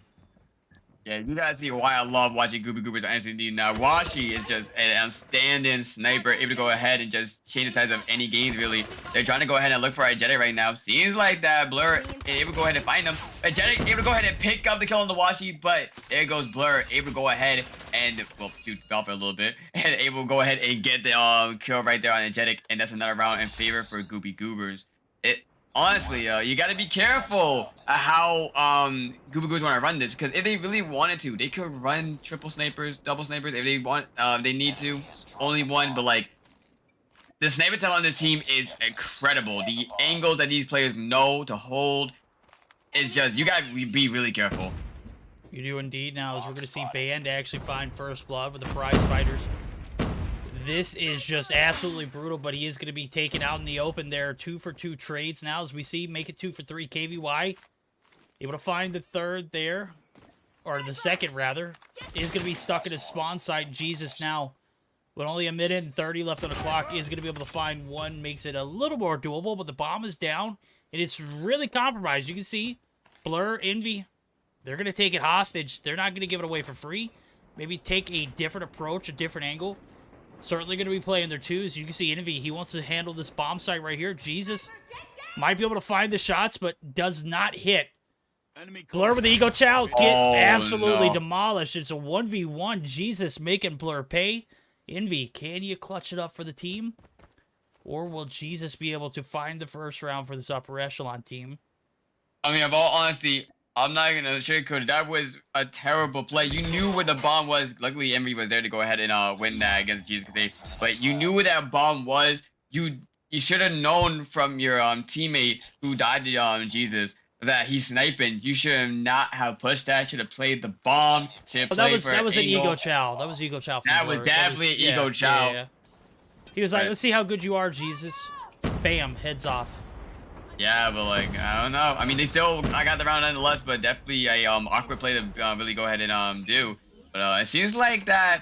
Yeah, you guys see why I love watching Gooby Goobers on NCD now. Washi is just an outstanding sniper, able to go ahead and just change the tides of any games, really. They're trying to go ahead and look for Agetic right now. Seems like that Blur able to go ahead and find him. Agetic able to go ahead and pick up the kill on the Washi, but there goes Blur, able to go ahead and, well, shoot off a little bit, and able to go ahead and get the kill right there on Agetic, and that's another round in favor for Gooby Goobers. Honestly, you gotta be careful how Gooby Goobers want to run this, because if they really wanted to, they could run triple snipers, double snipers if they want. They need to only one, but like the sniper talent on this team is incredible. The angles that these players know to hold is just, you gotta be really careful. You do indeed. Now, as we're gonna see Band actually find first blood with the prize fighters. This is just absolutely brutal, but he is going to be taken out in the open there. 2-for-2 trades now, as we see. Make it 2-for-3. KVY able to find the third there, or the second, rather. Is going to be stuck at his spawn site. Jesus now, with only 1 minute and 30 left on the clock, is going to be able to find one. Makes it a little more doable, but the bomb is down. And it's really compromised. You can see Blur, Envy, they're going to take it hostage. They're not going to give it away for free. Maybe take a different approach, a different angle. Certainly going to be playing their twos. You can see Envy. He wants to handle this bomb site right here. Jesus might be able to find the shots, but does not hit. Blur with the Ego Chow. Get absolutely demolished. It's a 1v1. Jesus making Blur pay. Envy, can you clutch it up for the team? Or will Jesus be able to find the first round for this upper echelon team? I mean, of all honesty, I'm not going to sugarcoat it. That was a terrible play. You knew where the bomb was. Luckily, Envy was there to go ahead and win that against Jesus. But you knew where that bomb was. You should have known from your teammate who died to Jesus that he's sniping. You should not have pushed that. Should have played the bomb. Should have played for that was an angle. ego chow. That was ego chow. That was definitely an ego chow. Yeah. He was like, let's see how good you are, Jesus. Bam, heads off. Yeah, but like, I don't know. I mean, I got the round nonetheless, but definitely a awkward play to really go ahead and do. But it seems like that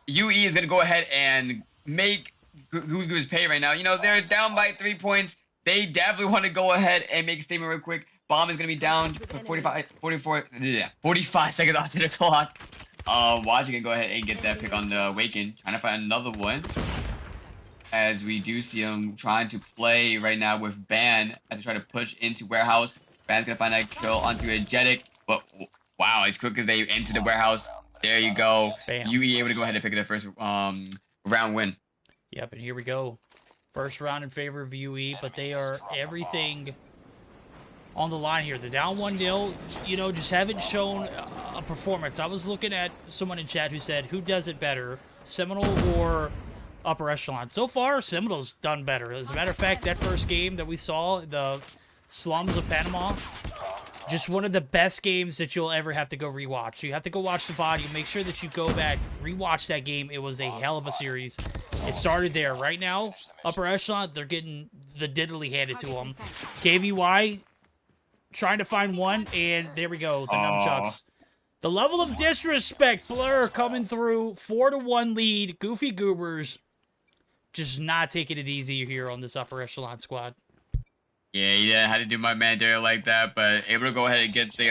UE is gonna go ahead and make Goobers pay right now. You know, they're down by 3 points. They definitely want to go ahead and make a statement real quick. Bomb is gonna be down for 45 seconds after the clock. Watching it go ahead and get that pick on the Awaken, trying to find another one. As we do see him trying to play right now with Ban as they try to push into Warehouse. Ban's gonna find that kill onto a Jetic, but wow, as quick as they enter the Warehouse, there you go. Bam. UE able to go ahead and pick their first round win. Yep, and here we go. First round in favor of UE, but they are everything on the line here. They're down 1-0, you know, just haven't shown a performance. I was looking at someone in chat who said, who does it better, Seminole or Upper Echelon? So far, Seminole's done better. As a matter of fact, that first game that we saw, the slums of Panama, just one of the best games that you'll ever have to go rewatch. So you have to go watch the VOD. You make sure that you go back, rewatch that game. It was a hell of a series. It started there. Right now, Upper Echelon, they're getting the diddly handed to them. KVY trying to find one, and there we go, the nunchucks. The level of disrespect, Blur coming through, 4-1 lead. Goofy Goobers just not taking it easy here on this Upper Echelon squad. Yeah, had to do my man there like that, but able to go ahead and get the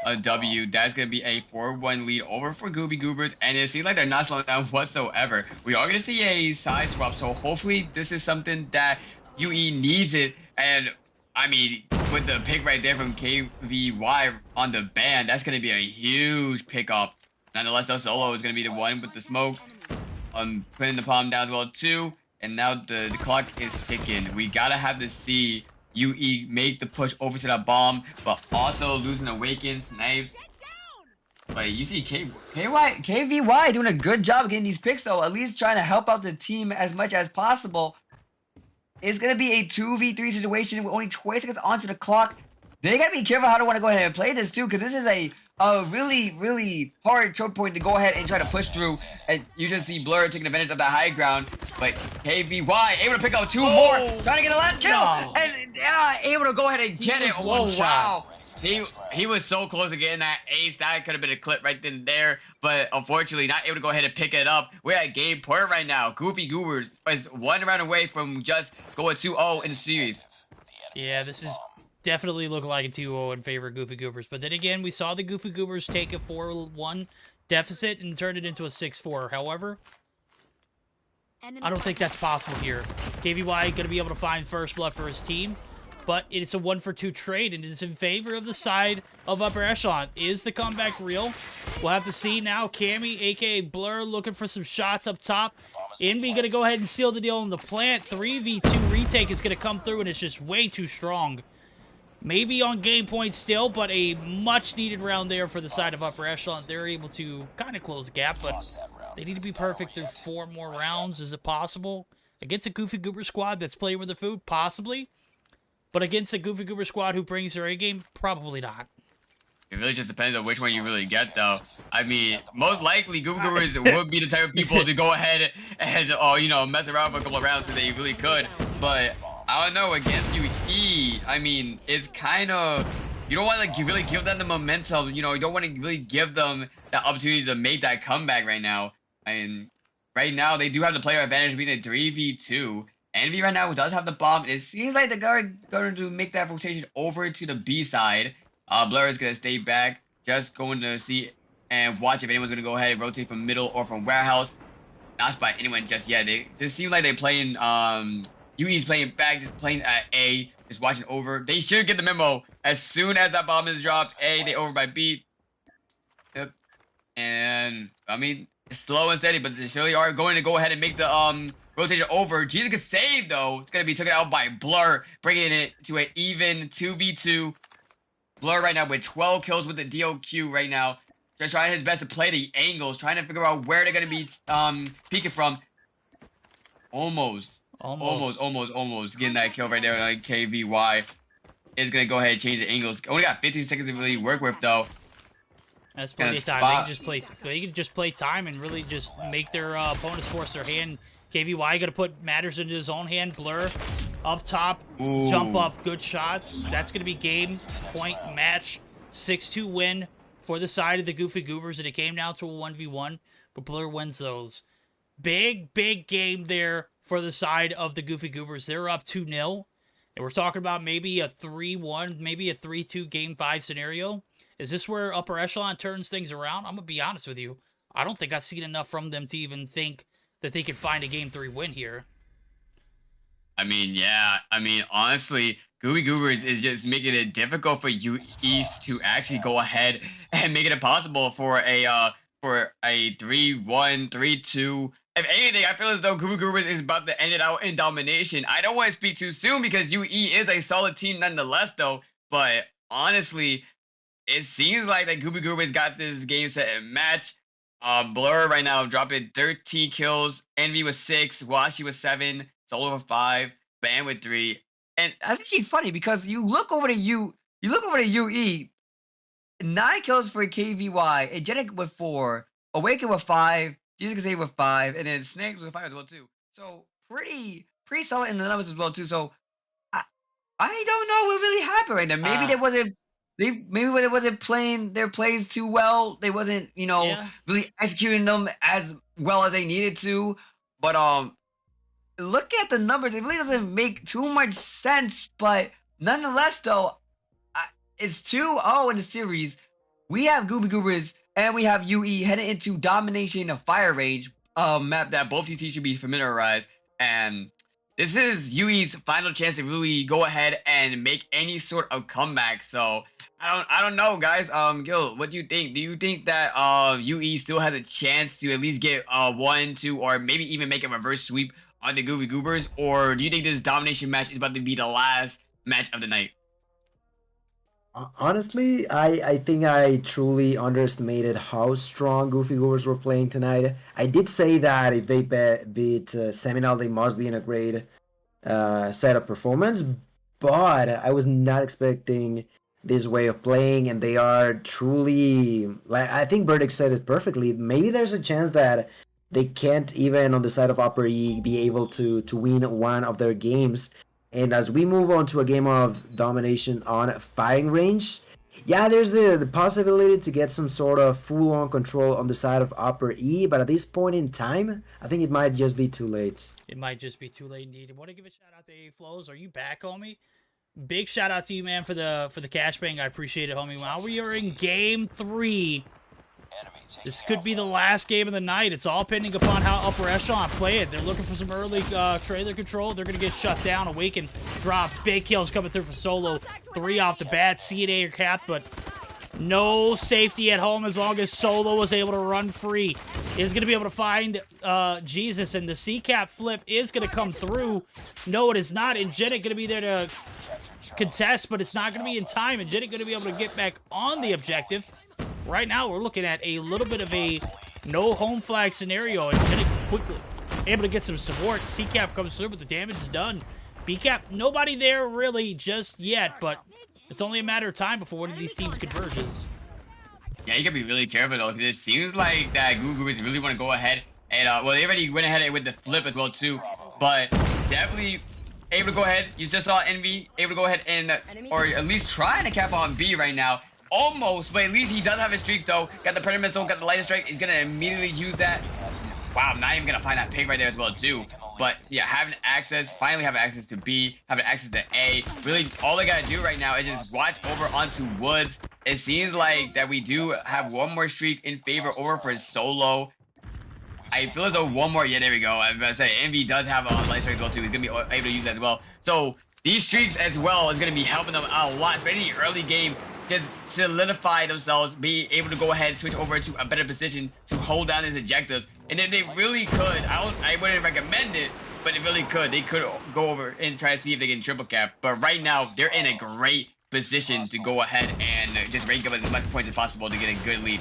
a W. That's gonna be a 4-1 lead over for Goobers, and it seems like they're not slowing down whatsoever. We are gonna see a side swap, so hopefully this is something that UE needs it. And I mean, with the pick right there from KVY on the Ban, that's gonna be a huge pickup. Nonetheless, though, Solo is gonna be the one with the smoke. Putting the palm down as well too. And now the clock is ticking. We gotta have to see UE make the push over to that bomb, but also losing Awaken, snipes. But you see KVY doing a good job of getting these picks though, at least trying to help out the team as much as possible. It's gonna be a 2v3 situation with only 20 seconds onto the clock. They gotta be careful how to want to go ahead and play this too, because this is a really hard choke point to go ahead and try to push through. And you just see Blur taking advantage of the high ground, but KVY able to pick out two more, trying to get a last kill, and able to go ahead and get it. Wow. He was so close to getting that ace. That could have been a clip right then and there, but unfortunately not able to go ahead and pick it up. We're at game point right now. Goofy Goobers is 1 round away from just going 2-0 in the series. Yeah, this is definitely looking like a 2-0 in favor of Goofy Goobers. But then again, we saw the Goofy Goobers take a 4-1 deficit and turn it into a 6-4. However, I don't think that's possible here. KVY going to be able to find first blood for his team, but it's a 1-for-2 trade, and it's in favor of the side of Upper Echelon. Is the comeback real? We'll have to see now. Cammy, a.k.a. Blur, looking for some shots up top. Envy going to go ahead and seal the deal on the plant. 3v2 retake is going to come through, and it's just way too strong. Maybe on game point still, but a much-needed round there for the side of Upper Echelon. They're able to kind of close the gap, but they need to be perfect through 4 more rounds. Is it possible? Against a Goofy Goober squad that's playing with their food? Possibly. But against a Goofy Goober squad who brings their A-game? Probably not. It really just depends on which one you really get, though. I mean, most likely, Goofy Goobers would be the type of people to go ahead and, you know, mess around for a couple of rounds if they really could. But I don't know, against UE, I mean, it's kind of, you don't want to like really give them the momentum, you know, you don't want to really give them that opportunity to make that comeback right now. I mean, right now, they do have the player advantage being a 3v2. Envy right now does have the bomb. It seems like they're going to make that rotation over to the B side. Blur is going to stay back, just going to see and watch if anyone's going to go ahead and rotate from middle or from warehouse. Not spot anyone just yet. They just seem like they're playing, UE's playing back, just playing at A, just watching over. They should get the memo. As soon as that bomb is dropped, A, they over by B. Yep. And, I mean, it's slow and steady, but they surely are going to go ahead and make the, rotation over. Jesus gets saved, though. It's going to be taken out by Blur, bringing it to an even 2v2. Blur right now with 12 kills with the DOQ right now. Just trying his best to play the angles, trying to figure out where they're going to be peeking from. Almost getting that kill right there on KVY. is gonna go ahead and change the angles. Only got 15 seconds to really work with though. That's plenty of time. They can just play. They can just play time and really just make their opponents force their hand. KVY gonna put Matters into his own hand. Blur up top, jump up, good shots. That's gonna be game point match. 6-2 win for the side of the Goofy Goobers, and it came down to a 1v1. But Blur wins those. Big game there for the side of the Goofy Goobers. They're up 2-0, and we're talking about maybe a 3-1, maybe a 3-2 game 5 scenario. Is this where Upper Echelon turns things around? I'm going to be honest with you. I don't think I've seen enough from them to even think that they could find a game 3 win here. I mean, yeah. I mean, honestly, Goofy Goobers is just making it difficult for UE to actually go ahead and make it possible for a 3-1, 3-2. If anything, I feel as though Goofy Goobers is about to end it out in domination. I don't want to speak too soon because UE is a solid team nonetheless, though. But honestly, it seems like that Goofy Goobers got this game set and match. Blur right now dropping 13 kills. Envy with 6. Washi with 7. Solo with 5. Bam with 3. And that's actually funny because you look over to UE. 9 kills for KVY. Agetic with 4. Awaken with 5. Jesus can with 5, and then Snakes with 5 as well too. So pretty solid in the numbers as well too. So I don't know what really happened right now. Maybe they wasn't playing their plays too well. They wasn't really executing them as well as they needed to. But look at the numbers. It really doesn't make too much sense. But nonetheless, though, it's 2-0 in the series. We have Goofy Goobers. And we have UE heading into Domination of Fire Range, map that both these teams should be familiarized. And this is UE's final chance to really go ahead and make any sort of comeback. So I don't know, guys. Gil, what do you think? Do you think that UE still has a chance to at least get 1, 2, or maybe even make a reverse sweep on the Goofy Goobers? Or do you think this Domination match is about to be the last match of the night? Honestly, I think I truly underestimated how strong Goofy Goobers were playing tonight. I did say that if they beat Seminole, they must be in a great set of performance, but I was not expecting this way of playing, and they are truly, like, I think Burdick said it perfectly. Maybe there's a chance that they can't even on the side of Upper E be able to win one of their games. And as we move on to a game of domination on firing range, yeah, there's the possibility to get some sort of full-on control on the side of Upper E, but at this point in time, I think it might just be too late. It might just be too late indeed. I want to give a shout out to A Flows. Are you back, homie? Big shout out to you, man, for the cash bang. I appreciate it, homie. Now we are in game 3. This could be the last game of the night. It's all pending upon how Upper Echelon play it. They're looking for some early trailer control. They're going to get shut down. Awaken drops. Big kills coming through for Solo. 3 off the bat. CNA or Cap, but no safety at home as long as Solo was able to run free. Is going to be able to find Jesus, and the C-Cap flip is going to come through. No, it is not. Ingetic going to be there to contest, but it's not going to be in time. Ingetic going to be able to get back on the objective. Right now, we're looking at a little bit of a no home flag scenario, and quickly able to get some support. C-Cap comes through, but the damage is done. B-Cap, nobody there really just yet, but it's only a matter of time before one of these teams converges. Yeah, you gotta be really careful though, because it seems like that Goobers really want to go ahead and well, they already went ahead with the flip as well too, but definitely able to go ahead. You just saw Envy able to go ahead and or at least trying to cap on B right now. Almost, but at least he does have his streaks though. Got the Predator Missile, got the Lightning Strike. He's gonna immediately use that. Wow, I'm not even gonna find that pick right there as well too. But yeah, finally having access to B, having access to A. Really, all they gotta do right now is just watch over onto Woods. It seems like that we do have one more streak in favor over for Solo. I feel as though one more, yeah, there we go. I was gonna say, Envy does have a Light Strike as well too. He's gonna be able to use that as well. So these streaks as well is gonna be helping them out a lot, especially in the early game. Just solidify themselves, be able to go ahead and switch over to a better position to hold down his objectives. And if they really could, I wouldn't recommend it, but it really could. They could go over and try to see if they can triple cap. But right now, they're in a great position to go ahead and just rank up as much points as possible to get a good lead.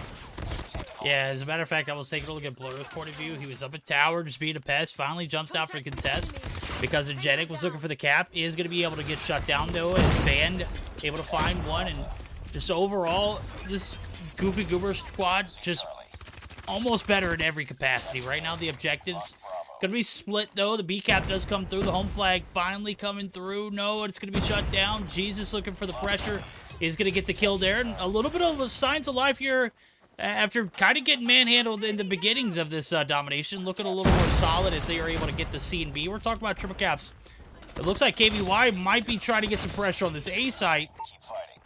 Yeah, as a matter of fact, I was taking a look at Blur's point of view. He was up at tower, just being a pest. Finally jumps out for a contest. because Agenic was looking for the cap. Is going to be able to get shut down, though, as Band able to find one. And just overall, this Goofy Goober squad just almost better in every capacity. Right now, the objectives going to be split, though. The B cap does come through. The home flag finally coming through. No, it's going to be shut down. Jesus looking for the pressure. Is going to get the kill there. And a little bit of signs of life here after kind of getting manhandled in the beginnings of this domination. Looking a little more solid as they are able to get the C and B. We're talking about triple caps. It looks like KBY might be trying to get some pressure on this A site,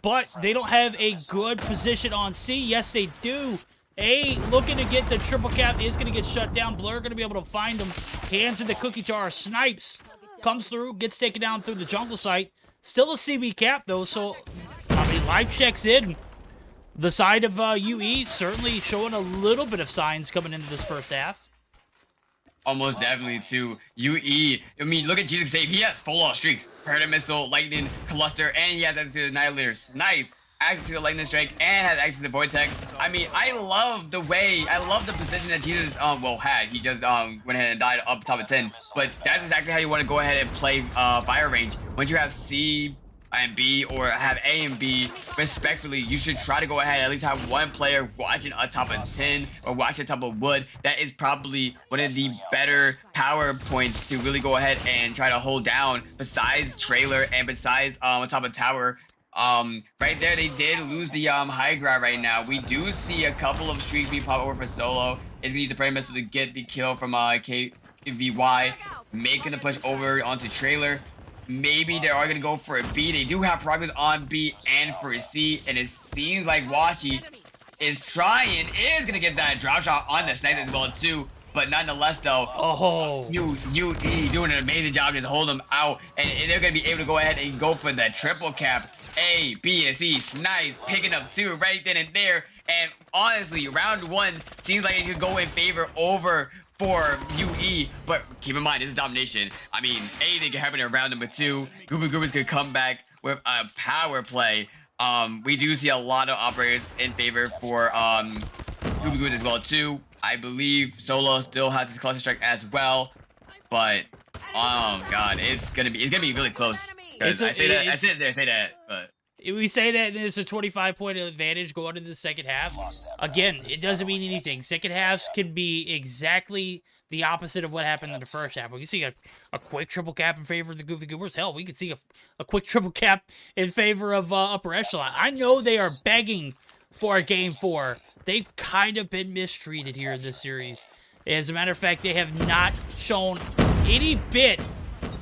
but they don't have a good position on C. Yes, they do. A looking to get the triple cap is going to get shut down. Blur going to be able to find him. Hands in the cookie jar. Snipes. Comes through. Gets taken down through the jungle site. Still a CB cap, though, so I mean, life checks in. The side of UE certainly showing a little bit of signs coming into this first half. Almost definitely to UE. I mean, look at Jesus save. He has full-on streaks. Predator missile, lightning, cluster, and he has access to the annihilators. Knives, access to the lightning strike, and has access to the vortex. I mean, I love the position that Jesus had. He just went ahead and died up top of 10. But that's exactly how you want to go ahead and play fire range. Once you have C and B, or have A and B, respectfully, you should try to go ahead and at least have one player watching on top of 10 or watching on top of wood. That is probably one of the better power points to really go ahead and try to hold down, besides trailer and besides on top of tower. Right there, they did lose the high ground right now. We do see a couple of streaks be pop over for Solo. Is gonna use the Predator missile to get the kill from KVY, making the push over onto trailer. Maybe they are going to go for a B. They do have progress on B and for a C. And it seems like Washi is going to get that drop shot on the sniper as well, too. But nonetheless, though, UE doing an amazing job just holding them out. And they're going to be able to go ahead and go for the triple cap. A, B, and C. Snipes picking up 2 right then and there. And honestly, round 1 seems like it could go in favor over for UE, but keep in mind, this is domination. I mean, anything can happen in round number 2. Goobers could come back with a power play. We do see a lot of operators in favor for Goobers as well too. I believe Solo still has his cluster strike as well, but oh god, it's gonna be really close. Because I say that, but we say that it's a 25-point advantage going into the second half. Again, it doesn't mean anything. Second halves can be exactly the opposite of what happened in the first half. We can see a quick triple cap in favor of the Goofy Goobers. Hell, we can see a quick triple cap in favor of upper echelon. I know they are begging for a game 4. They've kind of been mistreated here in this series. As a matter of fact, they have not shown any bit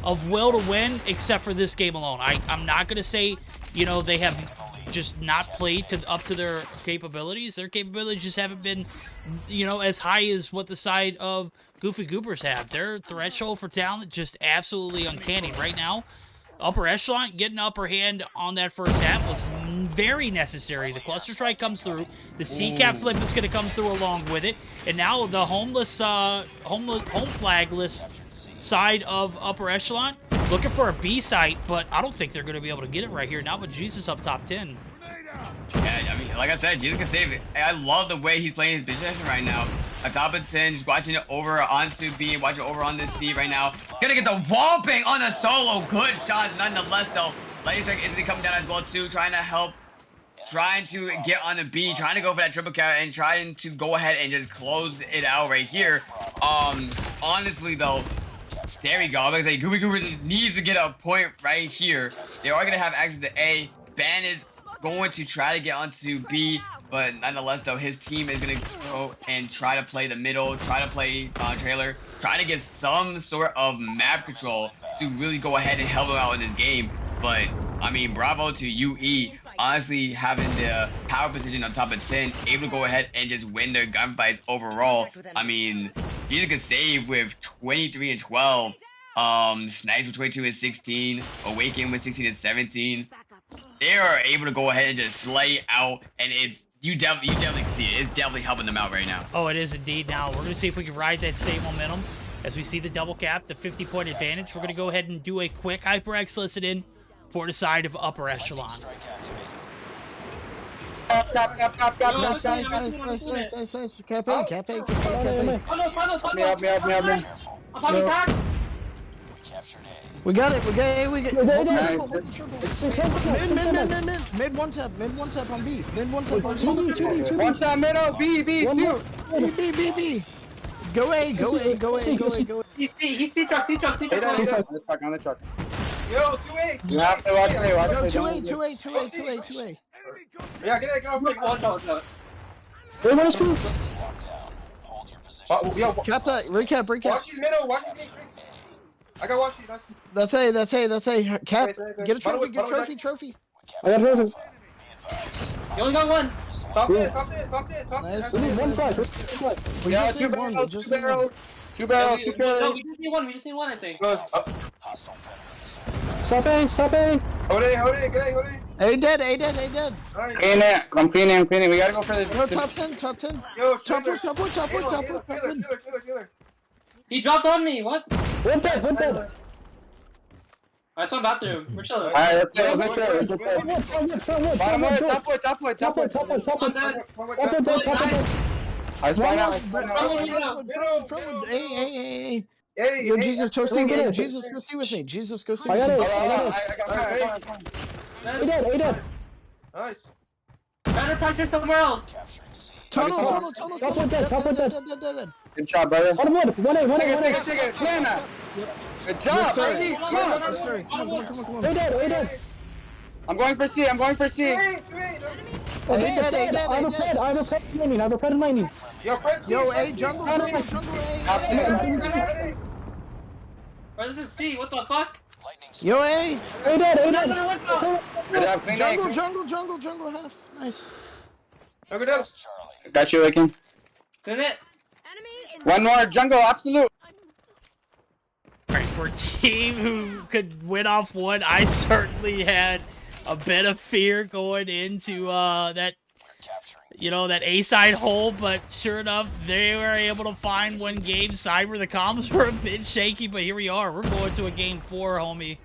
of will to win except for this game alone. I'm not going to say, you know, they have just not played up to their capabilities. Their capabilities just haven't been, you know, as high as what the side of Goofy Goobers have. Their threshold for talent just absolutely uncanny. Right now, upper echelon getting the upper hand on that first half was very necessary. The cluster strike comes through. The C-cap flip is going to come through along with it. And now the home flagless side of upper echelon looking for a B site, but I don't think they're going to be able to get it right here. Not with Jesus up top 10. Yeah, I mean, like I said, Jesus can save it. I love the way he's playing his position right now. On top of 10, just watching it over onto B, watching it over on this C right now. Gonna get the wall bang on the Solo. Good shots nonetheless, though. Lightning strike is coming down as well, too, trying to help. Trying to get on the B, trying to go for that triple cap, and trying to go ahead and just close it out right here. Honestly, though, there we go. Like I say, Goobers needs to get a point right here. They are going to have access to A. Ben is going to try to get onto B, but nonetheless, though, his team is going to go and try to play the middle, try to play trailer, try to get some sort of map control to really go ahead and help him out in this game. But, I mean, bravo to UE. Honestly, having the power position on top of 10, able to go ahead and just win their gunfights overall. I mean, you can save with 23 and 12. Snipes with 22 and 16. Awaken with 16 and 17. They are able to go ahead and just slay out, and it's you definitely can see it. It's definitely helping them out right now. Oh, it is indeed. Now we're gonna see if we can ride that same momentum as we see the double cap, the 50-point advantage. We're gonna go ahead and do a quick HyperX listen in for the side of upper echelon. We got it. We got it. We got Yeah, hold the yeah. triple. Hold the triple. It's 10 seconds. Mid one tap. Mid one tap on B. Mid one tap on B. One shot middle, B, B, two. B. Go A. Go A. Go A. Go A. Go A. He's C-truck. On the truck. Yo, 2A. You have to watch me. Watch Yo, me. 2A. Yeah, get out. Wait, what is cool? Yo, Cap that. Recap. watch his middle. Watch his middle. I got watch you. That's A. Cap. Get a trophy. Get a trophy. I got trophy. You only got one. Top 10. Nice. We need one flash. We Yeah, just need one. We just need one. Two barrels. No, we just need one. We just need one, I think. Stop A. Hold it. A dead. Nice. I'm cleaning. We gotta go for the. Yo, top 10. Yo, Top killer. one. Killer. He dropped on me. What? One dead. I saw bathroom. We're chilling. Alright, let's go. Bottom Top one, top one. I'm dead. I spy out. Hey. Hey, Yo, Jesus, go see Get me. it. Jesus, go see with me. Jesus, go see I with got me. it. I got fire. A dead. Nice. Better pressure somewhere else. Tunnel. Top one dead. Dead. Good job, brother. One A. Take it. Planner. Good Yes, job, sir. baby. Yes, sir. Come on. A dead. I'm going for C. A dead. I have a pred landing. Yo, Fred. Yo, A, jungle, A. Bro, this is C. What the fuck? Yo, A. A dead. Good job, clean Jungle, half. Nice. Got you, Lakin. Did it? One more jungle, absolute. Alright, for a team who could win off one, I certainly had a bit of fear going into that A side hole, but sure enough, they were able to find one game. Cyber, the comms were a bit shaky, but here we are. We're going to a game 4, homie.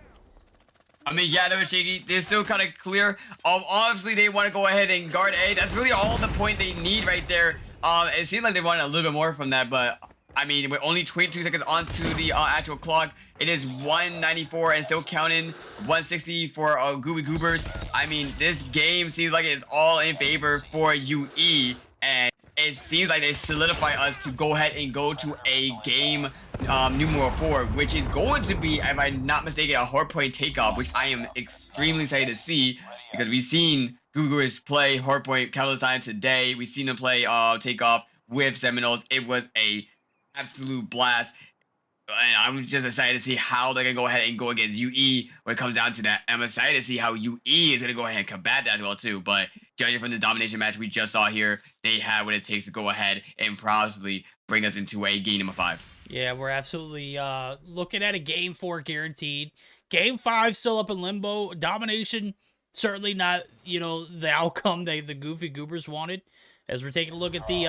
I mean, yeah, they were shaky. They're still kind of clear. Obviously, they want to go ahead and guard A. That's really all the point they need right there. It seemed like they wanted a little bit more from that, but I mean, with only 22 seconds onto the actual clock, it is 194 and still counting. 160 for Goobers. I mean, this game seems like it's all in favor for UE, and it seems like they solidify us to go ahead and go to a game numero 4, which is going to be, if I'm not mistaken, a hardpoint takeoff, which I am extremely excited to see because we've seen Goobers play hardpoint countless times today. We've seen them play takeoff with Seminoles. It was a absolute blast. And I'm just excited to see how they're going to go ahead and go against UE when it comes down to that. I'm excited to see how UE is going to go ahead and combat that as well, too. But judging from this domination match we just saw here, they have what it takes to go ahead and possibly bring us into a game number 5. Yeah, we're absolutely looking at a game 4 guaranteed. Game 5 still up in limbo. Domination, certainly not, the outcome the Goofy Goobers wanted. As we're taking a look at the,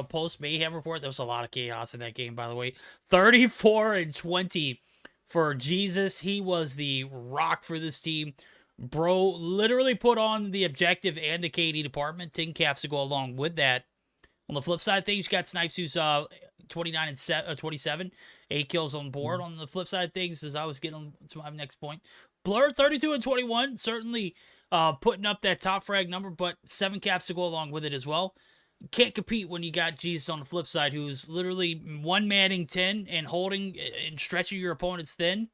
post-Mayhem report, there was a lot of chaos in that game, by the way. 34-20 for Jesus. He was the rock for this team. Bro literally put on the objective and the KD department. 10 caps to go along with that. On the flip side of things, you got Snipes, who's 29 and 27. 8 kills on board. On the flip side of things, as I was getting to my next point, Blur 32-21, certainly putting up that top frag number, but 7 caps to go along with it as well. Can't compete when you got Jesus on the flip side, who's literally one-manning 10 and holding and stretching your opponents thin.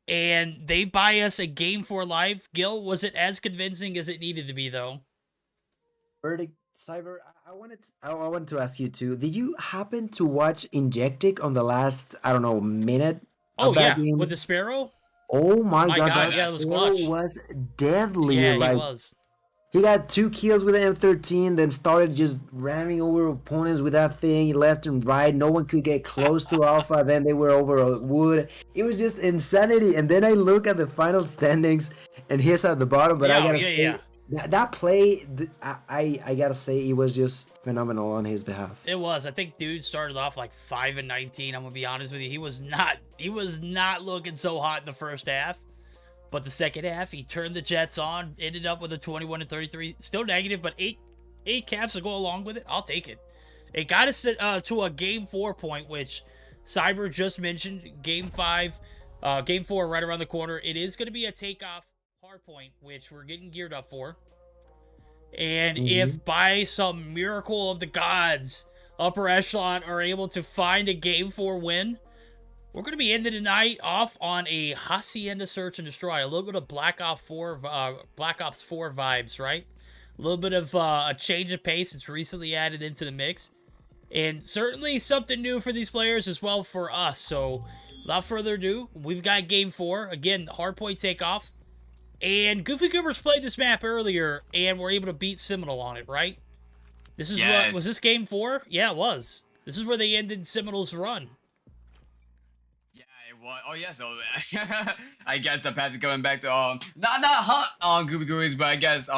And they buy us a game 4 life. Gil, was it as convincing as it needed to be, though? Verdict, Cyber, I wanted to ask you too. Did you happen to watch Injectic on the last, minute? Oh, yeah, with the Sparrow? Oh my god, that yeah, it was clutch. was deadly. Yeah, like, he was. He got 2 kills with the M13, then started just ramming over opponents with that thing left and right. No one could get close to Alpha. Then they were over a wood. It was just insanity. And then I look at the final standings, and he's at the bottom. But I gotta say, that play, I gotta say, it was just phenomenal on his behalf. It was. I think dude started off like 5-19. I'm gonna be honest with you. He was not looking so hot in the first half. But the second half, he turned the Jets on, ended up with a 21-33. Still negative, but 8 caps to go along with it. I'll take it. It got us to a game 4 point, which Cyber just mentioned Game 4 right around the corner. It is going to be a takeoff hardpoint, which we're getting geared up for. And if by some miracle of the gods, Upper Echelon are able to find a Game 4 win, we're going to be ending the night off on a Hacienda Search and Destroy. A little bit of Black Ops 4 vibes, right? A little bit of a change of pace. It's recently added into the mix. And certainly something new for these players as well for us. So, without further ado, we've got Game 4. Again, hardpoint takeoff. And Goofy Goobers played this map earlier, and were able to beat Seminole on it, right? This is what was this Game 4? Yeah, it was. This is where they ended Seminole's run. Yeah, it was. Oh yeah, so I guess the pass is coming back to not hot on Goofy Goobers, but I guess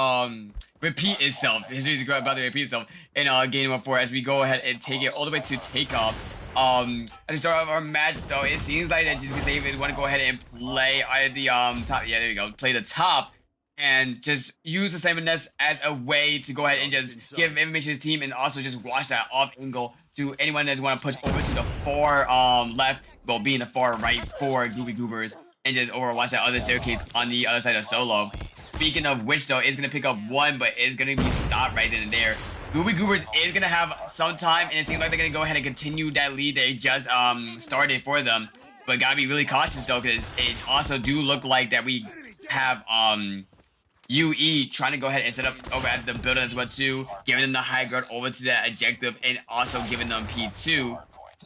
repeat itself. History is about to repeat itself in game number 4 as we go ahead and take it all the way to takeoff. At the start of our match, though, it seems like that just they want to go ahead and play either the top. Yeah, there you go. Play the top and just use the Cygnus as a way to go ahead and just give information to the team and also just watch that off angle to anyone that want to push over to the far left, well, being the far right for Goofy Goobers, and just overwatch that other staircase on the other side of Solo. Speaking of which, though, it's gonna pick up one, but it's gonna be stopped right then and there. Goofy Goobers is gonna have some time, and it seems like they're gonna go ahead and continue that lead they just started for them. But gotta be really cautious though, because it also do look like that we have UE trying to go ahead and set up over at the building as well too, giving them the high ground over to that objective, and also giving them P2.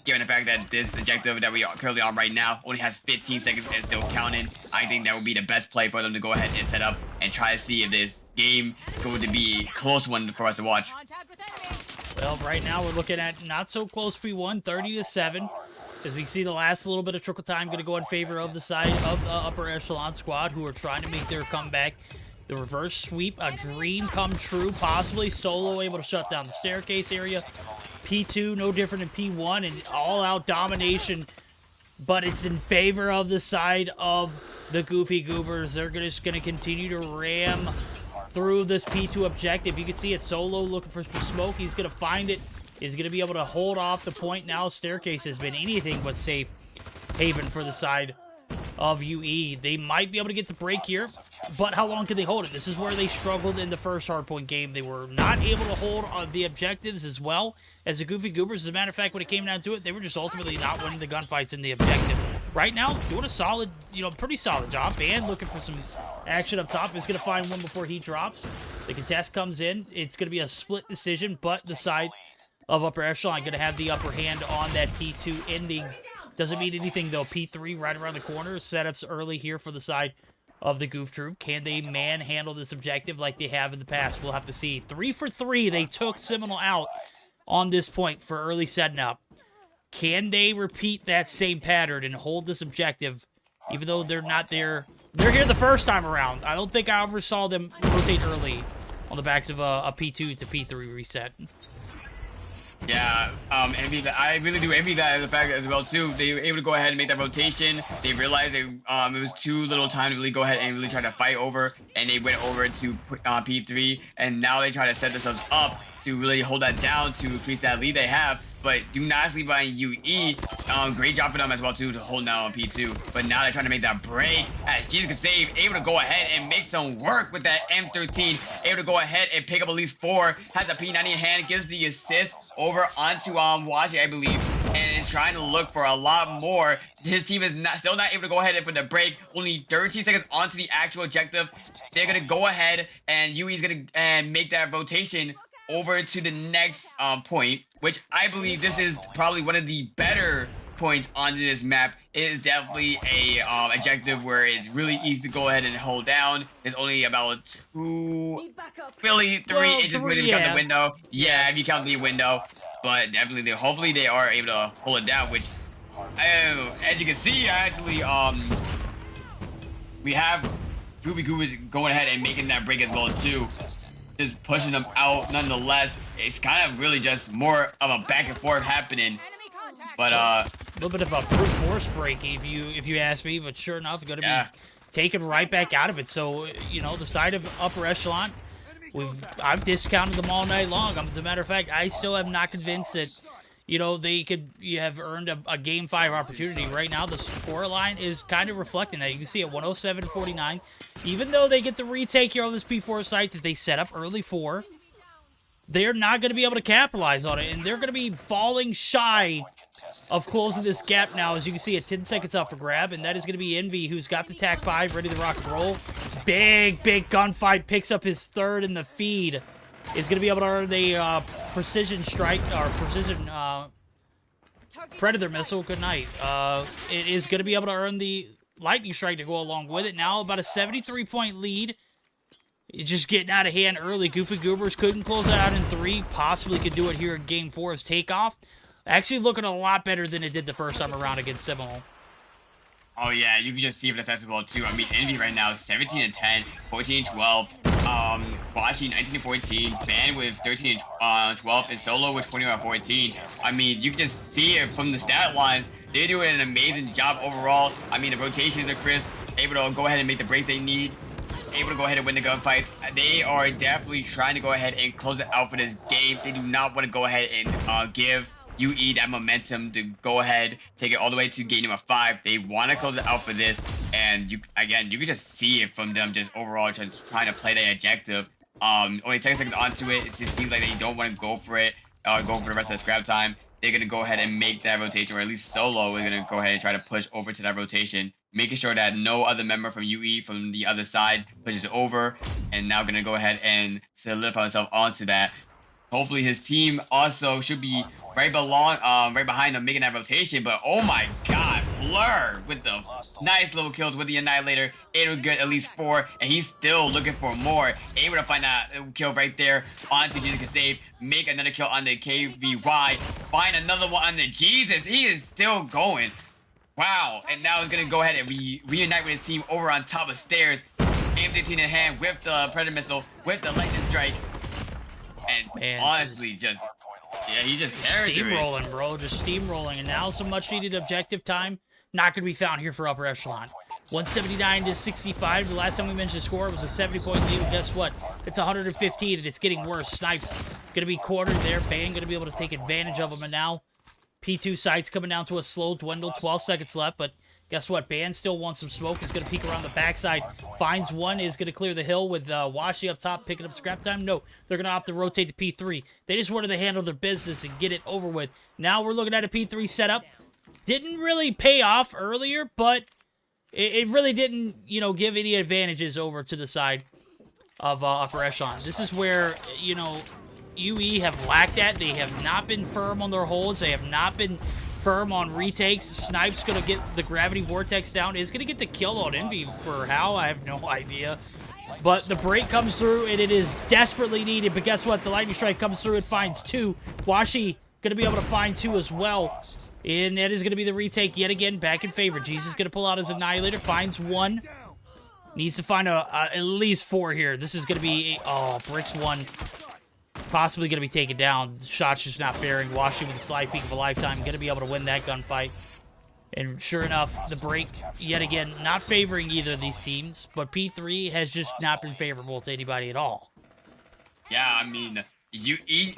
Given the fact that this objective that we are currently on right now only has 15 seconds and still counting, I think that would be the best play for them to go ahead and set up and try to see if this game is going to be a close one for us to watch. Well, right now we're looking at not so close P1, 30-7. As we see the last little bit of trickle time going to go in favor of the side of the Upper Echelon squad, who are trying to make their comeback. The reverse sweep, a dream come true, possibly. Solo able to shut down the staircase area. P2, no different than P1, and all-out domination, but it's in favor of the side of the Goofy Goobers. They're just going to continue to ram through this P2 objective. You can see it, Solo looking for some smoke. He's going to find it. He's going to be able to hold off the point now. Staircase has been anything but safe haven for the side of UE. They might be able to get the break here, but how long can they hold it? This is where they struggled in the first hardpoint game. They were not able to hold on the objectives as well as the Goofy Goobers. As a matter of fact, when it came down to it, they were just ultimately not winning the gunfights in the objective. Right now, doing a solid, pretty solid job, and looking for some action up top. Is going to find one before he drops. The contest comes in. It's going to be a split decision, but the side of Upper Echelon going to have the upper hand on that P2 ending. Doesn't mean anything, though. P3 right around the corner. Setups early here for the side of the Goof Troop. Can they manhandle this objective like they have in the past? We'll have to see. 3 for 3. They took Seminole out on this point for early setting up. Can they repeat that same pattern and hold this objective, even though they're not there? They're here the first time around. I don't think I ever saw them rotate early on the backs of a P2 to P3 reset. Yeah, envy that. I really do envy that the fact as well too. They were able to go ahead and make that rotation. They realized it was too little time to really go ahead and really try to fight over, and they went over to P3, and now they try to set themselves up to really hold that down to increase that lead they have. But do not sleep on UE. Great job for them as well too to hold down on P2. But now they're trying to make that break. As Jesus can save, able to go ahead and make some work with that M13. Able to go ahead and pick up at least 4. Has the P90 in hand, gives the assist over onto Washi, I believe, and is trying to look for a lot more. His team is still not able to go ahead and for the break. Only 13 seconds onto the actual objective. They're gonna go ahead and UE's gonna make that rotation over to the next point, which I believe this is probably one of the better points on this map. It is definitely a objective where it's really easy to go ahead and hold down. There's only about 3 inches when you count the window. Yeah, if you count the window. But definitely, hopefully they are able to hold it down, which, as you can see, actually, we have Goofy Goobers going ahead and making that break as well, too. Just pushing them out nonetheless. It's kind of really just more of a back and forth happening. But a little bit of a brute force break if you ask me, but sure enough, going to be taken right back out of it. So, the side of Upper Echelon, I've discounted them all night long. As a matter of fact, I still am not convinced that you know, they could have earned a Game 5 opportunity. Right now, the score line is kind of reflecting that. You can see at 107-49. Even though they get the retake here on this P4 site that they set up early for, they're not going to be able to capitalize on it, and they're going to be falling shy of closing this gap now. As you can see, at 10 seconds out for grab, and that is going to be Envy, who's got the TAC 5 ready to rock and roll. Big gunfight, picks up his third in the feed. Is going to be able to earn the precision strike, or precision predator missile. Good night. It is going to be able to earn the lightning strike to go along with it. Now about a 73-point lead. It's just getting out of hand early. Goofy Goobers couldn't close that out in 3. Possibly could do it here in Game 4 as takeoff. Actually looking a lot better than it did the first time around against Seminole. Oh yeah, you can just see if it's accessible too. I mean, Envy right now is 17-10, 14-12. Washi 19-14, Ban with 13-12, and Solo with 21-14. I mean, you can just see it from the stat lines. They're doing an amazing job overall. I mean, the rotations are crisp, able to go ahead and make the breaks they need, able to go ahead and win the gunfights. They are definitely trying to go ahead and close it out for this game. They do not want to go ahead and give UE that momentum to go ahead, take it all the way to game number 5. They want to close it out for this, and you can just see it from them just overall just trying to play their objective. Only 10 seconds onto it, it just seems like they don't want to go for it, go for the rest of the scrap time. They're going to go ahead and make that rotation, or at least Solo is going to go ahead and try to push over to that rotation, making sure that no other member from UE from the other side pushes over, and now going to go ahead and solidify himself onto that. Hopefully his team also should be right behind him making that rotation, but oh my god, Blur with the nice little kills with the Annihilator, able to get at least 4, and he's still looking for more, able to find that kill right there onto Jesus Can Save, make another kill on the KVY, find another one on the Jesus. He is still going. Wow, and now he's gonna go ahead and reunite with his team over on top of stairs, M15 in hand with the Predator Missile, with the Lightning Strike, and man, honestly just, yeah, he's just steamrolling, bro, just steamrolling. And now some much needed objective time not going to be found here for upper echelon. 179-65. The last time we mentioned the score was a 70-point lead. Well, guess what? It's 115, and it's getting worse. Snipes going to be quartered there. Ban going to be able to take advantage of them. And now P2 sites coming down to a slow dwindle. 12 seconds left, but guess what? Ban still wants some smoke. He's going to peek around the backside. Finds one. Is going to clear the hill with Washi up top picking up scrap time. No, they're going to opt to rotate to P3. They just wanted to handle their business and get it over with. Now we're looking at a P3 setup. Didn't really pay off earlier, but it really didn't, you know, give any advantages over to the side of upper echelon. This is where, you know, UE have lacked at. They have not been firm on their holds. They have not been firm on retakes. Snipe's gonna get the gravity vortex down. Is gonna get the kill on Envy. For how, I have no idea. But the break comes through, and it is desperately needed. But guess what? The lightning strike comes through. It finds 2. Washi gonna be able to find 2 as well. And that is gonna be the retake yet again, back in favor. Jesus gonna pull out his Annihilator. Finds 1. Needs to find at least 4 here. This is gonna be Bricks 1. Possibly going to be taken down. The shot's just not faring. Washi with the slide peek of a lifetime. Going to be able to win that gunfight. And sure enough, the break, yet again, not favoring either of these teams. But P3 has just not been favorable to anybody at all. Yeah, I mean, UE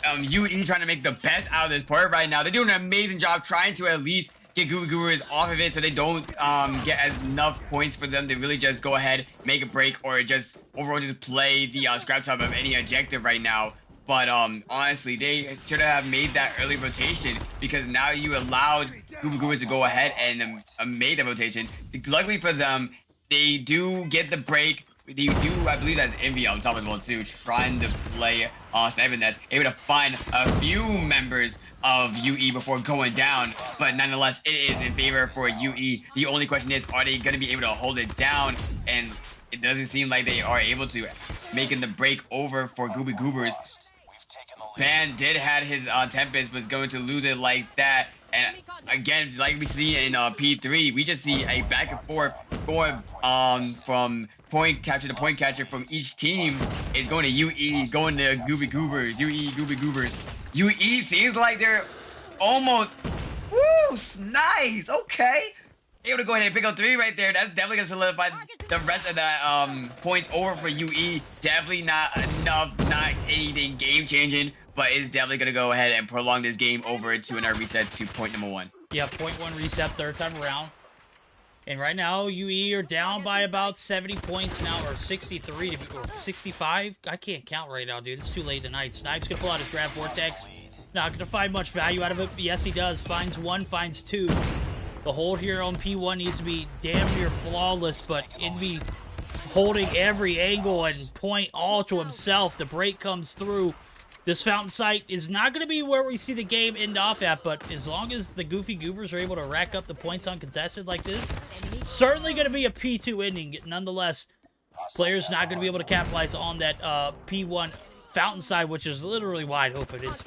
trying to make the best out of this part right now. They're doing an amazing job trying to at least get Goobers off of it so they don't get enough points for them to really just go ahead, make a break, or just overall just play the scrap time of any objective right now. But honestly, they should have made that early rotation, because now you allowed Goobers to go ahead and made the rotation. Luckily for them, they do get the break. They do, I believe that's Envy on top of the ball too, trying to play Sniper Nest, able to find a few members of UE before going down, but nonetheless, it is in favor for UE. The only question is, are they going to be able to hold it down? And it doesn't seem like they are able to, making the break over for Goobers. Ban did had his Tempest, was going to lose it like that. And again, like we see in P3, we just see a back and forth going from point catcher to point catcher from each team is going to UE, going to Goobers, UE, Goobers. UE seems like they're almost, woo, nice, okay. able to go ahead and pick up 3 right there. That's definitely gonna solidify the rest of that points over for UE. Definitely not enough, not anything game changing, but it's definitely gonna go ahead and prolong this game over to another reset to point number 1. Yeah, point 1 reset, third time around. And right now, UE are down by about 70 points now, or 63 or 65. I can't count right now, dude. It's too late tonight. Snipe's gonna pull out his grab vortex. Not gonna find much value out of it, but yes, he does. Finds 1, finds 2. The hold here on P1 needs to be damn near flawless, but Envy holding every angle and point all to himself. The break comes through. This fountain site is not going to be where we see the game end off at, but as long as the Goofy Goobers are able to rack up the points uncontested like this, certainly going to be a P2 ending. Nonetheless, players not going to be able to capitalize on that P1 fountain side, which is literally wide open. It's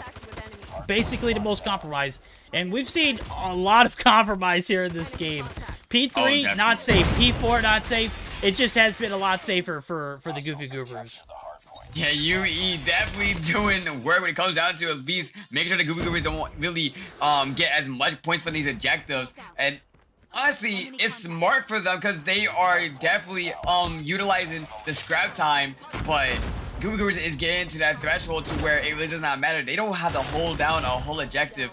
basically the most compromised, and we've seen a lot of compromise here in this game. P3, not safe. P4, not safe. It just has been a lot safer for the Goofy Goobers. Yeah, UE definitely doing work when it comes down to at least making sure the Goofy Goobers don't really get as much points for these objectives. And honestly, it's smart for them because they are definitely utilizing the scrap time, but Goofy Goobers is getting to that threshold to where it really does not matter. They don't have to hold down a whole objective.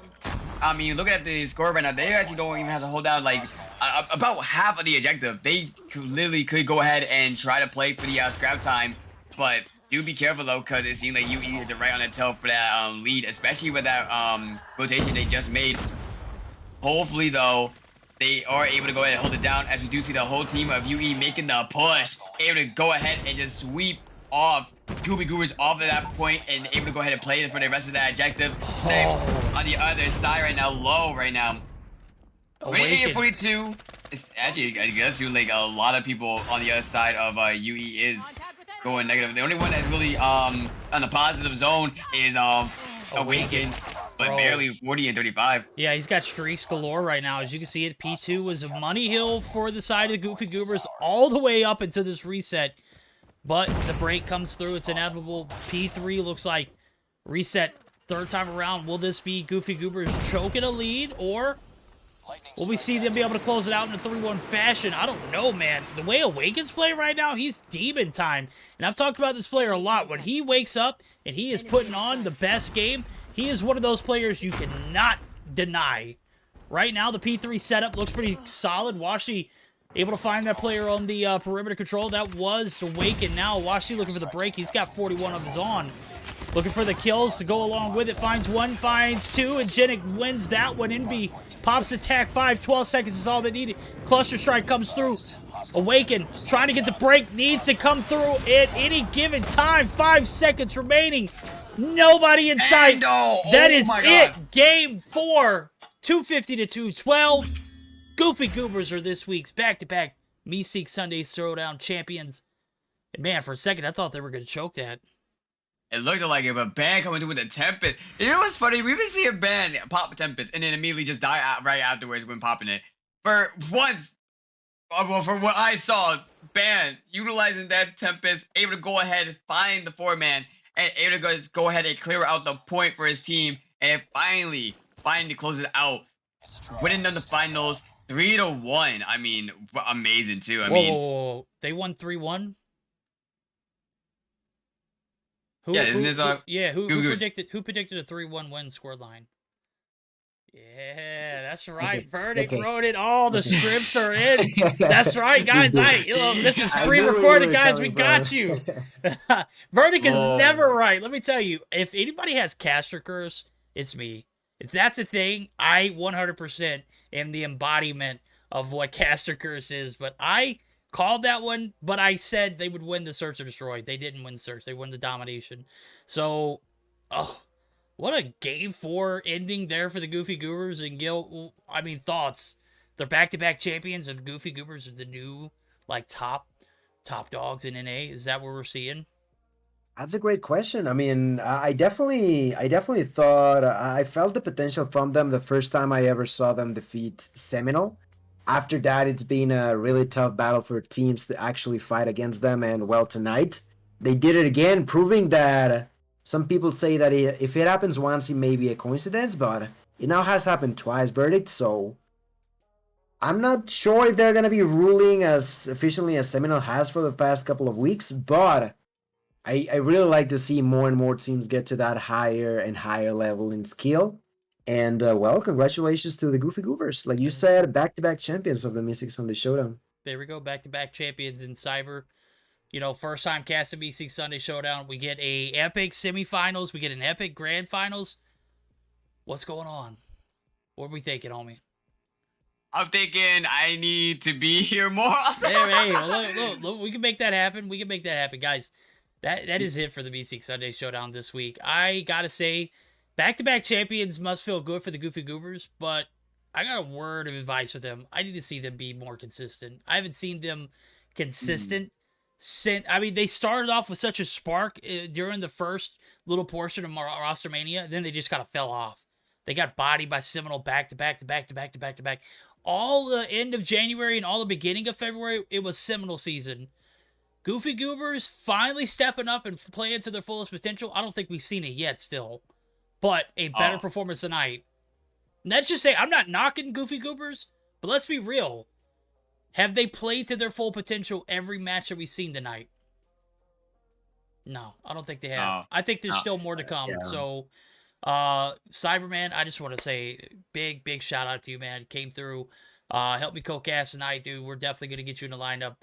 I mean, looking at the score right now, they actually don't even have to hold down like about half of the objective. They literally could go ahead and try to play for the scrap time, but do be careful though, because it seems like UE is right on the tail for that lead, especially with that rotation they just made. Hopefully though, they are able to go ahead and hold it down, as we do see the whole team of UE making the push, able to go ahead and just sweep off Goofy Goobers off at that point and able to go ahead and play it for the rest of that objective. Snipes on the other side right now, low right now. 42. It's actually, I guess, like a lot of people on the other side of UE is going negative. The only one that's really on the positive zone is Awakened, but barely 40 and 35. Yeah, he's got streaks galore right now. As you can see it, P2 was a money hill for the side of the Goofy Goobers all the way up into this reset. But the break comes through. It's inevitable. P3 looks like reset third time around. Will this be Goofy Goobers choking a lead, or will we see them be able to close it out in a 3-1 fashion? I don't know, man. The way Awaken's playing right now, he's demon time. And I've talked about this player a lot. When he wakes up and he is putting on the best game, he is one of those players you cannot deny. Right now, the P3 setup looks pretty solid. Washi able to find that player on the perimeter control. That was Awaken. Now Washi looking for the break. He's got 41 of his own. Looking for the kills to go along with it. Finds 1, finds 2, and Genic wins that one. Envy pops attack 5. 12 seconds is all they needed. Cluster Strike comes through. Awaken trying to get the break. Needs to come through at any given time. 5 seconds remaining. Nobody in sight. That is it. Game 4. 250 to 212. Goofy Goobers are this week's back-to-back Meseeks Sunday Showdown champions. And man, for a second, I thought they were going to choke that. It looked like it, but Ban coming through with a Tempest. You know what's funny? We've been seeing Ban pop a Tempest and then immediately just die out right afterwards when popping it. For once, well, for what I saw, Ban utilizing that Tempest, able to go ahead and find the 4-man, and able to go ahead and clear out the point for his team, and finally close it out. Winning them the finals 3-1. I mean, amazing too. I mean, whoa. They won 3-1. Who predicted a 3-1 win scoreline? Yeah, that's right. Verdict wrote it. All the scripts are in. That's right, guys. This is pre-recorded, guys. We got you. Verdict is never right. Let me tell you, if anybody has caster curse, it's me. If that's a thing, I 100% am the embodiment of what caster curse is. But I called that one, but I said they would win the search or destroy. They didn't win search. They won the domination. So, what a game 4 ending there for the Goofy Goobers. And Gil, I mean, thoughts. They're back-to-back champions, and the Goofy Goobers are the new, like, top dogs in NA. Is that what we're seeing? That's a great question. I mean, I definitely thought I felt the potential from them the first time I ever saw them defeat Seminole. After that, it's been a really tough battle for teams to actually fight against them. And well, tonight they did it again, proving that some people say that if it happens once, it may be a coincidence, but it now has happened twice. Verdict. So I'm not sure if they're gonna be ruling as efficiently as Seminole has for the past couple of weeks, but I really like to see more and more teams get to that higher and higher level in skill. And well, congratulations to the Goofy Goobers. Like you said, back-to-back champions of the Meseeks on the Showdown. There we go, back-to-back champions in Cyber. You know, first time cast of Meseeks Sunday Showdown. We get a epic semifinals. We get an epic grand finals. What's going on? What are we thinking, homie? I'm thinking I need to be here more often. Hey, look, we can make that happen. We can make that happen, guys. That is it for the Meseeks Sunday Showdown this week. I gotta say, back-to-back champions must feel good for the Goofy Goobers, but I got a word of advice for them. I need to see them be more consistent. I haven't seen them consistent since. I mean, they started off with such a spark during the first little portion of Roster Mania, then they just kind of fell off. They got bodied by Seminole back-to-back. All the end of January and all the beginning of February, it was Seminole season. Goofy Goobers finally stepping up and playing to their fullest potential. I don't think we've seen it yet still, but a better performance tonight. Let's just say, I'm not knocking Goofy Goobers, but let's be real. Have they played to their full potential every match that we've seen tonight? No, I don't think they have. I think there's still more to come. Yeah. So, Cyberman, I just want to say big shout out to you, man. Came through, helped me co-cast tonight, dude. We're definitely going to get you in the lineup.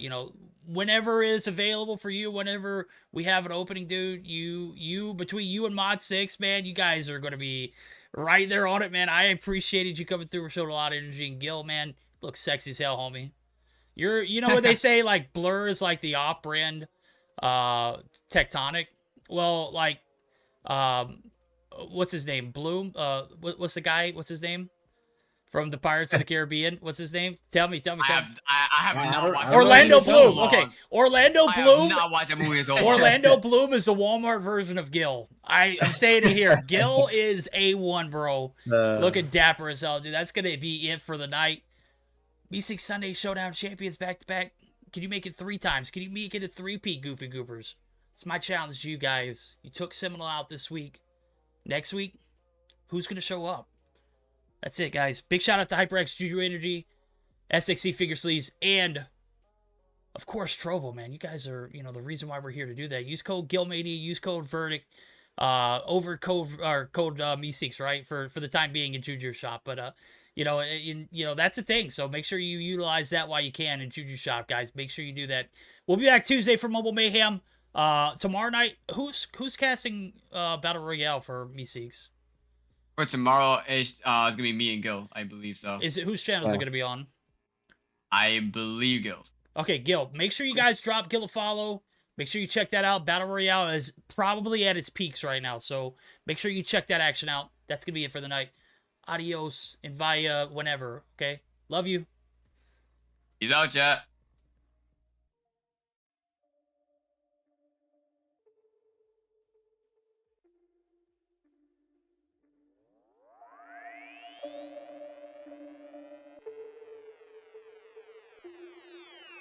You know, whenever is available for you, whenever we have an opening, dude, you between you and Mod 6, man, you guys are going to be right there on it, man. I appreciated you coming through. We showed a lot of energy. And Gil, man, look sexy as hell, homie. You know what they say, like Blur is like the off-brand Tectonic. Well, like, what's his name? Bloom? What's the guy? What's his name? From the Pirates of the Caribbean. What's his name? Tell me. I have not watched Orlando Bloom. Okay. Orlando Bloom. I have not watched that movie so long. Orlando Bloom is the Walmart version of Gil. I'm saying it here. Gil is A1, bro. Looking dapper as hell, dude. That's going to be it for the night. Meseeks Sunday Showdown champions back-to-back. Can you make it 3 times? Can you make it a 3-peat, Goofy Goobers? It's my challenge to you guys. You took Seminole out this week. Next week, who's going to show up? That's it, guys. Big shout out to HyperX, JuJu Energy, SXC Figure Sleeves, and, of course, Trovo, man. You guys are, the reason why we're here to do that. Use code GILMANIA, use code VERDICT, over code Meseeks, right? For the time being in JuJu Shop. But, that's the thing. So make sure you utilize that while you can in JuJu Shop, guys. Make sure you do that. We'll be back Tuesday for Mobile Mayhem. Tomorrow night, who's casting Battle Royale for Meseeks? For tomorrow, it's gonna be me and Gil, I believe so. Is it whose channel is it gonna be on? I believe Gil. Okay, Gil. Make sure you guys drop Gil a follow. Make sure you check that out. Battle Royale is probably at its peaks right now, so make sure you check that action out. That's gonna be it for the night. Adios and via whenever. Okay, love you. He's out, chat.